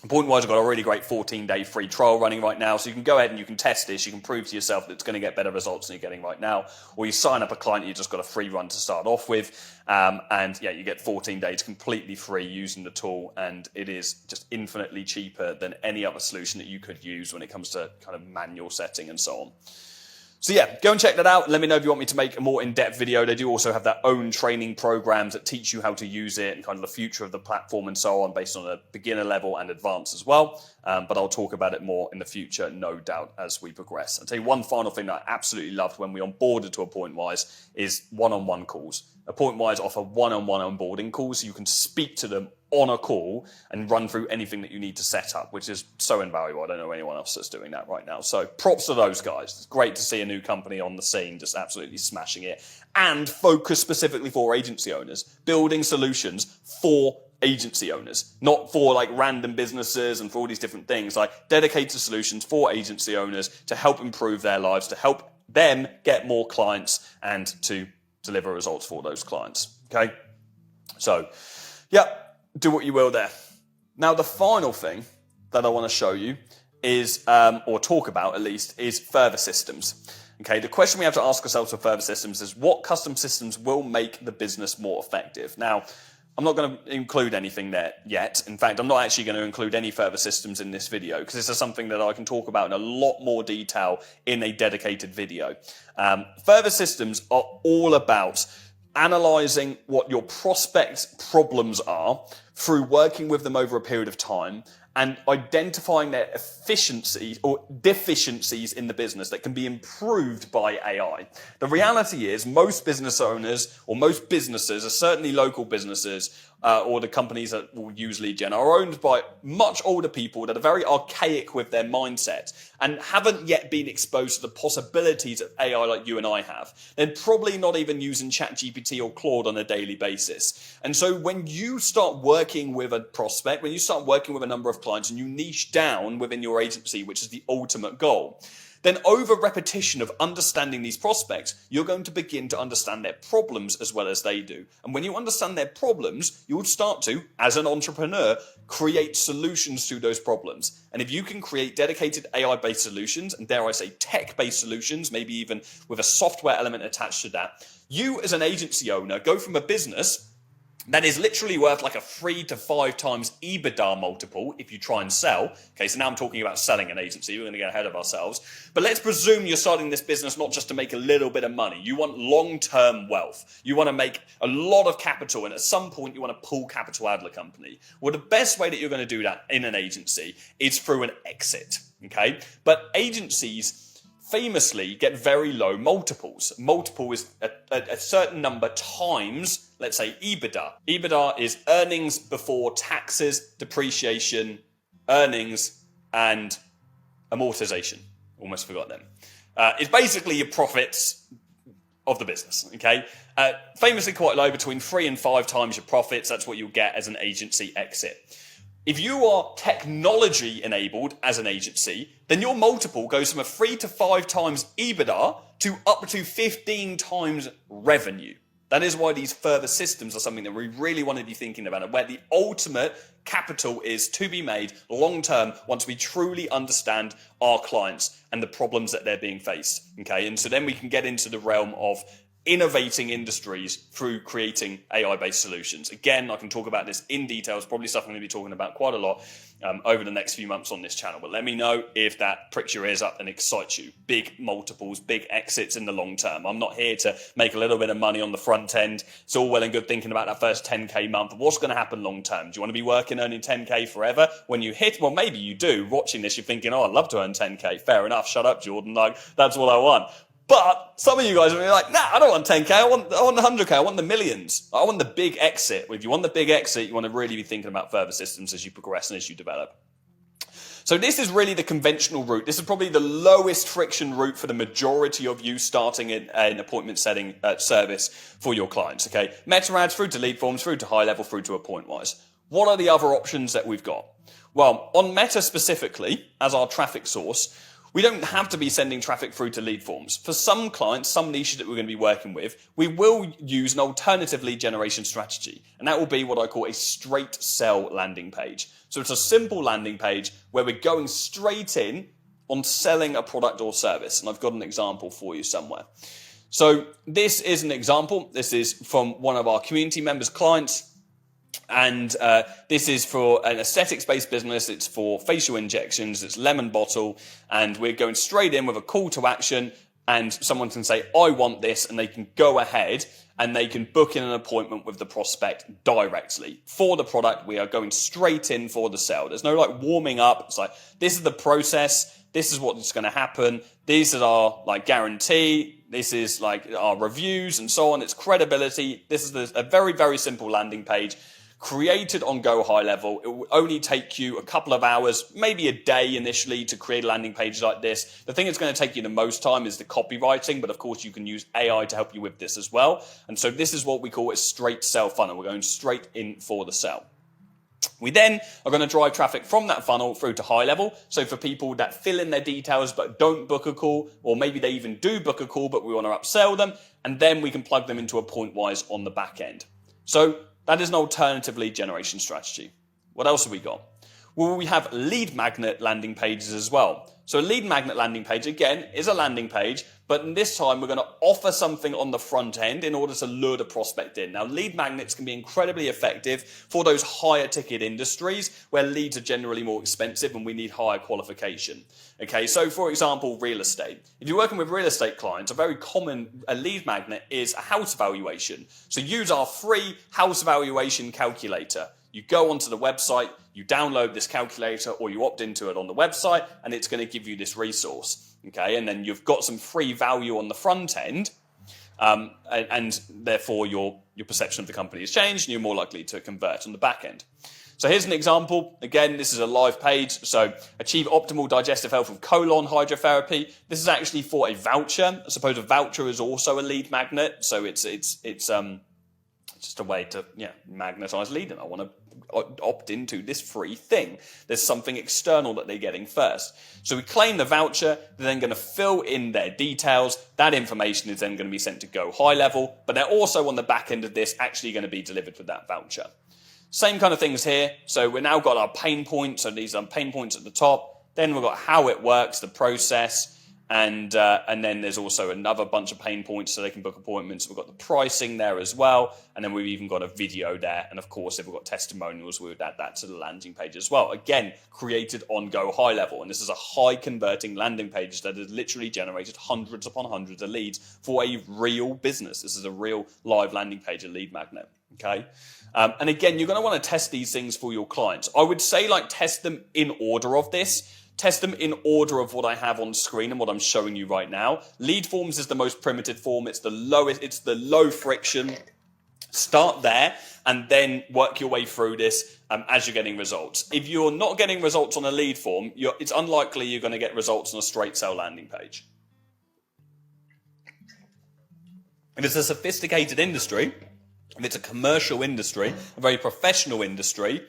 Pointwise have got a really great 14-day free trial running right now, so you can go ahead and you can test this. You can prove to yourself that it's going to get better results than you're getting right now. Or you sign up a client, you just got a free run to start off with, and yeah, you get 14 days completely free using the tool, and it is just infinitely cheaper than any other solution that you could use when it comes to kind of manual setting and so on. So yeah, go and check that out. Let me know if you want me to make a more in-depth video. They do also have their own training programs that teach you how to use it and kind of the future of the platform and so on, based on a beginner level and advanced as well. But I'll talk about it more in the future, no doubt, as we progress. I'll tell you one final thing that I absolutely loved when we onboarded to a Pointwise is one-on-one calls. A Pointwise offer one-on-one onboarding calls, so you can speak to them on a call and run through anything that you need to set up, which is so invaluable. I don't know anyone else that's doing that right now. So props to those guys. It's great to see a new company on the scene just absolutely smashing it, and focus specifically for agency owners, building solutions for agency owners, not for like random businesses and for all these different things, like dedicated solutions for agency owners to help improve their lives, to help them get more clients and to deliver results for those clients. Okay. So, yeah, do what you will there. Now, the final thing that I want to show you is, or talk about at least, is further systems. Okay, the question we have to ask ourselves for further systems is what custom systems will make the business more effective? Now, I'm not going to include anything there yet. In fact, I'm not actually going to include any further systems in this video because this is something that I can talk about in a lot more detail in a dedicated video. Further systems are all about analyzing what your prospects' problems are through working with them over a period of time and identifying their efficiencies or deficiencies in the business that can be improved by AI. The reality is most business owners or most businesses, certainly local businesses, or the companies that will use lead gen, are owned by much older people that are very archaic with their mindset and haven't yet been exposed to the possibilities of AI like you and I have. They're probably not even using ChatGPT or Claude on a daily basis. And so when you start working with a prospect, when you start working with a number of clients and you niche down within your agency, which is the ultimate goal, then over repetition of understanding these prospects, you're going to begin to understand their problems as well as they do. And when you understand their problems, you'll start to, as an entrepreneur, create solutions to those problems. And if you can create dedicated AI-based solutions, and dare I say tech-based solutions, maybe even with a software element attached to that, you as an agency owner go from a business that is literally worth like a 3 to 5 times EBITDA multiple if you try and sell. Okay, so now I'm talking about selling an agency. We're going to get ahead of ourselves. But let's presume you're starting this business not just to make a little bit of money. You want long-term wealth. You want to make a lot of capital, and at some point you want to pull capital out of the company. Well, the best way that you're going to do that in an agency is through an exit. Okay, but agencies famously get very low multiples. Multiple is a certain number times, let's say, EBITDA. EBITDA is earnings before taxes, depreciation, earnings, and amortization. Almost forgot them. It's basically your profits of the business, okay? Famously quite low, between 3 and 5 times your profits. That's what you'll get as an agency exit. If you are technology enabled as an agency, then your multiple goes from a 3 to 5 times EBITDA to up to 15 times revenue. That is why these further systems are something that we really want to be thinking about, and where the ultimate capital is to be made long term once we truly understand our clients and the problems that they're being faced. Okay, and so then we can get into the realm of innovating industries through creating AI-based solutions. Again, I can talk about this in detail. It's probably stuff I'm going to be talking about quite a lot over the next few months on this channel. But let me know if that pricks your ears up and excites you. Big multiples, big exits in the long term. I'm not here to make a little bit of money on the front end. It's all well and good thinking about that first 10K month. But what's going to happen long term? Do you want to be working, earning 10K forever? When you hit, well, maybe you do. Watching this, you're thinking, oh, I'd love to earn 10K. Fair enough. Shut up, Jordan. Like, that's what I want. But some of you guys are like, nah, I don't want 10K. I want 100K. I want the millions. I want the big exit. If you want the big exit, you want to really be thinking about further systems as you progress and as you develop. So this is really the conventional route. This is probably the lowest friction route for the majority of you starting an appointment setting service for your clients. Okay, meta ads through to lead forms, through to high level, through to appoint wise. What are the other options that we've got? Well, on Meta specifically, as our traffic source, we don't have to be sending traffic through to lead forms. For some clients, some niches that we're going to be working with, we will use an alternative lead generation strategy. And that will be what I call a straight sell landing page. So it's a simple landing page where we're going straight in on selling a product or service. And I've got an example for you somewhere. So this is an example. This is from one of our community members' clients. And this is for an aesthetics-based business. It's for facial injections. It's lemon bottle. And we're going straight in with a call to action. And someone can say, I want this. And they can go ahead and they can book in an appointment with the prospect directly. For the product, we are going straight in for the sale. There's no like warming up. It's like, this is the process. This is what's going to happen. These are our like guarantee. This is like our reviews and so on. It's credibility. This is a very, very simple landing page. created on Go High Level. It will only take you a couple of hours, maybe a day initially, to create a landing page like this. The thing that's going to take you the most time is the copywriting, but of course you can use AI to help you with this as well. And so this is what we call a straight sell funnel. We're going straight in for the sell. We then are going to drive traffic from that funnel through to high level. So for people that fill in their details but don't book a call, or maybe they even do book a call but we want to upsell them, and then we can plug them into a point-wise on the back end. So that is an alternative lead generation strategy. What else have we got? Well, we have lead magnet landing pages as well. So a lead magnet landing page, again, is a landing page, but this time we're going to offer something on the front end in order to lure the prospect in. Now, lead magnets can be incredibly effective for those higher ticket industries where leads are generally more expensive and we need higher qualification. Okay, so for example, real estate. If you're working with real estate clients, a very common lead magnet is a house valuation. So use our free house valuation calculator. You go onto the website, you download this calculator, or you opt into it on the website, and it's going to give you this resource. Okay, and then you've got some free value on the front end, and therefore your perception of the company has changed, and you're more likely to convert on the back end. So here's an example. Again, this is a live page. So achieve optimal digestive health with colon hydrotherapy. This is actually for a voucher. I suppose a voucher is also a lead magnet. So it's just a way to magnetize lead, and I want to opt into this free thing. There's something external that they're getting first. So we claim the voucher, they're then going to fill in their details. That information is then going to be sent to Go High Level, but they're also on the back end of this actually going to be delivered with that voucher. Same kind of things here. So we've now got our pain points. So these are pain points at the top. Then we've got how it works, the process, and then there's also another bunch of pain points so they can book appointments. We've got the pricing there as well. And then we've even got a video there. And of course, if we've got testimonials, we would add that to the landing page as well. Again, created on Go High Level. And this is a high converting landing page that has literally generated hundreds upon hundreds of leads for a real business. This is a real live landing page, a lead magnet. Okay. And again, you're going to want to test these things for your clients. I would say test them in order of this. Test them in order of what I have on screen and what I'm showing you right now. Lead forms is the most primitive form. It's the lowest, it's the low friction. Start there and then work your way through this as you're getting results. If you're not getting results on a lead form, it's unlikely you're going to get results on a straight sell landing page. If it's a sophisticated industry, if it's a commercial industry, a very professional industry,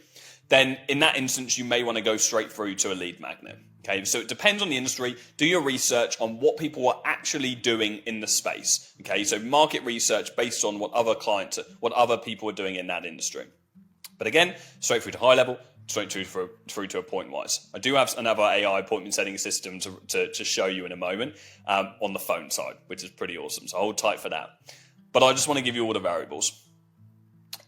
then in that instance, you may want to go straight through to a lead magnet. Okay, so it depends on the industry. Do your research on what people are actually doing in the space. Okay, so market research based on what other people are doing in that industry. But again, straight through to high level, straight through to a point wise. I do have another AI appointment setting system to show you in a moment on the phone side, which is pretty awesome. So hold tight for that. But I just want to give you all the variables.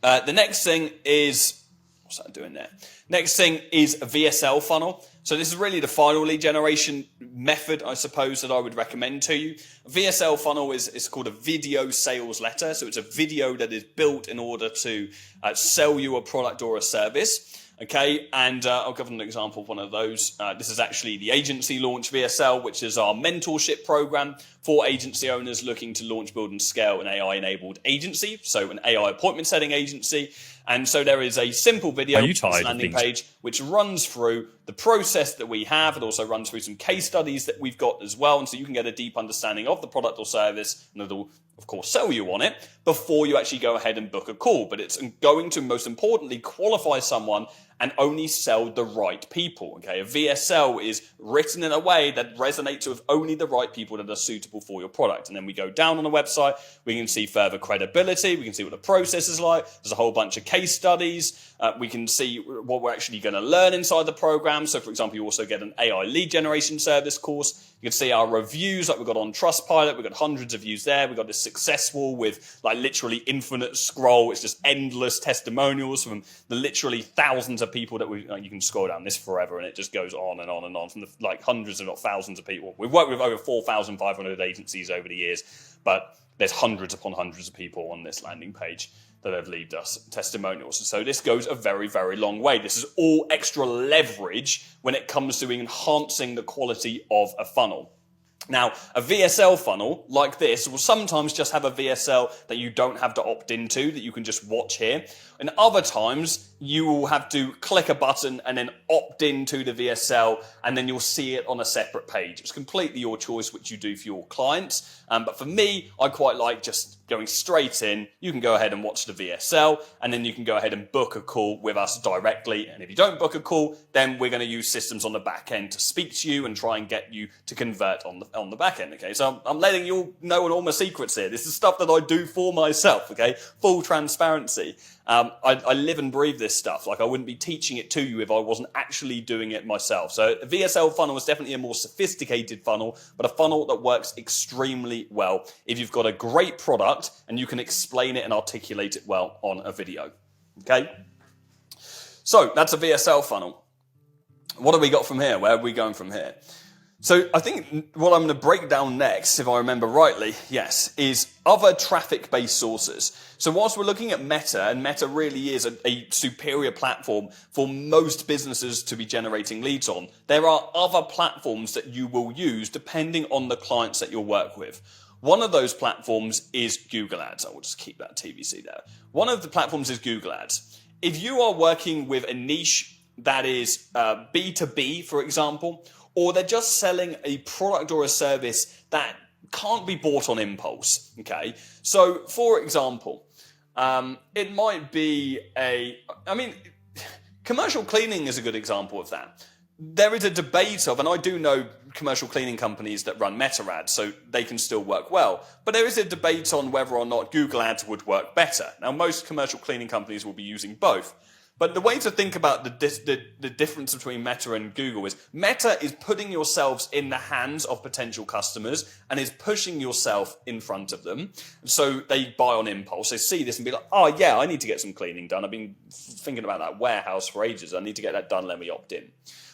The next thing is, what's that doing there? Next thing is a VSL funnel. So this is really the final lead generation method, I suppose, that I would recommend to you. A VSL funnel is called a video sales letter. So it's a video that is built in order to sell you a product or a service. Okay, and I'll give an example of one of those. This is actually the agency launch VSL, which is our mentorship program for agency owners looking to launch, build, and scale an AI-enabled agency, so an AI appointment setting agency. And so there is a simple video landing page which runs through the process that we have. It also runs through some case studies that we've got as well. And so you can get a deep understanding of the product or service, and it'll, of course, sell you on it before you actually go ahead and book a call. But it's going to, most importantly, qualify someone and only sell the right people. Okay, a VSL is written in a way that resonates with only the right people that are suitable for your product. And then we go down on the website, we can see further credibility, we can see what the process is like. There's a whole bunch of case studies. We can see what we're actually going to learn inside the program. So, for example, you also get an AI lead generation service course. You can see our reviews like we've got on Trustpilot. We've got hundreds of views there. We've got this successful with literally infinite scroll. It's just endless testimonials from the literally thousands of people that you can scroll down this forever, and it just goes on and on and on from the hundreds if not thousands of people. We've worked with over 4,500 agencies over the years, but there's hundreds upon hundreds of people on this landing page that have left us testimonials. So this goes a very, very long way. This is all extra leverage when it comes to enhancing the quality of a funnel. Now, a VSL funnel like this will sometimes just have a VSL that you don't have to opt into, that you can just watch here. And other times, you will have to click a button and then opt into the VSL, and then you'll see it on a separate page. It's completely your choice which you do for your clients. But for me, I quite like just going straight in. You can go ahead and watch the VSL, and then you can go ahead and book a call with us directly. And if you don't book a call, then we're going to use systems on the back end to speak to you and try and get you to convert on the back end. Okay, so I'm letting you all know all my secrets here. This is stuff that I do for myself. Okay, full transparency. I live and breathe this stuff. Like, I wouldn't be teaching it to you if I wasn't actually doing it myself. So a VSL funnel is definitely a more sophisticated funnel, but a funnel that works extremely well if you've got a great product and you can explain it and articulate it well on a video. Okay? So that's a VSL funnel. What have we got from here? Where are we going from here? So I think what I'm going to break down next, if I remember rightly, yes, is other traffic-based sources. So whilst we're looking at Meta, and Meta really is a superior platform for most businesses to be generating leads on, there are other platforms that you will use depending on the clients that you'll work with. One of those platforms is Google Ads. I will just keep that TBC there. One of the platforms is Google Ads. If you are working with a niche that is B2B, for example, or they're just selling a product or a service that can't be bought on impulse, okay? So, for example, it might be commercial cleaning is a good example of that. There is a debate of, and I do know commercial cleaning companies that run Meta ads, so they can still work well, but there is a debate on whether or not Google Ads would work better. Now, most commercial cleaning companies will be using both. But the way to think about the difference between Meta and Google is Meta is putting yourselves in the hands of potential customers and is pushing yourself in front of them. So they buy on impulse. They see this and be like, oh yeah, I need to get some cleaning done. I've been thinking about that warehouse for ages. I need to get that done. Let me opt in.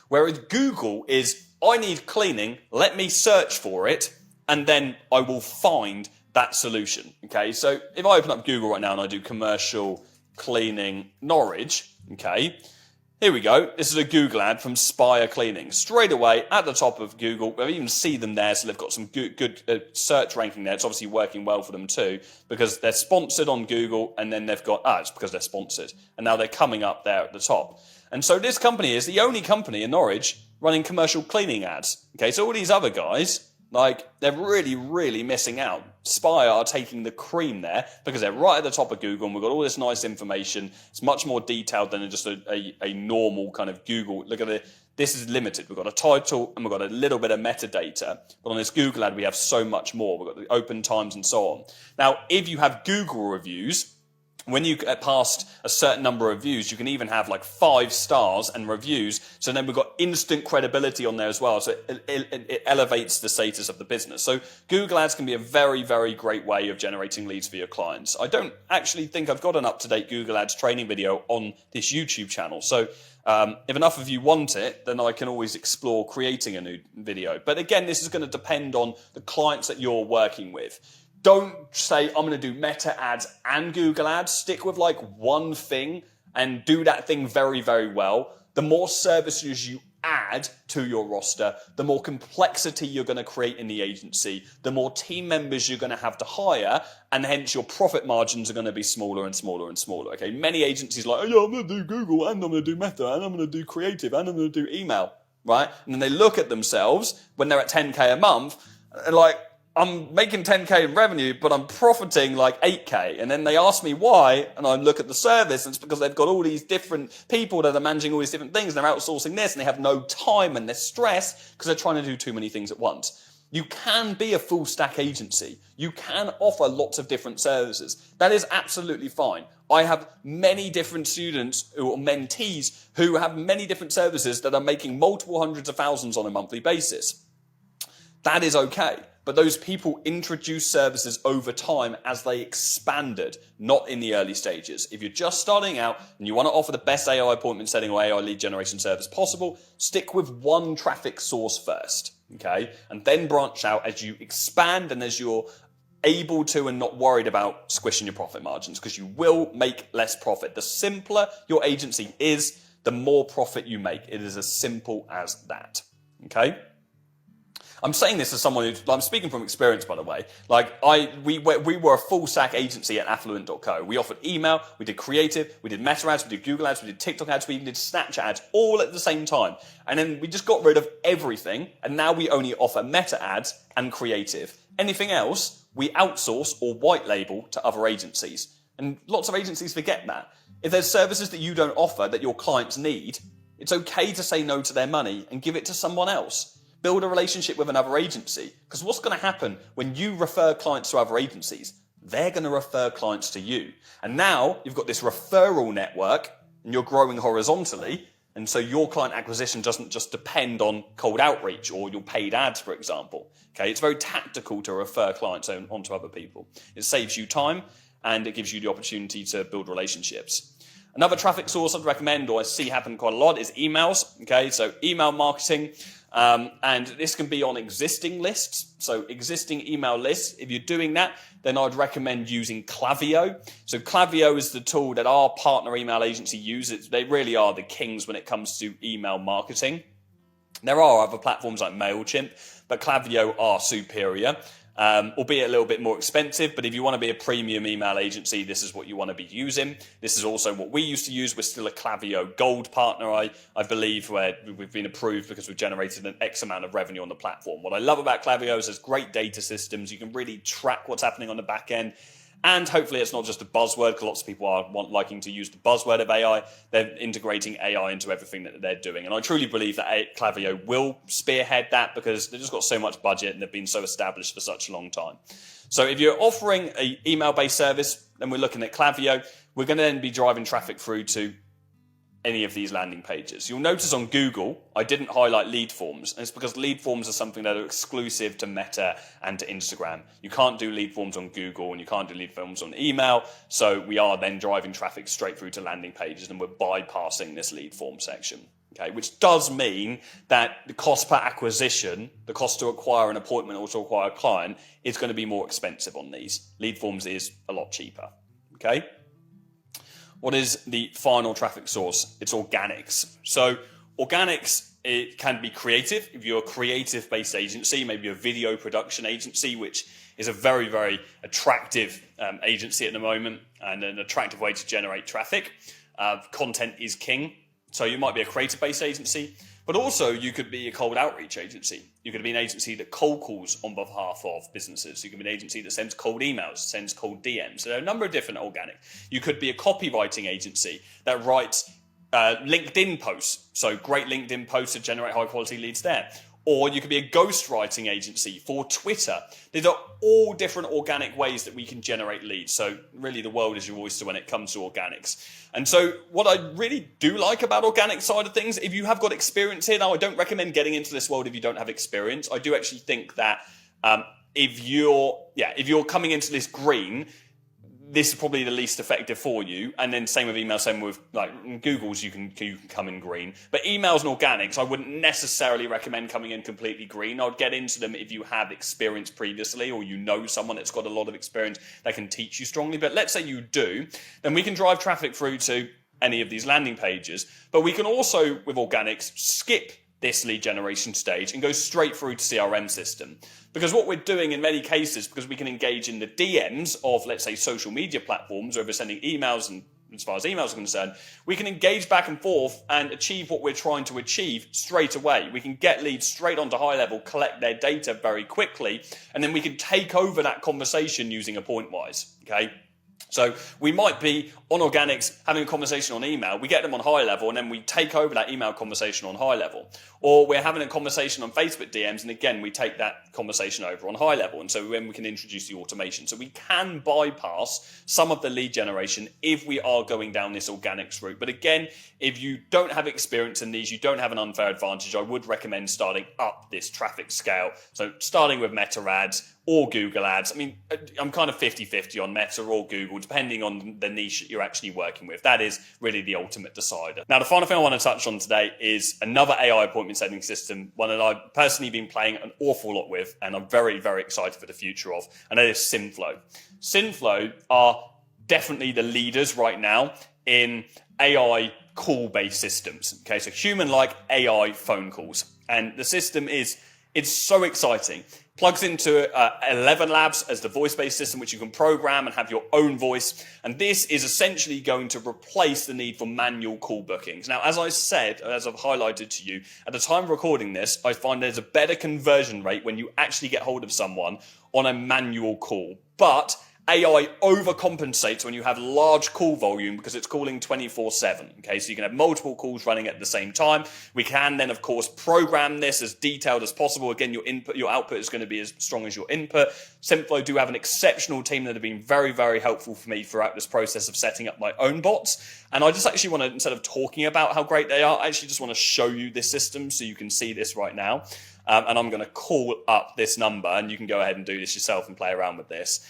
Whereas Google is, I need cleaning. Let me search for it. And then I will find that solution. Okay. So if I open up Google right now and I do commercial cleaning Norwich, okay, here we go. This is a Google ad from Spire Cleaning. Straight away at the top of Google, we even see them there, so they've got some good search ranking there. It's obviously working well for them too, because they're sponsored on Google, and then they've got, it's because they're sponsored, and now they're coming up there at the top. And so this company is the only company in Norwich running commercial cleaning ads. Okay, so all these other guys, like, they're really, really missing out. Spire are taking the cream there because they're right at the top of Google, and we've got all this nice information. It's much more detailed than just a normal kind of Google. Look at it. This is limited. We've got a title and we've got a little bit of metadata. But on this Google ad, we have so much more. We've got the open times and so on. Now, if you have Google reviews, when you get past a certain number of views, you can even have like 5 stars and reviews. So then we've got instant credibility on there as well. So it elevates the status of the business. So Google Ads can be a very, very great way of generating leads for your clients. I don't actually think I've got an up-to-date Google Ads training video on this YouTube channel. So if enough of you want it, then I can always explore creating a new video. But again, this is going to depend on the clients that you're working with. Don't say, I'm going to do Meta ads and Google ads. Stick with like one thing and do that thing very, very well. The more services you add to your roster, the more complexity you're going to create in the agency, the more team members you're going to have to hire, and hence your profit margins are going to be smaller and smaller and smaller. Okay, many agencies are like, oh yeah, I'm going to do Google, and I'm going to do Meta, and I'm going to do creative, and I'm going to do email, right? And then they look at themselves when they're at 10K a month, and like, I'm making 10K in revenue, but I'm profiting like 8K. And then they ask me why, and I look at the service, and it's because they've got all these different people that are managing all these different things, and they're outsourcing this, and they have no time, and they're stressed because they're trying to do too many things at once. You can be a full stack agency. You can offer lots of different services. That is absolutely fine. I have many different students or mentees who have many different services that are making multiple hundreds of thousands on a monthly basis. That is okay. But those people introduce services over time as they expanded, not in the early stages. If you're just starting out and you want to offer the best AI appointment setting or AI lead generation service possible, stick with one traffic source first, okay? And then branch out as you expand and as you're able to and not worried about squishing your profit margins, because you will make less profit. The simpler your agency is, the more profit you make. It is as simple as that, okay? I'm saying this as someone I'm speaking from experience, by the way. We were a full stack agency at affluent.co. We offered email, we did creative, we did meta ads, we did Google ads, we did TikTok ads, we even did Snapchat ads, all at the same time. And then we just got rid of everything, and now we only offer meta ads and creative. Anything else, we outsource or white label to other agencies. And lots of agencies forget that. If there's services that you don't offer that your clients need, it's okay to say no to their money and give it to someone else. Build a relationship with another agency. Because what's going to happen when you refer clients to other agencies? They're going to refer clients to you. And now you've got this referral network and you're growing horizontally. And so your client acquisition doesn't just depend on cold outreach or your paid ads, for example. Okay, it's very tactical to refer clients onto other people. It saves you time and it gives you the opportunity to build relationships. Another traffic source I'd recommend, or I see happen quite a lot, is emails. Okay, so email marketing, and this can be on existing lists. So existing email lists. If you're doing that, then I'd recommend using Klaviyo. So Klaviyo is the tool that our partner email agency uses. They really are the kings when it comes to email marketing. There are other platforms like MailChimp, but Klaviyo are superior. Albeit a little bit more expensive, but if you want to be a premium email agency, this is what you want to be using. This is also what we used to use. We're still a Klaviyo Gold partner, I believe, where we've been approved because we've generated an X amount of revenue on the platform. What I love about Klaviyo is there's great data systems. You can really track what's happening on the back end. And hopefully it's not just a buzzword, because lots of people are liking to use the buzzword of AI. They're integrating AI into everything that they're doing. And I truly believe that Klaviyo will spearhead that, because they've just got so much budget and they've been so established for such a long time. So if you're offering an email-based service, then we're looking at Klaviyo. We're going to then be driving traffic through to any of these landing pages. You'll notice on Google, I didn't highlight lead forms. And it's because lead forms are something that are exclusive to Meta and to Instagram. You can't do lead forms on Google and you can't do lead forms on email. So we are then driving traffic straight through to landing pages, and we're bypassing this lead form section. Okay, which does mean that the cost per acquisition, the cost to acquire an appointment or to acquire a client, is going to be more expensive on these. Lead forms is a lot cheaper. Okay. What is the final traffic source? It's organics. So organics, it can be creative. If you're a creative-based agency, maybe a video production agency, which is a very, very attractive agency at the moment and an attractive way to generate traffic. Content is king. So you might be a creative-based agency, but also you could be a cold outreach agency. You could be an agency that cold calls on behalf of businesses. You could be an agency that sends cold emails, sends cold DMs. So there are a number of different organic. You could be a copywriting agency that writes LinkedIn posts. So great LinkedIn posts to generate high quality leads there. Or you could be a ghostwriting agency for Twitter. These are all different organic ways that we can generate leads. So really the world is your oyster when it comes to organics. And so what I really do like about organic side of things, if you have got experience here, now I don't recommend getting into this world if you don't have experience. I do actually think that if you're coming into this green, this is probably the least effective for you. And then same with email, same with like Google's, you can come in green. But emails and organics, I wouldn't necessarily recommend coming in completely green. I'd get into them if you have experience previously, or you know someone that's got a lot of experience that can teach you strongly. But let's say you do, then we can drive traffic through to any of these landing pages. But we can also, with organics, skip this lead generation stage and go straight through to CRM system. Because what we're doing in many cases, because we can engage in the DMs of, let's say, social media platforms, or if we're sending emails, and as far as emails are concerned, we can engage back and forth and achieve what we're trying to achieve straight away. We can get leads straight onto high level, collect their data very quickly, and then we can take over that conversation using a Pointwise, okay? So we might be on organics having a conversation on email, we get them on high level, and then we take over that email conversation on high level. Or we're having a conversation on Facebook DMs, and again, we take that conversation over on high level. And so then we can introduce the automation. So we can bypass some of the lead generation if we are going down this organics route. But again, if you don't have experience in these, you don't have an unfair advantage, I would recommend starting up this traffic scale. So starting with Meta ads or Google ads. I mean, I'm kind of 50-50 on Meta or Google, depending on the niche that you're actually working with. That is really the ultimate decider. Now, the final thing I want to touch on today is another AI appointment setting system, one that I've personally been playing an awful lot with, and I'm very, very excited for the future of, and that is Synflow. Synflow are definitely the leaders right now in AI call-based systems. Okay, so human-like AI phone calls. And the system is It's so exciting. Plugs into 11 Labs as the voice-based system, which you can program and have your own voice. And this is essentially going to replace the need for manual call bookings. Now, as I said, as I've highlighted to you, at the time of recording this, I find there's a better conversion rate when you actually get hold of someone on a manual call. But AI overcompensates when you have large call volume because it's calling 24/7. Okay, so you can have multiple calls running at the same time. We can then, of course, program this as detailed as possible. Again, your output is going to be as strong as your input. SynthFlow do have an exceptional team that have been very, very helpful for me throughout this process of setting up my own bots. And I just actually want to, instead of talking about how great they are, I actually just want to show you this system so you can see this right now. And I'm going to call up this number, and you can go ahead and do this yourself and play around with this.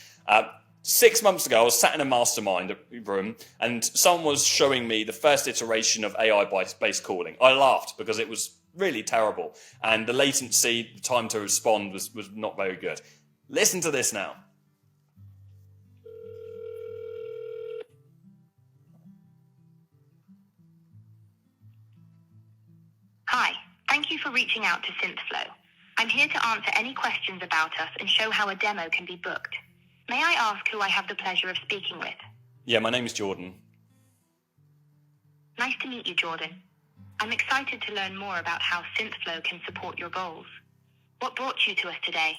6 months ago, I was sat in a mastermind room and someone was showing me the first iteration of AI-based calling. I laughed because it was really terrible. And the latency, the time to respond was not very good. Listen to this now. Hi, thank you for reaching out to SynthFlow. I'm here to answer any questions about us and show how a demo can be booked. May I ask who I have the pleasure of speaking with? Yeah, my name is Jordan. Nice to meet you, Jordan. I'm excited to learn more about how SynthFlow can support your goals. What brought you to us today?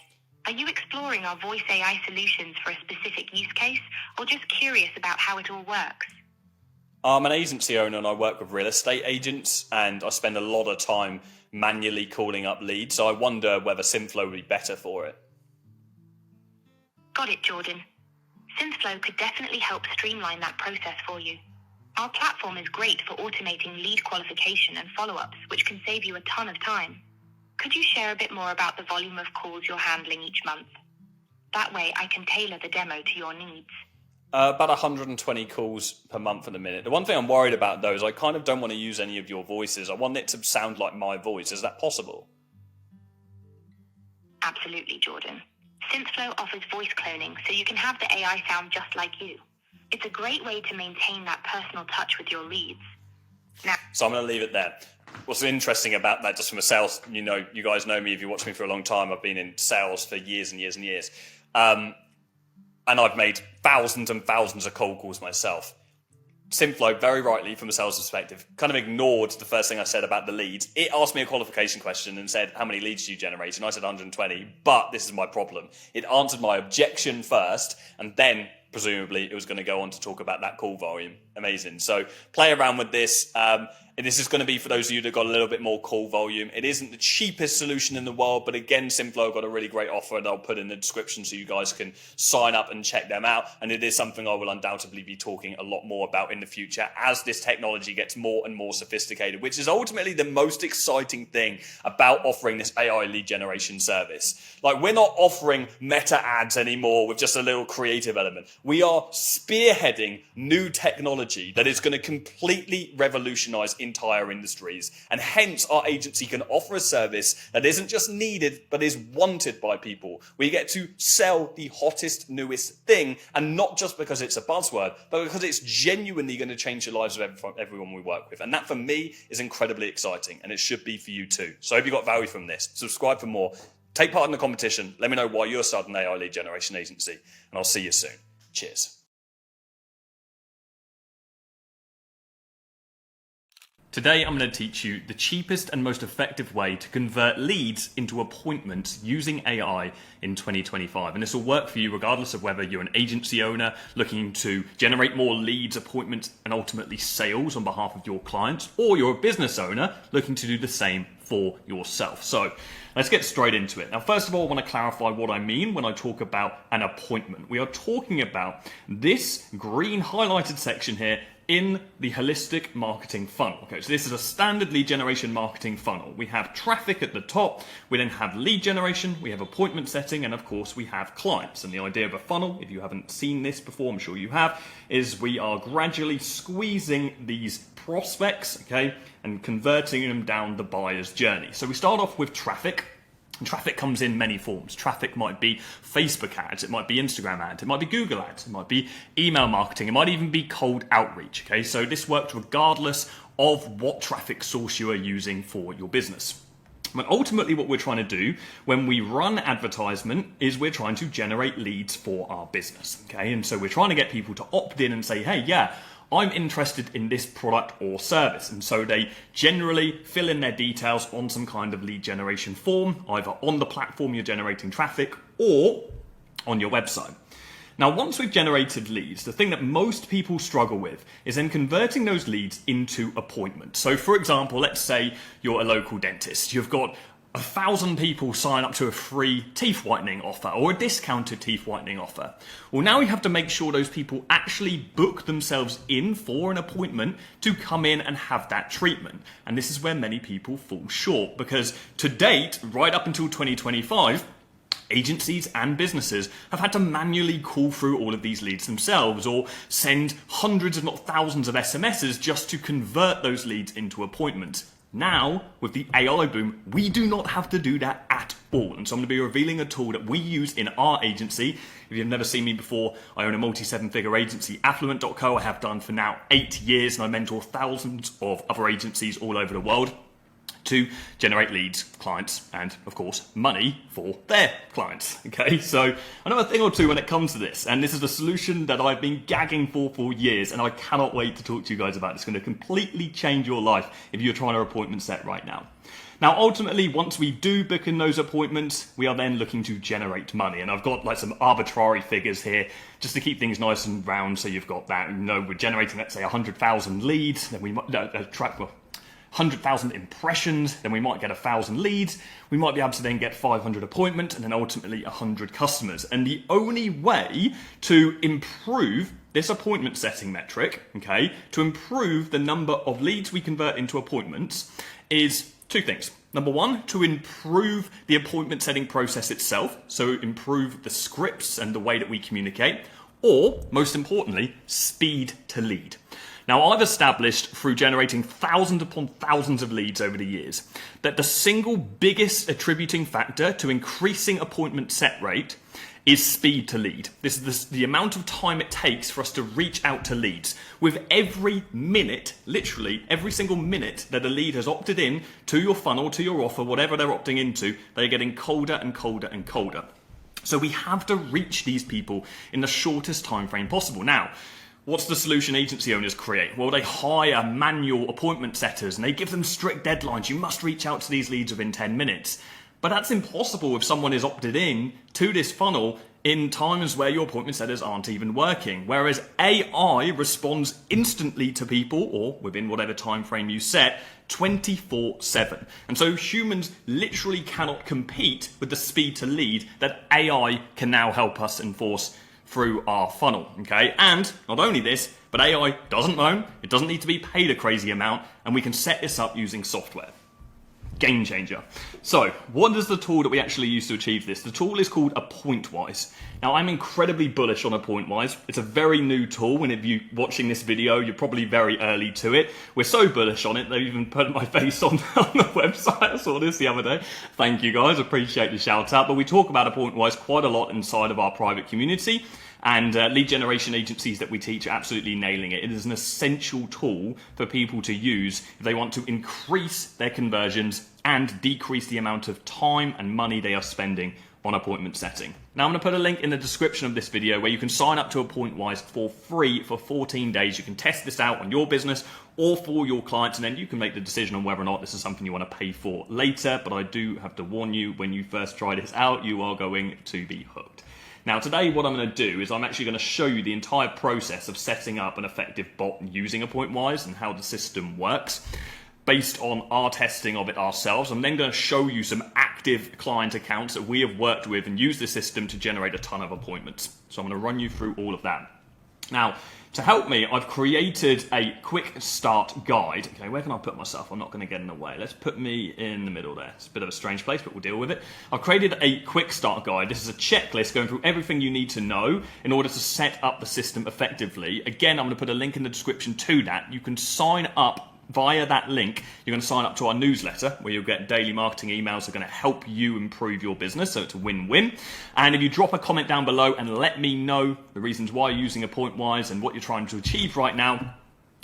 Are you exploring our voice AI solutions for a specific use case, or just curious about how it all works? I'm an agency owner and I work with real estate agents, and I spend a lot of time manually calling up leads, so I wonder whether SynthFlow would be better for it. Got it, Jordan. SynthFlow could definitely help streamline that process for you. Our platform is great for automating lead qualification and follow-ups, which can save you a ton of time. Could you share a bit more about the volume of calls you're handling each month? That way I can tailor the demo to your needs. About 120 calls per month at the minute. The one thing I'm worried about, though, is I kind of don't want to use any of your voices. I want it to sound like my voice. Is that possible? Absolutely, Jordan. SynthFlow offers voice cloning, so you can have the AI sound just like you. It's a great way to maintain that personal touch with your leads. Now, so I'm going to leave it there. What's interesting about that, just from a sales, you guys know me if you watch me for a long time. I've been in sales for years and years and years. And I've made thousands and thousands of cold calls myself. SynthFlow, very rightly, from a sales perspective, kind of ignored the first thing I said about the leads. It asked me a qualification question and said, how many leads do you generate? And I said 120, but this is my problem. It answered my objection first, and then, presumably, it was going to go on to talk about that call volume. Amazing. So play around with this. And this is going to be for those of you that got a little bit more call volume. It isn't the cheapest solution in the world, but again, SynthFlow got a really great offer, and I'll put in the description so you guys can sign up and check them out. And it is something I will undoubtedly be talking a lot more about in the future as this technology gets more and more sophisticated, which is ultimately the most exciting thing about offering this AI lead generation service. Like, we're not offering meta ads anymore with just a little creative element. We are spearheading new technology that is going to completely revolutionize entire industries, and hence our agency can offer a service that isn't just needed but is wanted by people. We get to sell the hottest, newest thing, and not just because it's a buzzword, but because it's genuinely going to change the lives of everyone we work with. And that, for me, is incredibly exciting, and it should be for you too. So I hope you got value from this. Subscribe for more. Take part in the competition. Let me know why you're starting an AI lead generation agency, and I'll see you soon. Cheers. Today, I'm going to teach you the cheapest and most effective way to convert leads into appointments using AI in 2025. And this will work for you regardless of whether you're an agency owner looking to generate more leads, appointments, and ultimately sales on behalf of your clients, or you're a business owner looking to do the same for yourself. So let's get straight into it. Now, first of all, I want to clarify what I mean when I talk about an appointment. We are talking about this green highlighted section here in the holistic marketing funnel. Okay, so this is a standard lead generation marketing funnel. We have traffic at the top, we then have lead generation, we have appointment setting, and of course we have clients. And the idea of a funnel, if you haven't seen this before, I'm sure you have, is we are gradually squeezing these prospects, okay, and converting them down the buyer's journey. So we start off with traffic. And traffic comes in many forms. Traffic might be Facebook ads, it might be Instagram ads, it might be Google ads, it might be email marketing, it might even be cold outreach. Okay, so this works regardless of what traffic source you are using for your business. But ultimately what we're trying to do when we run advertisement is we're trying to generate leads for our business, okay? And so we're trying to get people to opt in and say, hey, yeah, I'm interested in this product or service. And so they generally fill in their details on some kind of lead generation form, either on the platform you're generating traffic or on your website. Now, once we've generated leads, the thing that most people struggle with is then converting those leads into appointments. So for example, let's say you're a local dentist. You've got 1,000 people sign up to a free teeth whitening offer or a discounted teeth whitening offer. Well, now you have to make sure those people actually book themselves in for an appointment to come in and have that treatment. And this is where many people fall short, because to date, right up until 2025, agencies and businesses have had to manually call through all of these leads themselves or send hundreds if not thousands of SMSs just to convert those leads into appointments. Now, with the AI boom, we do not have to do that at all. And so I'm going to be revealing a tool that we use in our agency. If you've never seen me before, I own a multi-7-figure agency, Affluent.co. I have done for now 8 years, and I mentor thousands of other agencies all over the world to generate leads, clients, and of course, money for their clients. Okay, so I know a thing or two when it comes to this, and this is a solution that I've been gagging for years, and I cannot wait to talk to you guys about. It's going to completely change your life if you're trying to appointment set right now. Now, ultimately, once we do book in those appointments, we are then looking to generate money. And I've got like some arbitrary figures here just to keep things nice and round. So you've got that, we're generating, let's say 100,000 leads, then we might 100,000 impressions, then we might get 1,000 leads, we might be able to then get 500 appointments, and then ultimately 100 customers. And the only way to improve this appointment setting metric, okay, to improve the number of leads we convert into appointments is two things. Number one, to improve the appointment setting process itself, so improve the scripts and the way that we communicate, or most importantly, speed to lead. Now, I've established through generating thousands upon thousands of leads over the years that the single biggest attributing factor to increasing appointment set rate is speed to lead. This is the amount of time it takes for us to reach out to leads. With every minute, literally every single minute that a lead has opted in to your funnel, to your offer, whatever they're opting into, they're getting colder and colder and colder. So we have to reach these people in the shortest time frame possible. Now, what's the solution agency owners create? Well, they hire manual appointment setters and they give them strict deadlines. You must reach out to these leads within 10 minutes. But that's impossible if someone is opted in to this funnel in times where your appointment setters aren't even working. Whereas AI responds instantly to people, or within whatever time frame you set, 24/7. And so humans literally cannot compete with the speed to lead that AI can now help us enforce through our funnel, okay? And not only this, but AI doesn't moan, it doesn't need to be paid a crazy amount, and we can set this up using software. Game changer. So, what is the tool that we actually use to achieve this? The tool is called Appointwise. Now, I'm incredibly bullish on Appointwise. It's a very new tool, and if you're watching this video, you're probably very early to it. We're so bullish on it, they've even put my face on the website. I saw this the other day. Thank you guys, appreciate the shout out. But we talk about Appointwise quite a lot inside of our private community. And lead generation agencies that we teach are absolutely nailing it. It is an essential tool for people to use if they want to increase their conversions and decrease the amount of time and money they are spending on appointment setting. Now, I'm going to put a link in the description of this video where you can sign up to Appointwise for free for 14 days. You can test this out on your business or for your clients, and then you can make the decision on whether or not this is something you want to pay for later. But I do have to warn you, when you first try this out, you are going to be hooked. Now, today what I'm going to do is I'm actually going to show you the entire process of setting up an effective bot using Appointwise and how the system works based on our testing of it ourselves. I'm then going to show you some active client accounts that we have worked with and used the system to generate a ton of appointments. So I'm going to run you through all of that. Now, to help me, I've created a quick start guide. Okay, where can I put myself? I'm not going to get in the way. Let's put me in the middle there. It's a bit of a strange place, but we'll deal with it. I've created a quick start guide. This is a checklist going through everything you need to know in order to set up the system effectively. Again, I'm going to put a link in the description to that. You can sign up via that link. You're going to sign up to our newsletter where you'll get daily marketing emails that are going to help you improve your business. So it's a win-win. And if you drop a comment down below and let me know the reasons why you're using Appointwise and what you're trying to achieve right now,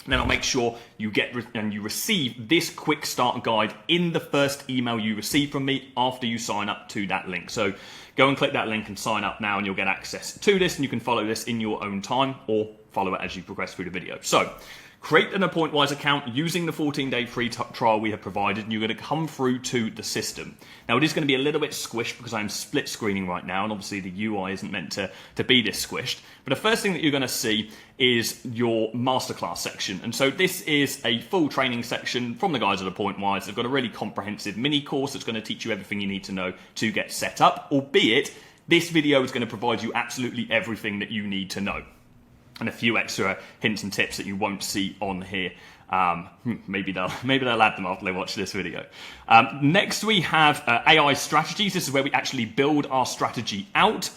And then I'll make sure you get and you receive this quick start guide in the first email you receive from me after you sign up to that link. So go and click that link and sign up now, and you'll get access to this, and you can follow this in your own time or follow it as you progress through the video. So create an AppointWise account using the 14-day free trial we have provided, and you're going to come through to the system. Now, it is going to be a little bit squished because I'm split screening right now, and obviously the UI isn't meant to be this squished. But the first thing that you're going to see is your masterclass section. And so this is a full training section from the guys at AppointWise. They've got a really comprehensive mini course that's going to teach you everything you need to know to get set up, albeit this video is going to provide you absolutely everything that you need to know, and a few extra hints and tips that you won't see on here. Maybe they'll add them after they watch this video. Next we have AI strategies. This is where we actually build our strategy out.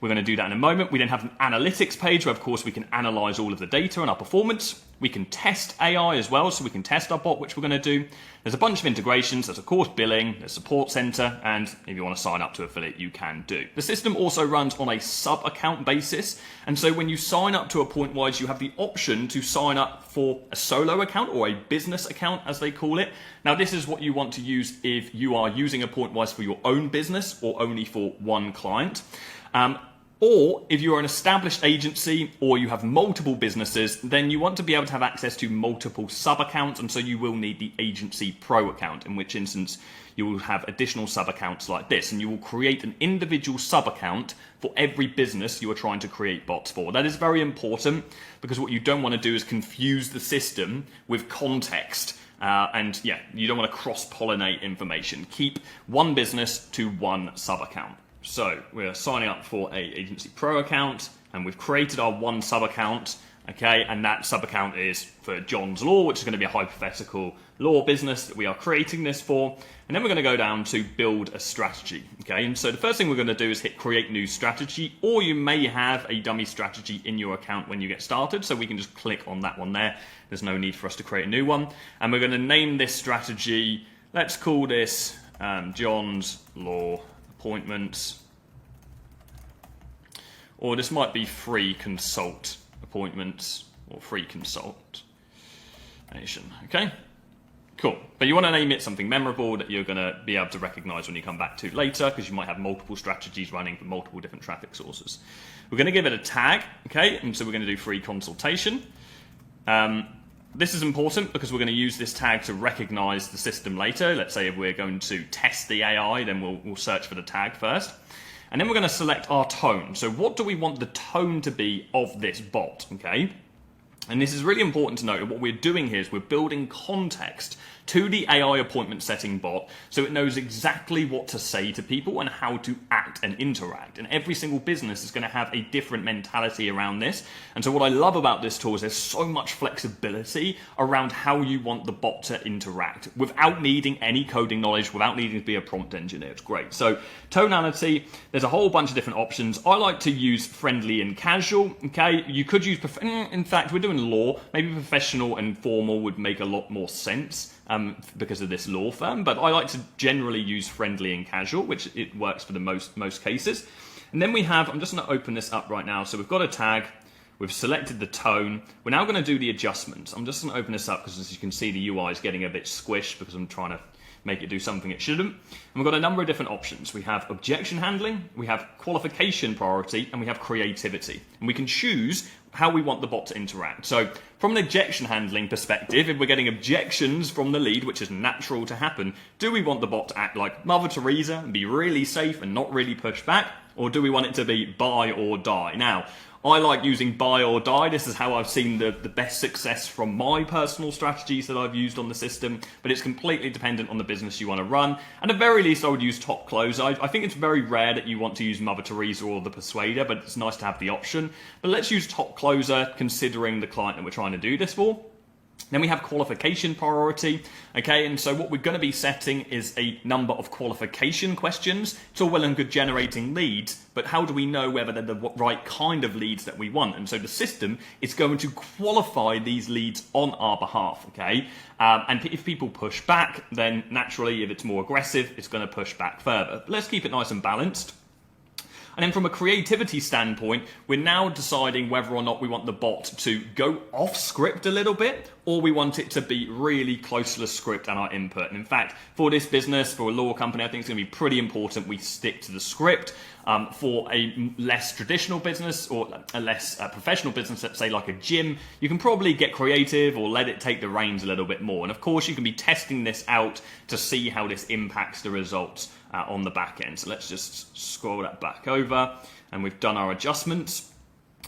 We're going to do that in a moment. We then have an analytics page where, of course, we can analyze all of the data and our performance. We can test AI as well, so we can test our bot, which we're going to do. There's a bunch of integrations. There's, of course, billing, there's support center, and if you want to sign up to affiliate, you can do. The system also runs on a sub-account basis, and so when you sign up to AppointWise, you have the option to sign up for a solo account or a business account, as they call it. Now, this is what you want to use if you are using AppointWise for your own business or only for one client. Or if you're an established agency or you have multiple businesses, then you want to be able to have access to multiple sub-accounts, and so you will need the Agency Pro account, in which instance you will have additional sub-accounts like this, and you will create an individual sub-account for every business you are trying to create bots for. That is very important, because what you don't want to do is confuse the system with context. And yeah, you don't want to cross-pollinate information. Keep one business to one sub-account. So we're signing up for a Agency Pro account, and we've created our one sub-account, okay, and that sub-account is for John's Law, which is going to be a hypothetical law business that we are creating this for. And then we're going to go down to build a strategy, okay? And so the first thing we're going to do is hit create new strategy, or you may have a dummy strategy in your account when you get started, so we can just click on that one there. There's no need for us to create a new one. And we're going to name this strategy, let's call this John's Law Appointments, or this might be free consult appointments or free consultation. Okay, cool. But you want to name it something memorable that you're going to be able to recognize when you come back to later, because you might have multiple strategies running for multiple different traffic sources. We're going to give it a tag, okay, and so we're going to do free consultation. This is important because we're going to use this tag to recognize the system later. Let's say if we're going to test the AI, then we'll search for the tag first. And then we're going to select our tone. So what do we want the tone to be of this bot, okay? And this is really important to note. What we're doing here is we're building context to the AI appointment setting bot, so it knows exactly what to say to people and how to act and interact. And every single business is going to have a different mentality around this. And so what I love about this tool is there's so much flexibility around how you want the bot to interact without needing any coding knowledge, without needing to be a prompt engineer. It's great. So tonality, there's a whole bunch of different options. I like to use friendly and casual. Okay, you could use, in fact, we're doing law. Maybe professional and formal would make a lot more sense. Because of this law firm, but I like to generally use friendly and casual, which it works for the most cases. And then we have, I'm just going to open this up right now. So we've got a tag, we've selected the tone. We're now going to do the adjustments. I'm just going to open this up because, as you can see, the UI is getting a bit squished because I'm trying to make it do something it shouldn't. And we've got a number of different options. We have objection handling, we have qualification priority, and we have creativity. And we can choose how we want the bot to interact. So from an objection handling perspective, if we're getting objections from the lead, which is natural to happen, do we want the bot to act like Mother Teresa and be really safe and not really push back? Or do we want it to be buy or die? Now, I like using buy or die. This is how I've seen the best success from my personal strategies that I've used on the system, but it's completely dependent on the business you want to run. And at the very least, I would use top closer. I think it's very rare that you want to use Mother Teresa or the Persuader, but it's nice to have the option. But let's use top closer, considering the client that we're trying to do this for. Then we have qualification priority, okay, and so what we're going to be setting is a number of qualification questions. It's all well and good generating leads, but how do we know whether they're the right kind of leads that we want? And so the system is going to qualify these leads on our behalf, okay? And if people push back, then naturally, if it's more aggressive, it's going to push back further. But let's keep it nice and balanced. And then from a creativity standpoint, we're now deciding whether or not we want the bot to go off script a little bit, or we want it to be really close to the script and our input. And in fact, for this business, for a law company, I think it's going to be pretty important we stick to the script. For a less traditional business or a less professional business, let's say like a gym, you can probably get creative or let it take the reins a little bit more. And of course, you can be testing this out to see how this impacts the results on the back end. So let's just scroll that back over, and we've done our adjustments.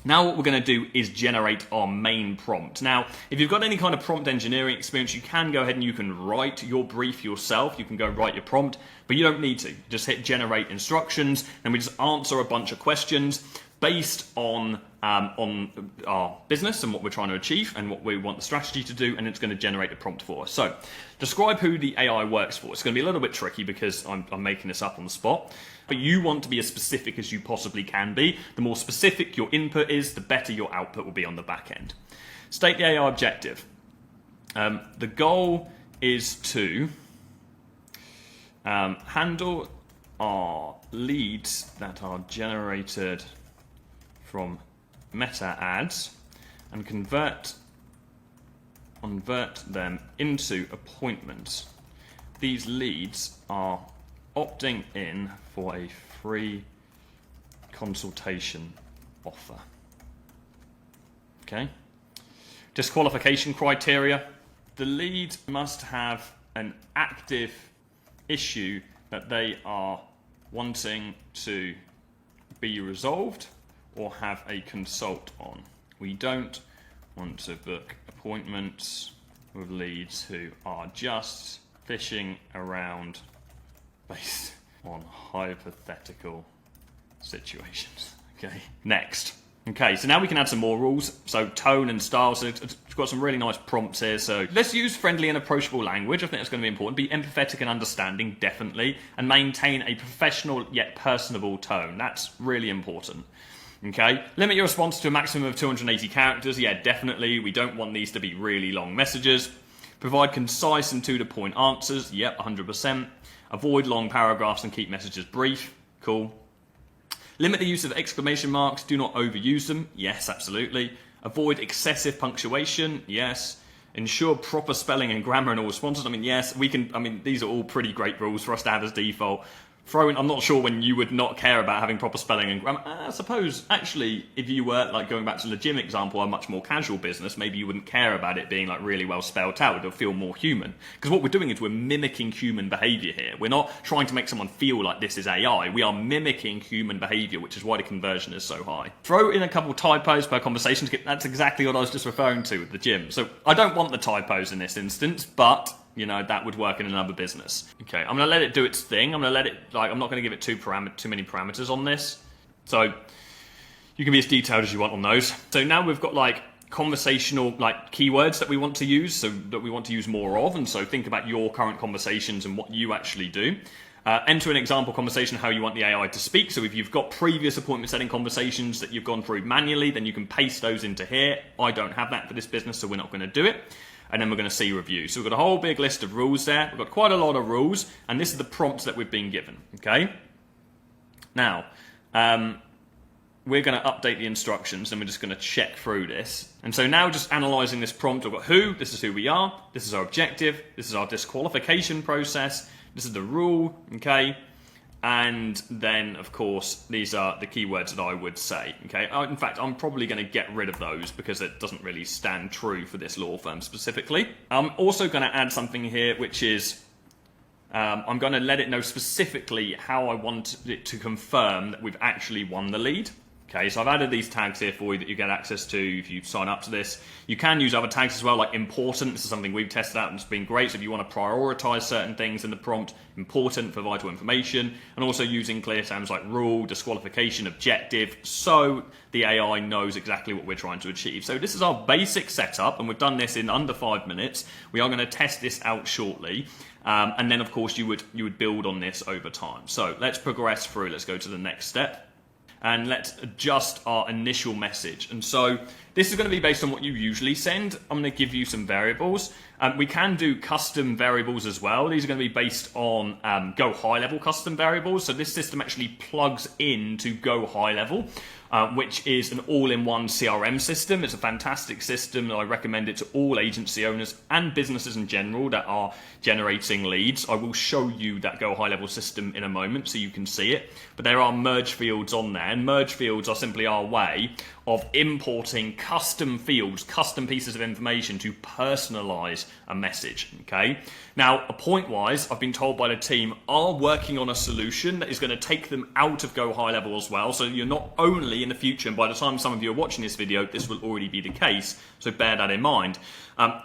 Now what we're going to do is generate our main prompt. Now, if you've got any kind of prompt engineering experience, you can go ahead and you can write your brief yourself. You can go write your prompt, but you don't need to. Just hit generate instructions, and we just answer a bunch of questions based on our business and what we're trying to achieve and what we want the strategy to do, and it's going to generate a prompt for us. So, describe who the AI works for. It's going to be a little bit tricky because I'm making this up on the spot, but you want to be as specific as you possibly can be. The more specific your input is, the better your output will be on the back end. State the AI objective. The goal is to handle our leads that are generated from meta ads and convert them into appointments. These leads are opting in for a free consultation offer. Okay. Disqualification criteria. The lead must have an active issue that they are wanting to be resolved or have a consult on. We don't want to book appointments with leads who are just fishing around based on hypothetical situations. Okay, next. Okay, so now we can add some more rules. So tone and style. So it's got some really nice prompts here. So let's use friendly and approachable language. I think that's going to be important. Be empathetic and understanding, definitely. And maintain a professional yet personable tone. That's really important. Okay, limit your response to a maximum of 280 characters. Yeah, definitely. We don't want these to be really long messages. Provide concise and to-the-point answers. Yep, 100%. Avoid long paragraphs and keep messages brief. Cool. Limit the use of exclamation marks. Do not overuse them. Yes, absolutely. Avoid excessive punctuation. Yes. Ensure proper spelling and grammar in all responses. I mean, yes, we can. I mean, these are all pretty great rules for us to have as default. I'm not sure when you would not care about having proper spelling and grammar. I suppose, actually, if you were, like, going back to the gym example, a much more casual business, maybe you wouldn't care about it being, like, really well spelled out. It would feel more human. Because what we're doing is we're mimicking human behaviour here. We're not trying to make someone feel like this is AI. We are mimicking human behaviour, which is why the conversion is so high. Throw in a couple typos per conversation. That's exactly what I was just referring to with the gym. So I don't want the typos in this instance, but you know, that would work in another business. Okay, I'm going to let it do its thing. I'm going to let it, I'm not going to give it too many parameters on this. So you can be as detailed as you want on those. So now we've got conversational keywords that we want to use, so that we want to use more of. And so think about your current conversations and what you actually do. Enter an example conversation how you want the AI to speak. So if you've got previous appointment setting conversations that you've gone through manually, then you can paste those into here. I don't have that for this business, so we're not going to do it. And then we're going to see reviews. So we've got a whole big list of rules there. We've got quite a lot of rules, and this is the prompts that we've been given, okay? Now, we're going to update the instructions, and we're just going to check through this. And so now just analysing this prompt, we've got who, this is who we are, this is our objective, this is our disqualification process, this is the rule, okay? And then, of course, these are the keywords that I would say, okay? In fact, I'm probably going to get rid of those because it doesn't really stand true for this law firm specifically. I'm also going to add something here, which is I'm going to let it know specifically how I want it to confirm that we've actually won the lead. Okay, so I've added these tags here for you that you get access to if you sign up to this. You can use other tags as well, like important. This is something we've tested out and it's been great. So if you want to prioritize certain things in the prompt, important for vital information, and also using clear terms like rule, disqualification, objective, so the AI knows exactly what we're trying to achieve. So this is our basic setup, and we've done this in under 5 minutes. We are going to test this out shortly. And then, of course, you would build on this over time. So let's progress through. Let's go to the next step. And let's adjust our initial message. And so This is going to be based on what you usually send. I'm going to give you some variables. We can do custom variables as well. These are going to be based on Go High Level custom variables. So this system actually plugs into Go High Level, which is an all-in-one CRM system. It's a fantastic system, and I recommend it to all agency owners and businesses in general that are generating leads. I will show you that Go High Level system in a moment so you can see it. But there are merge fields on there, and merge fields are simply our way of importing custom fields, custom pieces of information to personalize a message, okay? Now, point-wise, I've been told by the team are working on a solution that is going to take them out of Go High Level as well. So you're not only in the future, and by the time some of you are watching this video, this will already be the case, so bear that in mind.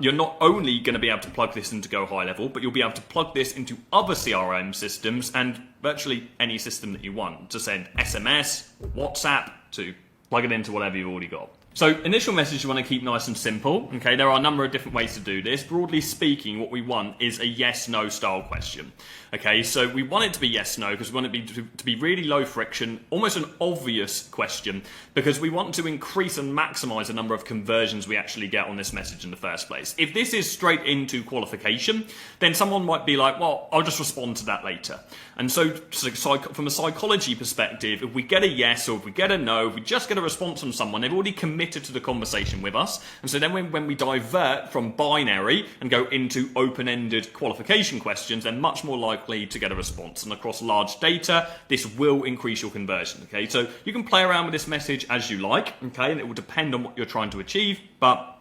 You're not only going to be able to plug this into Go High Level, but you'll be able to plug this into other CRM systems and virtually any system that you want to send SMS, WhatsApp, to plug it into whatever you've already got. So initial message you want to keep nice and simple. Okay, there are a number of different ways to do this. Broadly speaking, what we want is a yes/no style question. Okay, so we want it to be yes/no because we want it to be really low friction, almost an obvious question, because we want to increase and maximize the number of conversions we actually get on this message in the first place. If this is straight into qualification, then someone might be like, well, I'll just respond to that later. And so from a psychology perspective, if we get a yes or if we get a no, if we just get a response from someone, they've already committed to the conversation with us. And so then when we divert from binary and go into open-ended qualification questions, they're much more likely to get a response. And across large data, this will increase your conversion. Okay, so you can play around with this message as you like, okay, and it will depend on what you're trying to achieve, but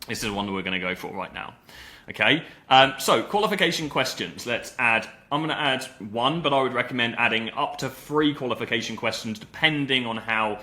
this is one that we're going to go for right now. Okay, so qualification questions. I'm going to add one, but I would recommend adding up to 3 qualification questions depending on how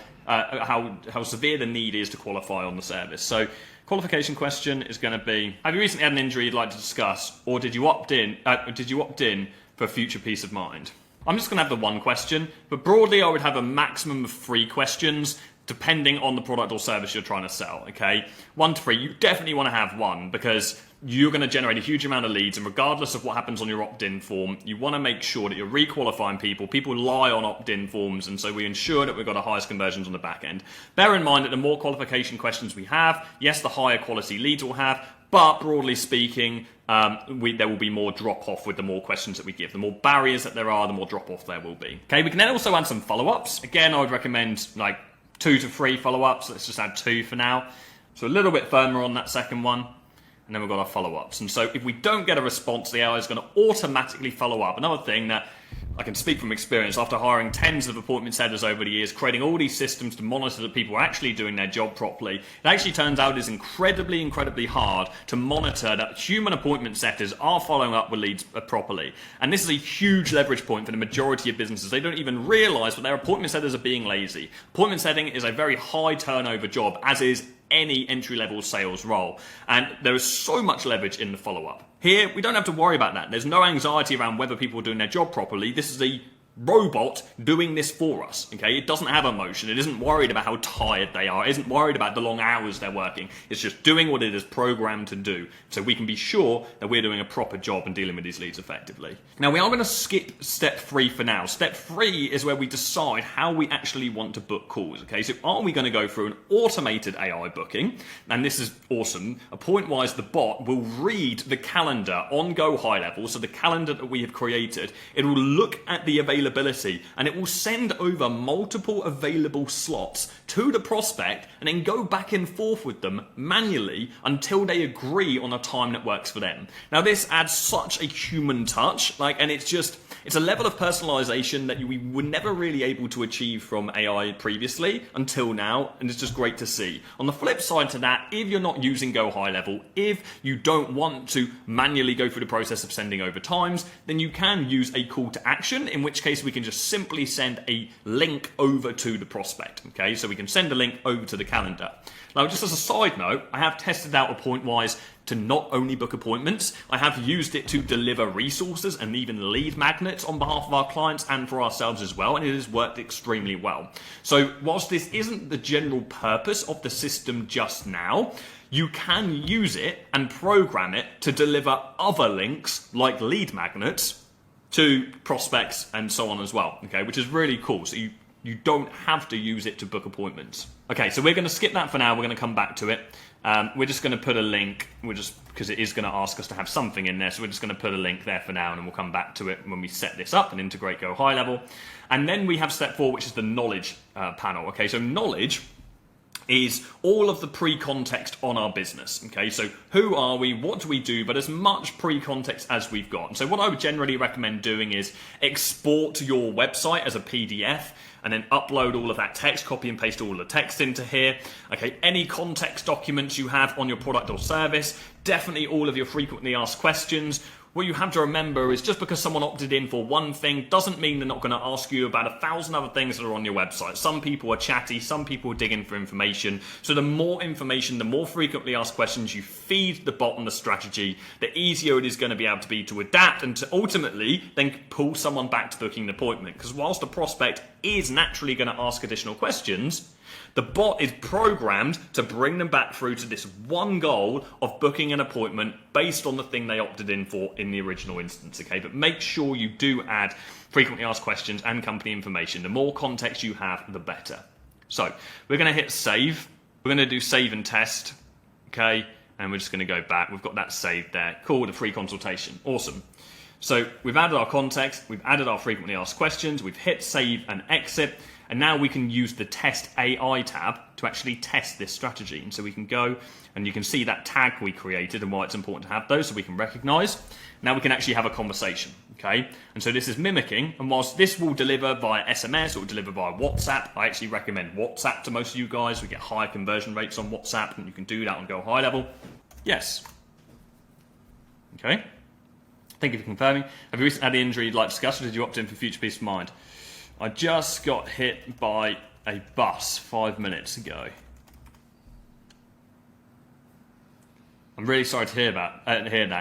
severe the need is to qualify on the service. So qualification question is going to be: have you recently had an injury you'd like to discuss, or did you opt in for future peace of mind? I'm just going to have the one question, but broadly I would have a maximum of 3 questions depending on the product or service you're trying to sell. Okay, 1 to 3. You definitely want to have 1 because you're going to generate a huge amount of leads, and regardless of what happens on your opt-in form, you want to make sure that you're re-qualifying people. People lie on opt-in forms, and so we ensure that we've got the highest conversions on the back end. Bear in mind that the more qualification questions we have, yes, the higher quality leads we'll have, but broadly speaking, there will be more drop-off with the more questions that we give. The more barriers that there are, the more drop-off there will be. Okay, we can then also add some follow-ups. Again, I would recommend like 2 to 3 follow-ups. Let's just add 2 for now. So a little bit firmer on that second one. And then we've got our follow-ups. And so if we don't get a response, the AI is going to automatically follow up. Another thing that I can speak from experience, after hiring tens of appointment setters over the years, creating all these systems to monitor that people are actually doing their job properly, it actually turns out it is incredibly, incredibly hard to monitor that human appointment setters are following up with leads properly. And this is a huge leverage point for the majority of businesses. They don't even realize that their appointment setters are being lazy. Appointment setting is a very high turnover job, as is any entry-level sales role. And there is so much leverage in the follow-up. Here, we don't have to worry about that. There's no anxiety around whether people are doing their job properly. This is a robot doing this for us, okay? It doesn't have emotion. It isn't worried about how tired they are. It isn't worried about the long hours they're working. It's just doing what it is programmed to do, so we can be sure that we're doing a proper job and dealing with these leads effectively. Now, we are going to skip step 3 for now. Step 3 is where we decide how we actually want to book calls, okay? So are we going to go through an automated AI booking? And this is awesome. Point-wise, the bot will read the calendar on Go High Level, so the calendar that we have created. It will look at the availability, and it will send over multiple available slots to the prospect and then go back and forth with them manually until they agree on a time that works for them. Now, this adds such a human touch, and it's a level of personalization that we were never really able to achieve from AI previously until now, and it's just great to see. On the flip side to that, if you're not using Go High Level, if you don't want to manually go through the process of sending over times, then you can use a call to action, in which case we can just simply send a link over to the prospect. Okay, so we can send a link over to the calendar. Now, just as a side note, I have tested out Appointwise to not only book appointments, I have used it to deliver resources and even lead magnets on behalf of our clients and for ourselves as well, and it has worked extremely well. So whilst this isn't the general purpose of the system just now, you can use it and program it to deliver other links like lead magnets to prospects and so on as well, okay, which is really cool. So You don't have to use it to book appointments. Okay, so we're going to skip that for now. We're going to come back to it. We're just going to put a link. Because it is going to ask us to have something in there. So we're just going to put a link there for now, and then we'll come back to it when we set this up and integrate Go High Level. And then we have step 4, which is the knowledge panel. Okay, so knowledge is all of the pre-context on our business. Okay, so who are we, what do we do, but as much pre-context as we've got. And so what I would generally recommend doing is export your website as a PDF and then upload all of that text, copy and paste all the text into here. Okay, any context documents you have on your product or service, definitely all of your frequently asked questions. What you have to remember is just because someone opted in for one thing doesn't mean they're not going to ask you about 1,000 other things that are on your website. Some people are chatty, some people are digging for information. So the more information, the more frequently asked questions you feed the bot and the strategy, the easier it is going to be able to be to adapt and to ultimately then pull someone back to booking an appointment. Because whilst the prospect is naturally going to ask additional questions, the bot is programmed to bring them back through to this one goal of booking an appointment based on the thing they opted in for in the original instance, okay? But make sure you do add frequently asked questions and company information. The more context you have, the better. So we're going to hit save. We're going to do save and test, okay? And we're just going to go back. We've got that saved there. Cool, the free consultation. Awesome. So we've added our context. We've added our frequently asked questions. We've hit save and exit. And now we can use the Test AI tab to actually test this strategy. And so we can go and you can see that tag we created and why it's important to have those so we can recognize. Now we can actually have a conversation, okay? And so this is mimicking. And whilst this will deliver via SMS or deliver via WhatsApp, I actually recommend WhatsApp to most of you guys. We get higher conversion rates on WhatsApp and you can do that on Go High Level. Yes. Okay. Thank you for confirming. Have you recently had an injury you'd like to discuss or did you opt in for future peace of mind? I just got hit by a bus 5 minutes ago. I'm really sorry to hear that.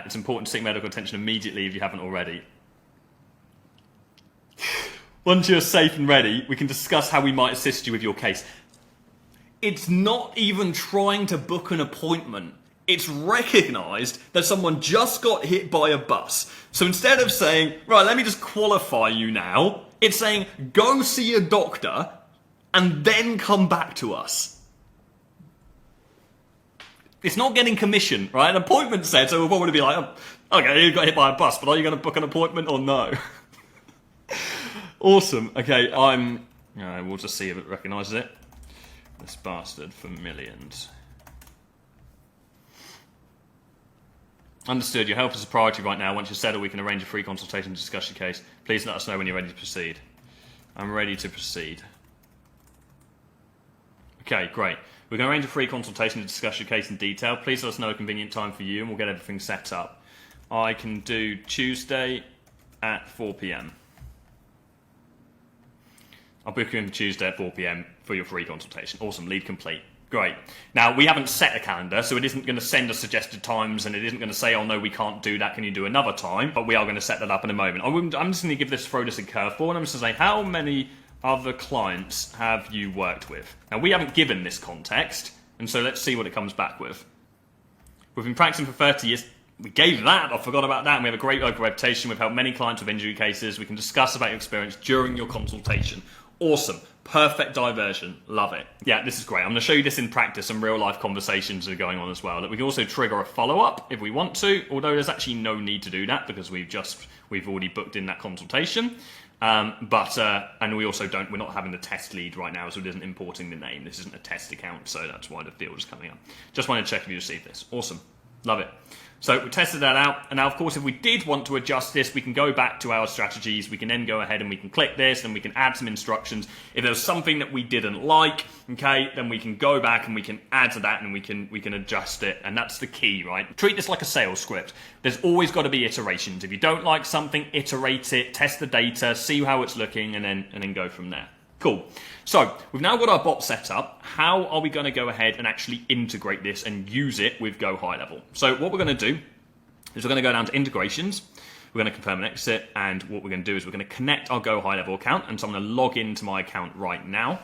It's important to seek medical attention immediately if you haven't already. Once you're safe and ready, we can discuss how we might assist you with your case. It's not even trying to book an appointment. It's recognised that someone just got hit by a bus. So instead of saying, right, let me just qualify you now, it's saying, go see a doctor and then come back to us. It's not getting commission, right? An appointment set, so we'll probably be like, oh, okay, you got hit by a bus, but are you going to book an appointment or no? Awesome. Okay, we'll just see if it recognises it. This bastard for millions. Understood. Your health is a priority right now. Once you're settled, we can arrange a free consultation to discuss your case. Please let us know when you're ready to proceed. I'm ready to proceed. Okay, great. We're going to arrange a free consultation to discuss your case in detail. Please let us know a convenient time for you and we'll get everything set up. I can do Tuesday at 4 p.m. I'll book you in for Tuesday at 4 p.m. for your free consultation. Awesome. Lead complete. Great. Now, we haven't set a calendar, so it isn't going to send us suggested times, and it isn't going to say, oh, no, we can't do that. Can you do another time? But we are going to set that up in a moment. I'm just going to throw this a curveball, and I'm just going to say, how many other clients have you worked with? Now, we haven't given this context, and so let's see what it comes back with. We've been practicing for 30 years. We gave that. I forgot about that. And we have a great local reputation. We've helped many clients with injury cases. We can discuss about your experience during your consultation. Awesome. Perfect diversion. Love it. Yeah, this is great. I'm going to show you this in practice. Some real life conversations are going on as well. We can also trigger a follow-up if we want to, although there's actually no need to do that because we've already booked in that consultation. And we also we're not having the test lead right now, so it isn't importing the name. This isn't a test account, so that's why the field is coming up. Just want to check if you received this. Awesome. Love it. So we tested that out, and now of course if we did want to adjust this, we can go back to our strategies, we can then go ahead and we can click this, and we can add some instructions. If there's something that we didn't like, okay, then we can go back and we can add to that and we can adjust it, and that's the key, right? Treat this like a sales script. There's always got to be iterations. If you don't like something, iterate it, test the data, see how it's looking, and then go from there. Cool. So we've now got our bot set up. How are we going to go ahead and actually integrate this and use it with Go High Level? So what we're going to do is we're going to go down to integrations. We're going to confirm an exit. And what we're going to do is we're going to connect our Go High Level account. And so I'm going to log into my account right now.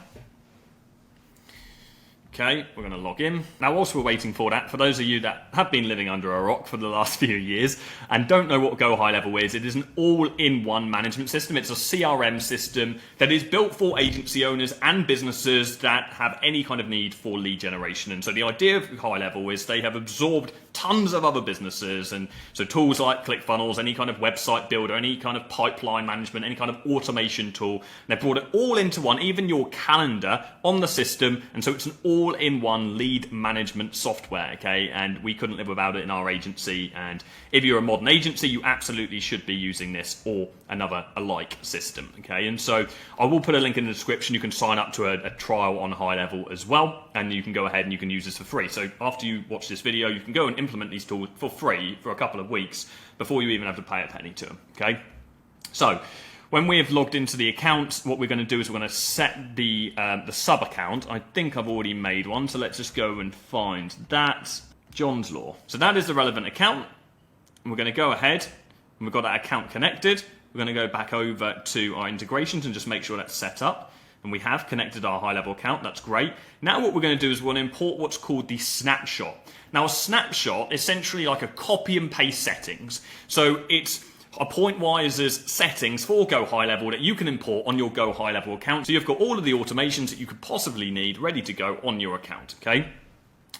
Okay, we're going to log in. Now, whilst we're waiting for that, for those of you that have been living under a rock for the last few years and don't know what Go High Level is, it is an all-in-one management system. It's a CRM system that is built for agency owners and businesses that have any kind of need for lead generation. And so the idea of High Level is they have absorbed tons of other businesses, and so tools like ClickFunnels, any kind of website builder, any kind of pipeline management, any kind of automation tool. They've brought it all into one, even your calendar on the system, and so it's an all-in-one lead management software, okay? And we couldn't live without it in our agency, and if you're a modern agency, you absolutely should be using this or another alike system, okay? And so I will put a link in the description. You can sign up to a trial on High Level as well, and you can go ahead and you can use this for free. So after you watch this video, you can go and implement these tools for free for a couple of weeks before you even have to pay a penny to them, okay? So when we have logged into the account, what we're going to do is we're going to set the sub account. I think I've already made one, so let's just go and find that. John's Law. So that is the relevant account. And we're going to go ahead, and we've got that account connected. We're going to go back over to our integrations and just make sure that's set up. And we have connected our High Level account. That's great. Now what we're going to do is we're going to import what's called the snapshot. Now a snapshot is essentially like a copy and paste settings. So it's a Pointwiser's settings for Go High Level that you can import on your Go High Level account. So you've got all of the automations that you could possibly need ready to go on your account, okay?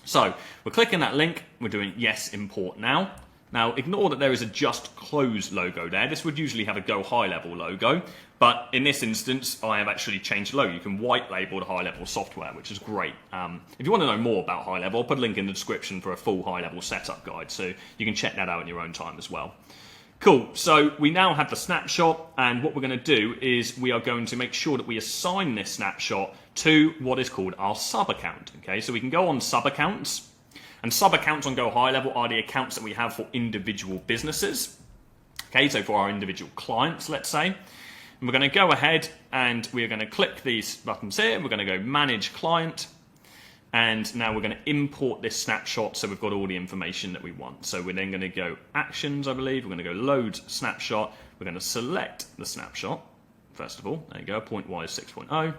So we're clicking that link. We're doing yes, import now. Now, ignore that there is a just close logo there. This would usually have a Go High Level logo, but in this instance, I have actually changed the logo. You can white label the High Level software, which is great. If you want to know more about High Level, I'll put a link in the description for a full High Level setup guide, so you can check that out in your own time as well. Cool, so we now have the snapshot, and what we're going to do is we are going to make sure that we assign this snapshot to what is called our sub account. Okay, so we can go on sub accounts. And sub-accounts on Go High Level are the accounts that we have for individual businesses. Okay, so for our individual clients, let's say. And we're going to go ahead and we're going to click these buttons here. We're going to go Manage Client. And now we're going to import this snapshot so we've got all the information that we want. So we're then going to go Actions, I believe. We're going to go Load Snapshot. We're going to select the snapshot, first of all. There you go, Pointwise 6.0.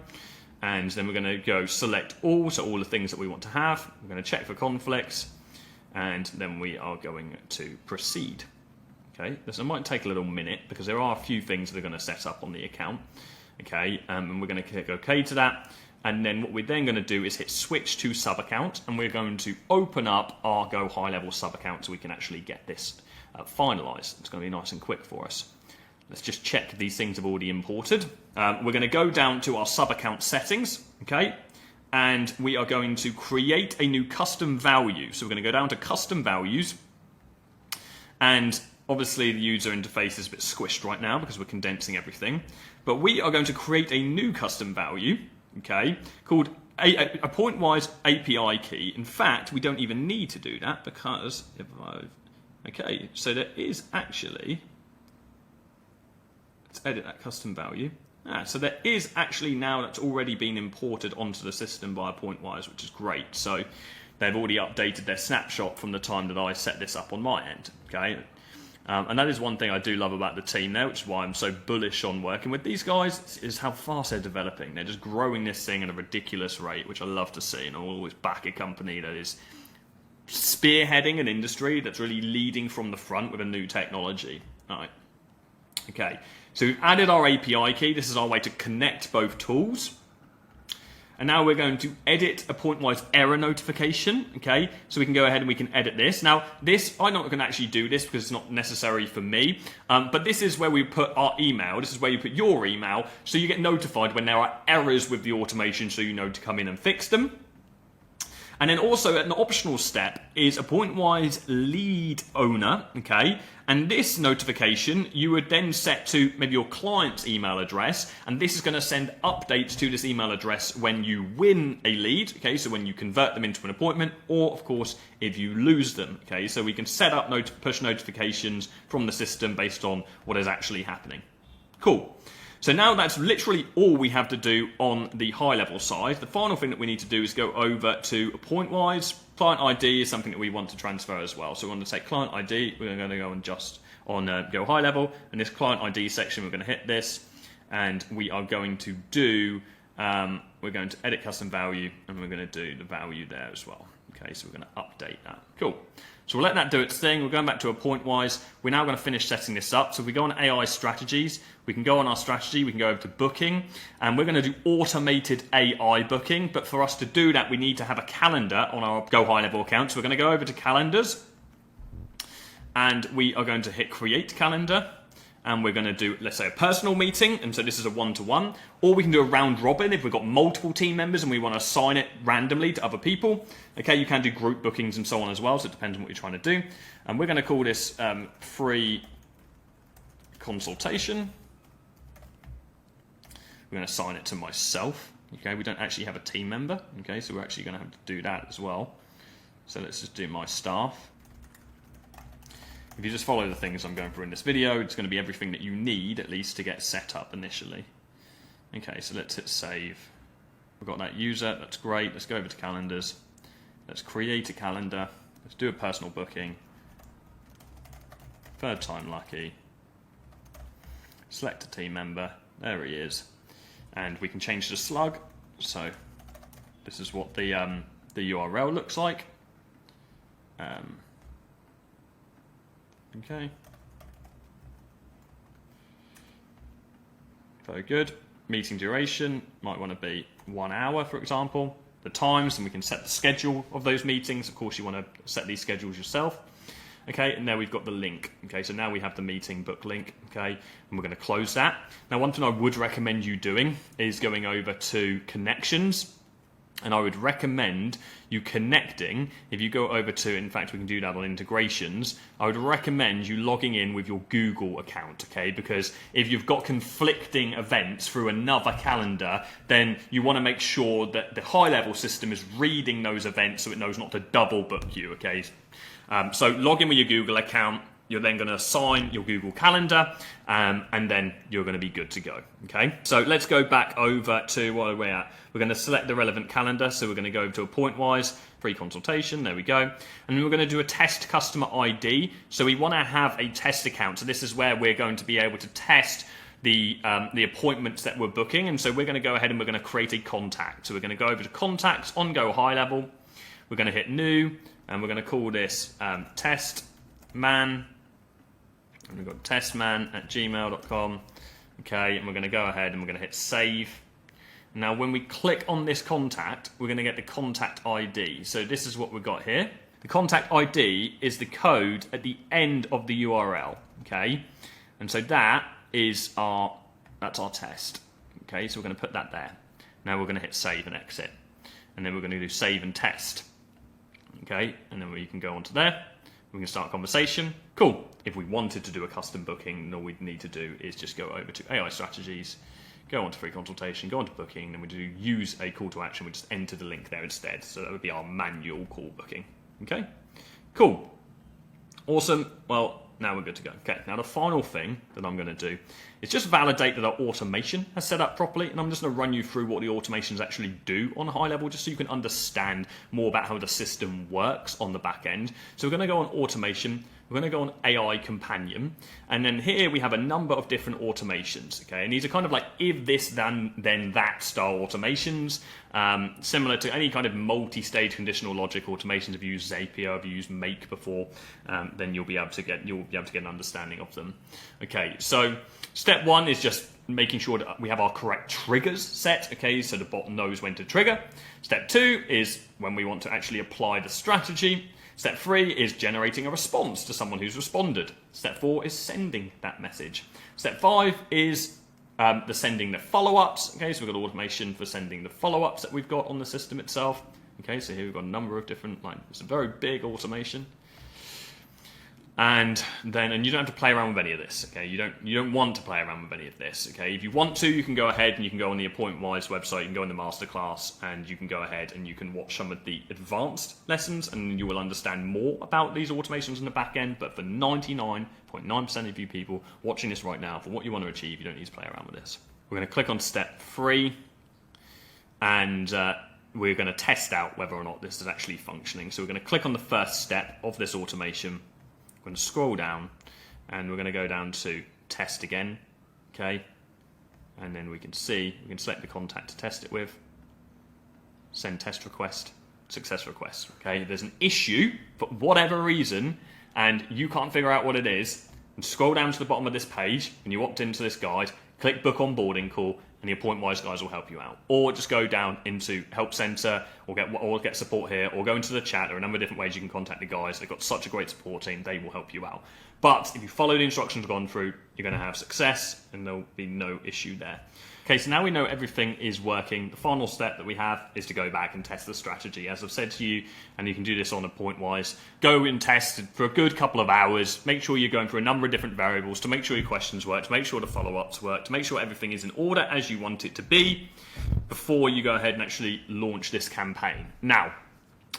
And then we're going to go select all, so all the things that we want to have. We're going to check for conflicts, and then we are going to proceed. Okay, this might take a little minute because there are a few things that are going to set up on the account. Okay, and we're going to click OK to that. And then what we're then going to do is hit switch to sub account, and we're going to open up our Go High Level sub account so we can actually get this finalized. It's going to be nice and quick for us. Let's just check these things have already imported. We're going to go down to our sub-account settings, okay? And we are going to create a new custom value. So we're going to go down to custom values. And obviously the user interface is a bit squished right now because we're condensing everything. But we are going to create a new custom value, okay, called a Pointwise API key. In fact, we don't even need to do that because if okay, so there is actually... edit that custom value. So there is actually now that's already been imported onto the system by Pointwise, which is great. So they've already updated their snapshot from the time that I set this up on my end. Okay, and that is one thing I do love about the team there, which is why I'm so bullish on working with these guys, is how fast they're developing. They're just growing this thing at a ridiculous rate, which I love to see, and I'll always back a company that is spearheading an industry that's really leading from the front with a new technology. All right. Okay, so we've added our API key. This is our way to connect both tools. And now we're going to edit a Pointwise error notification, okay? So we can go ahead and we can edit this. Now, this, I'm not going to actually do this because it's not necessary for me, but this is where we put our email. This is where you put your email, so you get notified when there are errors with the automation so you know to come in and fix them. And then also an optional step is a Pointwise lead owner, okay? And this notification you would then set to maybe your client's email address, and this is going to send updates to this email address when you win a lead, okay? So when you convert them into an appointment, or of course if you lose them, okay? So we can set up push notifications from the system based on what is actually happening. Cool. So now that's literally all we have to do on the high level side. The final thing that we need to do is go over to Pointwise. Client ID is something that we want to transfer as well. So we want to take client ID, we're going to go and just on Go High Level, and this client ID section, we're going to hit this, and we are going to do we're going to edit custom value, and we're going to do the value there as well. Okay, so we're going to update that. Cool. So we'll let that do its thing. We're going back to a point-wise. We're now going to finish setting this up. So if we go on AI strategies, we can go on our strategy, we can go over to booking, and we're going to do automated AI booking. But for us to do that, we need to have a calendar on our Go High Level account. So we're going to go over to calendars, and we are going to hit create calendar. And we're going to do, let's say, a personal meeting, and so this is a one-to-one, or we can do a round robin if we've got multiple team members and we want to assign it randomly to other people. Okay, you can do group bookings and so on as well, so it depends on what you're trying to do. And we're going to call this free consultation. We're going to assign it to myself. Okay, we don't actually have a team member. Okay, so we're actually going to have to do that as well. So let's just do my staff. If you just follow the things I'm going through in this video, it's going to be everything that you need, at least, to get set up initially. Okay, so let's hit save. We've got that user, that's great. Let's go over to calendars. Let's create a calendar. Let's do a personal booking. Third time lucky. Select a team member. There he is. And we can change the slug. So this is what the URL looks like. Okay. Very good. Meeting duration might want to be 1 hour, for example. The times, and we can set the schedule of those meetings. Of course, you want to set these schedules yourself. Okay, and now we've got the link. Okay, so now we have the meeting book link. Okay, and we're going to close that. Now, one thing I would recommend you doing is going over to connections. And I would recommend you connecting, if you go over to, in fact, we can do that on integrations, I would recommend you logging in with your Google account, okay? Because if you've got conflicting events through another calendar, then you want to make sure that the high-level system is reading those events so it knows not to double book you, okay? So log in with your Google account. You're then going to assign your Google Calendar, and then you're going to be good to go. Okay, so let's go back over to where we're at. We're going to select the relevant calendar, so we're going to go over to a point-wise, free consultation, there we go. And we're going to do a test customer ID. So we want to have a test account. So this is where we're going to be able to test the appointments that we're booking. And so we're going to go ahead and we're going to create a contact. So we're going to go over to contacts on Go High Level. We're going to hit new, and we're going to call this test man. And we've got testman@gmail.com. Okay, and we're going to go ahead and we're going to hit save. Now, when we click on this contact, we're going to get the contact ID. So this is what we've got here. The contact ID is the code at the end of the URL. Okay, and so that's our test. Okay, so we're going to put that there. Now we're going to hit save and exit, and then we're going to do save and test. Okay, and then we can go onto there. We can start a conversation. Cool. If we wanted to do a custom booking, all we'd need to do is just go over to AI strategies, go on to free consultation, go on to booking, and we do use a call to action. We just enter the link there instead. So that would be our manual call booking. Okay. Cool. Awesome. Well, now we're good to go. Okay. Now the final thing that I'm going to do is just validate that our automation has set up properly. And I'm just going to run you through what the automations actually do on a high level, just so you can understand more about how the system works on the back end. So we're going to go on automation. We're going to go on AI Companion, and then here we have a number of different automations, okay? And these are kind of like if this, then that style automations, similar to any kind of multi-stage conditional logic automations. If you use Zapier, if you used Make before, then you'll be able to get an understanding of them. Okay, so step one is just making sure that we have our correct triggers set, okay, so the bot knows when to trigger. Step two is when we want to actually apply the strategy. Step 3 is generating a response to someone who's responded. Step 4 is sending that message. Step 5 is the sending the follow-ups. Okay, so we've got automation for sending the follow-ups that we've got on the system itself. Okay, so here we've got a number of different, it's a very big automation. And you don't have to play around with any of this, okay? You don't want to play around with any of this, okay? If you want to, you can go ahead and you can go on the AppointWise website, you can go in the masterclass, and you can go ahead and you can watch some of the advanced lessons, and you will understand more about these automations in the back end. But for 99.9% of you people watching this right now, for what you want to achieve, you don't need to play around with this. We're going to click on step 3, and we're going to test out whether or not this is actually functioning. So we're going to click on the first step of this automation. We're going to scroll down, and we're going to go down to test again, okay? and then we can select the contact to test it with, send test request, success request. Okay, if there's an issue for whatever reason and you can't figure out what it is, and scroll down to the bottom of this page and you opt into this guide, click book onboarding call, and the AppointWise guys will help you out. Or just go down into Help Center or get support here, or go into the chat. There are a number of different ways you can contact the guys. They've got such a great support team, they will help you out. But if you follow the instructions I've gone through, you're going to have success and there'll be no issue there. Okay, so now we know everything is working. The final step that we have is to go back and test the strategy. As I've said to you, and you can do this on AppointWise, go and test for a good couple of hours. Make sure you're going through a number of different variables to make sure your questions work, to make sure the follow-ups work, to make sure everything is in order as you want it to be before you go ahead and actually launch this campaign. Now,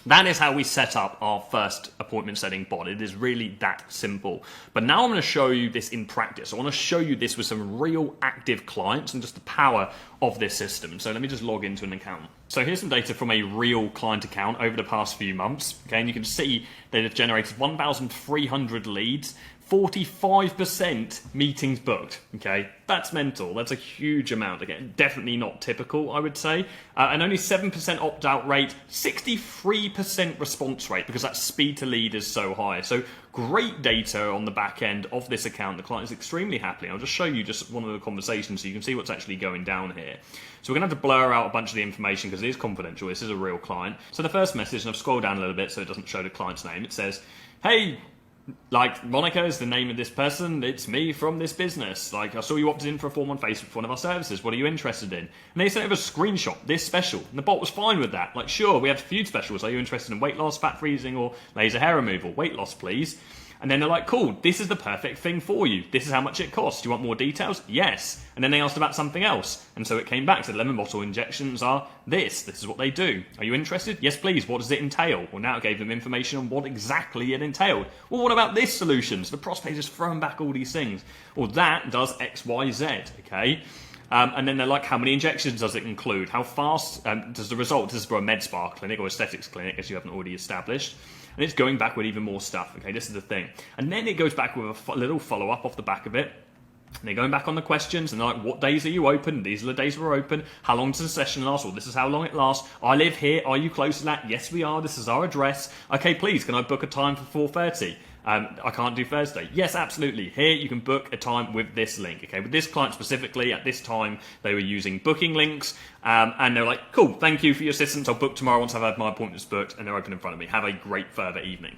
that is how we set up our first appointment setting bot. It is really that simple. But now I'm going to show you this in practice. I want to show you this with some real active clients and just the power of this system. So let me just log into an account. So here's some data from a real client account over the past few months. Okay, and you can see that they've generated 1,300 leads, 45% meetings booked. Okay, that's mental. That's a huge amount. Again, definitely not typical, I would say. And only 7% opt-out rate, 63% response rate, because that speed to lead is so high. So great data on the back end of this account. The client is extremely happy. I'll just show you just one of the conversations so you can see what's actually going down here. So we're going to have to blur out a bunch of the information because it is confidential. This is a real client. So the first message, and I've scrolled down a little bit so it doesn't show the client's name. It says, hey, like, Monica is the name of this person. It's me from this business. Like, I saw you opted in for a form on Facebook for one of our services. What are you interested in? And they sent over a screenshot, this special. And the bot was fine with that. Like, sure, we have a few specials. Are you interested in weight loss, fat freezing, or laser hair removal? Weight loss, please. And then they're like, cool, this is the perfect thing for you. This is how much it costs. Do you want more details? Yes. And then they asked about something else. And so it came back. So lemon bottle injections are this. This is what they do. Are you interested? Yes, please. What does it entail? Well, now it gave them information on what exactly it entailed. Well, what about this solution? So the prospect is throwing back all these things. Well, that does X, Y, Z, okay? And then they're like, how many injections does it include? How fast does the result? This is for a med spa clinic or aesthetics clinic, as you haven't already established. And it's going back with even more stuff. Okay, this is the thing. And then it goes back with a little follow-up off the back of it. And they're going back on the questions, and they're like, what days are you open? These are the days we're open. How long does the session last? Well, this is how long it lasts. I live here. Are you close to that? Yes, we are. This is our address. Okay, please, can I book a time for 4:30? I can't do Thursday. Yes, absolutely. Here you can book a time with this link. Okay, with this client specifically, at this time, they were using booking links, and they're like, cool, thank you for your assistance. I'll book tomorrow once I've had my appointments booked, and they're open in front of me. Have a great further evening.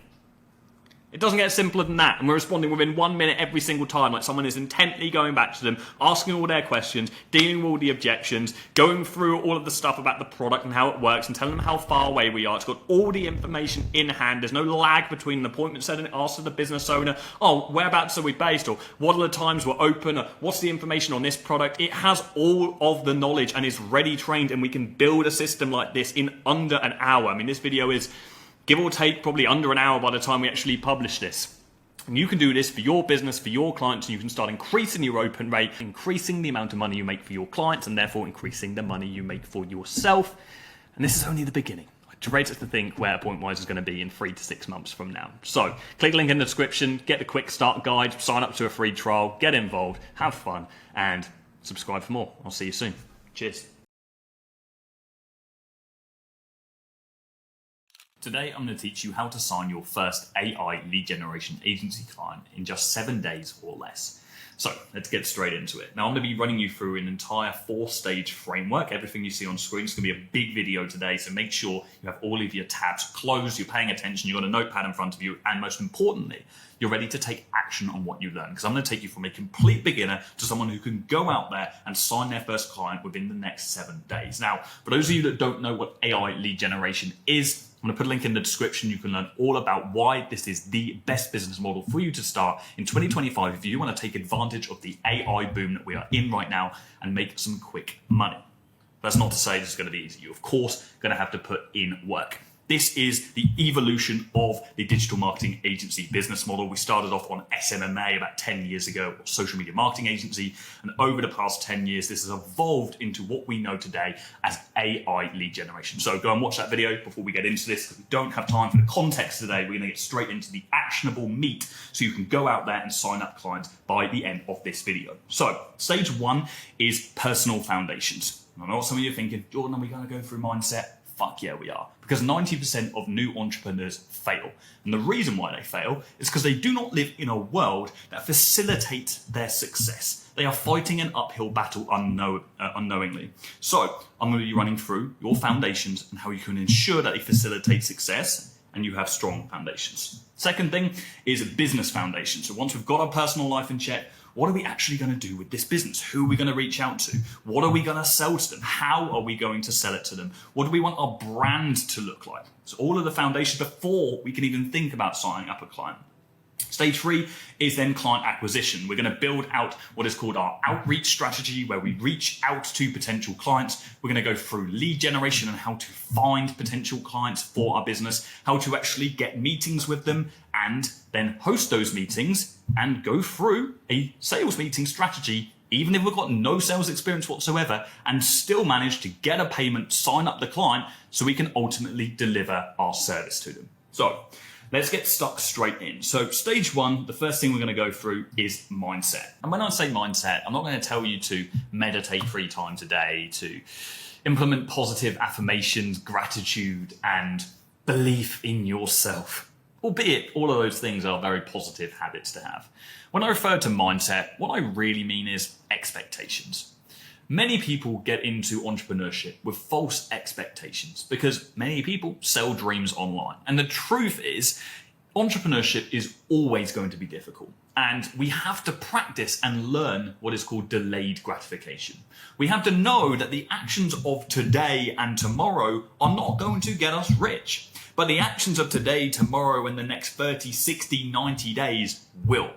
It doesn't get simpler than that, and we're responding within 1 minute every single time, like someone is intently going back to them, asking all their questions, dealing with all the objections, going through all of the stuff about the product and how it works, and telling them how far away we are. It's got all the information in hand. There's no lag between an appointment setting. It asks the business owner, oh, whereabouts are we based, or what are the times we're open, or what's the information on this product. It has all of the knowledge and is ready trained, and we can build a system like this in under an hour. I mean, this video is, give or take, probably under an hour by the time we actually publish this. And you can do this for your business, for your clients, and you can start increasing your open rate, increasing the amount of money you make for your clients, and therefore increasing the money you make for yourself. And this is only the beginning. I dread to think where AppointWise is going to be in 3 to 6 months from now. So click the link in the description, get the quick start guide, sign up to a free trial, get involved, have fun, and subscribe for more. I'll see you soon. Cheers. Today, I'm going to teach you how to sign your first AI lead generation agency client in just 7 days or less. So let's get straight into it. Now, I'm going to be running you through an entire 4-stage framework. Everything you see on screen is going to be a big video today, so make sure you have all of your tabs closed, you're paying attention, you've got a notepad in front of you, and most importantly, you're ready to take action on what you learn, because I'm going to take you from a complete beginner to someone who can go out there and sign their first client within the next 7 days. Now, for those of you that don't know what AI lead generation is, I'm going to put a link in the description. You can learn all about why this is the best business model for you to start in 2025 if you want to take advantage of the AI boom that we are in right now and make some quick money. That's not to say this is going to be easy. You're, of course, going to have to put in work. This is the evolution of the digital marketing agency business model. We started off on SMMA about 10 years ago, social media marketing agency. And over the past 10 years, this has evolved into what we know today as AI lead generation. So go and watch that video before we get into this, because we don't have time for the context today. We're going to get straight into the actionable meat so you can go out there and sign up clients by the end of this video. So stage one is personal foundations. I know what some of you are thinking, Jordan, are we going to go through mindset? Fuck yeah, we are. Because 90% of new entrepreneurs fail. And the reason why they fail is because they do not live in a world that facilitates their success. They are fighting an uphill battle unknowingly. So I'm going to be running through your foundations and how you can ensure that they facilitate success and you have strong foundations. Second thing is business foundations. So once we've got our personal life in check, what are we actually going to do with this business? Who are we going to reach out to? What are we going to sell to them? How are we going to sell it to them? What do we want our brand to look like? So all of the foundations before we can even think about signing up a client. Stage three is then client acquisition. We're going to build out what is called our outreach strategy, where we reach out to potential clients. We're going to go through lead generation and how to find potential clients for our business, how to actually get meetings with them, and then host those meetings and go through a sales meeting strategy, even if we've got no sales experience whatsoever, and still manage to get a payment, sign up the client, so we can ultimately deliver our service to them. So let's get stuck straight in. So stage one, the first thing we're going to go through is mindset. And when I say mindset, I'm not going to tell you to meditate 3 times a day, to implement positive affirmations, gratitude, and belief in yourself. Albeit all of those things are very positive habits to have. When I refer to mindset, what I really mean is expectations. Many people get into entrepreneurship with false expectations because many people sell dreams online. And the truth is, entrepreneurship is always going to be difficult. And we have to practice and learn what is called delayed gratification. We have to know that the actions of today and tomorrow are not going to get us rich. But the actions of today, tomorrow, and the next 30, 60, 90 days will.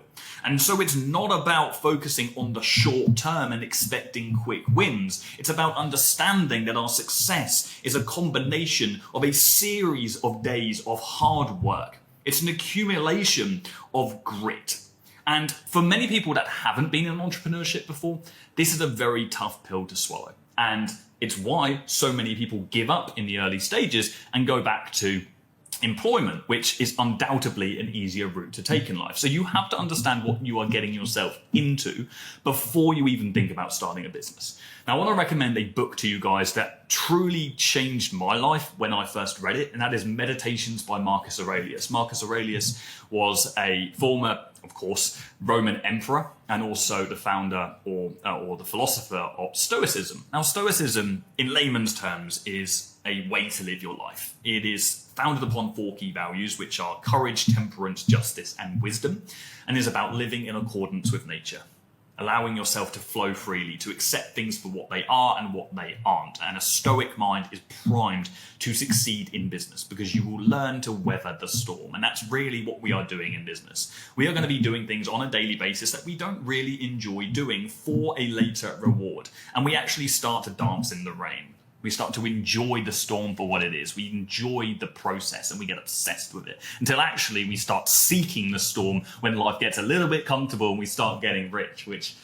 And so it's not about focusing on the short term and expecting quick wins. It's about understanding that our success is a combination of a series of days of hard work. It's an accumulation of grit. And for many people that haven't been in entrepreneurship before, this is a very tough pill to swallow. And it's why so many people give up in the early stages and go back to employment, which is undoubtedly an easier route to take in life. So you have to understand what you are getting yourself into before you even think about starting a business. Now, I want to recommend a book to you guys that truly changed my life when I first read it, and that is Meditations by Marcus Aurelius. Marcus Aurelius was a former, of course, Roman emperor, and also the founder or the philosopher of Stoicism. Now, Stoicism, in layman's terms, is a way to live your life. It is founded upon 4 key values, which are courage, temperance, justice, and wisdom, and is about living in accordance with nature, allowing yourself to flow freely, to accept things for what they are and what they aren't. And a stoic mind is primed to succeed in business because you will learn to weather the storm. And that's really what we are doing in business. We are going to be doing things on a daily basis that we don't really enjoy doing for a later reward. And we actually start to dance in the rain. We start to enjoy the storm for what it is. We enjoy the process and we get obsessed with it until actually we start seeking the storm when life gets a little bit comfortable and we start getting rich, which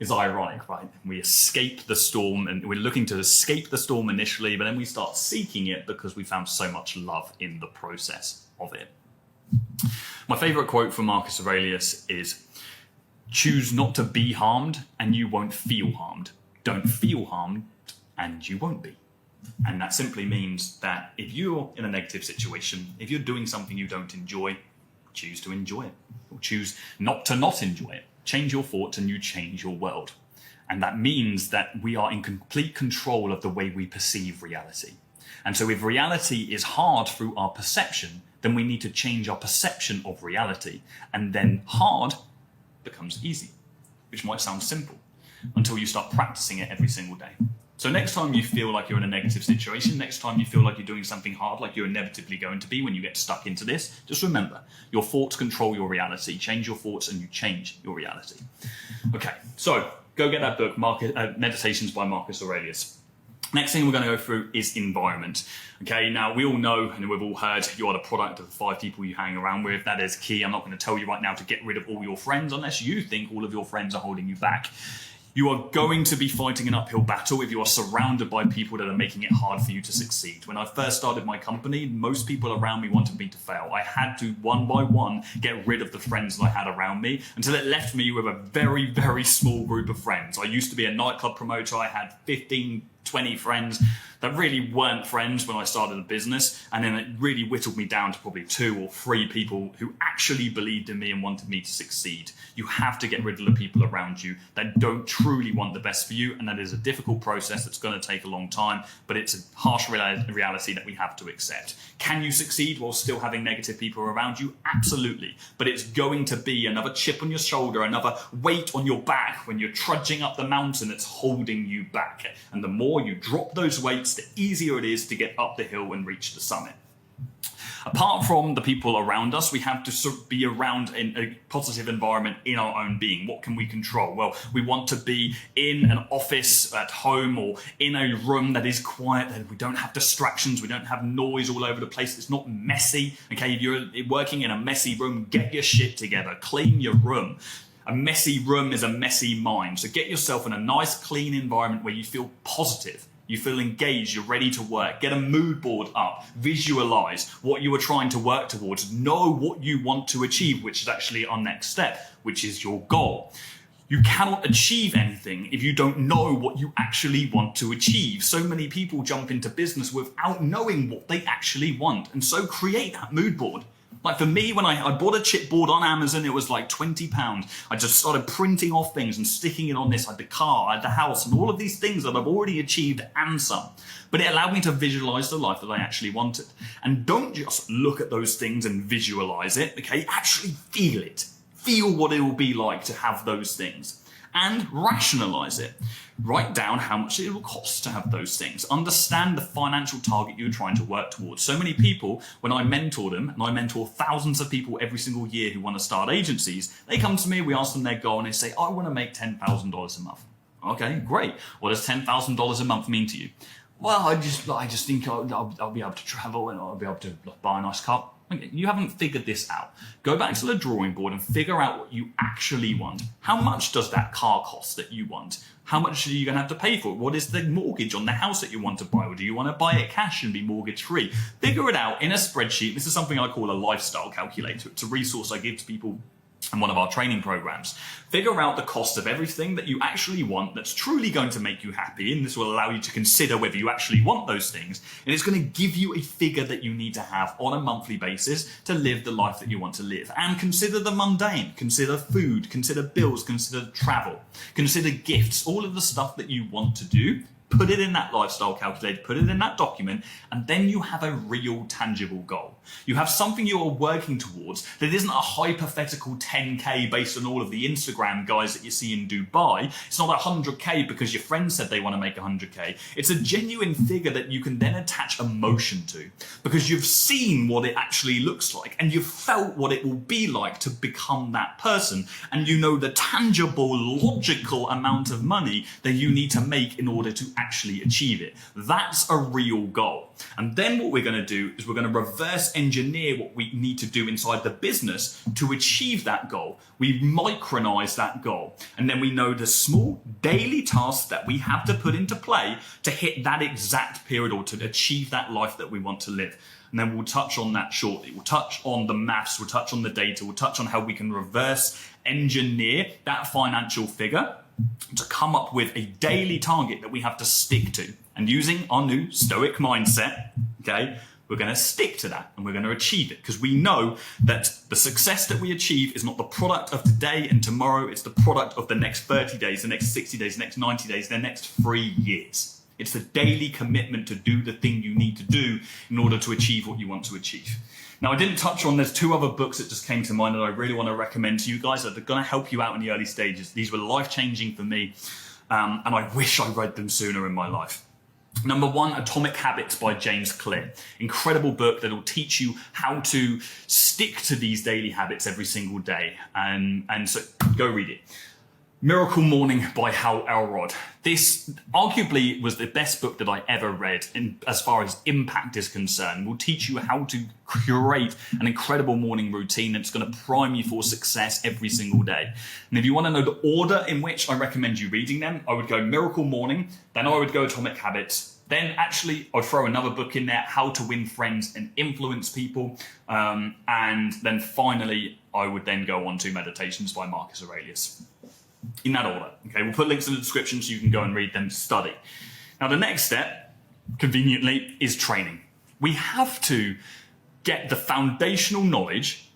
is ironic, right? We escape the storm and we're looking to escape the storm initially, but then we start seeking it because we found so much love in the process of it. My favorite quote from Marcus Aurelius is, "Choose not to be harmed and you won't feel harmed. Don't feel harmed and you won't be." And that simply means that if you're in a negative situation, if you're doing something you don't enjoy, choose to enjoy it. Or choose not to not enjoy it. Change your thoughts and you change your world. And that means that we are in complete control of the way we perceive reality. And so if reality is hard through our perception, then we need to change our perception of reality. And then hard becomes easy, which might sound simple until you start practicing it every single day. So next time you feel like you're in a negative situation, next time you feel like you're doing something hard, like you're inevitably going to be when you get stuck into this, just remember, your thoughts control your reality. Change your thoughts and you change your reality. Okay, so go get that book, Meditations by Marcus Aurelius. Next thing we're going to go through is environment. Okay, now we all know and we've all heard you are the product of the 5 people you hang around with. That is key. I'm not going to tell you right now to get rid of all your friends unless you think all of your friends are holding you back. You are going to be fighting an uphill battle if you are surrounded by people that are making it hard for you to succeed. When I first started my company, most people around me wanted me to fail. I had to, one by one, get rid of the friends that I had around me until it left me with a very, very small group of friends. I used to be a nightclub promoter. I had 15, 20 friends that really weren't friends when I started a business, and then it really whittled me down to probably 2 or 3 people who actually believed in me and wanted me to succeed. You have to get rid of the people around you that don't truly want the best for you, and that is a difficult process that's going to take a long time, but it's a harsh reality that we have to accept. Can you succeed while still having negative people around you? Absolutely, but it's going to be another chip on your shoulder, another weight on your back when you're trudging up the mountain that's holding you back. And the more you drop those weights, the easier it is to get up the hill and reach the summit. Apart from the people around us, we have to sort of be around in a positive environment in our own being. What can we control? Well, we want to be in an office at home or in a room that is quiet, that we don't have distractions, we don't have noise all over the place, it's not messy. Okay, if you're working in a messy room, get your shit together, clean your room. A messy room is a messy mind. So get yourself in a nice, clean environment where you feel positive. You feel engaged, you're ready to work. Get a mood board up, visualize what you are trying to work towards, know what you want to achieve, which is actually our next step, which is your goal. You cannot achieve anything if you don't know what you actually want to achieve. So many people jump into business without knowing what they actually want. And so create that mood board. Like for me, when I bought a chipboard on Amazon, it was like £20. I just started printing off things and sticking it on this. I had the car, I had the house, and all of these things that I've already achieved and some. But it allowed me to visualize the life that I actually wanted. And don't just look at those things and visualize it, okay? Actually feel it. Feel what it will be like to have those things. And rationalize it. Write down how much it will cost to have those things. Understand the financial target you're trying to work towards. So many people, when I mentor them, and I mentor thousands of people every single year who want to start agencies, they come to me, we ask them their goal, and they say, I want to make $10,000 a month. Okay, great. What does $10,000 a month mean to you? Well, I just think I'll be able to travel and I'll be able to buy a nice car. Okay, you haven't figured this out. Go back to the drawing board and figure out what you actually want. How much does that car cost that you want? How much are you going to have to pay for it? What is the mortgage on the house that you want to buy? Or do you want to buy it cash and be mortgage free? Figure it out in a spreadsheet. This is something I call a lifestyle calculator. It's a resource I give to people in one of our training programs. Figure out the cost of everything that you actually want that's truly going to make you happy, and this will allow you to consider whether you actually want those things, and it's going to give you a figure that you need to have on a monthly basis to live the life that you want to live. And consider the mundane, consider food, consider bills, consider travel, consider gifts, all of the stuff that you want to do. Put it in that lifestyle calculator, put it in that document, and then you have a real tangible goal. You have something you are working towards that isn't a hypothetical 10K based on all of the Instagram guys that you see in Dubai. It's not 100K because your friend said they want to make 100K. It's a genuine figure that you can then attach emotion to because you've seen what it actually looks like and you've felt what it will be like to become that person, and you know the tangible, logical amount of money that you need to make in order to actually achieve it. That's a real goal. And then what we're going to do is we're going to reverse engineer what we need to do inside the business to achieve that goal. We micronize that goal. And then we know the small daily tasks that we have to put into play to hit that exact period or to achieve that life that we want to live. And then we'll touch on that shortly. We'll touch on the maths, we'll touch on the data, we'll touch on how we can reverse engineer that financial figure to come up with a daily target that we have to stick to. And using our new Stoic mindset, okay, we're going to stick to that and we're going to achieve it because we know that the success that we achieve is not the product of today and tomorrow, it's the product of the next 30 days, the next 60 days, the next 90 days, the next 3 years. It's the daily commitment to do the thing you need to do in order to achieve what you want to achieve. Now, I didn't touch on, there's 2 other books that just came to mind that I really want to recommend to you guys that are going to help you out in the early stages. These were life-changing for me, and I wish I read them sooner in my life. Number 1, Atomic Habits by James Clear. Incredible book that will teach you how to stick to these daily habits every single day. And so go read it. Miracle Morning by Hal Elrod. This arguably was the best book that I ever read as far as impact is concerned. It will teach you how to curate an incredible morning routine that's going to prime you for success every single day. And if you want to know the order in which I recommend you reading them, I would go Miracle Morning, then I would go Atomic Habits, then actually I'd throw another book in there, How to Win Friends and Influence People, and then finally I would then go on to Meditations by Marcus Aurelius. In that order. Okay, we'll put links in the description so you can go and read them to study. Now, the next step, conveniently, is training. We have to get the foundational knowledge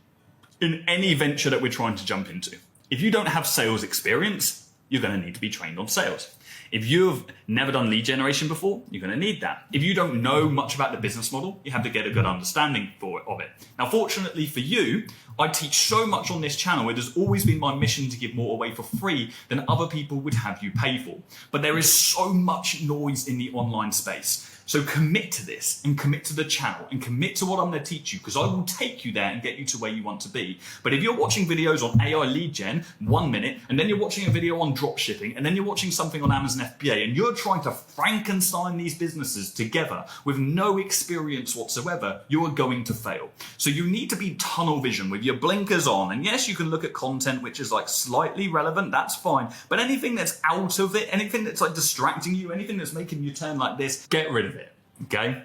in any venture that we're trying to jump into. If you don't have sales experience, you're going to need to be trained on sales. If you've never done lead generation before, you're going to need that. If you don't know much about the business model, you have to get a good understanding of it. Now, fortunately for you, I teach so much on this channel. It has always been my mission to give more away for free than other people would have you pay for. But there is so much noise in the online space. So commit to this and commit to the channel and commit to what I'm going to teach you, because I will take you there and get you to where you want to be. But if you're watching videos on AI lead gen 1 minute, and then you're watching a video on drop shipping, and then you're watching something on Amazon FBA, and you're trying to Frankenstein these businesses together with no experience whatsoever, you are going to fail. So you need to be tunnel vision with your blinkers on. And yes, you can look at content which is like slightly relevant, that's fine. But anything that's out of it, anything that's like distracting you, anything that's making you turn like this, get rid of it. Okay?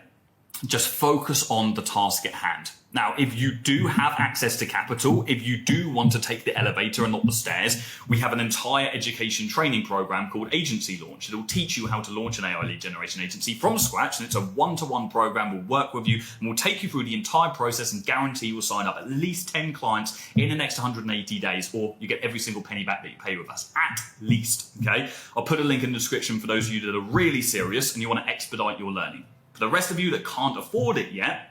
Just focus on the task at hand. Now, if you do have access to capital, if you do want to take the elevator and not the stairs, we have an entire education training program called Agency Launch. It will teach you how to launch an AI lead generation agency from scratch, and it's a one-to-one program. We'll work with you and we'll take you through the entire process and guarantee you will sign up at least 10 clients in the next 180 days, or you get every single penny back that you pay with us, at least, okay? I'll put a link in the description for those of you that are really serious and you want to expedite your learning. For the rest of you that can't afford it yet,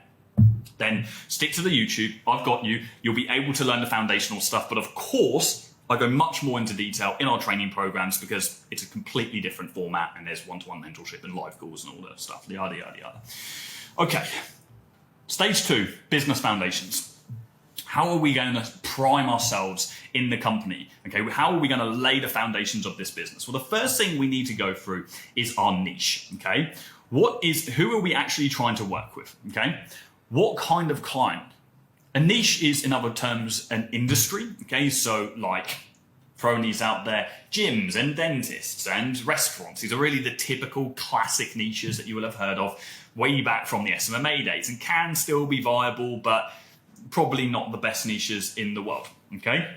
then stick to the YouTube. I've got you. You'll be able to learn the foundational stuff. But of course, I go much more into detail in our training programs because it's a completely different format and there's one-to-one mentorship and live calls and all that stuff. Yada, yada, yada. Okay. Stage 2, business foundations. How are we going to prime ourselves in the company? Okay, how are we going to lay the foundations of this business? Well, the first thing we need to go through is our niche. Okay. Who are we actually trying to work with? Okay. What kind of client? A niche is, in other terms, an industry. Okay. So like throwing these out there, gyms and dentists and restaurants. These are really the typical classic niches that you will have heard of way back from the SMMA days and can still be viable, but probably not the best niches in the world. Okay.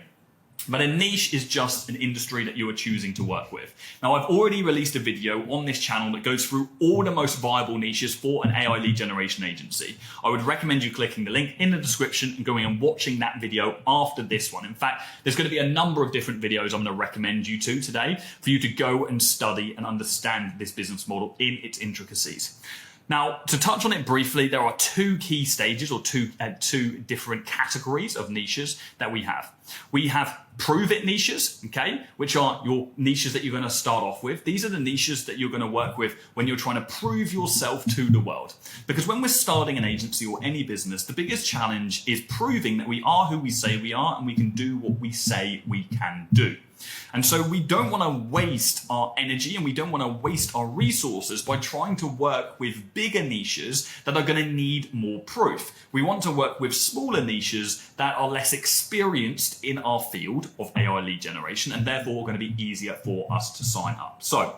But a niche is just an industry that you are choosing to work with. Now, I've already released a video on this channel that goes through all the most viable niches for an AI lead generation agency. I would recommend you clicking the link in the description and going and watching that video after this one. In fact, there's going to be a number of different videos I'm going to recommend you to today for you to go and study and understand this business model in its intricacies. Now, to touch on it briefly, there are 2 key stages or two different categories of niches that we have. We have prove it niches, okay, which are your niches that you're going to start off with. These are the niches that you're going to work with when you're trying to prove yourself to the world. Because when we're starting an agency or any business, the biggest challenge is proving that we are who we say we are and we can do what we say we can do. And so we don't want to waste our energy and we don't want to waste our resources by trying to work with bigger niches that are going to need more proof. We want to work with smaller niches that are less experienced in our field of AI lead generation and therefore going to be easier for us to sign up. So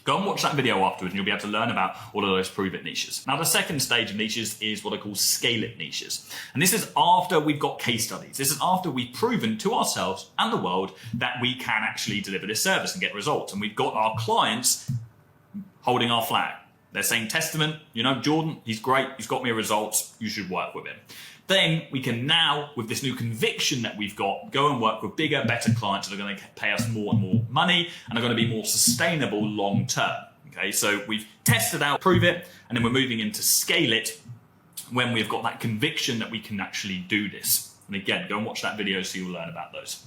go and watch that video afterwards and you'll be able to learn about all of those prove it niches. Now, the second stage of niches is what I call scale it niches. And this is after we've got case studies. This is after we've proven to ourselves and the world that we can actually deliver this service and get results. And we've got our clients holding our flag. They're saying testament, you know, Jordan, he's great. He's got me results. You should work with him. Then we can now, with this new conviction that we've got, go and work with bigger, better clients that are going to pay us more and more money and are going to be more sustainable long term. Okay, so we've tested out, prove it, and then we're moving into scale it when we've got that conviction that we can actually do this. And again, go and watch that video so you'll learn about those.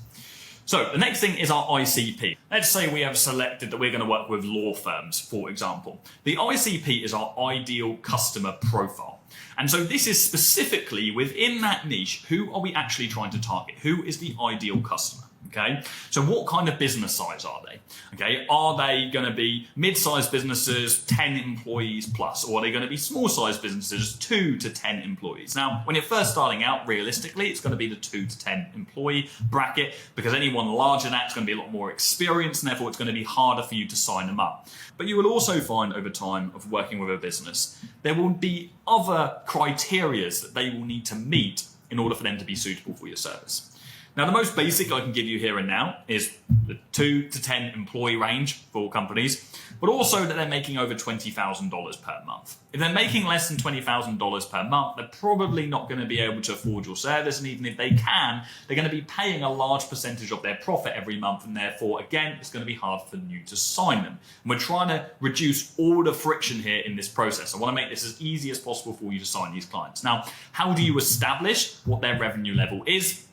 So the next thing is our ICP. Let's say we have selected that we're going to work with law firms, for example. The ICP is our ideal customer profile. And so this is specifically within that niche, who are we actually trying to target? Who is the ideal customer? Okay, so what kind of business size are they? Okay, are they going to be mid-sized businesses, 10 employees plus, or are they going to be small-sized businesses, 2 to 10 employees? Now, when you're first starting out, realistically, it's going to be the 2 to 10 employee bracket, because anyone larger than that is going to be a lot more experienced, and therefore it's going to be harder for you to sign them up. But you will also find over time of working with a business, there will be other criteria that they will need to meet in order for them to be suitable for your service. Now, the most basic I can give you here and now is the 2 to 10 employee range for all companies, but also that they're making over $20,000 per month. If they're making less than $20,000 per month, they're probably not going to be able to afford your service, and even if they can, they're going to be paying a large percentage of their profit every month, and therefore, again, it's going to be hard for you to sign them. And we're trying to reduce all the friction here in this process. I want to make this as easy as possible for you to sign these clients. Now, how do you establish what their revenue level is?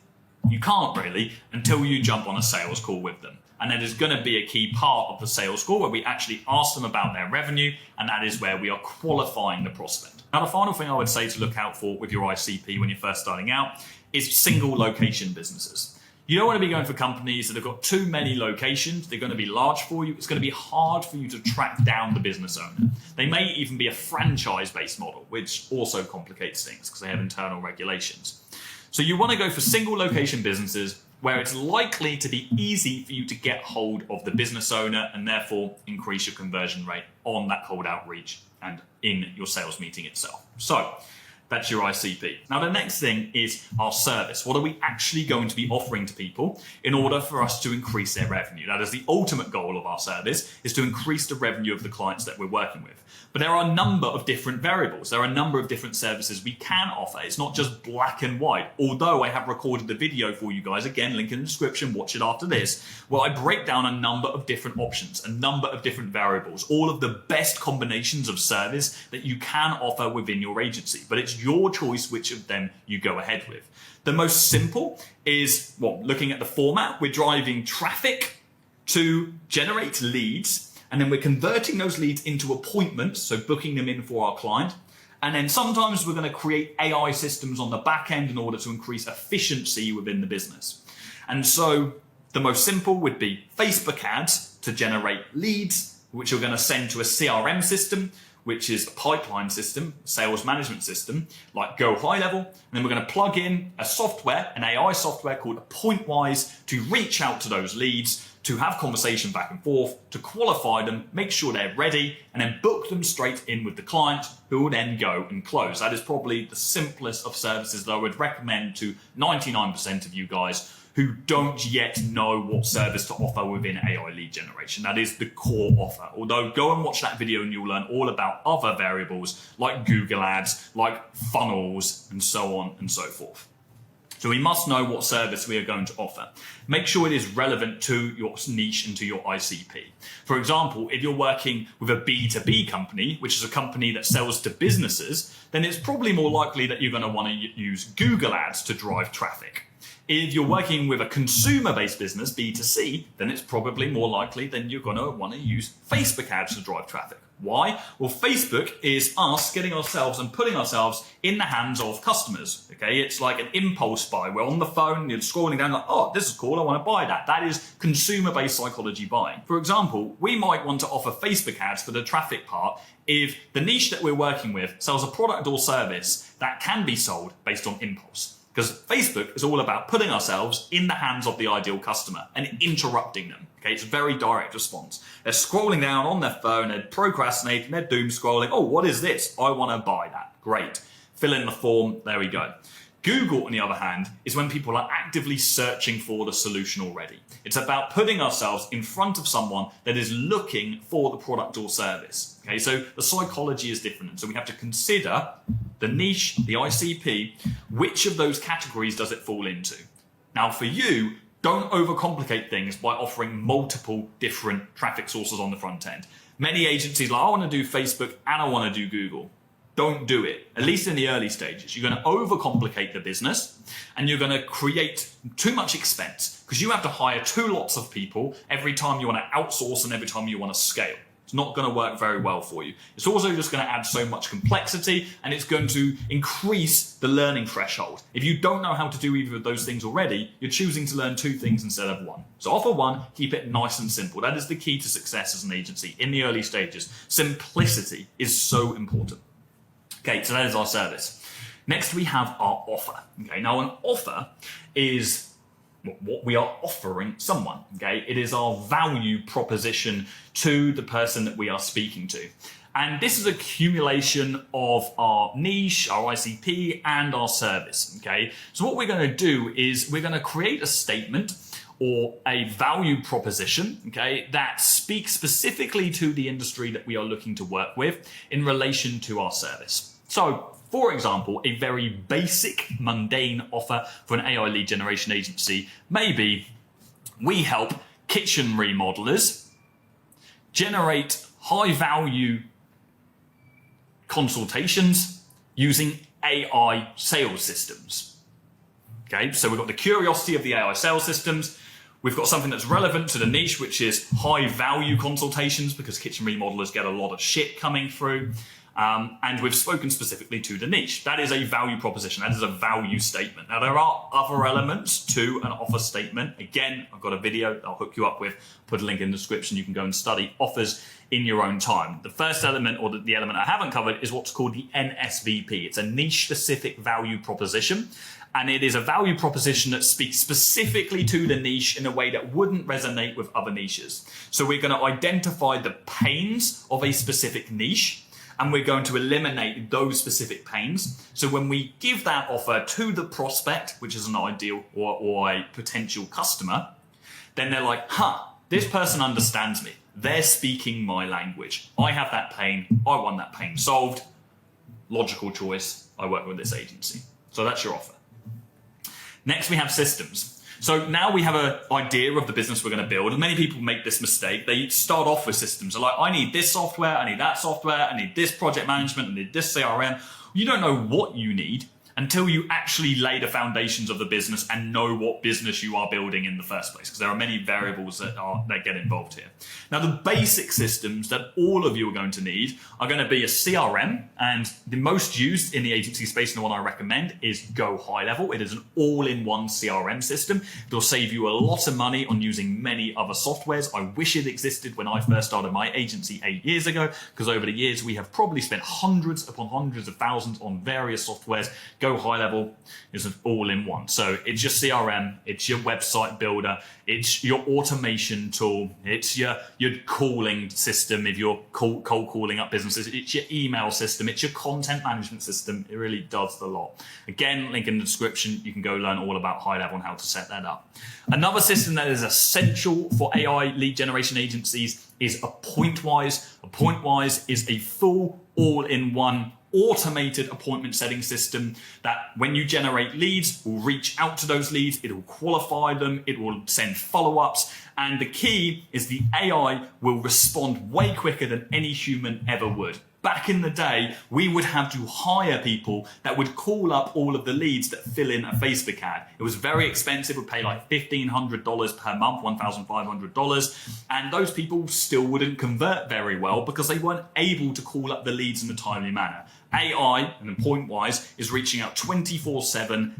You can't really until you jump on a sales call with them. And that is going to be a key part of the sales call where we actually ask them about their revenue, and that is where we are qualifying the prospect. Now, the final thing I would say to look out for with your ICP when you're first starting out is single location businesses. You don't want to be going for companies that have got too many locations. They're going to be large for you. It's going to be hard for you to track down the business owner. They may even be a franchise-based model, which also complicates things because they have internal regulations. So you want to go for single location businesses where it's likely to be easy for you to get hold of the business owner and therefore increase your conversion rate on that cold outreach and in your sales meeting itself. So that's your ICP. Now, the next thing is our service. What are we actually going to be offering to people in order for us to increase their revenue? That is the ultimate goal of our service, is to increase the revenue of the clients that we're working with. But there are a number of different variables. There are a number of different services we can offer. It's not just black and white. Although I have recorded the video for you guys, again, link in the description, watch it after this, where I break down a number of different options, a number of different variables, all of the best combinations of service that you can offer within your agency. But it's your choice which of them you go ahead with. The most simple is, well, looking at the format, we're driving traffic to generate leads, and then we're converting those leads into appointments, so booking them in for our client. And then sometimes we're going to create AI systems on the back end in order to increase efficiency within the business. And so the most simple would be Facebook ads to generate leads, which you're going to send to a CRM system, which is a pipeline system, sales management system, like Go High Level. And then we're going to plug in a software, an AI software called Appointwise, to reach out to those leads, to have conversation back and forth, to qualify them, make sure they're ready, and then book them straight in with the client, who will then go and close. That is probably the simplest of services that I would recommend to 99% of you guys who don't yet know what service to offer within AI lead generation. That is the core offer. Although go and watch that video and you'll learn all about other variables like Google Ads, like funnels, and so on and so forth. So we must know what service we are going to offer. Make sure it is relevant to your niche and to your ICP. For example, if you're working with a B2B company, which is a company that sells to businesses, then it's probably more likely that you're going to want to use Google Ads to drive traffic. If you're working with a consumer-based business, B2C, then it's probably more likely that you're going to want to use Facebook ads to drive traffic. Why? Well, Facebook is us getting ourselves and putting ourselves in the hands of customers. Okay, it's like an impulse buy. We're on the phone, you're scrolling down like, oh, this is cool, I want to buy that. That is consumer-based psychology buying. For example, we might want to offer Facebook ads for the traffic part if the niche that we're working with sells a product or service that can be sold based on impulse. Because Facebook is all about putting ourselves in the hands of the ideal customer and interrupting them. Okay, it's a very direct response. They're scrolling down on their phone, they're procrastinating, they're doom scrolling. Oh, what is this? I want to buy that. Great. Fill in the form. There we go. Google, on the other hand, is when people are actively searching for the solution already. It's about putting ourselves in front of someone that is looking for the product or service. Okay, so the psychology is different. And so we have to consider the niche, the ICP, which of those categories does it fall into? Now, for you, don't overcomplicate things by offering multiple different traffic sources on the front end. Many agencies are like, I want to do Facebook and I want to do Google. Don't do it, at least in the early stages. You're going to overcomplicate the business and you're going to create too much expense because you have to hire two lots of people every time you want to outsource and every time you want to scale. It's not going to work very well for you. It's also just going to add so much complexity, and it's going to increase the learning threshold. If you don't know how to do either of those things already, you're choosing to learn 2 things instead of 1. So offer 1, keep it nice and simple. That is the key to success as an agency in the early stages. Simplicity is so important. Okay, so that is our service. Next, we have our offer. Okay, now an offer is what we are offering someone. Okay, it is our value proposition to the person that we are speaking to. And this is accumulation of our niche, our ICP, and our service. Okay, so what we're going to do is we're going to create a statement or a value proposition, okay, that speaks specifically to the industry that we are looking to work with in relation to our service. So, for example, a very basic, mundane offer for an AI lead generation agency may be, we help kitchen remodelers generate high-value consultations using AI sales systems. Okay, so we've got the curiosity of the AI sales systems. We've got something that's relevant to the niche, which is high-value consultations, because kitchen remodelers get a lot of shit coming through. And we've spoken specifically to the niche. That is a value proposition. That is a value statement. Now, there are other elements to an offer statement. Again, I've got a video I'll hook you up with, put a link in the description. You can go and study offers in your own time. The first element, or the element I haven't covered, is what's called the NSVP. It's a niche-specific value proposition. And it is a value proposition that speaks specifically to the niche in a way that wouldn't resonate with other niches. So we're going to identify the pains of a specific niche, and we're going to eliminate those specific pains. So when we give that offer to the prospect, which is an ideal or a potential customer, then they're like, this person understands me. They're speaking my language. I have that pain. I want that pain solved. Logical choice. I work with this agency. So that's your offer. Next, we have systems. So now we have an idea of the business we're going to build. And many people make this mistake. They start off with systems. They're like, I need this software, I need that software, I need this project management, I need this CRM. You don't know what you need until you actually lay the foundations of the business and know what business you are building in the first place, because there are many variables that get involved here. Now, the basic systems that all of you are going to need are going to be a CRM, and the most used in the agency space, and the one I recommend, is Go High Level. It is an all-in-one CRM system. It will save you a lot of money on using many other softwares. I wish it existed when I first started my agency 8 years ago, because over the years we have probably spent hundreds upon hundreds of thousands on various softwares. Go High Level is an all-in-one. So it's your CRM, it's your website builder, it's your automation tool, it's your calling system if you're cold calling up businesses, it's your email system, it's your content management system. It really does the lot. Again, link in the description. You can go learn all about High Level and how to set that up. Another system that is essential for AI lead generation agencies is Appointwise. Appointwise is a full all-in-one automated appointment setting system that when you generate leads, will reach out to those leads, it will qualify them, it will send follow-ups, and the key is the AI will respond way quicker than any human ever would. Back in the day, we would have to hire people that would call up all of the leads that fill in a Facebook ad. It was very expensive. We'd pay like $1,500 per month, $1,500. And those people still wouldn't convert very well because they weren't able to call up the leads in a timely manner. AI, and Appointwise, is reaching out 24/7,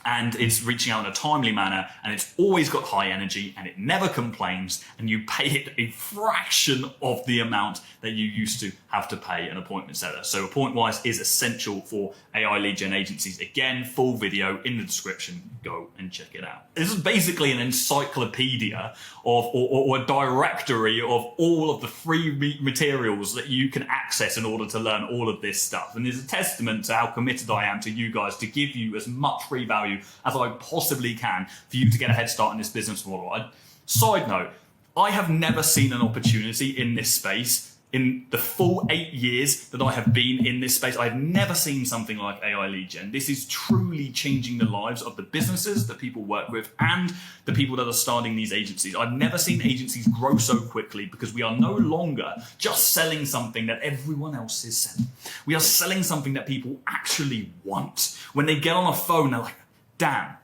and it's reaching out in a timely manner, and it's always got high energy, and it never complains, and you pay it a fraction of the amount that you used to have to pay an appointment setter. So Appointwise is essential for AI lead gen agencies. Again, full video in the description. Go and check it out. This is basically an encyclopedia or a directory of all of the free materials that you can access in order to learn all of this stuff. And it's a testament to how committed I am to you guys to give you as much free value as I possibly can for you to get a head start in this business model. Side note, I have never seen an opportunity in this space. In the full 8 years that I have been in this space, I've never seen something like AI lead gen. This is truly changing the lives of the businesses that people work with and the people that are starting these agencies. I've never seen agencies grow so quickly because we are no longer just selling something that everyone else is selling. We are selling something that people actually want. When they get on a phone, they're like, damn,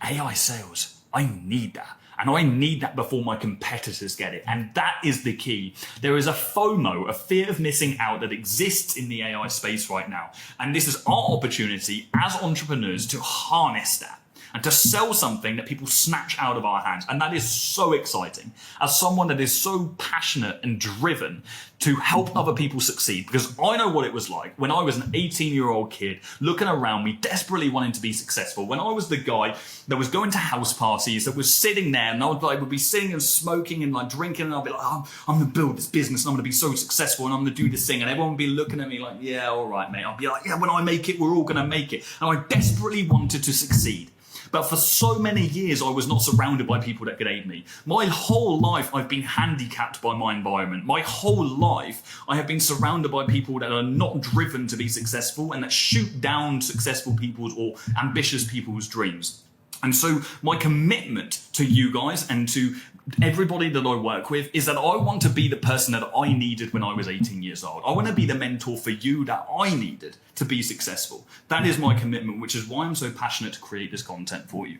AI sales, I need that. And I need that before my competitors get it. And that is the key. There is a FOMO, a fear of missing out, that exists in the AI space right now. And this is our opportunity as entrepreneurs to harness that and to sell something that people snatch out of our hands. And that is so exciting. As someone that is so passionate and driven to help other people succeed, because I know what it was like when I was an 18-year-old kid looking around me, desperately wanting to be successful. When I was the guy that was going to house parties, that was sitting there, and I would be sitting and smoking and like drinking, and I'd be like, oh, I'm going to build this business, and I'm going to be so successful, and I'm going to do this thing, and everyone would be looking at me like, yeah, all right, mate. I'll be like, yeah, when I make it, we're all going to make it. And I desperately wanted to succeed. But for so many years, I was not surrounded by people that could aid me. My whole life, I've been handicapped by my environment. My whole life, I have been surrounded by people that are not driven to be successful and that shoot down successful people's or ambitious people's dreams. And so my commitment to you guys and to everybody that I work with is that I want to be the person that I needed when I was 18 years old. I want to be the mentor for you that I needed to be successful. That is my commitment, which is why I'm so passionate to create this content for you.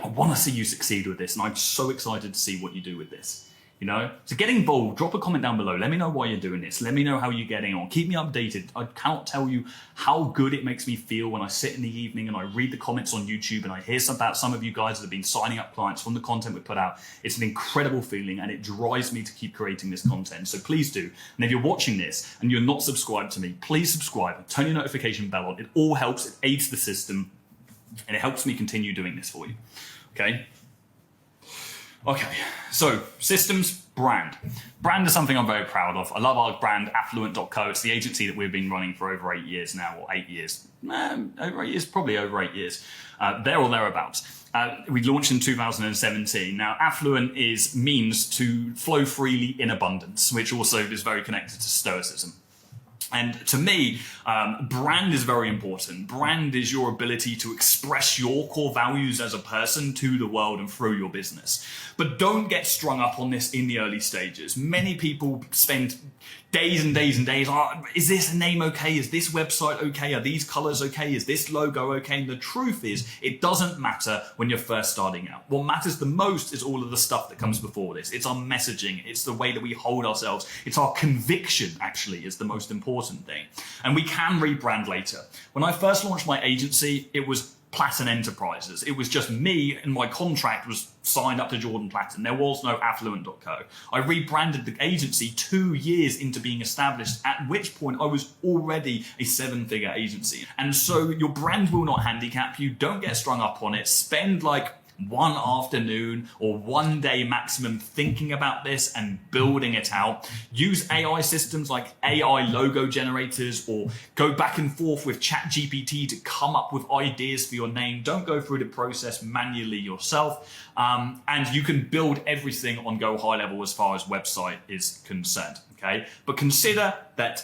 I want to see you succeed with this, and I'm so excited to see what you do with this. You know, so get involved, drop a comment down below. Let me know why you're doing this. Let me know how you're getting on. Keep me updated. I cannot tell you how good it makes me feel when I sit in the evening and I read the comments on YouTube and I hear about some of you guys that have been signing up clients from the content we put out. It's an incredible feeling and it drives me to keep creating this content. So please do. And if you're watching this and you're not subscribed to me, please subscribe and turn your notification bell on. It all helps. It aids the system and it helps me continue doing this for you. Okay. Okay, so systems, brand. Brand is something I'm very proud of. I love our brand, affluent.co. It's the agency that we've been running for over 8 years now, or 8 years. Over 8 years, probably over 8 years. There or thereabouts. We launched in 2017. Now, affluent means to flow freely in abundance, which also is very connected to stoicism. And to me, brand is very important. Brand is your ability to express your core values as a person to the world and through your business. But don't get strung up on this in the early stages. Many people spend days and days and days. Oh, is this name okay? Is this website okay? Are these colors okay? Is this logo okay? And the truth is, it doesn't matter when you're first starting out. What matters the most is all of the stuff that comes before this. It's our messaging. It's the way that we hold ourselves. It's our conviction, actually, is the most important thing. And we can rebrand later. When I first launched my agency, it was Platten Enterprises. It was just me, and my contract was signed up to Jordan Platten. There was no affluent.co. I rebranded the agency 2 years into being established, at which point I was already a 7-figure agency. And so your brand will not handicap you. Don't get strung up on it. Spend like one afternoon or 1 day maximum thinking about this and building it out. Use AI systems like AI logo generators, or go back and forth with ChatGPT to come up with ideas for your name. Don't go through the process manually yourself. And you can build everything on Go High Level as far as website is concerned. Okay, but consider that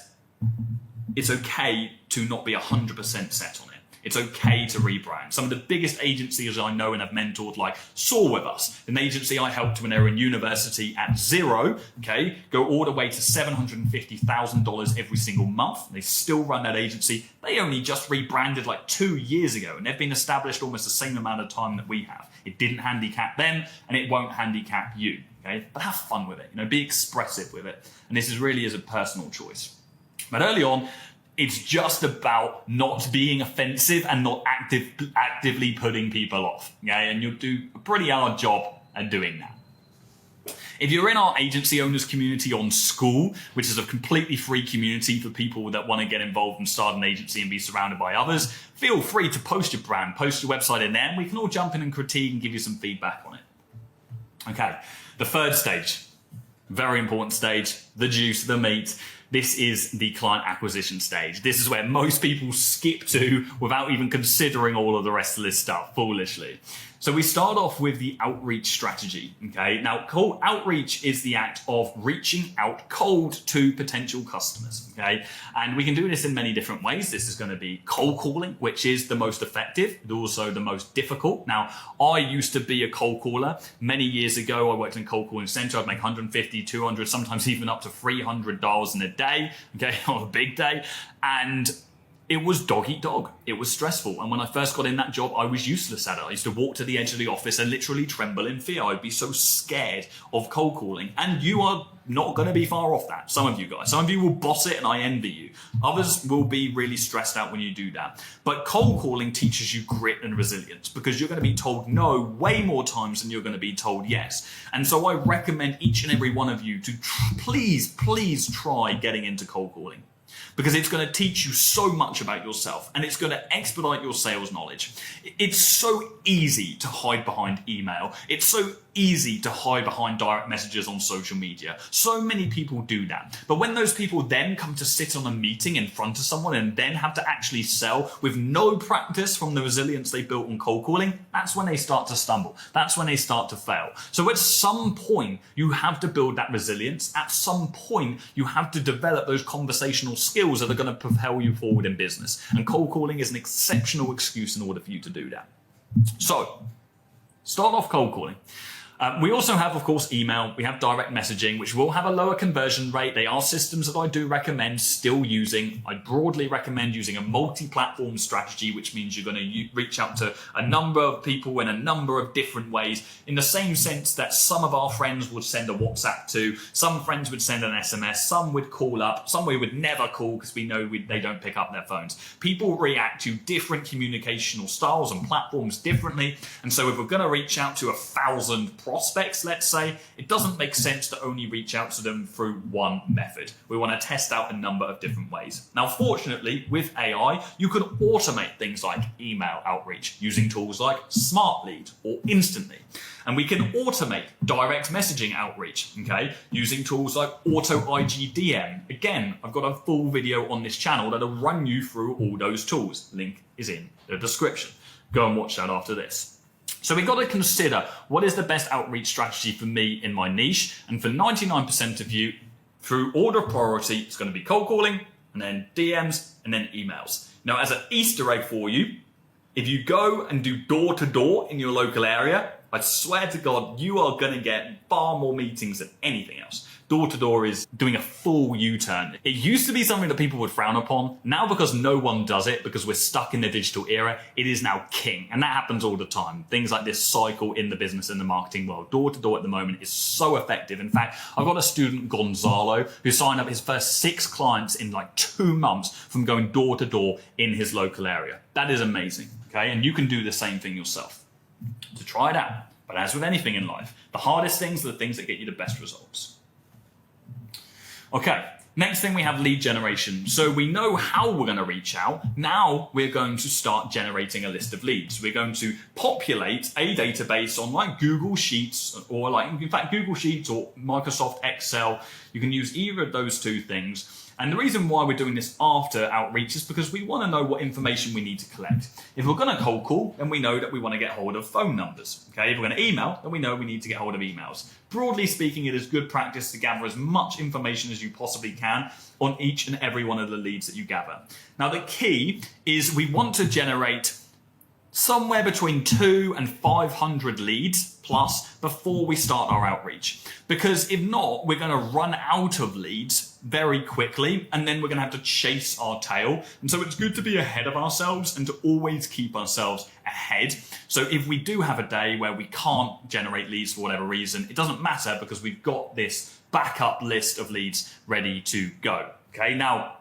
it's okay to not be 100% set on it. It's okay to rebrand. Some of the biggest agencies I know and have mentored, like Soar With Us, an agency I helped when they were in university at zero, okay, go all the way to $750,000 every single month. They still run that agency. They only just rebranded like 2 years ago, and they've been established almost the same amount of time that we have. It didn't handicap them, and it won't handicap you, okay? But have fun with it, you know, be expressive with it. And this is really a personal choice. But early on, it's just about not being offensive and not actively putting people off. Okay? And you'll do a pretty hard job at doing that. If you're in our agency owners community on School, which is a completely free community for people that want to get involved and start an agency and be surrounded by others, feel free to post your brand, post your website in there, and we can all jump in and critique and give you some feedback on it. Okay, the third stage, very important stage, the juice, the meat. This is the client acquisition stage. This is where most people skip to without even considering all of the rest of this stuff, foolishly. So we start off with the outreach strategy, okay? Now, cold outreach is the act of reaching out cold to potential customers, okay? And we can do this in many different ways. This is going to be cold calling, which is the most effective, but also the most difficult. Now, I used to be a cold caller. Many years ago, I worked in a cold calling center. I'd make 150, 200, sometimes even up to $300 in a day, okay, on a big day. And it was dog eat dog. It was stressful. And when I first got in that job, I was useless at it. I used to walk to the edge of the office and literally tremble in fear. I'd be so scared of cold calling. And you are not going to be far off that. Some of you guys. Some of you will boss it and I envy you. Others will be really stressed out when you do that. But cold calling teaches you grit and resilience because you're going to be told no way more times than you're going to be told yes. And so I recommend each and every one of you to please try getting into cold calling. Because it's going to teach you so much about yourself and it's going to expedite your sales knowledge. It's so easy to hide behind email. It's so easy to hide behind direct messages on social media. So many people do that. But when those people then come to sit on a meeting in front of someone and then have to actually sell with no practice from the resilience they built on cold calling, that's when they start to stumble. That's when they start to fail. So at some point, you have to build that resilience. At some point, you have to develop those conversational skills that are going to propel you forward in business. And cold calling is an exceptional excuse in order for you to do that. So, start off cold calling. We also have, of course, email. We have direct messaging, which will have a lower conversion rate. They are systems that I do recommend still using. I broadly recommend using a multi-platform strategy, which means you're going to reach out to a number of people in a number of different ways, in the same sense that some of our friends would send a WhatsApp to, some friends would send an SMS, some would call up, some we would never call because we know they don't pick up their phones. People react to different communicational styles and platforms differently. And so if we're going to reach out to 1,000 prospects, let's say, it doesn't make sense to only reach out to them through one method. We want to test out a number of different ways. Now, fortunately, with AI, you can automate things like email outreach using tools like Smart Lead or Instantly. And we can automate direct messaging outreach, okay, using tools like Auto IGDM. Again, I've got a full video on this channel that'll run you through all those tools. Link is in the description. Go and watch that after this. So we've got to consider what is the best outreach strategy for me in my niche. And for 99% of you, through order of priority, it's going to be cold calling and then DMs and then emails. Now, as an Easter egg for you, if you go and do door to door in your local area, I swear to God, you are going to get far more meetings than anything else. Door to door is doing a full U-turn. It used to be something that people would frown upon. Now, because no one does it, because we're stuck in the digital era, it is now king. And that happens all the time. Things like this cycle in the business and the marketing world. Door to door at the moment is so effective. In fact, I've got a student, Gonzalo, who signed up his first 6 clients in like 2 months from going door to door in his local area. That is amazing. Okay. And you can do the same thing yourself. So try it out. But as with anything in life, the hardest things are the things that get you the best results. Okay, next thing we have lead generation. So we know how we're going to reach out. Now we're going to start generating a list of leads. We're going to populate a database on like Google Sheets or like, in fact, Google Sheets or Microsoft Excel. You can use either of those 2 things. And the reason why we're doing this after outreach is because we want to know what information we need to collect. If we're going to cold call, then we know that we want to get hold of phone numbers. Okay, if we're going to email, then we know we need to get hold of emails. Broadly speaking, it is good practice to gather as much information as you possibly can on each and every one of the leads that you gather. Now, the key is we want to generate somewhere between 200 and 500 leads plus before we start our outreach. Because if not, we're going to run out of leads very quickly and then we're going to have to chase our tail. And so it's good to be ahead of ourselves and to always keep ourselves ahead. So if we do have a day where we can't generate leads for whatever reason, it doesn't matter because we've got this backup list of leads ready to go. Okay, now,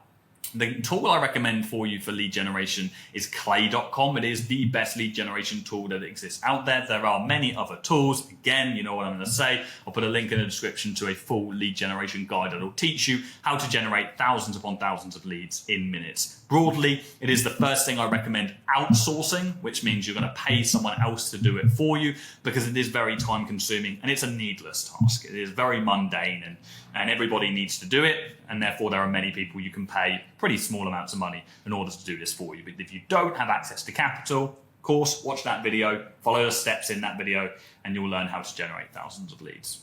the tool I recommend for you for lead generation is clay.com. It is the best lead generation tool that exists out there. There are many other tools. Again, you know what I'm going to say. I'll put a link in the description to a full lead generation guide that will teach you how to generate thousands upon thousands of leads in minutes. Broadly, it is the first thing I recommend outsourcing, which means you're going to pay someone else to do it for you because it is very time consuming and it's a needless task. It is very mundane and everybody needs to do it. And therefore, there are many people you can pay pretty small amounts of money in order to do this for you. But if you don't have access to capital, of course, watch that video, follow the steps in that video, and you'll learn how to generate thousands of leads.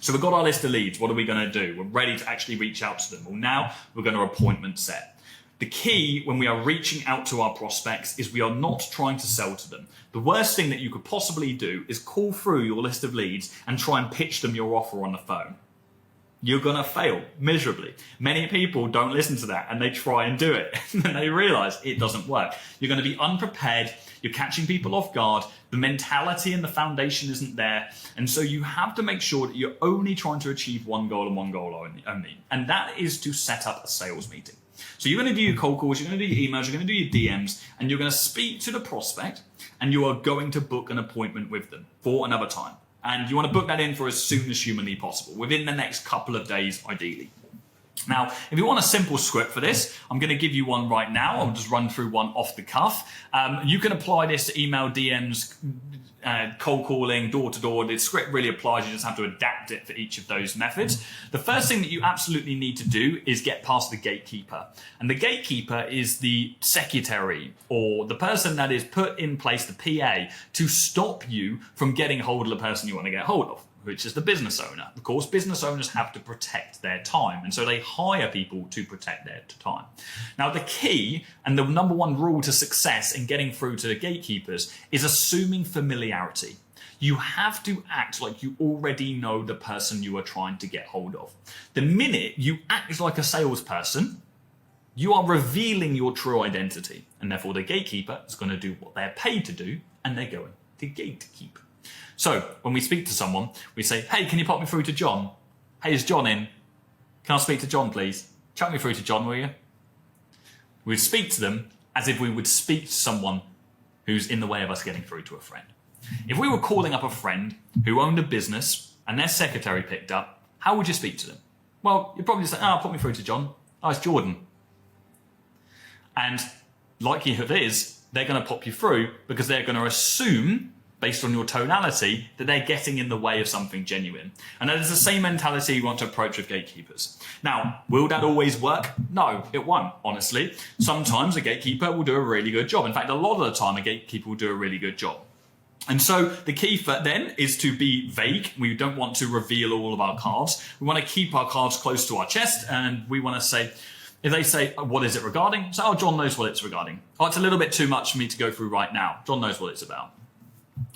So we've got our list of leads. What are we going to do? We're ready to actually reach out to them. Well, now we're going to appointment set. The key when we are reaching out to our prospects is we are not trying to sell to them. The worst thing that you could possibly do is call through your list of leads and try and pitch them your offer on the phone. you're going to fail miserably. Many people don't listen to that and they try and do it and they realize it doesn't work. You're going to be unprepared. You're catching people off guard. The mentality and the foundation isn't there. And so you have to make sure that you're only trying to achieve one goal and one goal only. And that is to set up a sales meeting. So you're going to do your cold calls, you're going to do your emails, you're going to do your DMs, and you're going to speak to the prospect and you are going to book an appointment with them for another time. And you want to book that in for as soon as humanly possible, within the next couple of days, ideally. Now, if you want a simple script for this, I'm going to give you one right now. I'll just run through one off the cuff. You can apply this to email, DMs, cold calling, door to door. The script really applies. You just have to adapt it for each of those methods. The first thing that you absolutely need to do is get past the gatekeeper. And the gatekeeper is the secretary or the person that is put in place, the PA, to stop you from getting hold of the person you want to get hold of, which is the business owner. Of course, business owners have to protect their time, and so they hire people to protect their time. Now, the key and the number one rule to success in getting through to the gatekeepers is assuming familiarity. You have to act like you already know the person you are trying to get hold of. The minute you act like a salesperson, you are revealing your true identity, and therefore the gatekeeper is going to do what they're paid to do, and they're going to gatekeep. So when we speak to someone, we say, hey, can you pop me through to John? Hey, is John in? Can I speak to John, please? Chuck me through to John, will you? We'd speak to them as if we would speak to someone who's in the way of us getting through to a friend. If we were calling up a friend who owned a business and their secretary picked up, how would you speak to them? Well, you'd probably say, put me through to John. Oh, it's Jordan. And likelihood is they're going to pop you through because they're going to assume, based on your tonality, that they're getting in the way of something genuine. And that is the same mentality you want to approach with gatekeepers. Now, will that always work? No, it won't, honestly. Sometimes a gatekeeper will do a really good job. In fact, a lot of the time, a gatekeeper will do a really good job. And so the key for then is to be vague. We don't want to reveal all of our cards. We want to keep our cards close to our chest, and we want to say, if they say, what is it regarding? So, John knows what it's regarding. Oh, it's a little bit too much for me to go through right now. John knows what it's about.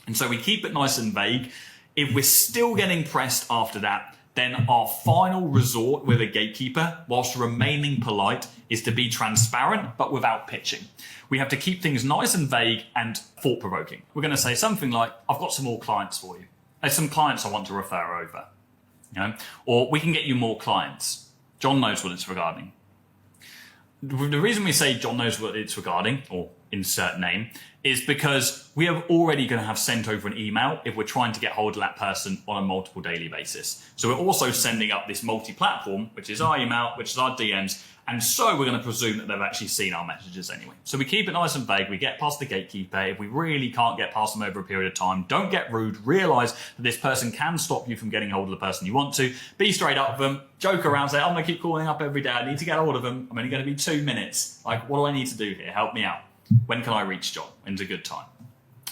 And so we keep it nice and vague. If we're still getting pressed after that, then our final resort with a gatekeeper, whilst remaining polite, is to be transparent, but without pitching. We have to keep things nice and vague and thought-provoking. We're going to say something like, I've got some more clients for you. There's some clients I want to refer over. Or we can get you more clients. John knows what it's regarding. The reason we say John knows what it's regarding, or insert name, is because we are already going to have sent over an email if we're trying to get hold of that person on a multiple daily basis. So we're also sending up this multi-platform, which is our email, which is our DMs, and so we're going to presume that they've actually seen our messages anyway. So we keep it nice and vague. We get past the gatekeeper. If we really can't get past them over a period of time, don't get rude. Realize that this person can stop you from getting hold of the person you want to. Be straight up with them. Joke around. Say, I'm going to keep calling up every day. I need to get hold of them. I'm only going to be 2 minutes. Like, what do I need to do here? Help me out. When can I reach John? When's a good time?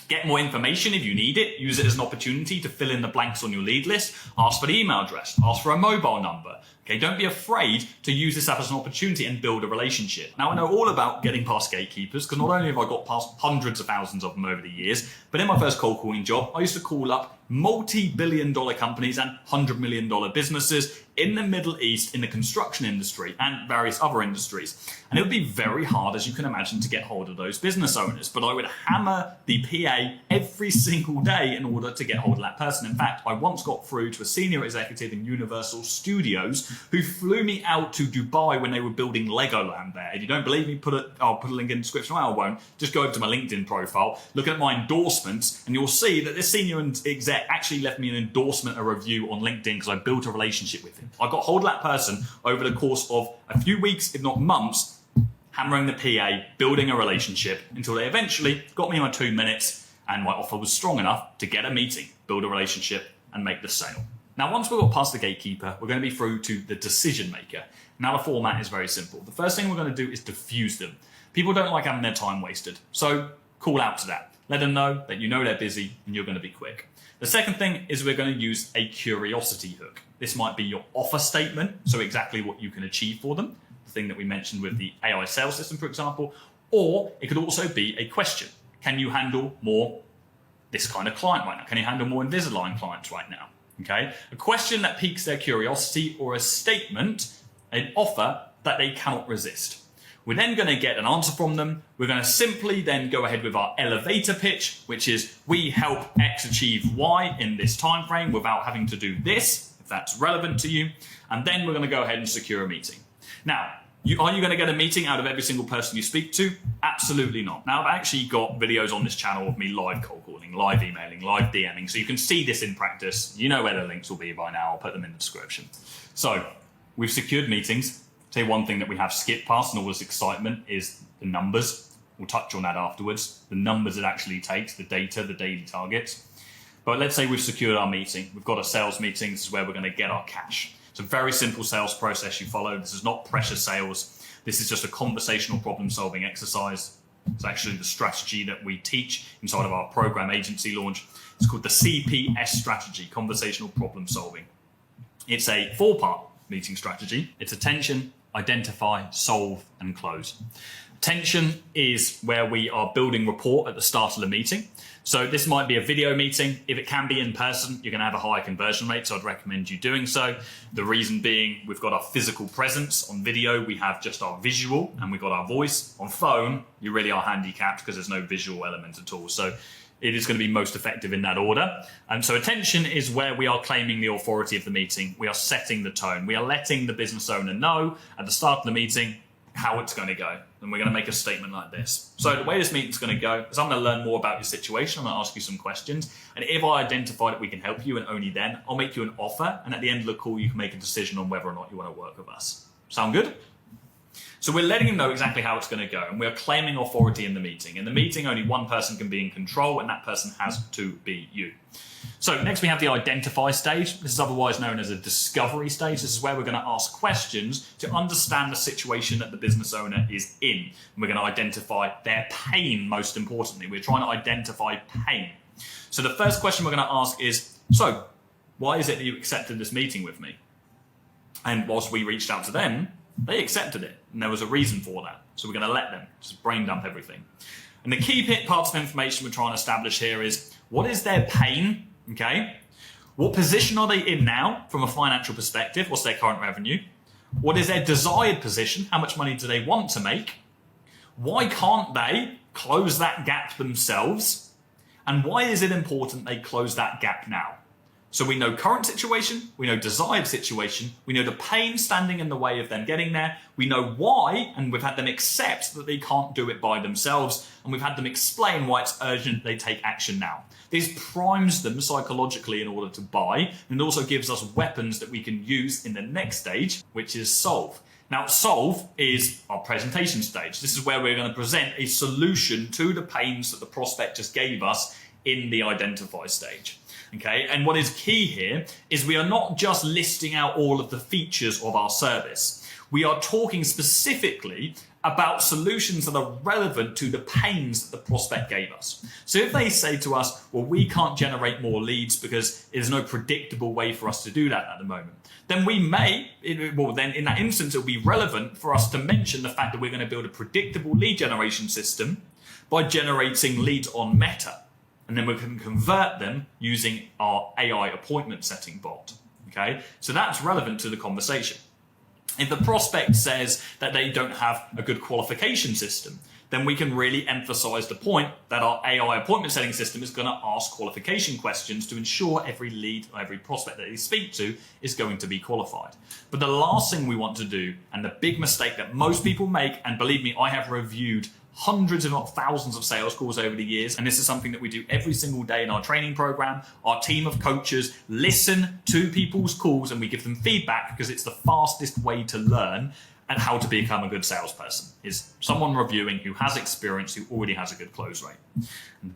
Get more information if you need it. Use it as an opportunity to fill in the blanks on your lead list. Ask for the email address. Ask for a mobile number. Okay, don't be afraid to use this app as an opportunity and build a relationship. Now, I know all about getting past gatekeepers because not only have I got past hundreds of thousands of them over the years, but in my first cold calling job, I used to call up multi-billion-dollar companies and $100 million businesses in the Middle East, in the construction industry and various other industries. And it would be very hard, as you can imagine, to get hold of those business owners. But I would hammer the PA every single day in order to get hold of that person. In fact, I once got through to a senior executive in Universal Studios who flew me out to Dubai when they were building Legoland there. If you don't believe me, I'll put a link in the description. I won't. Just go over to my LinkedIn profile, look at my endorsements, and you'll see that this senior exec actually left me an endorsement, a review on LinkedIn because I built a relationship with him. I got hold of that person over the course of a few weeks, if not months, hammering the PA, building a relationship until they eventually got me in my 2 minutes and my offer was strong enough to get a meeting, build a relationship and make the sale. Now, once we've got past the gatekeeper, we're going to be through to the decision maker. Now, the format is very simple. The first thing we're going to do is diffuse them. People don't like having their time wasted. So call out to that. Let them know that you know they're busy and you're going to be quick. The second thing is we're going to use a curiosity hook. This might be your offer statement, so exactly what you can achieve for them, the thing that we mentioned with the AI sales system, for example, or it could also be a question. Can you handle more this kind of client right now? Can you handle more Invisalign clients right now? Okay, a question that piques their curiosity, or a statement, an offer that they cannot resist. We're then going to get an answer from them. We're going to simply then go ahead with our elevator pitch, which is we help X achieve Y in this time frame without having to do this, if that's relevant to you. And then we're going to go ahead and secure a meeting. Now, are you going to get a meeting out of every single person you speak to? Absolutely not. Now, I've actually got videos on this channel of me live cold calling, live emailing, live DMing, so you can see this in practice. You know where the links will be by now. I'll put them in the description. So we've secured meetings. Say one thing that we have skipped past and all this excitement is the numbers. We'll touch on that afterwards. The numbers it actually takes, the data, the daily targets. But let's say we've secured our meeting. We've got a sales meeting. This is where we're going to get our cash. It's a very simple sales process you follow. This is not pressure sales. This is just a conversational problem-solving exercise. It's actually the strategy that we teach inside of our program agency launch. It's called the CPS strategy, conversational problem solving. It's a 4-part meeting strategy. It's attention, identify, solve, and close. Attention is where we are building rapport at the start of the meeting. So this might be a video meeting. If it can be in person, you're going to have a higher conversion rate, so I'd recommend you doing so. The reason being, we've got our physical presence. On video, we have just our visual, and we've got our voice. On phone, you really are handicapped because there's no visual element at all. So it is going to be most effective in that order. And so attention is where we are claiming the authority of the meeting. We are setting the tone. We are letting the business owner know at the start of the meeting how it's going to go. And we're going to make a statement like this. So the way this meeting's going to go is I'm going to learn more about your situation. I'm going to ask you some questions. And if I identify that we can help you, and only then, I'll make you an offer. And at the end of the call, you can make a decision on whether or not you want to work with us. Sound good? So we're letting them know exactly how it's going to go. And we're claiming authority in the meeting. In the meeting, only one person can be in control, and that person has to be you. So next we have the identify stage. This is otherwise known as a discovery stage. This is where we're going to ask questions to understand the situation that the business owner is in. And we're going to identify their pain, most importantly. We're trying to identify pain. So the first question we're going to ask is, so why is it that you accepted this meeting with me? And whilst we reached out to them, they accepted it. And there was a reason for that. So we're going to let them just brain dump everything. And the key parts of information we're trying to establish here is, what is their pain? Okay. What position are they in now from a financial perspective? What's their current revenue? What is their desired position? How much money do they want to make? Why can't they close that gap themselves? And why is it important they close that gap now? So we know current situation, we know desired situation, we know the pain standing in the way of them getting there, we know why, and we've had them accept that they can't do it by themselves, and we've had them explain why it's urgent they take action now. This primes them psychologically in order to buy, and it also gives us weapons that we can use in the next stage, which is solve. Now, solve is our presentation stage. This is where we're going to present a solution to the pains that the prospect just gave us in the identify stage. Okay, and what is key here is we are not just listing out all of the features of our service. We are talking specifically about solutions that are relevant to the pains that the prospect gave us. So if they say to us, well, we can't generate more leads because there's no predictable way for us to do that at the moment, then we may, then in that instance, it'll be relevant for us to mention the fact that we're going to build a predictable lead generation system by generating leads on Meta. And then we can convert them using our AI appointment setting bot. Okay, so that's relevant to the conversation. If the prospect says that they don't have a good qualification system, then we can really emphasize the point that our AI appointment setting system is going to ask qualification questions to ensure every lead or every prospect that they speak to is going to be qualified. But the last thing we want to do, and the big mistake that most people make, and believe me, I have reviewed hundreds if not thousands of sales calls over the years, and this is something that we do every single day in our training program. Our team of coaches listen to people's calls and we give them feedback because it's the fastest way to learn and how to become a good salesperson, is someone reviewing who has experience, who already has a good close rate.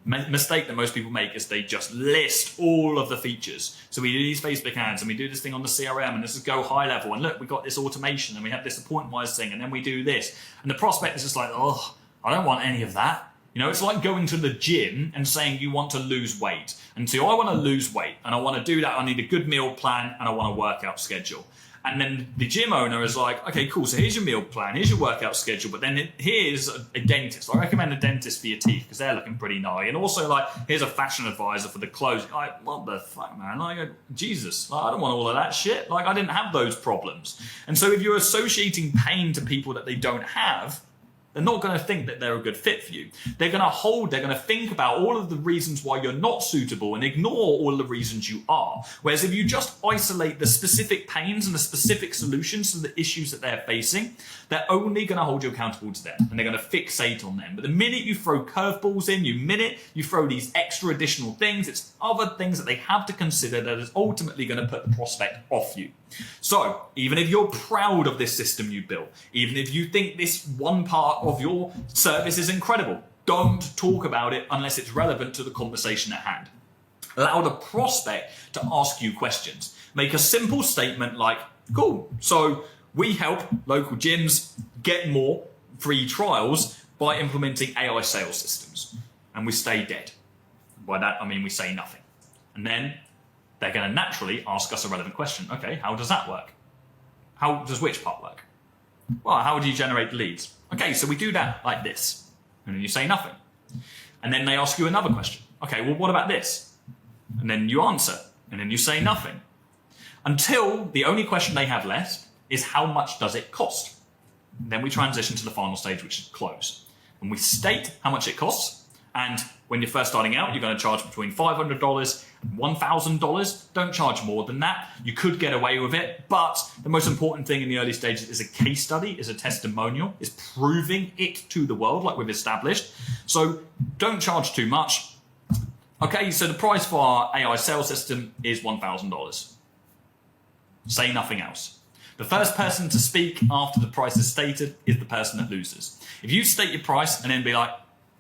The mistake that most people make is they just list all of the features. So we do these Facebook ads and we do this thing on the CRM and this is go high level, and look, we've got this automation and we have this appointment-wise thing, and then we do this. And the prospect is just like, oh, I don't want any of that. You know, it's like going to the gym and saying you want to lose weight. And so I want to lose weight and I want to do that. I need a good meal plan and I want a workout schedule. And then the gym owner is like, okay, cool, so here's your meal plan, here's your workout schedule, but then here's a dentist. I recommend a dentist for your teeth because they're looking pretty gnarly. And also, like, here's a fashion advisor for the clothes. Like, what the fuck, man? Like, Jesus, like, I don't want all of that shit. Like, I didn't have those problems. And so if you're associating pain to people that they don't have, they're not going to think that they're a good fit for you. They're going to think about all of the reasons why you're not suitable and ignore all the reasons you are. Whereas if you just isolate the specific pains and the specific solutions to the issues that they're facing, they're only going to hold you accountable to them and they're going to fixate on them. But the minute you throw curveballs in, you throw these extra additional things, it's other things that they have to consider that is ultimately going to put the prospect off you. So even if you're proud of this system you built, even if you think this one part of your service is incredible, don't talk about it unless it's relevant to the conversation at hand. Allow the prospect to ask you questions. Make a simple statement like, cool, so we help local gyms get more free trials by implementing AI sales systems. And we stay dead. By that, I mean we say nothing. And then they're going to naturally ask us a relevant question. Okay, how does that work? How does which part work? Well, how do you generate leads? Okay, so we do that like this. And then you say nothing. And then they ask you another question. Okay, well, what about this? And then you answer. And then you say nothing. Until the only question they have left is how much does it cost? And then we transition to the final stage, which is close. And we state how much it costs. And when you're first starting out, you're going to charge between $500 and $1,000. Don't charge more than that. You could get away with it, but the most important thing in the early stages is a case study, is a testimonial, is proving it to the world like we've established. So don't charge too much. Okay, so the price for our AI sales system is $1,000. Say nothing else. The first person to speak after the price is stated is the person that loses. If you state your price and then be like,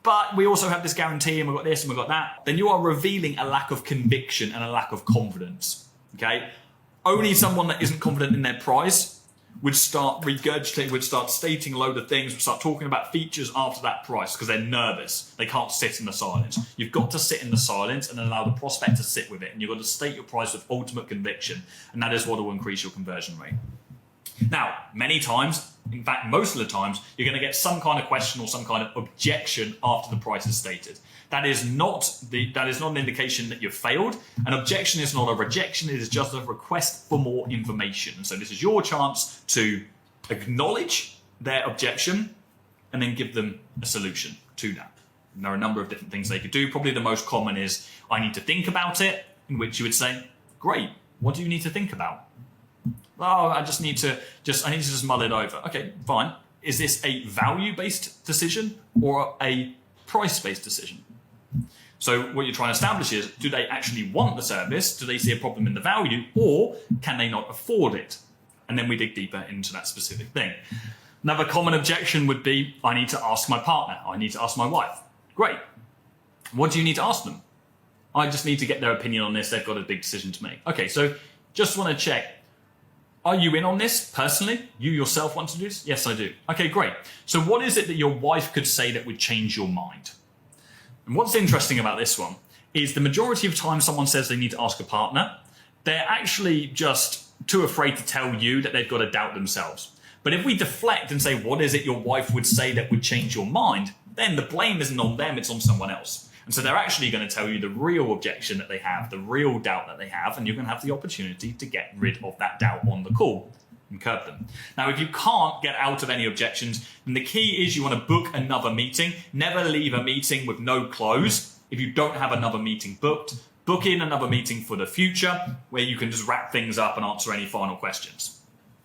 but we also have this guarantee and we've got this and we've got that, then you are revealing a lack of conviction and a lack of confidence, okay? Only someone that isn't confident in their price would start regurgitating, would start stating a load of things, would start talking about features after that price because they're nervous. They can't sit in the silence. You've got to sit in the silence and allow the prospect to sit with it. And you've got to state your price with ultimate conviction. And that is what will increase your conversion rate. Now, many times, in fact, most of the times, you're going to get some kind of question or some kind of objection after the price is stated. That is not an indication that you've failed. An objection is not a rejection. It is just a request for more information. And so this is your chance to acknowledge their objection and then give them a solution to that. And there are a number of different things they could do. Probably the most common is, I need to think about it, in which you would say, great, what do you need to think about? Oh, I need to just mull it over. Okay, fine. Is this a value-based decision or a price-based decision? So what you're trying to establish is, do they actually want the service? Do they see a problem in the value? Or can they not afford it? And then we dig deeper into that specific thing. Another common objection would be, I need to ask my partner. I need to ask my wife. Great. What do you need to ask them? I just need to get their opinion on this. They've got a big decision to make. Okay, so just want to check. Are you in on this personally? You yourself want to do this? Yes, I do. Okay, great. So what is it that your wife could say that would change your mind? And what's interesting about this one is the majority of time someone says they need to ask a partner, they're actually just too afraid to tell you that they've got to doubt themselves. But if we deflect and say, what is it your wife would say that would change your mind? Then the blame isn't on them, it's on someone else. And so they're actually going to tell you the real objection that they have, the real doubt that they have, and you're going to have the opportunity to get rid of that doubt on the call and curb them. Now, if you can't get out of any objections, then the key is you want to book another meeting. Never leave a meeting with no close. If you don't have another meeting booked, book in another meeting for the future where you can just wrap things up and answer any final questions.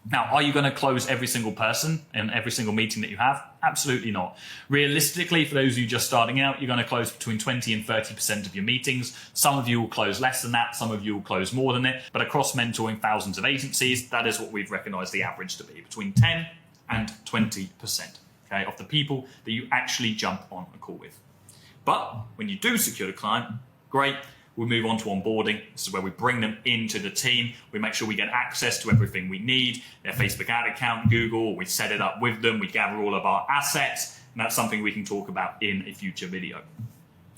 Now, are you going to close every single person in every single meeting that you have? Absolutely not. Realistically, for those of you just starting out, you're going to close between 20 and 30% of your meetings. Some of you will close less than that. Some of you will close more than it. But across mentoring thousands of agencies, that is what we've recognized the average to be, between 10 and 20%, okay, of the people that you actually jump on a call with. But when you do secure the client, great. We move on to onboarding. This is where we bring them into the team. We make sure we get access to everything we need, their Facebook ad account, Google. We set it up with them. We gather all of our assets. And that's something we can talk about in a future video.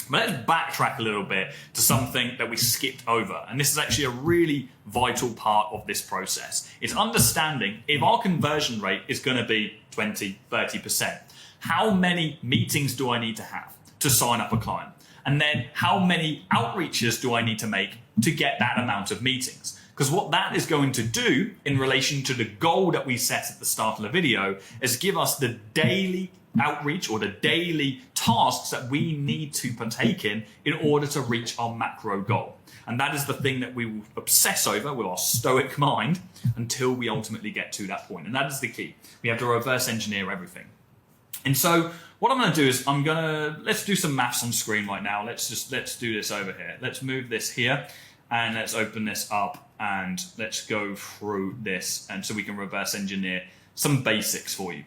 But let's backtrack a little bit to something that we skipped over. And this is actually a really vital part of this process. It's understanding if our conversion rate is going to be 20, 30%. How many meetings do I need to have to sign up a client? And then how many outreaches do I need to make to get that amount of meetings? Because what that is going to do in relation to the goal that we set at the start of the video is give us the daily outreach or the daily tasks that we need to partake in order to reach our macro goal. And that is the thing that we will obsess over with our stoic mind until we ultimately get to that point. And that is the key. We have to reverse engineer everything. And so what I'm going to do is let's do some maths on screen right now. Let's do this over here. Let's move this here and let's open this up and let's go through this. And so we can reverse engineer some basics for you.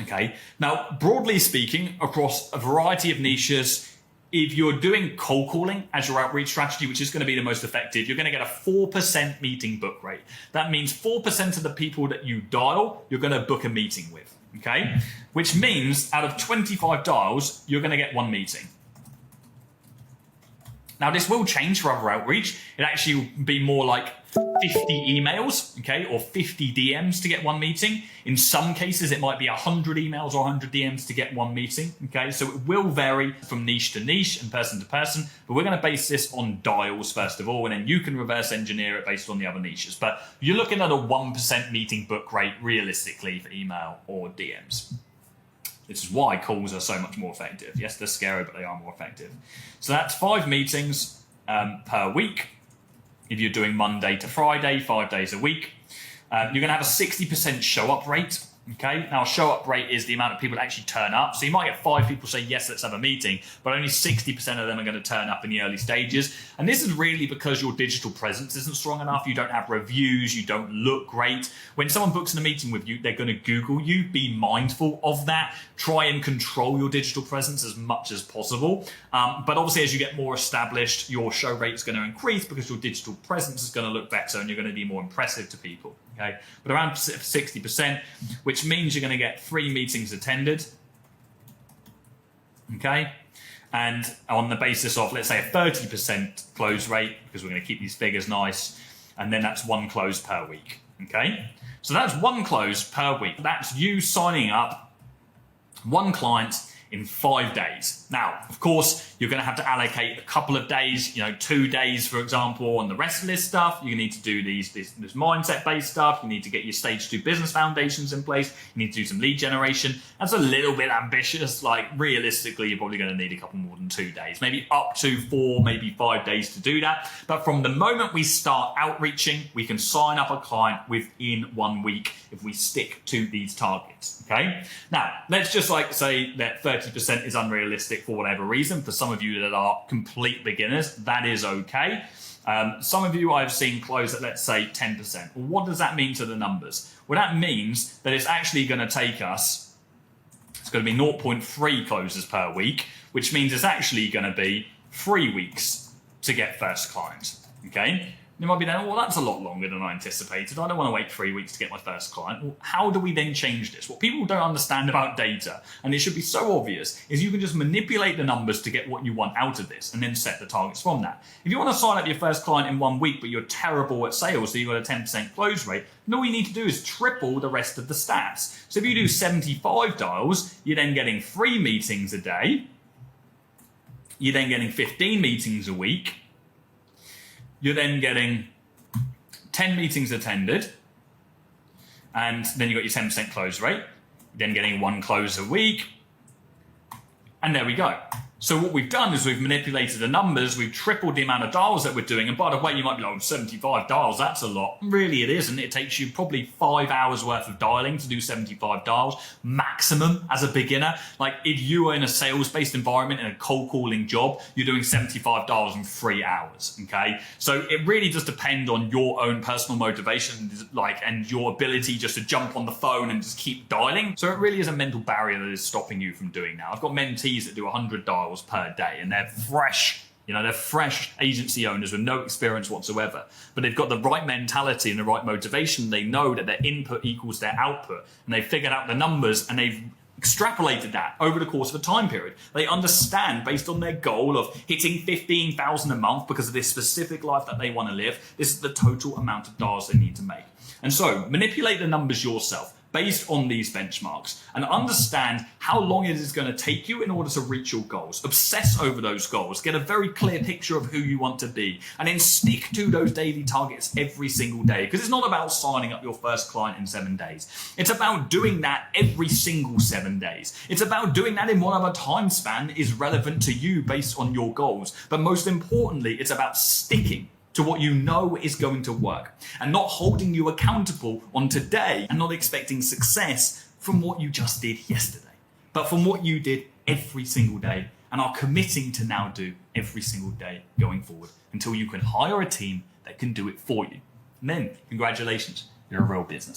Okay. Now, broadly speaking, across a variety of niches, if you're doing cold calling as your outreach strategy, which is going to be the most effective, you're going to get a 4% meeting book rate. That means 4% of the people that you dial, you're going to book a meeting with. Okay. Which means out of 25 dials, you're going to get one meeting. Now, this will change for other outreach. It actually will be more like 50 emails, okay, or 50 DMs to get one meeting. In some cases, it might be 100 emails or 100 DMs to get one meeting, okay? So it will vary from niche to niche and person to person, but we're going to base this on dials first of all, and then you can reverse engineer it based on the other niches. But you're looking at a 1% meeting book rate realistically for email or DMs. This is why calls are so much more effective. Yes, they're scary, but they are more effective. So that's 5 meetings per week. If you're doing Monday to Friday, 5 days a week, you're going to have a 60% show up rate. Okay. Now, show up rate is the amount of people that actually turn up. So you might get 5 people say, yes, let's have a meeting, but only 60% of them are going to turn up in the early stages. And this is really because your digital presence isn't strong enough. You don't have reviews. You don't look great. When someone books in a meeting with you, they're going to Google you. Be mindful of that. Try and control your digital presence as much as possible. But obviously, as you get more established, your show rate is going to increase because your digital presence is going to look better and you're going to be more impressive to people. Okay, but around 60%, which means you're going to get 3 meetings attended. Okay, and on the basis of, let's say, a 30% close rate, because we're going to keep these figures nice, and then that's 1 close per week. Okay, so that's 1 close per week. That's you signing up 1 client in 5 days. Now, of course, you're going to have to allocate a couple of days, 2 days, for example, on the rest of this stuff. You need to do this mindset-based stuff. You need to get your stage 2 business foundations in place. You need to do some lead generation. That's a little bit ambitious. Like, realistically, you're probably going to need a couple more than 2 days, maybe up to 4, maybe 5 days to do that. But from the moment we start outreaching, we can sign up a client within 1 week if we stick to these targets. Okay. Now, let's just say that 30% is unrealistic for whatever reason. For some of you that are complete beginners, that is okay. Some of you I've seen close at, let's say, 10%. Well, what does that mean to the numbers? Well, that means that it's actually going to take us, it's going to be 0.3 closes per week, which means it's actually going to be 3 weeks to get first client. Okay. You might be there, well, that's a lot longer than I anticipated. I don't want to wait 3 weeks to get my first client. Well, how do we then change this? What people don't understand about data, and it should be so obvious, is you can just manipulate the numbers to get what you want out of this and then set the targets from that. If you want to sign up your first client in 1 week, but you're terrible at sales, so you've got a 10% close rate, then all you need to do is triple the rest of the stats. So if you do 75 dials, you're then getting 3 meetings a day. You're then getting 15 meetings a week. You're then getting 10 meetings attended, and then you've got your 10% close rate. You're then getting 1 close a week, and there we go. So what we've done is we've manipulated the numbers, we've tripled the amount of dials that we're doing, and by the way, you might be like, 75 dials, that's a lot. Really, it isn't. It takes you probably 5 hours worth of dialing to do 75 dials, maximum as a beginner. Like, if you are in a sales-based environment in a cold calling job, you're doing 75 dials in 3 hours, okay? So it really does depend on your own personal motivation, and your ability just to jump on the phone and just keep dialing. So it really is a mental barrier that is stopping you from doing that. I've got mentees that do 100 dials per day, and they're fresh. They're fresh agency owners with no experience whatsoever, but they've got the right mentality and the right motivation. They know that their input equals their output, and they've figured out the numbers, and they've extrapolated that over the course of a time period. They understand, based on their goal of hitting 15,000 a month because of this specific life that they want to live, this is the total amount of dollars they need to make. And so manipulate the numbers yourself based on these benchmarks and understand how long it is going to take you in order to reach your goals. Obsess over those goals, get a very clear picture of who you want to be, and then stick to those daily targets every single day. Because it's not about signing up your first client in 7 days. It's about doing that every single 7 days. It's about doing that in whatever time span is relevant to you based on your goals. But most importantly, it's about sticking to what you know is going to work and not holding you accountable on today and not expecting success from what you just did yesterday, but from what you did every single day and are committing to now do every single day going forward until you can hire a team that can do it for you. And then, congratulations, you're a real business.